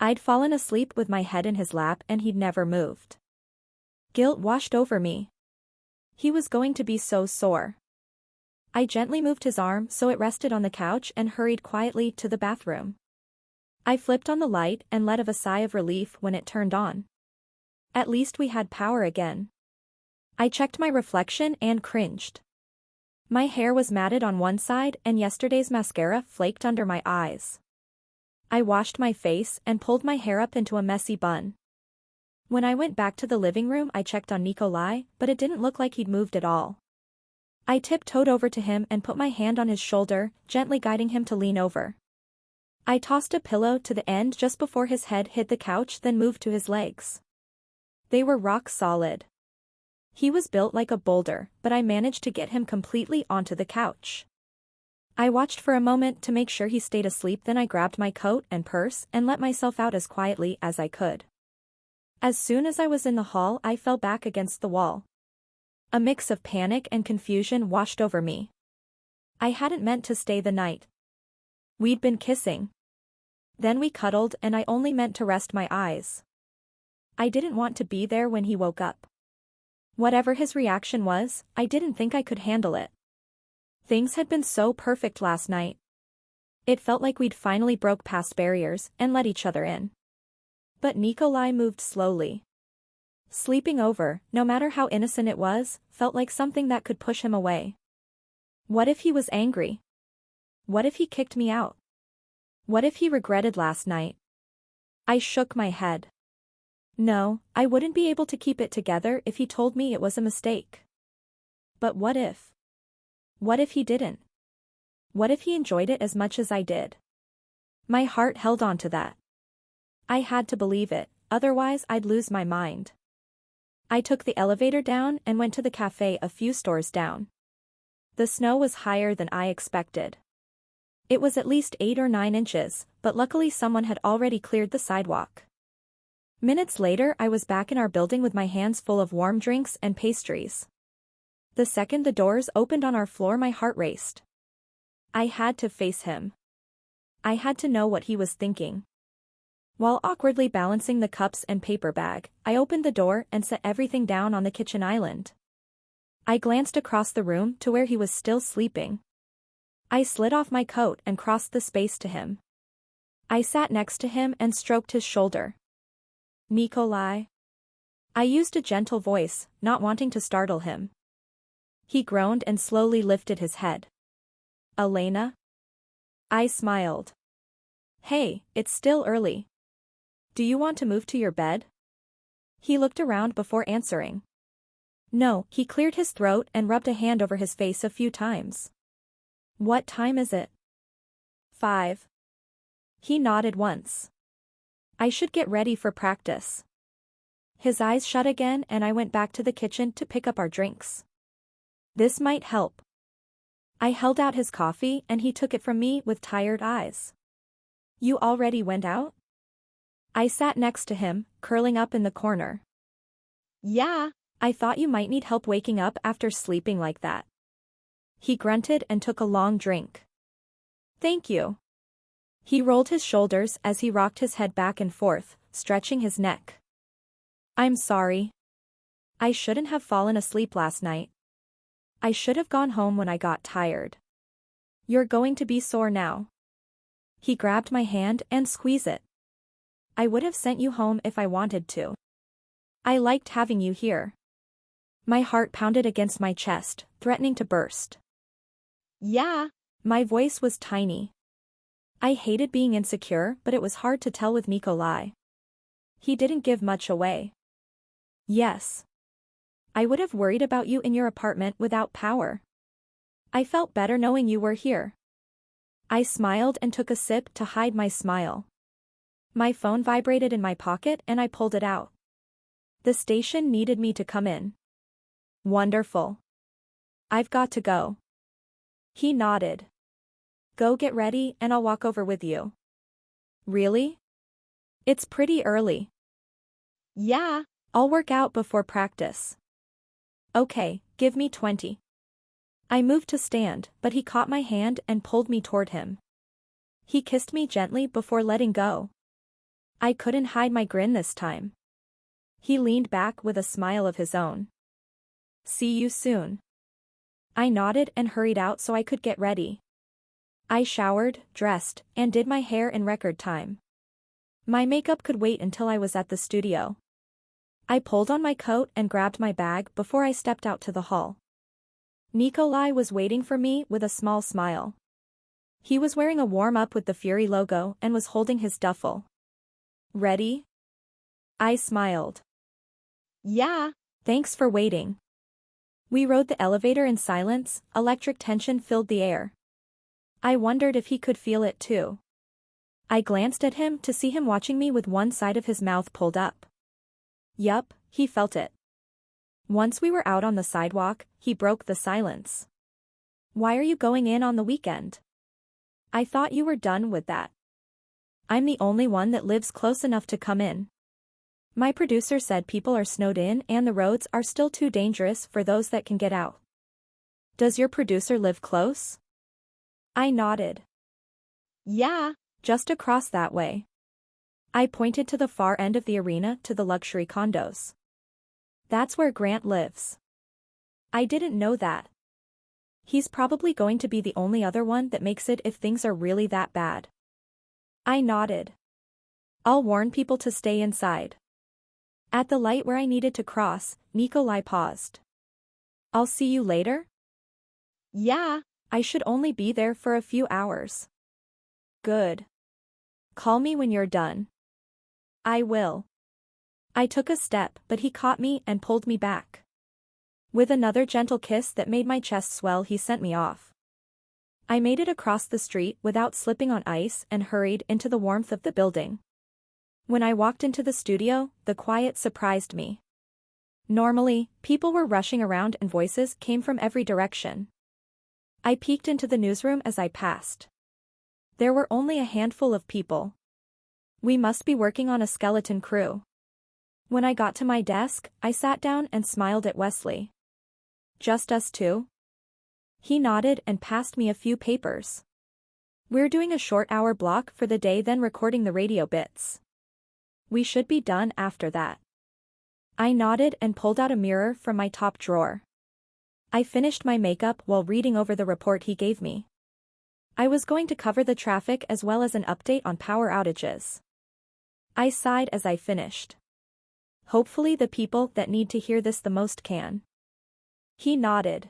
I'd fallen asleep with my head in his lap and he'd never moved. Guilt washed over me. He was going to be so sore. I gently moved his arm so it rested on the couch and hurried quietly to the bathroom. I flipped on the light and let out a sigh of relief when it turned on. At least we had power again. I checked my reflection and cringed. My hair was matted on one side and yesterday's mascara flaked under my eyes. I washed my face and pulled my hair up into a messy bun. When I went back to the living room, I checked on Nikolay, but it didn't look like he'd moved at all. I tiptoed over to him and put my hand on his shoulder, gently guiding him to lean over. I tossed a pillow to the end just before his head hit the couch, then moved to his legs. They were rock solid. He was built like a boulder, but I managed to get him completely onto the couch. I watched for a moment to make sure he stayed asleep, then I grabbed my coat and purse and let myself out as quietly as I could. As soon as I was in the hall, I fell back against the wall. A mix of panic and confusion washed over me. I hadn't meant to stay the night. We'd been kissing. Then we cuddled and I only meant to rest my eyes. I didn't want to be there when he woke up. Whatever his reaction was, I didn't think I could handle it. Things had been so perfect last night. It felt like we'd finally broke past barriers and let each other in. But Nikolay moved slowly. Sleeping over, no matter how innocent it was, felt like something that could push him away. What if he was angry? What if he kicked me out? What if he regretted last night? I shook my head. No, I wouldn't be able to keep it together if he told me it was a mistake. But what if? What if he didn't? What if he enjoyed it as much as I did? My heart held on to that. I had to believe it, otherwise I'd lose my mind. I took the elevator down and went to the cafe a few stores down. The snow was higher than I expected. It was at least 8 or 9 inches, but luckily someone had already cleared the sidewalk. Minutes later I was back in our building with my hands full of warm drinks and pastries. The second the doors opened on our floor my heart raced. I had to face him. I had to know what he was thinking. While awkwardly balancing the cups and paper bag, I opened the door and set everything down on the kitchen island. I glanced across the room to where he was still sleeping. I slid off my coat and crossed the space to him. I sat next to him and stroked his shoulder. Nikolay. I used a gentle voice, not wanting to startle him. He groaned and slowly lifted his head. Elena? I smiled. Hey, it's still early. Do you want to move to your bed? He looked around before answering. No, he cleared his throat and rubbed a hand over his face a few times. What time is it? 5. He nodded once. I should get ready for practice. His eyes shut again and I went back to the kitchen to pick up our drinks. This might help. I held out his coffee and he took it from me with tired eyes. You already went out? I sat next to him, curling up in the corner. Yeah. I thought you might need help waking up after sleeping like that. He grunted and took a long drink. Thank you. He rolled his shoulders as he rocked his head back and forth, stretching his neck. I'm sorry. I shouldn't have fallen asleep last night. I should have gone home when I got tired. You're going to be sore now. He grabbed my hand and squeezed it. I would have sent you home if I wanted to. I liked having you here. My heart pounded against my chest, threatening to burst. Yeah. My voice was tiny. I hated being insecure, but it was hard to tell with Nikolay. He didn't give much away. Yes. I would have worried about you in your apartment without power. I felt better knowing you were here. I smiled and took a sip to hide my smile. My phone vibrated in my pocket and I pulled it out. The station needed me to come in. Wonderful. I've got to go. He nodded. Go get ready and I'll walk over with you. Really? It's pretty early. Yeah. I'll work out before practice. Okay, give me 20. I moved to stand, but he caught my hand and pulled me toward him. He kissed me gently before letting go. I couldn't hide my grin this time. He leaned back with a smile of his own. See you soon. I nodded and hurried out so I could get ready. I showered, dressed, and did my hair in record time. My makeup could wait until I was at the studio. I pulled on my coat and grabbed my bag before I stepped out to the hall. Nikolay was waiting for me with a small smile. He was wearing a warm-up with the Fury logo and was holding his duffel. Ready? I smiled. Yeah. Thanks for waiting. We rode the elevator in silence, electric tension filled the air. I wondered if he could feel it too. I glanced at him to see him watching me with one side of his mouth pulled up. Yup, he felt it. Once we were out on the sidewalk, he broke the silence. Why are you going in on the weekend? I thought you were done with that. I'm the only one that lives close enough to come in. My producer said people are snowed in and the roads are still too dangerous for those that can get out. Does your producer live close? I nodded. Yeah. Just across that way. I pointed to the far end of the arena to the luxury condos. That's where Grant lives. I didn't know that. He's probably going to be the only other one that makes it if things are really that bad. I nodded. I'll warn people to stay inside. At the light where I needed to cross, Nikolay paused. I'll see you later? Yeah. I should only be there for a few hours. Good. Call me when you're done. I will. I took a step, but he caught me and pulled me back. With another gentle kiss that made my chest swell, he sent me off. I made it across the street without slipping on ice and hurried into the warmth of the building. When I walked into the studio, the quiet surprised me. Normally, people were rushing around and voices came from every direction. I peeked into the newsroom as I passed. There were only a handful of people. We must be working on a skeleton crew. When I got to my desk, I sat down and smiled at Wesley. Just us two? He nodded and passed me a few papers. We're doing a short hour block for the day, then recording the radio bits. We should be done after that. I nodded and pulled out a mirror from my top drawer. I finished my makeup while reading over the report he gave me. I was going to cover the traffic as well as an update on power outages. I sighed as I finished. Hopefully the people that need to hear this the most can. He nodded.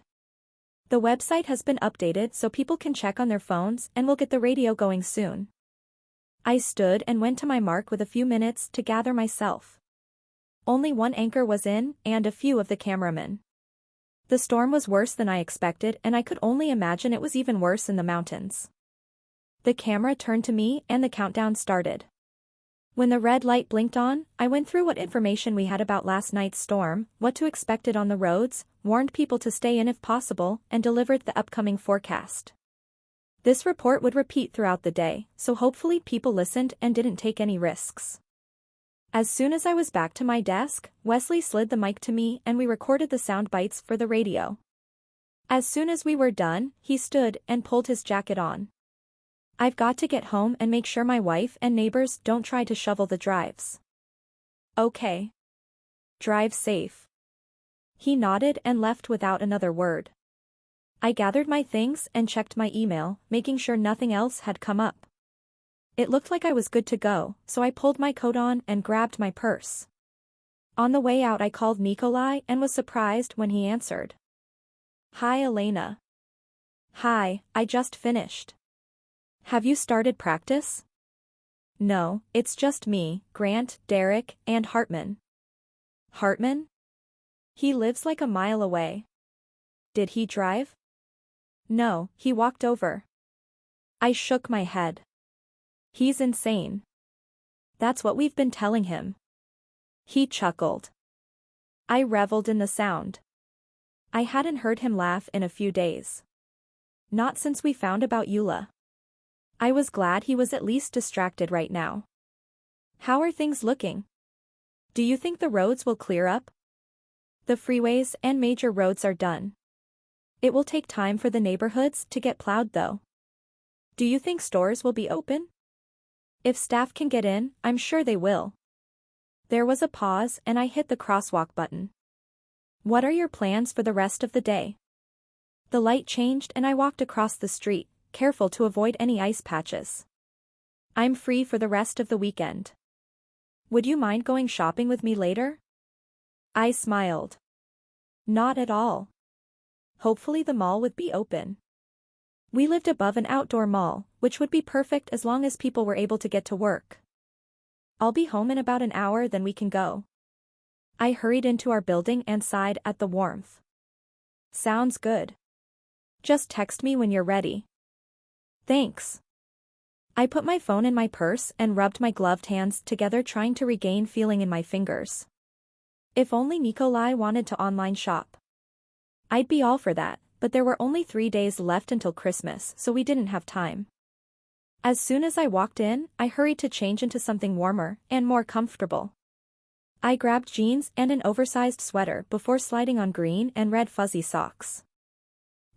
The website has been updated so people can check on their phones, and we'll get the radio going soon. I stood and went to my mark with a few minutes to gather myself. Only one anchor was in, and a few of the cameramen. The storm was worse than I expected, and I could only imagine it was even worse in the mountains. The camera turned to me and the countdown started. When the red light blinked on, I went through what information we had about last night's storm, what to expect on the roads, warned people to stay in if possible, and delivered the upcoming forecast. This report would repeat throughout the day, so hopefully people listened and didn't take any risks. As soon as I was back to my desk, Wesley slid the mic to me and we recorded the sound bites for the radio. As soon as we were done, he stood and pulled his jacket on. I've got to get home and make sure my wife and neighbors don't try to shovel the drives. Okay. Drive safe. He nodded and left without another word. I gathered my things and checked my email, making sure nothing else had come up. It looked like I was good to go, so I pulled my coat on and grabbed my purse. On the way out I called Nikolay and was surprised when he answered. Hi Elena. Hi, I just finished. Have you started practice? No, it's just me, Grant, Derek, and Hartman. Hartman? He lives like a mile away. Did he drive? No, he walked over. I shook my head. He's insane. That's what we've been telling him. He chuckled. I reveled in the sound. I hadn't heard him laugh in a few days. Not since we found about Eula. I was glad he was at least distracted right now. How are things looking? Do you think the roads will clear up? The freeways and major roads are done. It will take time for the neighborhoods to get plowed though. Do you think stores will be open? If staff can get in, I'm sure they will. There was a pause and I hit the crosswalk button. What are your plans for the rest of the day? The light changed and I walked across the street, careful to avoid any ice patches. I'm free for the rest of the weekend. Would you mind going shopping with me later? I smiled. Not at all. Hopefully the mall would be open. We lived above an outdoor mall, which would be perfect as long as people were able to get to work. I'll be home in about an hour, then we can go. I hurried into our building and sighed at the warmth. Sounds good. Just text me when you're ready. Thanks. I put my phone in my purse and rubbed my gloved hands together, trying to regain feeling in my fingers. If only Nikolay wanted to online shop. I'd be all for that, but there were only 3 days left until Christmas, so we didn't have time. As soon as I walked in, I hurried to change into something warmer and more comfortable. I grabbed jeans and an oversized sweater before sliding on green and red fuzzy socks.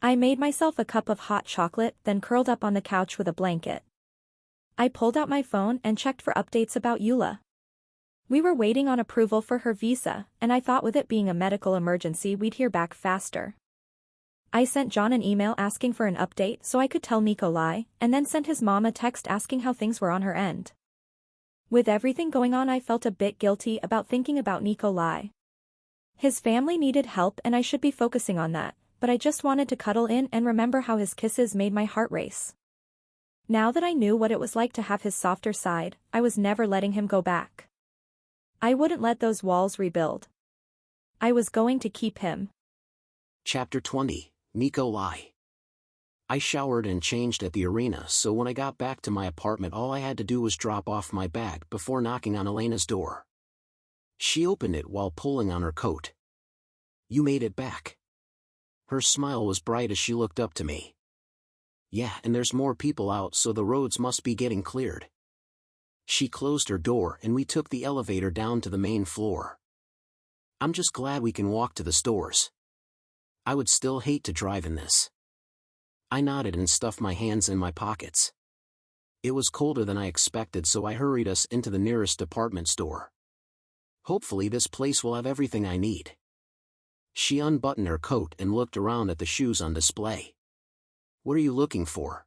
I made myself a cup of hot chocolate, then curled up on the couch with a blanket. I pulled out my phone and checked for updates about Eula. We were waiting on approval for her visa, and I thought with it being a medical emergency we'd hear back faster. I sent John an email asking for an update so I could tell Nikolay, and then sent his mom a text asking how things were on her end. With everything going on, I felt a bit guilty about thinking about Nikolay. His family needed help and I should be focusing on that, but I just wanted to cuddle in and remember how his kisses made my heart race. Now that I knew what it was like to have his softer side, I was never letting him go back. I wouldn't let those walls rebuild. I was going to keep him. Chapter 20, Nikolay. I showered and changed at the arena, so when I got back to my apartment all I had to do was drop off my bag before knocking on Elena's door. She opened it while pulling on her coat. "You made it back." Her smile was bright as she looked up to me. "Yeah, and there's more people out, so the roads must be getting cleared." She closed her door and we took the elevator down to the main floor. "I'm just glad we can walk to the stores. I would still hate to drive in this." I nodded and stuffed my hands in my pockets. It was colder than I expected, so I hurried us into the nearest department store. "Hopefully this place will have everything I need." She unbuttoned her coat and looked around at the shoes on display. "What are you looking for?"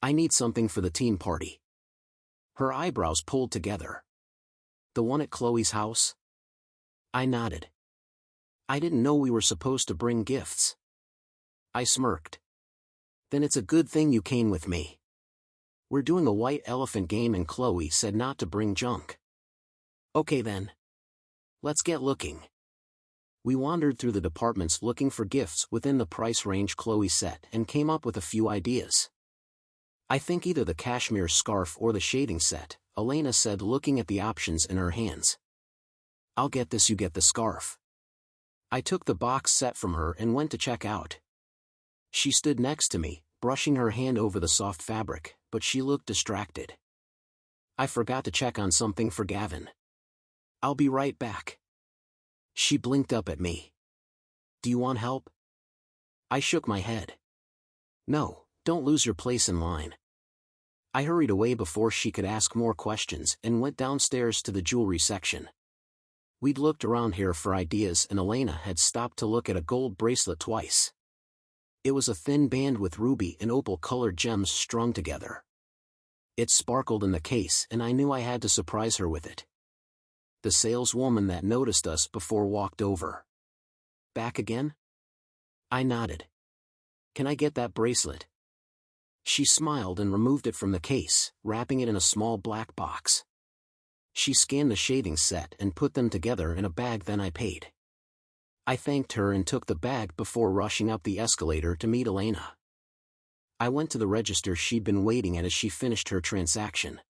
"I need something for the teen party." Her eyebrows pulled together. "The one at Chloe's house?" I nodded. "I didn't know we were supposed to bring gifts." I smirked. "Then it's a good thing you came with me. We're doing a white elephant game and Chloe said not to bring junk." "Okay then. Let's get looking." We wandered through the departments looking for gifts within the price range Chloe set and came up with a few ideas. "I think either the cashmere scarf or the shaving set," Elena said, looking at the options in her hands. "I'll get this, you get the scarf." I took the box set from her and went to check out. She stood next to me, brushing her hand over the soft fabric, but she looked distracted. "I forgot to check on something for Gavin. I'll be right back." She blinked up at me. "Do you want help?" I shook my head. "No, don't lose your place in line." I hurried away before she could ask more questions and went downstairs to the jewelry section. We'd looked around here for ideas and Elena had stopped to look at a gold bracelet twice. It was a thin band with ruby and opal-colored gems strung together. It sparkled in the case and I knew I had to surprise her with it. The saleswoman that noticed us before walked over. "Back again?" I nodded. "Can I get that bracelet?" She smiled and removed it from the case, wrapping it in a small black box. She scanned the shaving set and put them together in a bag, then I paid. I thanked her and took the bag before rushing up the escalator to meet Elena. I went to the register she'd been waiting at as she finished her transaction.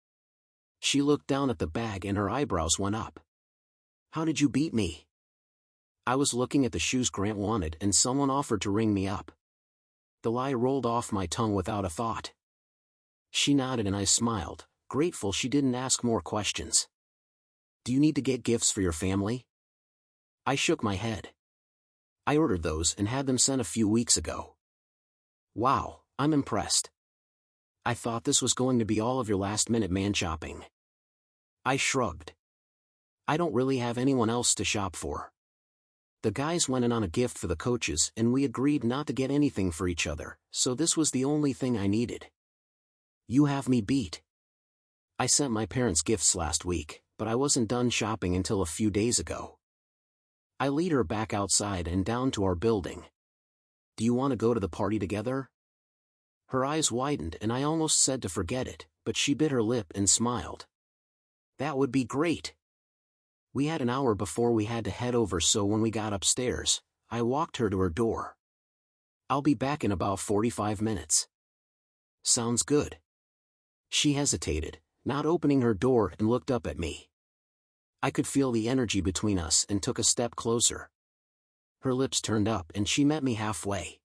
She looked down at the bag and her eyebrows went up. "How did you beat me?" "I was looking at the shoes Grant wanted and someone offered to ring me up." The lie rolled off my tongue without a thought. She nodded and I smiled, grateful she didn't ask more questions. "Do you need to get gifts for your family?" I shook my head. "I ordered those and had them sent a few weeks ago." "Wow, I'm impressed. I thought this was going to be all of your last-minute man shopping." I shrugged. "I don't really have anyone else to shop for. The guys went in on a gift for the coaches and we agreed not to get anything for each other, so this was the only thing I needed." "You have me beat. I sent my parents gifts last week, but I wasn't done shopping until a few days ago." I lead her back outside and down to our building. "Do you want to go to the party together?" Her eyes widened and I almost said to forget it, but she bit her lip and smiled. "That would be great." We had an hour before we had to head over, so when we got upstairs, I walked her to her door. "I'll be back in about 45 minutes. "Sounds good." She hesitated, not opening her door, and looked up at me. I could feel the energy between us and took a step closer. Her lips turned up and she met me halfway.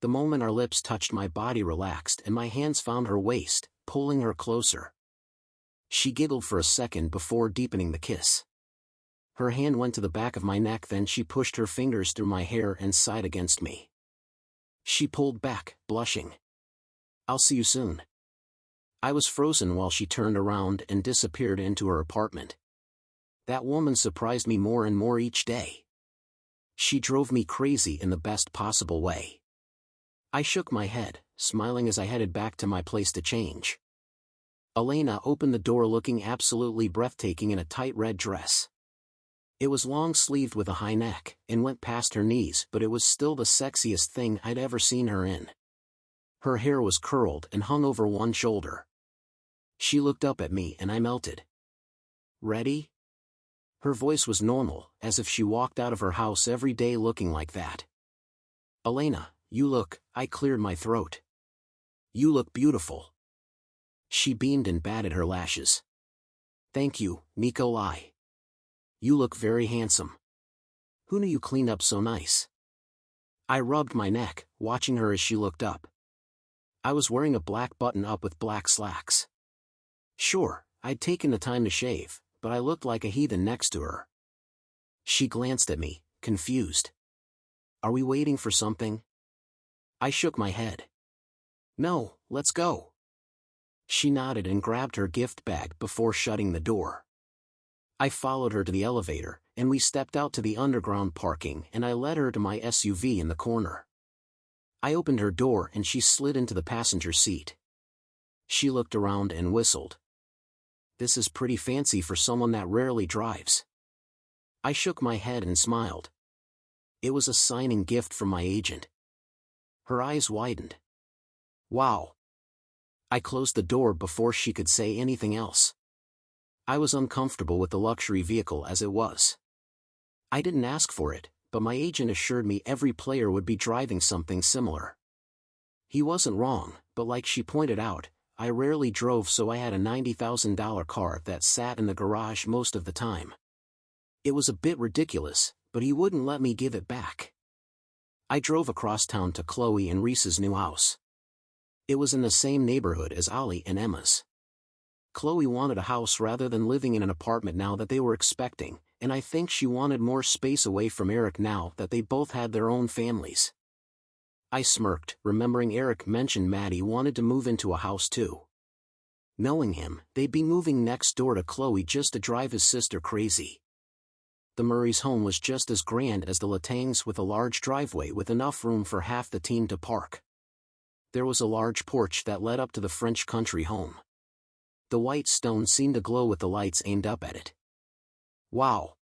The moment our lips touched, my body relaxed and my hands found her waist, pulling her closer. She giggled for a second before deepening the kiss. Her hand went to the back of my neck, then she pushed her fingers through my hair and sighed against me. She pulled back, blushing. "I'll see you soon." I was frozen while she turned around and disappeared into her apartment. That woman surprised me more and more each day. She drove me crazy in the best possible way. I shook my head, smiling as I headed back to my place to change. Elena opened the door looking absolutely breathtaking in a tight red dress. It was long-sleeved with a high neck, and went past her knees, but it was still the sexiest thing I'd ever seen her in. Her hair was curled and hung over one shoulder. She looked up at me and I melted. "Ready?" Her voice was normal, as if she walked out of her house every day looking like that. "Elena, I cleared my throat. You look beautiful. She beamed and batted her lashes. Thank you, Nikolay. You look very handsome. Who knew you cleaned up so nice? I rubbed my neck, watching her as she looked up. I was wearing a black button-up with black slacks. Sure, I'd taken the time to shave, but I looked like a heathen next to her. She glanced at me, confused. Are we waiting for something? I shook my head. No, let's go. She nodded and grabbed her gift bag before shutting the door. I followed her to the elevator, and we stepped out to the underground parking and I led her to my SUV in the corner. I opened her door and she slid into the passenger seat. She looked around and whistled. This is pretty fancy for someone that rarely drives. I shook my head and smiled. It was a signing gift from my agent. Her eyes widened. Wow. I closed the door before she could say anything else. I was uncomfortable with the luxury vehicle as it was. I didn't ask for it, but my agent assured me every player would be driving something similar. He wasn't wrong, but like she pointed out, I rarely drove, so I had a $90,000 car that sat in the garage most of the time. It was a bit ridiculous, but he wouldn't let me give it back. I drove across town to Chloe and Reese's new house. It was in the same neighborhood as Ollie and Emma's. Chloe wanted a house rather than living in an apartment now that they were expecting, and I think she wanted more space away from Eric now that they both had their own families. I smirked, remembering Eric mentioned Maddie wanted to move into a house too. Knowing him, they'd be moving next door to Chloe just to drive his sister crazy. The Murray's home was just as grand as the Latangs, with a large driveway with enough room for half the team to park. There was a large porch that led up to the French country home. The white stone seemed to glow with the lights aimed up at it. Wow.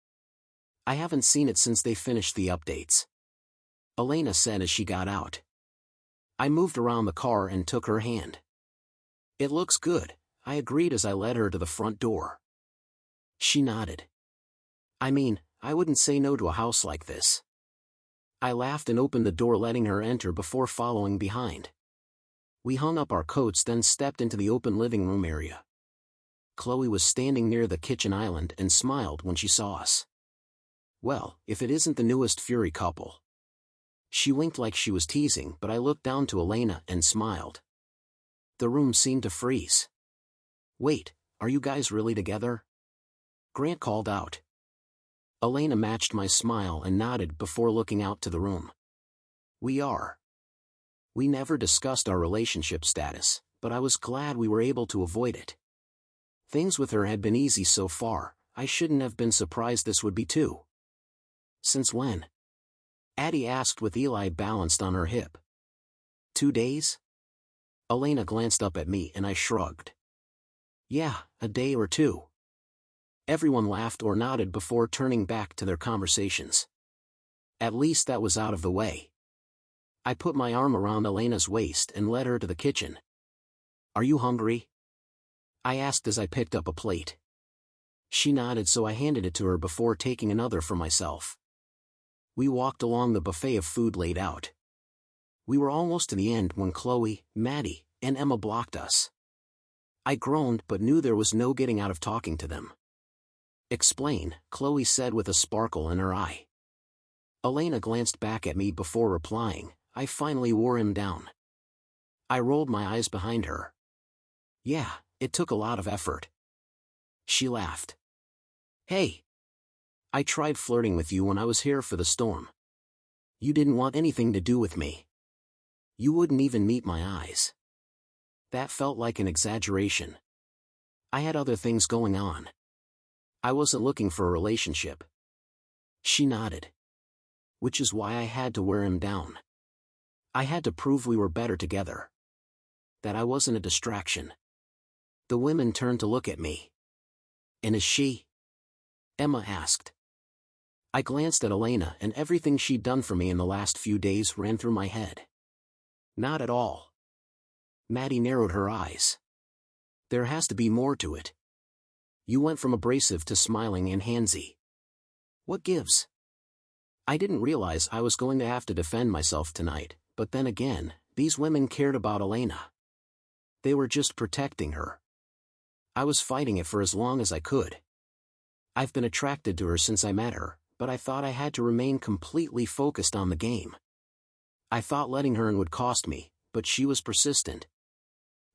I haven't seen it since they finished the updates. Elena said as she got out. I moved around the car and took her hand. It looks good, I agreed as I led her to the front door. She nodded. I mean, I wouldn't say no to a house like this. I laughed and opened the door, letting her enter before following behind. We hung up our coats, then stepped into the open living room area. Chloe was standing near the kitchen island and smiled when she saw us. Well, if it isn't the newest Fury couple. She winked like she was teasing, but I looked down to Elena and smiled. The room seemed to freeze. Wait, are you guys really together? Grant called out. Elena matched my smile and nodded before looking out to the room. We are. We never discussed our relationship status, but I was glad we were able to avoid it. Things with her had been easy so far, I shouldn't have been surprised this would be too. Since when? Addie asked with Eli balanced on her hip. 2 days? Elena glanced up at me and I shrugged. Yeah, a day or two. Everyone laughed or nodded before turning back to their conversations. At least that was out of the way. I put my arm around Elena's waist and led her to the kitchen. Are you hungry? I asked as I picked up a plate. She nodded, so I handed it to her before taking another for myself. We walked along the buffet of food laid out. We were almost to the end when Chloe, Maddie, and Emma blocked us. I groaned but knew there was no getting out of talking to them. Explain, Chloe said with a sparkle in her eye. Elena glanced back at me before replying. I finally wore him down. I rolled my eyes behind her. Yeah, it took a lot of effort. She laughed. Hey. I tried flirting with you when I was here for the storm. You didn't want anything to do with me. You wouldn't even meet my eyes. That felt like an exaggeration. I had other things going on. I wasn't looking for a relationship. She nodded. Which is why I had to wear him down. I had to prove we were better together. That I wasn't a distraction. The women turned to look at me. And is she? Emma asked. I glanced at Elena and everything she'd done for me in the last few days ran through my head. Not at all. Maddie narrowed her eyes. There has to be more to it. You went from abrasive to smiling and handsy. What gives? I didn't realize I was going to have to defend myself tonight, but then again, these women cared about Elena. They were just protecting her. I was fighting it for as long as I could. I've been attracted to her since I met her, but I thought I had to remain completely focused on the game. I thought letting her in would cost me, but she was persistent.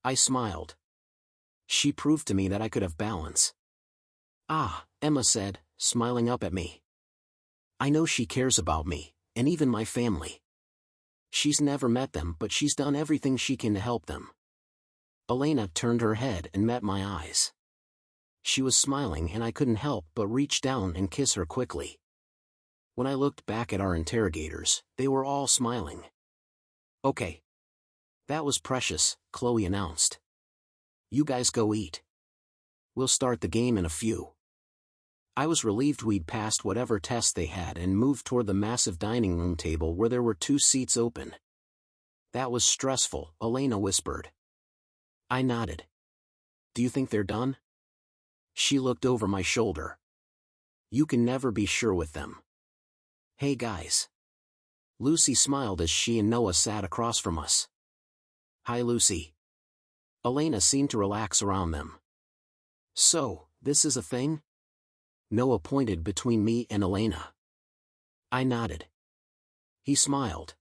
I smiled. She proved to me that I could have balance. Ah, Emma said, smiling up at me. I know she cares about me, and even my family. She's never met them, but she's done everything she can to help them. Elena turned her head and met my eyes. She was smiling and I couldn't help but reach down and kiss her quickly. When I looked back at our interrogators, they were all smiling. Okay. That was precious, Chloe announced. You guys go eat. We'll start the game in a few. I was relieved we'd passed whatever test they had and moved toward the massive dining room table where there were 2 seats open. That was stressful, Elena whispered. I nodded. Do you think they're done? She looked over my shoulder. You can never be sure with them. Hey guys. Lucy smiled as she and Noah sat across from us. Hi Lucy. Elena seemed to relax around them. So, this is a thing? Noah pointed between me and Elena. I nodded. He smiled.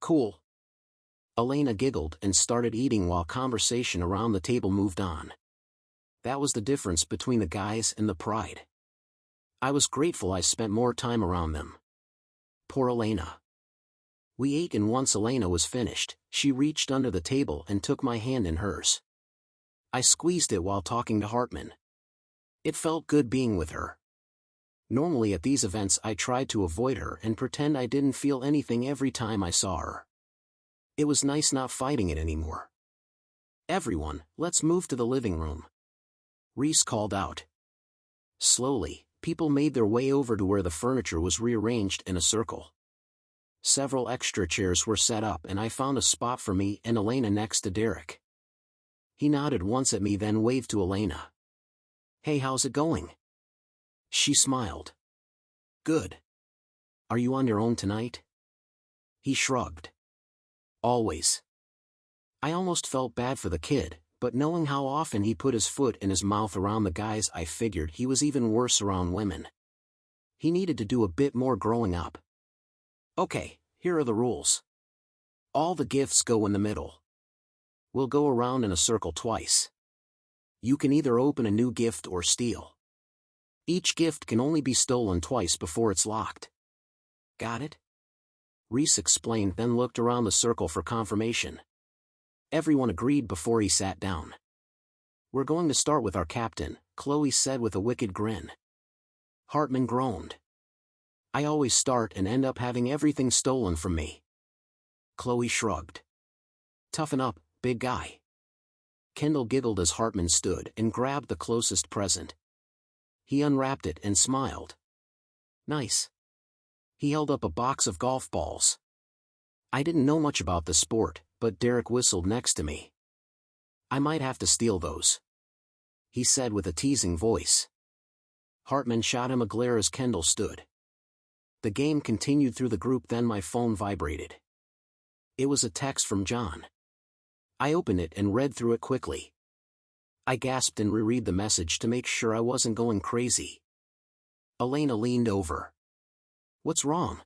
Cool. Elena giggled and started eating while conversation around the table moved on. That was the difference between the guys and the pride. I was grateful I spent more time around them. Poor Elena. We ate and once Elena was finished, she reached under the table and took my hand in hers. I squeezed it while talking to Hartman. It felt good being with her. Normally at these events I tried to avoid her and pretend I didn't feel anything every time I saw her. It was nice not fighting it anymore. Everyone, let's move to the living room. Reese called out. Slowly, people made their way over to where the furniture was rearranged in a circle. Several extra chairs were set up and I found a spot for me and Elena next to Derek. He nodded once at me then waved to Elena. Hey, how's it going? She smiled. Good. Are you on your own tonight? He shrugged. Always. I almost felt bad for the kid, but knowing how often he put his foot in his mouth around the guys I figured he was even worse around women. He needed to do a bit more growing up. Okay, here are the rules. All the gifts go in the middle. We'll go around in a circle twice. You can either open a new gift or steal. Each gift can only be stolen twice before it's locked. Got it? Reese explained then looked around the circle for confirmation. Everyone agreed before he sat down. We're going to start with our captain, Chloe said with a wicked grin. Hartman groaned. I always start and end up having everything stolen from me. Chloe shrugged. Toughen up, big guy. Kendall giggled as Hartman stood and grabbed the closest present. He unwrapped it and smiled. Nice. He held up a box of golf balls. I didn't know much about the sport, but Derek whistled next to me. I might have to steal those, he said with a teasing voice. Hartman shot him a glare as Kendall stood. The game continued through the group then my phone vibrated. It was a text from John. I opened it and read through it quickly. I gasped and reread the message to make sure I wasn't going crazy. Elena leaned over. What's wrong?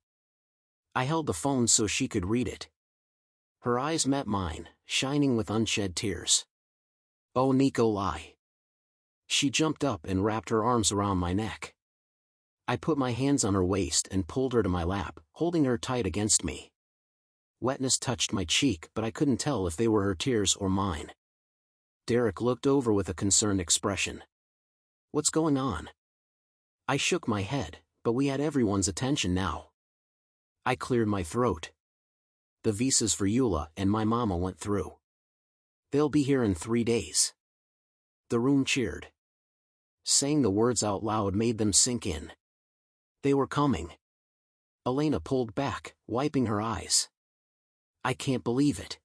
I held the phone so she could read it. Her eyes met mine, shining with unshed tears. Oh, Nikolay. She jumped up and wrapped her arms around my neck. I put my hands on her waist and pulled her to my lap, holding her tight against me. Wetness touched my cheek, but I couldn't tell if they were her tears or mine. Derek looked over with a concerned expression. What's going on? I shook my head, but we had everyone's attention now. I cleared my throat. The visas for Eula and my mama went through. They'll be here in 3 days. The room cheered. Saying the words out loud made them sink in. They were coming. Elena pulled back, wiping her eyes. I can't believe it.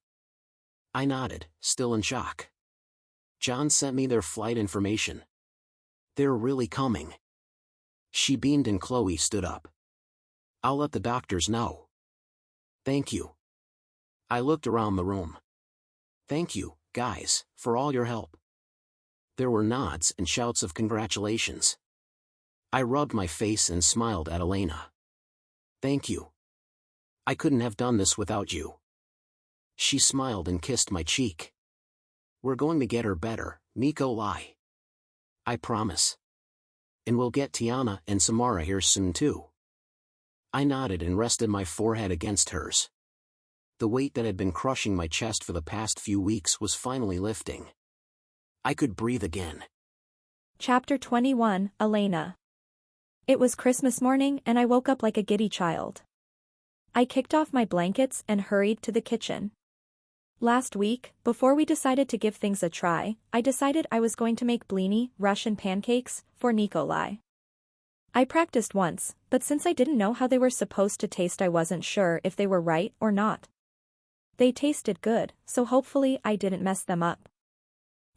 I nodded, still in shock. John sent me their flight information. They're really coming. She beamed and Chloe stood up. I'll let the doctors know. Thank you. I looked around the room. Thank you, guys, for all your help. There were nods and shouts of congratulations. I rubbed my face and smiled at Elena. Thank you. I couldn't have done this without you. She smiled and kissed my cheek. We're going to get her better, Nikolay. I promise. And we'll get Tiana and Samara here soon too. I nodded and rested my forehead against hers. The weight that had been crushing my chest for the past few weeks was finally lifting. I could breathe again. Chapter 21, Elena. It was Christmas morning and I woke up like a giddy child. I kicked off my blankets and hurried to the kitchen. Last week, before we decided to give things a try, I decided I was going to make blini, Russian pancakes, for Nikolay. I practiced once, but since I didn't know how they were supposed to taste, I wasn't sure if they were right or not. They tasted good, so hopefully I didn't mess them up.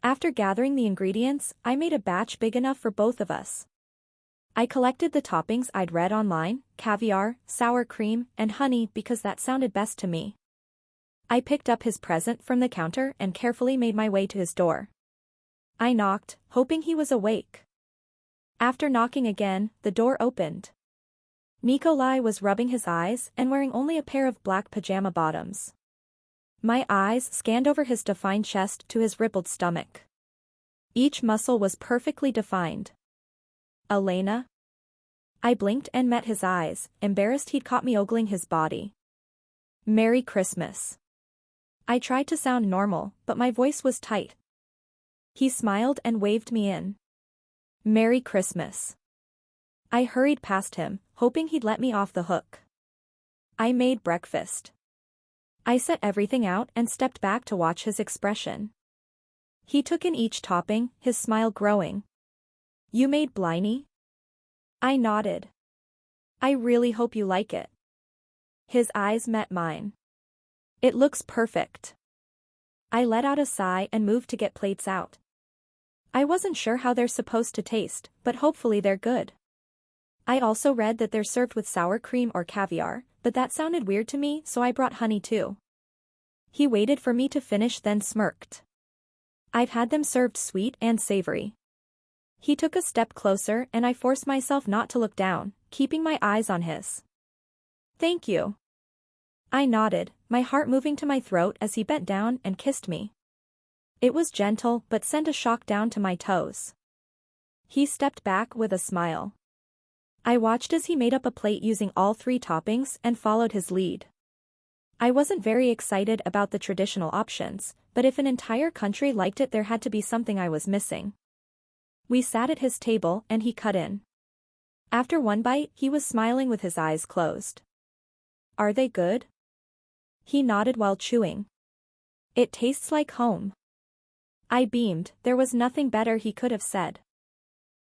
After gathering the ingredients, I made a batch big enough for both of us. I collected the toppings I'd read online, caviar, sour cream, and honey because that sounded best to me. I picked up his present from the counter and carefully made my way to his door. I knocked, hoping he was awake. After knocking again, the door opened. Nikolay was rubbing his eyes and wearing only a pair of black pajama bottoms. My eyes scanned over his defined chest to his rippled stomach. Each muscle was perfectly defined. Elena? I blinked and met his eyes, embarrassed he'd caught me ogling his body. Merry Christmas. I tried to sound normal, but my voice was tight. He smiled and waved me in. Merry Christmas. I hurried past him, hoping he'd let me off the hook. I made breakfast. I set everything out and stepped back to watch his expression. He took in each topping, his smile growing. You made blini? I nodded. I really hope you like it. His eyes met mine. It looks perfect. I let out a sigh and moved to get plates out. I wasn't sure how they're supposed to taste, but hopefully they're good. I also read that they're served with sour cream or caviar, but that sounded weird to me, so I brought honey too. He waited for me to finish then smirked. I've had them served sweet and savory. He took a step closer and I forced myself not to look down, keeping my eyes on his. Thank you. I nodded, my heart moving to my throat as he bent down and kissed me. It was gentle but sent a shock down to my toes. He stepped back with a smile. I watched as he made up a plate using all 3 toppings and followed his lead. I wasn't very excited about the traditional options, but if an entire country liked it, there had to be something I was missing. We sat at his table and he cut in. After one bite, he was smiling with his eyes closed. Are they good? He nodded while chewing. It tastes like home. I beamed, there was nothing better he could have said.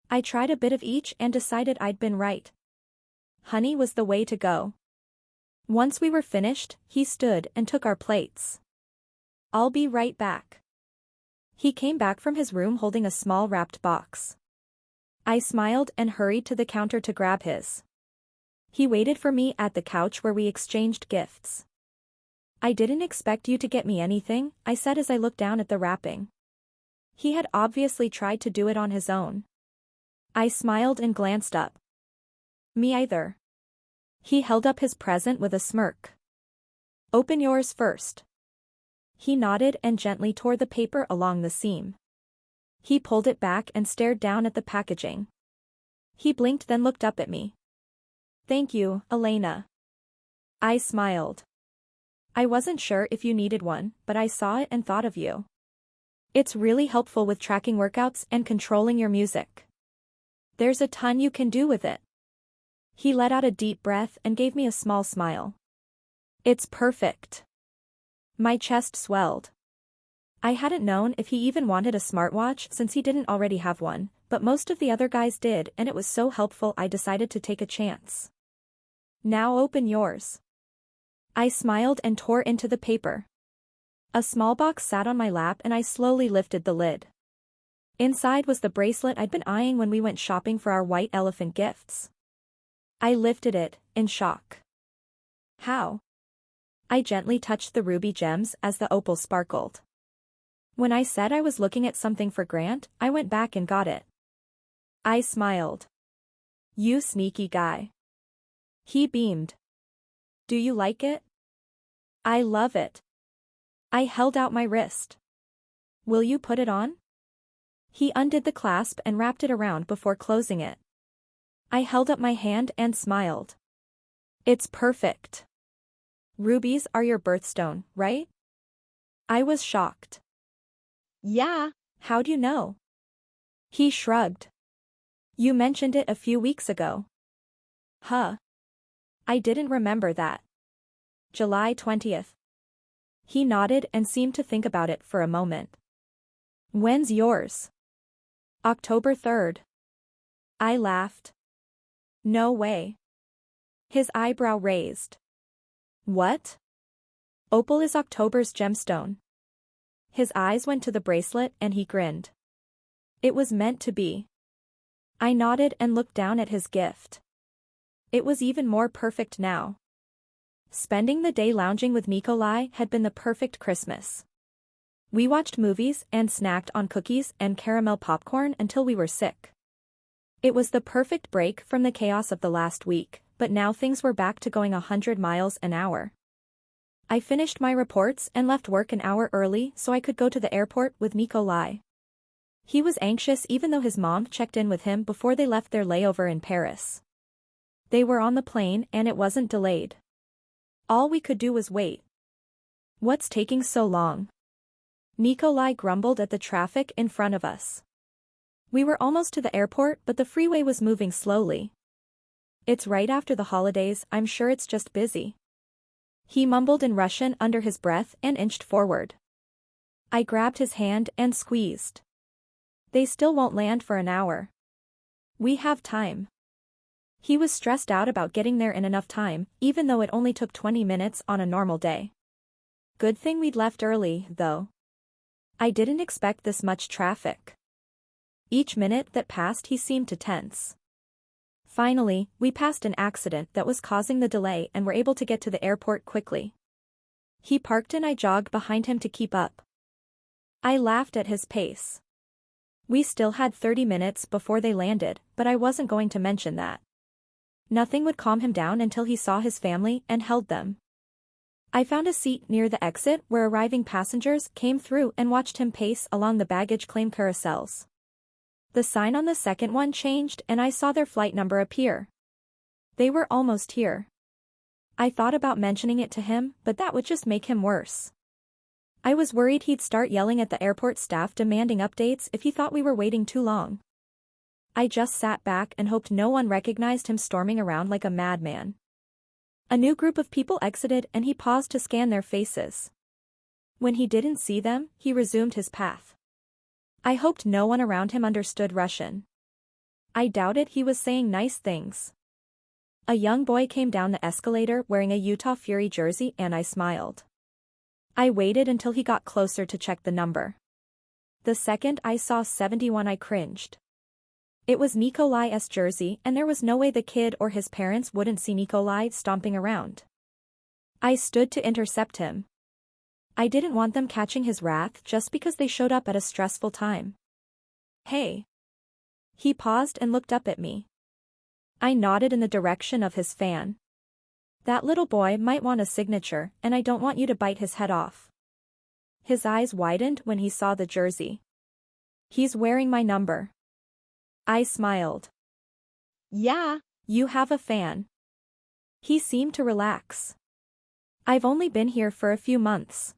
I tried a bit of each and decided I'd been right. Honey was the way to go. Once we were finished, he stood and took our plates. I'll be right back. He came back from his room holding a small wrapped box. I smiled and hurried to the counter to grab his. He waited for me at the couch where we exchanged gifts. I didn't expect you to get me anything, I said as I looked down at the wrapping. He had obviously tried to do it on his own. I smiled and glanced up. Me either. He held up his present with a smirk. Open yours first. He nodded and gently tore the paper along the seam. He pulled it back and stared down at the packaging. He blinked then looked up at me. Thank you, Elena. I smiled. I wasn't sure if you needed one, but I saw it and thought of you. It's really helpful with tracking workouts and controlling your music. There's a ton you can do with it. He let out a deep breath and gave me a small smile. It's perfect. My chest swelled. I hadn't known if he even wanted a smartwatch since he didn't already have one, but most of the other guys did and it was so helpful I decided to take a chance. Now open yours. I smiled and tore into the paper. A small box sat on my lap and I slowly lifted the lid. Inside was the bracelet I'd been eyeing when we went shopping for our white elephant gifts. I lifted it, in shock. How? I gently touched the ruby gems as the opal sparkled. When I said I was looking at something for Grant, I went back and got it. I smiled. You sneaky guy. He beamed. Do you like it? I love it. I held out my wrist. Will you put it on? He undid the clasp and wrapped it around before closing it. I held up my hand and smiled. It's perfect. Rubies are your birthstone, right? I was shocked. Yeah. How'd you know? He shrugged. You mentioned it a few weeks ago. Huh. I didn't remember that. July 20th. He nodded and seemed to think about it for a moment. When's yours? October 3rd. I laughed. No way. His eyebrow raised. What? Opal is October's gemstone. His eyes went to the bracelet and he grinned. It was meant to be. I nodded and looked down at his gift. It was even more perfect now. Spending the day lounging with Nikolay had been the perfect Christmas. We watched movies and snacked on cookies and caramel popcorn until we were sick. It was the perfect break from the chaos of the last week, but now things were back to going 100 miles an hour. I finished my reports and left work an hour early so I could go to the airport with Nikolay. He was anxious even though his mom checked in with him before they left their layover in Paris. They were on the plane and it wasn't delayed. All we could do was wait. What's taking so long? Nikolay grumbled at the traffic in front of us. We were almost to the airport but the freeway was moving slowly. It's right after the holidays, I'm sure it's just busy. He mumbled in Russian under his breath and inched forward. I grabbed his hand and squeezed. They still won't land for an hour. We have time. He was stressed out about getting there in enough time, even though it only took 20 minutes on a normal day. Good thing we'd left early, though. I didn't expect this much traffic. Each minute that passed he seemed to tense. Finally, we passed an accident that was causing the delay and were able to get to the airport quickly. He parked and I jogged behind him to keep up. I laughed at his pace. We still had 30 minutes before they landed, but I wasn't going to mention that. Nothing would calm him down until he saw his family and held them. I found a seat near the exit where arriving passengers came through and watched him pace along the baggage claim carousels. The sign on the second one changed and I saw their flight number appear. They were almost here. I thought about mentioning it to him, but that would just make him worse. I was worried he'd start yelling at the airport staff demanding updates if he thought we were waiting too long. I just sat back and hoped no one recognized him storming around like a madman. A new group of people exited and he paused to scan their faces. When he didn't see them, he resumed his path. I hoped no one around him understood Russian. I doubted he was saying nice things. A young boy came down the escalator wearing a Utah Fury jersey and I smiled. I waited until he got closer to check the number. The second I saw 71 I cringed. It was Nikolay's jersey and there was no way the kid or his parents wouldn't see Nikolay stomping around. I stood to intercept him. I didn't want them catching his wrath just because they showed up at a stressful time. Hey. He paused and looked up at me. I nodded in the direction of his fan. That little boy might want a signature and I don't want you to bite his head off. His eyes widened when he saw the jersey. He's wearing my number. I smiled. Yeah. You have a fan. He seemed to relax. I've only been here for a few months.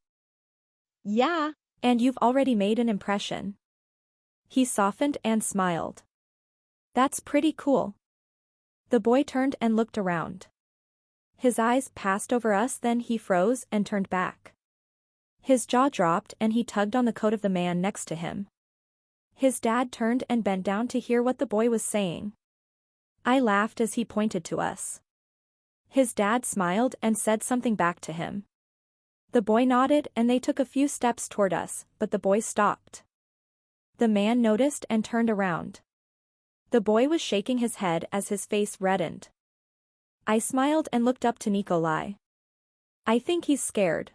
Yeah. And you've already made an impression. He softened and smiled. That's pretty cool. The boy turned and looked around. His eyes passed over us, then he froze and turned back. His jaw dropped and he tugged on the coat of the man next to him. His dad turned and bent down to hear what the boy was saying. I laughed as he pointed to us. His dad smiled and said something back to him. The boy nodded and they took a few steps toward us, but the boy stopped. The man noticed and turned around. The boy was shaking his head as his face reddened. I smiled and looked up to Nikolay. I think he's scared.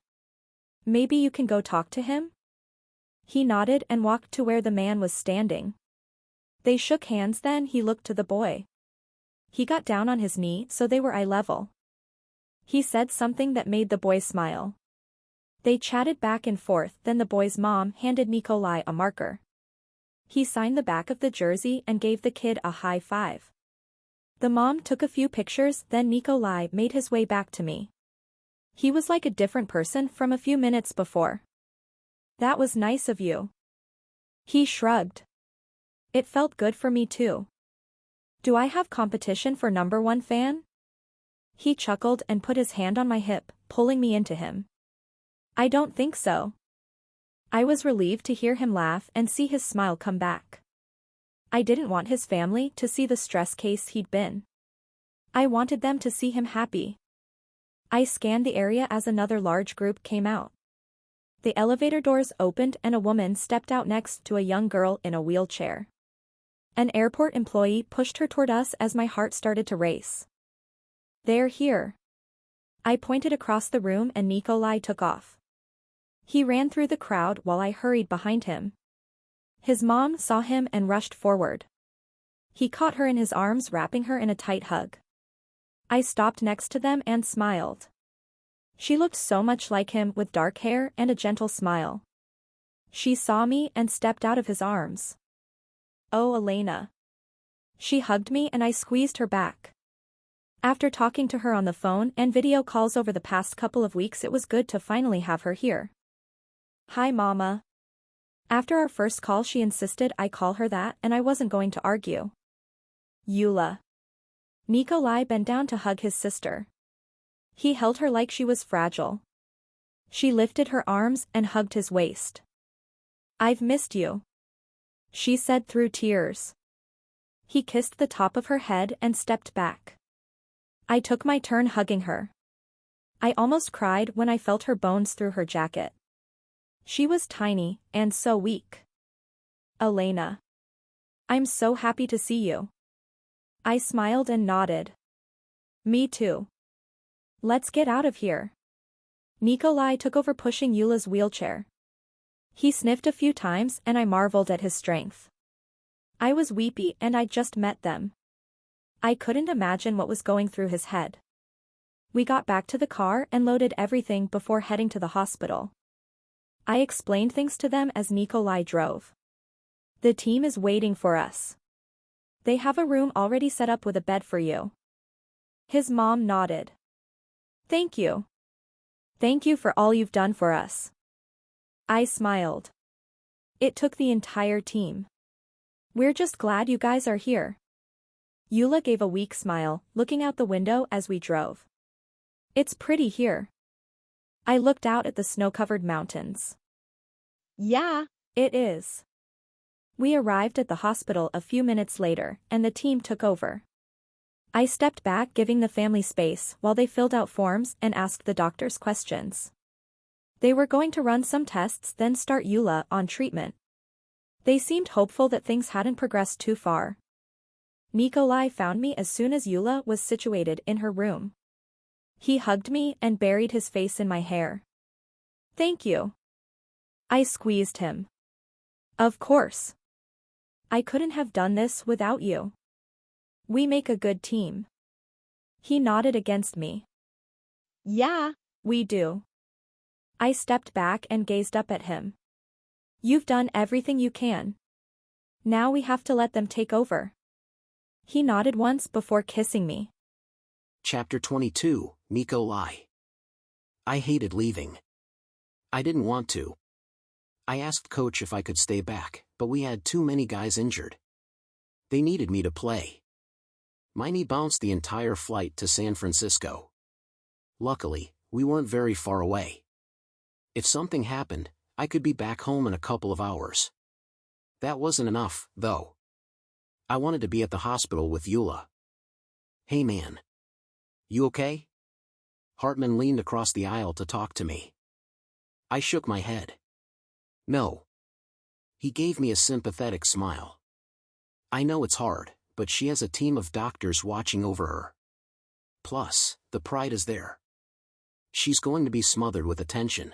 Maybe you can go talk to him? He nodded and walked to where the man was standing. They shook hands, then he looked to the boy. He got down on his knee so they were eye level. He said something that made the boy smile. They chatted back and forth, then the boy's mom handed Nikolay a marker. He signed the back of the jersey and gave the kid a high five. The mom took a few pictures, then Nikolay made his way back to me. He was like a different person from a few minutes before. That was nice of you. He shrugged. It felt good for me too. Do I have competition for #1 fan? He chuckled and put his hand on my hip, pulling me into him. I don't think so. I was relieved to hear him laugh and see his smile come back. I didn't want his family to see the stress case he'd been. I wanted them to see him happy. I scanned the area as another large group came out. The elevator doors opened and a woman stepped out next to a young girl in a wheelchair. An airport employee pushed her toward us as my heart started to race. They're here. I pointed across the room and Nikolay took off. He ran through the crowd while I hurried behind him. His mom saw him and rushed forward. He caught her in his arms, wrapping her in a tight hug. I stopped next to them and smiled. She looked so much like him, with dark hair and a gentle smile. She saw me and stepped out of his arms. Oh, Elena. She hugged me and I squeezed her back. After talking to her on the phone and video calls over the past couple of weeks, it was good to finally have her here. Hi, Mama. After our first call, she insisted I call her that, and I wasn't going to argue. Eula. Nikolay bent down to hug his sister. He held her like she was fragile. She lifted her arms and hugged his waist. I've missed you, she said through tears. He kissed the top of her head and stepped back. I took my turn hugging her. I almost cried when I felt her bones through her jacket. She was tiny and so weak. Elena. I'm so happy to see you. I smiled and nodded. Me too. Let's get out of here. Nikolay took over pushing Eula's wheelchair. He sniffed a few times and I marveled at his strength. I was weepy and I'd just met them. I couldn't imagine what was going through his head. We got back to the car and loaded everything before heading to the hospital. I explained things to them as Nikolay drove. The team is waiting for us. They have a room already set up with a bed for you. His mom nodded. Thank you. Thank you for all you've done for us. I smiled. It took the entire team. We're just glad you guys are here. Eula gave a weak smile, looking out the window as we drove. It's pretty here. I looked out at the snow-covered mountains. Yeah, it is. We arrived at the hospital a few minutes later, and the team took over. I stepped back, giving the family space while they filled out forms and asked the doctors questions. They were going to run some tests, then start Eula on treatment. They seemed hopeful that things hadn't progressed too far. Nikolay found me as soon as Eula was situated in her room. He hugged me and buried his face in my hair. Thank you. I squeezed him. Of course. I couldn't have done this without you. We make a good team. He nodded against me. Yeah, we do. I stepped back and gazed up at him. You've done everything you can. Now we have to let them take over. He nodded once before kissing me. Chapter 22, Nikolay. I hated leaving. I didn't want to. I asked coach if I could stay back, but we had too many guys injured. They needed me to play. My knee bounced the entire flight to San Francisco. Luckily, we weren't very far away. If something happened, I could be back home in a couple of hours. That wasn't enough, though. I wanted to be at the hospital with Eula. Hey man. You okay? Hartman leaned across the aisle to talk to me. I shook my head. No. He gave me a sympathetic smile. I know it's hard, but she has a team of doctors watching over her. Plus, the pride is there. She's going to be smothered with attention.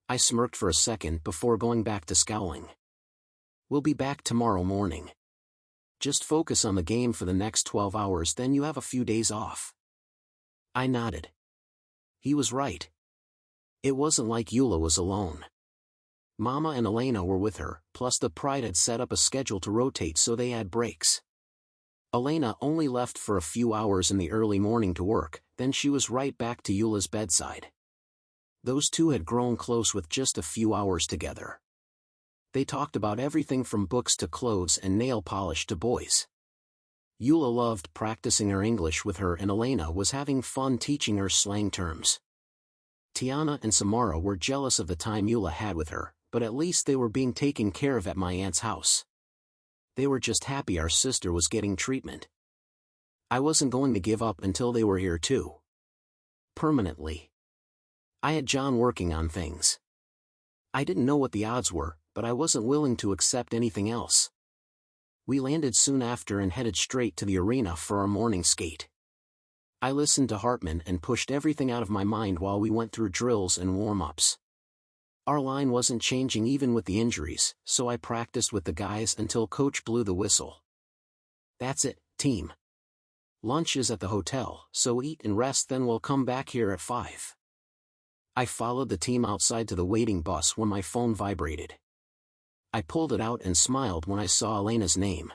I smirked for a second before going back to scowling. We'll be back tomorrow morning. Just focus on the game for the next 12 hours, then you have a few days off. I nodded. He was right. It wasn't like Eula was alone. Mama and Elena were with her, plus the Pride had set up a schedule to rotate so they had breaks. Elena only left for a few hours in the early morning to work, then she was right back to Eula's bedside. Those two had grown close with just a few hours together. They talked about everything from books to clothes and nail polish to boys. Eula loved practicing her English with her and Elena was having fun teaching her slang terms. Tiana and Samara were jealous of the time Eula had with her, but at least they were being taken care of at my aunt's house. They were just happy our sister was getting treatment. I wasn't going to give up until they were here too. Permanently. I had John working on things. I didn't know what the odds were, but I wasn't willing to accept anything else. We landed soon after and headed straight to the arena for our morning skate. I listened to Hartman and pushed everything out of my mind while we went through drills and warm-ups. Our line wasn't changing even with the injuries, so I practiced with the guys until coach blew the whistle. That's it, team. Lunch is at the hotel, so eat and rest, then we'll come back here at 5. I followed the team outside to the waiting bus when my phone vibrated. I pulled it out and smiled when I saw Elena's name.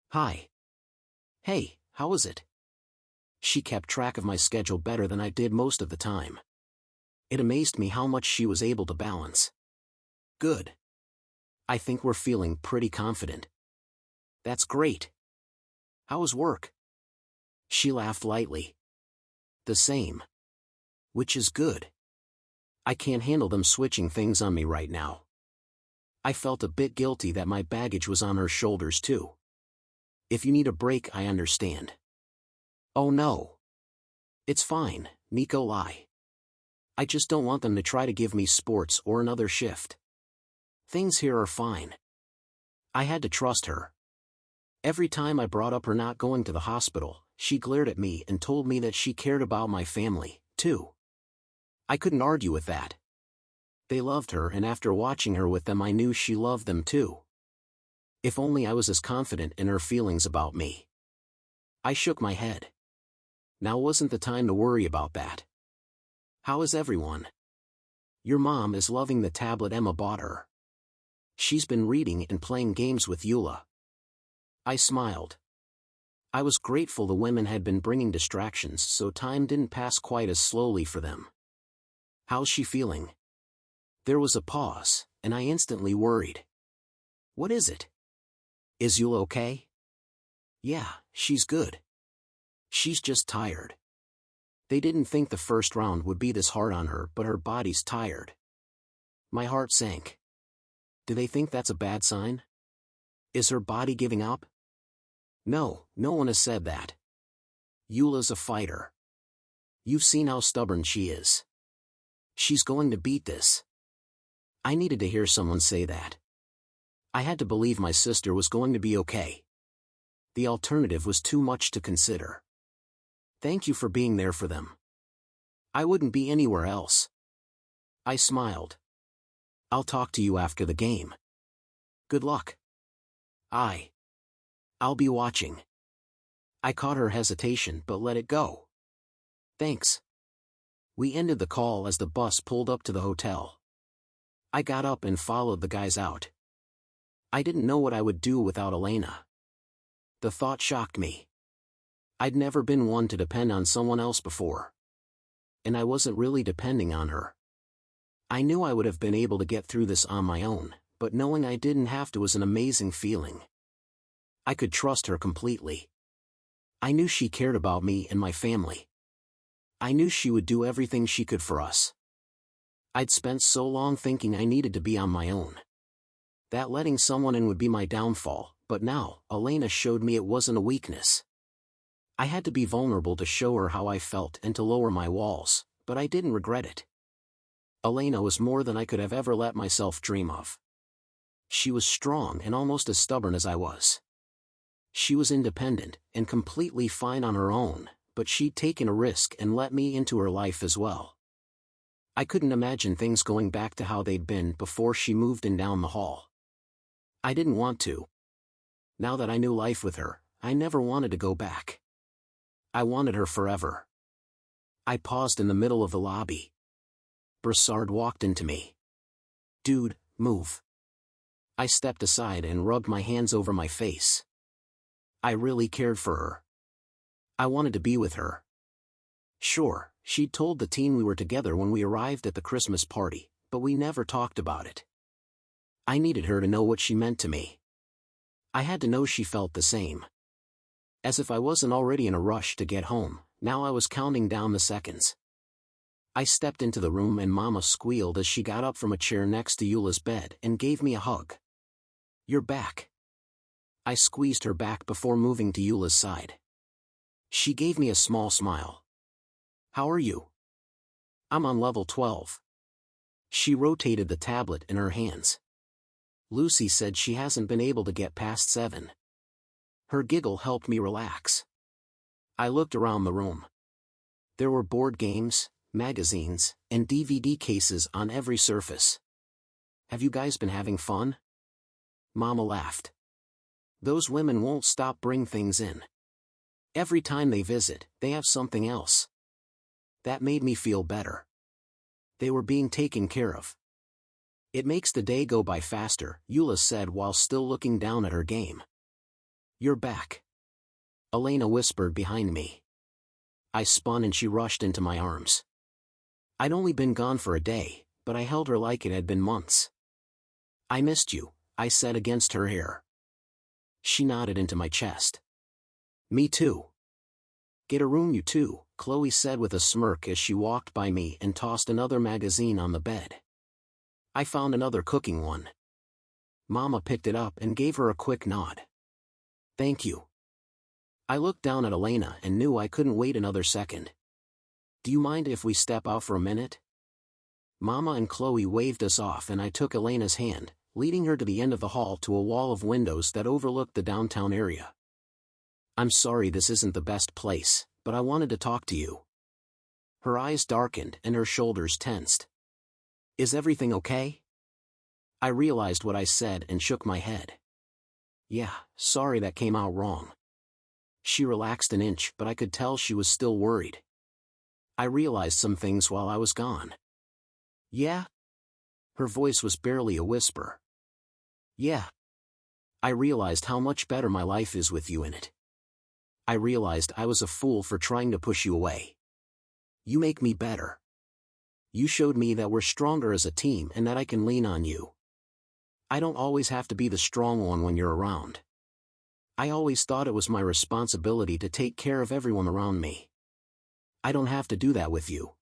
Hi. Hey, how was it? She kept track of my schedule better than I did most of the time. It amazed me how much she was able to balance. Good. I think we're feeling pretty confident. That's great. How was work? She laughed lightly. The same. Which is good. I can't handle them switching things on me right now. I felt a bit guilty that my baggage was on her shoulders too. If you need a break, I understand. Oh no. It's fine, Nikolay. I just don't want them to try to give me sports or another shift. Things here are fine. I had to trust her. Every time I brought up her not going to the hospital, she glared at me and told me that she cared about my family, too. I couldn't argue with that. They loved her, and after watching her with them I knew she loved them too. If only I was as confident in her feelings about me. I shook my head. Now wasn't the time to worry about that. How is everyone? Your mom is loving the tablet Emma bought her. She's been reading and playing games with Eula. I smiled. I was grateful the women had been bringing distractions so time didn't pass quite as slowly for them. How's she feeling? There was a pause, and I instantly worried. What is it? Is Eula okay? Yeah, she's good. She's just tired. They didn't think the first round would be this hard on her, but her body's tired. My heart sank. Do they think that's a bad sign? Is her body giving up? No, no one has said that. Eula's a fighter. You've seen how stubborn she is. She's going to beat this. I needed to hear someone say that. I had to believe my sister was going to be okay. The alternative was too much to consider. Thank you for being there for them. I wouldn't be anywhere else. I smiled. I'll talk to you after the game. Good luck. I'll be watching. I caught her hesitation but let it go. Thanks. We ended the call as the bus pulled up to the hotel. I got up and followed the guys out. I didn't know what I would do without Elena. The thought shocked me. I'd never been one to depend on someone else before. And I wasn't really depending on her. I knew I would have been able to get through this on my own, but knowing I didn't have to was an amazing feeling. I could trust her completely. I knew she cared about me and my family. I knew she would do everything she could for us. I'd spent so long thinking I needed to be on my own. That letting someone in would be my downfall, but now, Elena showed me it wasn't a weakness. I had to be vulnerable to show her how I felt and to lower my walls, but I didn't regret it. Elena was more than I could have ever let myself dream of. She was strong and almost as stubborn as I was. She was independent and completely fine on her own, but she'd taken a risk and let me into her life as well. I couldn't imagine things going back to how they'd been before she moved in down the hall. I didn't want to. Now that I knew life with her, I never wanted to go back. I wanted her forever. I paused in the middle of the lobby. Brassard walked into me. "Dude, move." I stepped aside and rubbed my hands over my face. I really cared for her. I wanted to be with her. Sure, she'd told the teen we were together when we arrived at the Christmas party, but we never talked about it. I needed her to know what she meant to me. I had to know she felt the same. As if I wasn't already in a rush to get home, now I was counting down the seconds. I stepped into the room and Mama squealed as she got up from a chair next to Eula's bed and gave me a hug. "You're back." I squeezed her back before moving to Eula's side. She gave me a small smile. "How are you?" "I'm on level 12. She rotated the tablet in her hands. "Lucy said she hasn't been able to get past 7. Her giggle helped me relax. I looked around the room. There were board games, magazines, and DVD cases on every surface. "Have you guys been having fun?" Mama laughed. "Those women won't stop bring things in. Every time they visit, they have something else." That made me feel better. They were being taken care of. "It makes the day go by faster," Eula said while still looking down at her game. "You're back," Elena whispered behind me. I spun and she rushed into my arms. I'd only been gone for a day, but I held her like it had been months. "I missed you," I said against her hair. She nodded into my chest. "Me too." "Get a room, you two," Chloe said with a smirk as she walked by me and tossed another magazine on the bed. I found another cooking one. Mama picked it up and gave her a quick nod. "Thank you." I looked down at Elena and knew I couldn't wait another second. "Do you mind if we step out for a minute?" Mama and Chloe waved us off and I took Elena's hand, leading her to the end of the hall to a wall of windows that overlooked the downtown area. "I'm sorry this isn't the best place, but I wanted to talk to you." Her eyes darkened and her shoulders tensed. "Is everything okay?" I realized what I said and shook my head. "Yeah, sorry that came out wrong." She relaxed an inch, but I could tell she was still worried. "I realized some things while I was gone." "Yeah?" Her voice was barely a whisper. "Yeah. I realized how much better my life is with you in it. I realized I was a fool for trying to push you away. You make me better. You showed me that we're stronger as a team and that I can lean on you. I don't always have to be the strong one when you're around. I always thought it was my responsibility to take care of everyone around me. I don't have to do that with you.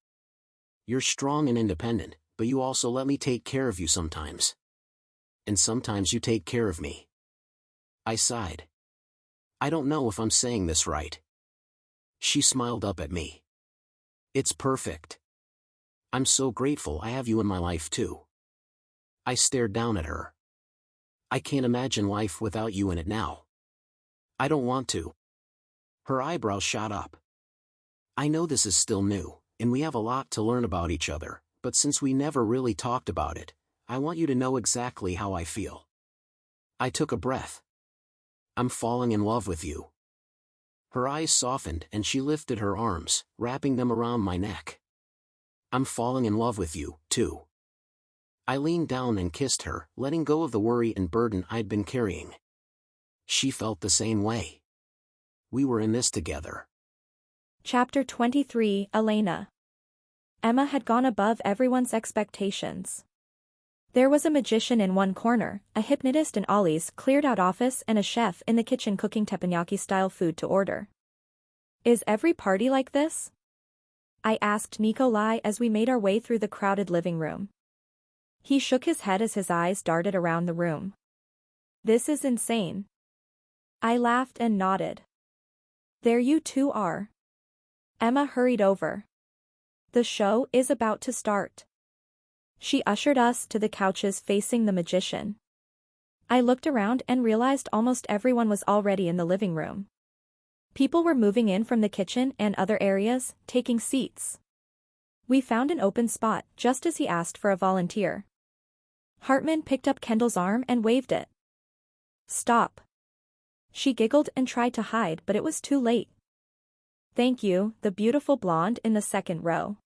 You're strong and independent, but you also let me take care of you sometimes. And sometimes you take care of me." I sighed. "I don't know if I'm saying this right." She smiled up at me. "It's perfect. I'm so grateful I have you in my life too." I stared down at her. "I can't imagine life without you in it now." "I don't want to." Her eyebrows shot up. "I know this is still new, and we have a lot to learn about each other, but since we never really talked about it, I want you to know exactly how I feel." I took a breath. "I'm falling in love with you." Her eyes softened and she lifted her arms, wrapping them around my neck. "I'm falling in love with you, too." I leaned down and kissed her, letting go of the worry and burden I'd been carrying. She felt the same way. We were in this together. Chapter 23, Elena. Emma had gone above everyone's expectations. There was a magician in one corner, a hypnotist in Ollie's cleared-out office and a chef in the kitchen cooking teppanyaki-style food to order. "Is every party like this?" I asked Nikolay as we made our way through the crowded living room. He shook his head as his eyes darted around the room. "This is insane." I laughed and nodded. "There you two are." Emma hurried over. "The show is about to start." She ushered us to the couches facing the magician. I looked around and realized almost everyone was already in the living room. People were moving in from the kitchen and other areas, taking seats. We found an open spot just as he asked for a volunteer. Hartman picked up Kendall's arm and waved it. Stop. She giggled and tried to hide, but it was too late. Thank you, the beautiful blonde in the second row.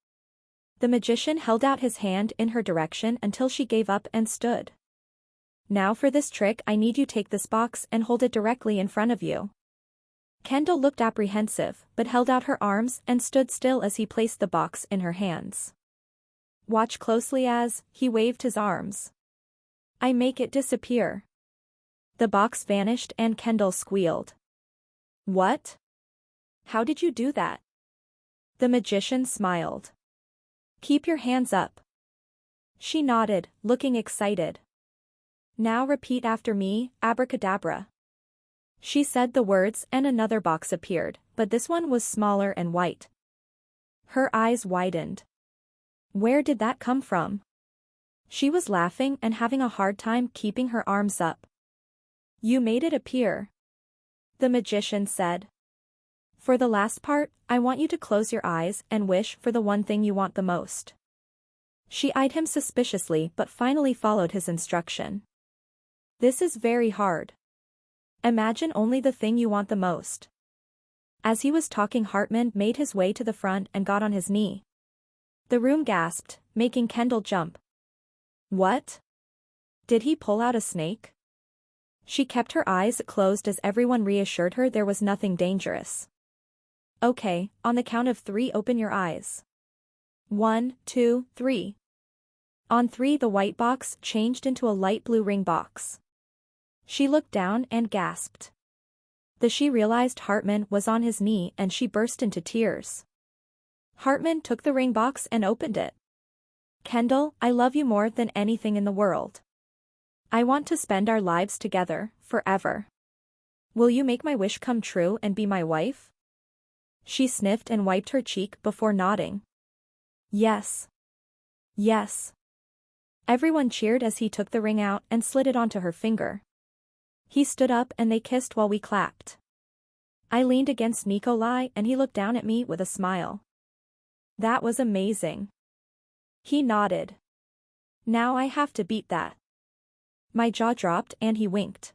The magician held out his hand in her direction until she gave up and stood. Now for this trick, I need you to take this box and hold it directly in front of you. Kendall looked apprehensive, but held out her arms and stood still as he placed the box in her hands. Watch closely as he waved his arms. I make it disappear. The box vanished and Kendall squealed. What? How did you do that? The magician smiled. Keep your hands up. She nodded, looking excited. Now repeat after me, abracadabra. She said the words and another box appeared, but this one was smaller and white. Her eyes widened. Where did that come from? She was laughing and having a hard time keeping her arms up. You made it appear. The magician said. For the last part, I want you to close your eyes and wish for the one thing you want the most. She eyed him suspiciously but finally followed his instruction. This is very hard. Imagine only the thing you want the most. As he was talking, Hartman made his way to the front and got on his knee. The room gasped, making Kendall jump. What? Did he pull out a snake? She kept her eyes closed as everyone reassured her there was nothing dangerous. Okay, on the count of 3 open your eyes. 1, 2, 3. On 3 the white box changed into a light blue ring box. She looked down and gasped. She realized Hartman was on his knee and she burst into tears. Hartman took the ring box and opened it. Kendall, I love you more than anything in the world. I want to spend our lives together, forever. Will you make my wish come true and be my wife? She sniffed and wiped her cheek before nodding. Yes. Yes. Everyone cheered as he took the ring out and slid it onto her finger. He stood up and they kissed while we clapped. I leaned against Nikolay and he looked down at me with a smile. That was amazing. He nodded. Now I have to beat that. My jaw dropped and he winked.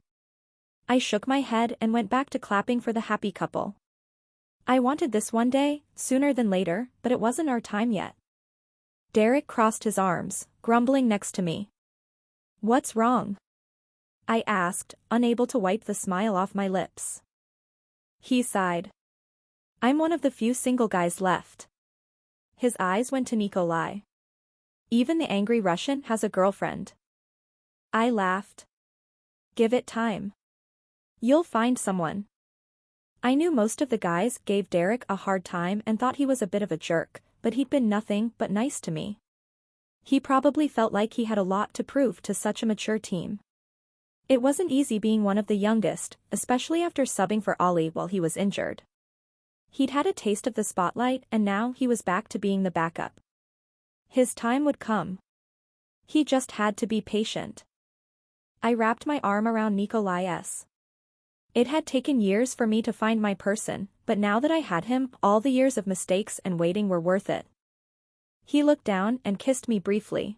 I shook my head and went back to clapping for the happy couple. I wanted this one day, sooner than later, but it wasn't our time yet. Derek crossed his arms, grumbling next to me. What's wrong? I asked, unable to wipe the smile off my lips. He sighed. I'm one of the few single guys left. His eyes went to Nikolay. Even the angry Russian has a girlfriend. I laughed. Give it time. You'll find someone. I knew most of the guys gave Derek a hard time and thought he was a bit of a jerk, but he'd been nothing but nice to me. He probably felt like he had a lot to prove to such a mature team. It wasn't easy being one of the youngest, especially after subbing for Ollie while he was injured. He'd had a taste of the spotlight and now he was back to being the backup. His time would come. He just had to be patient. I wrapped my arm around Nikolay's. It had taken years for me to find my person, but now that I had him, all the years of mistakes and waiting were worth it. He looked down and kissed me briefly.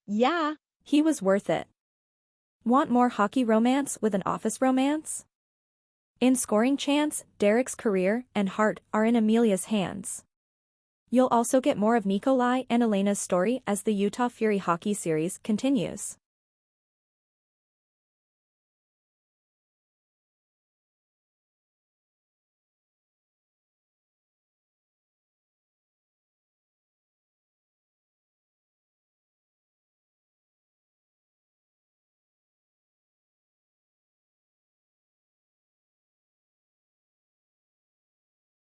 Yeah. He was worth it. Want more hockey romance with an office romance? In scoring chance, Derek's career and heart are in Amelia's hands. You'll also get more of Nikolay and Elena's story as the Utah Fury hockey series continues.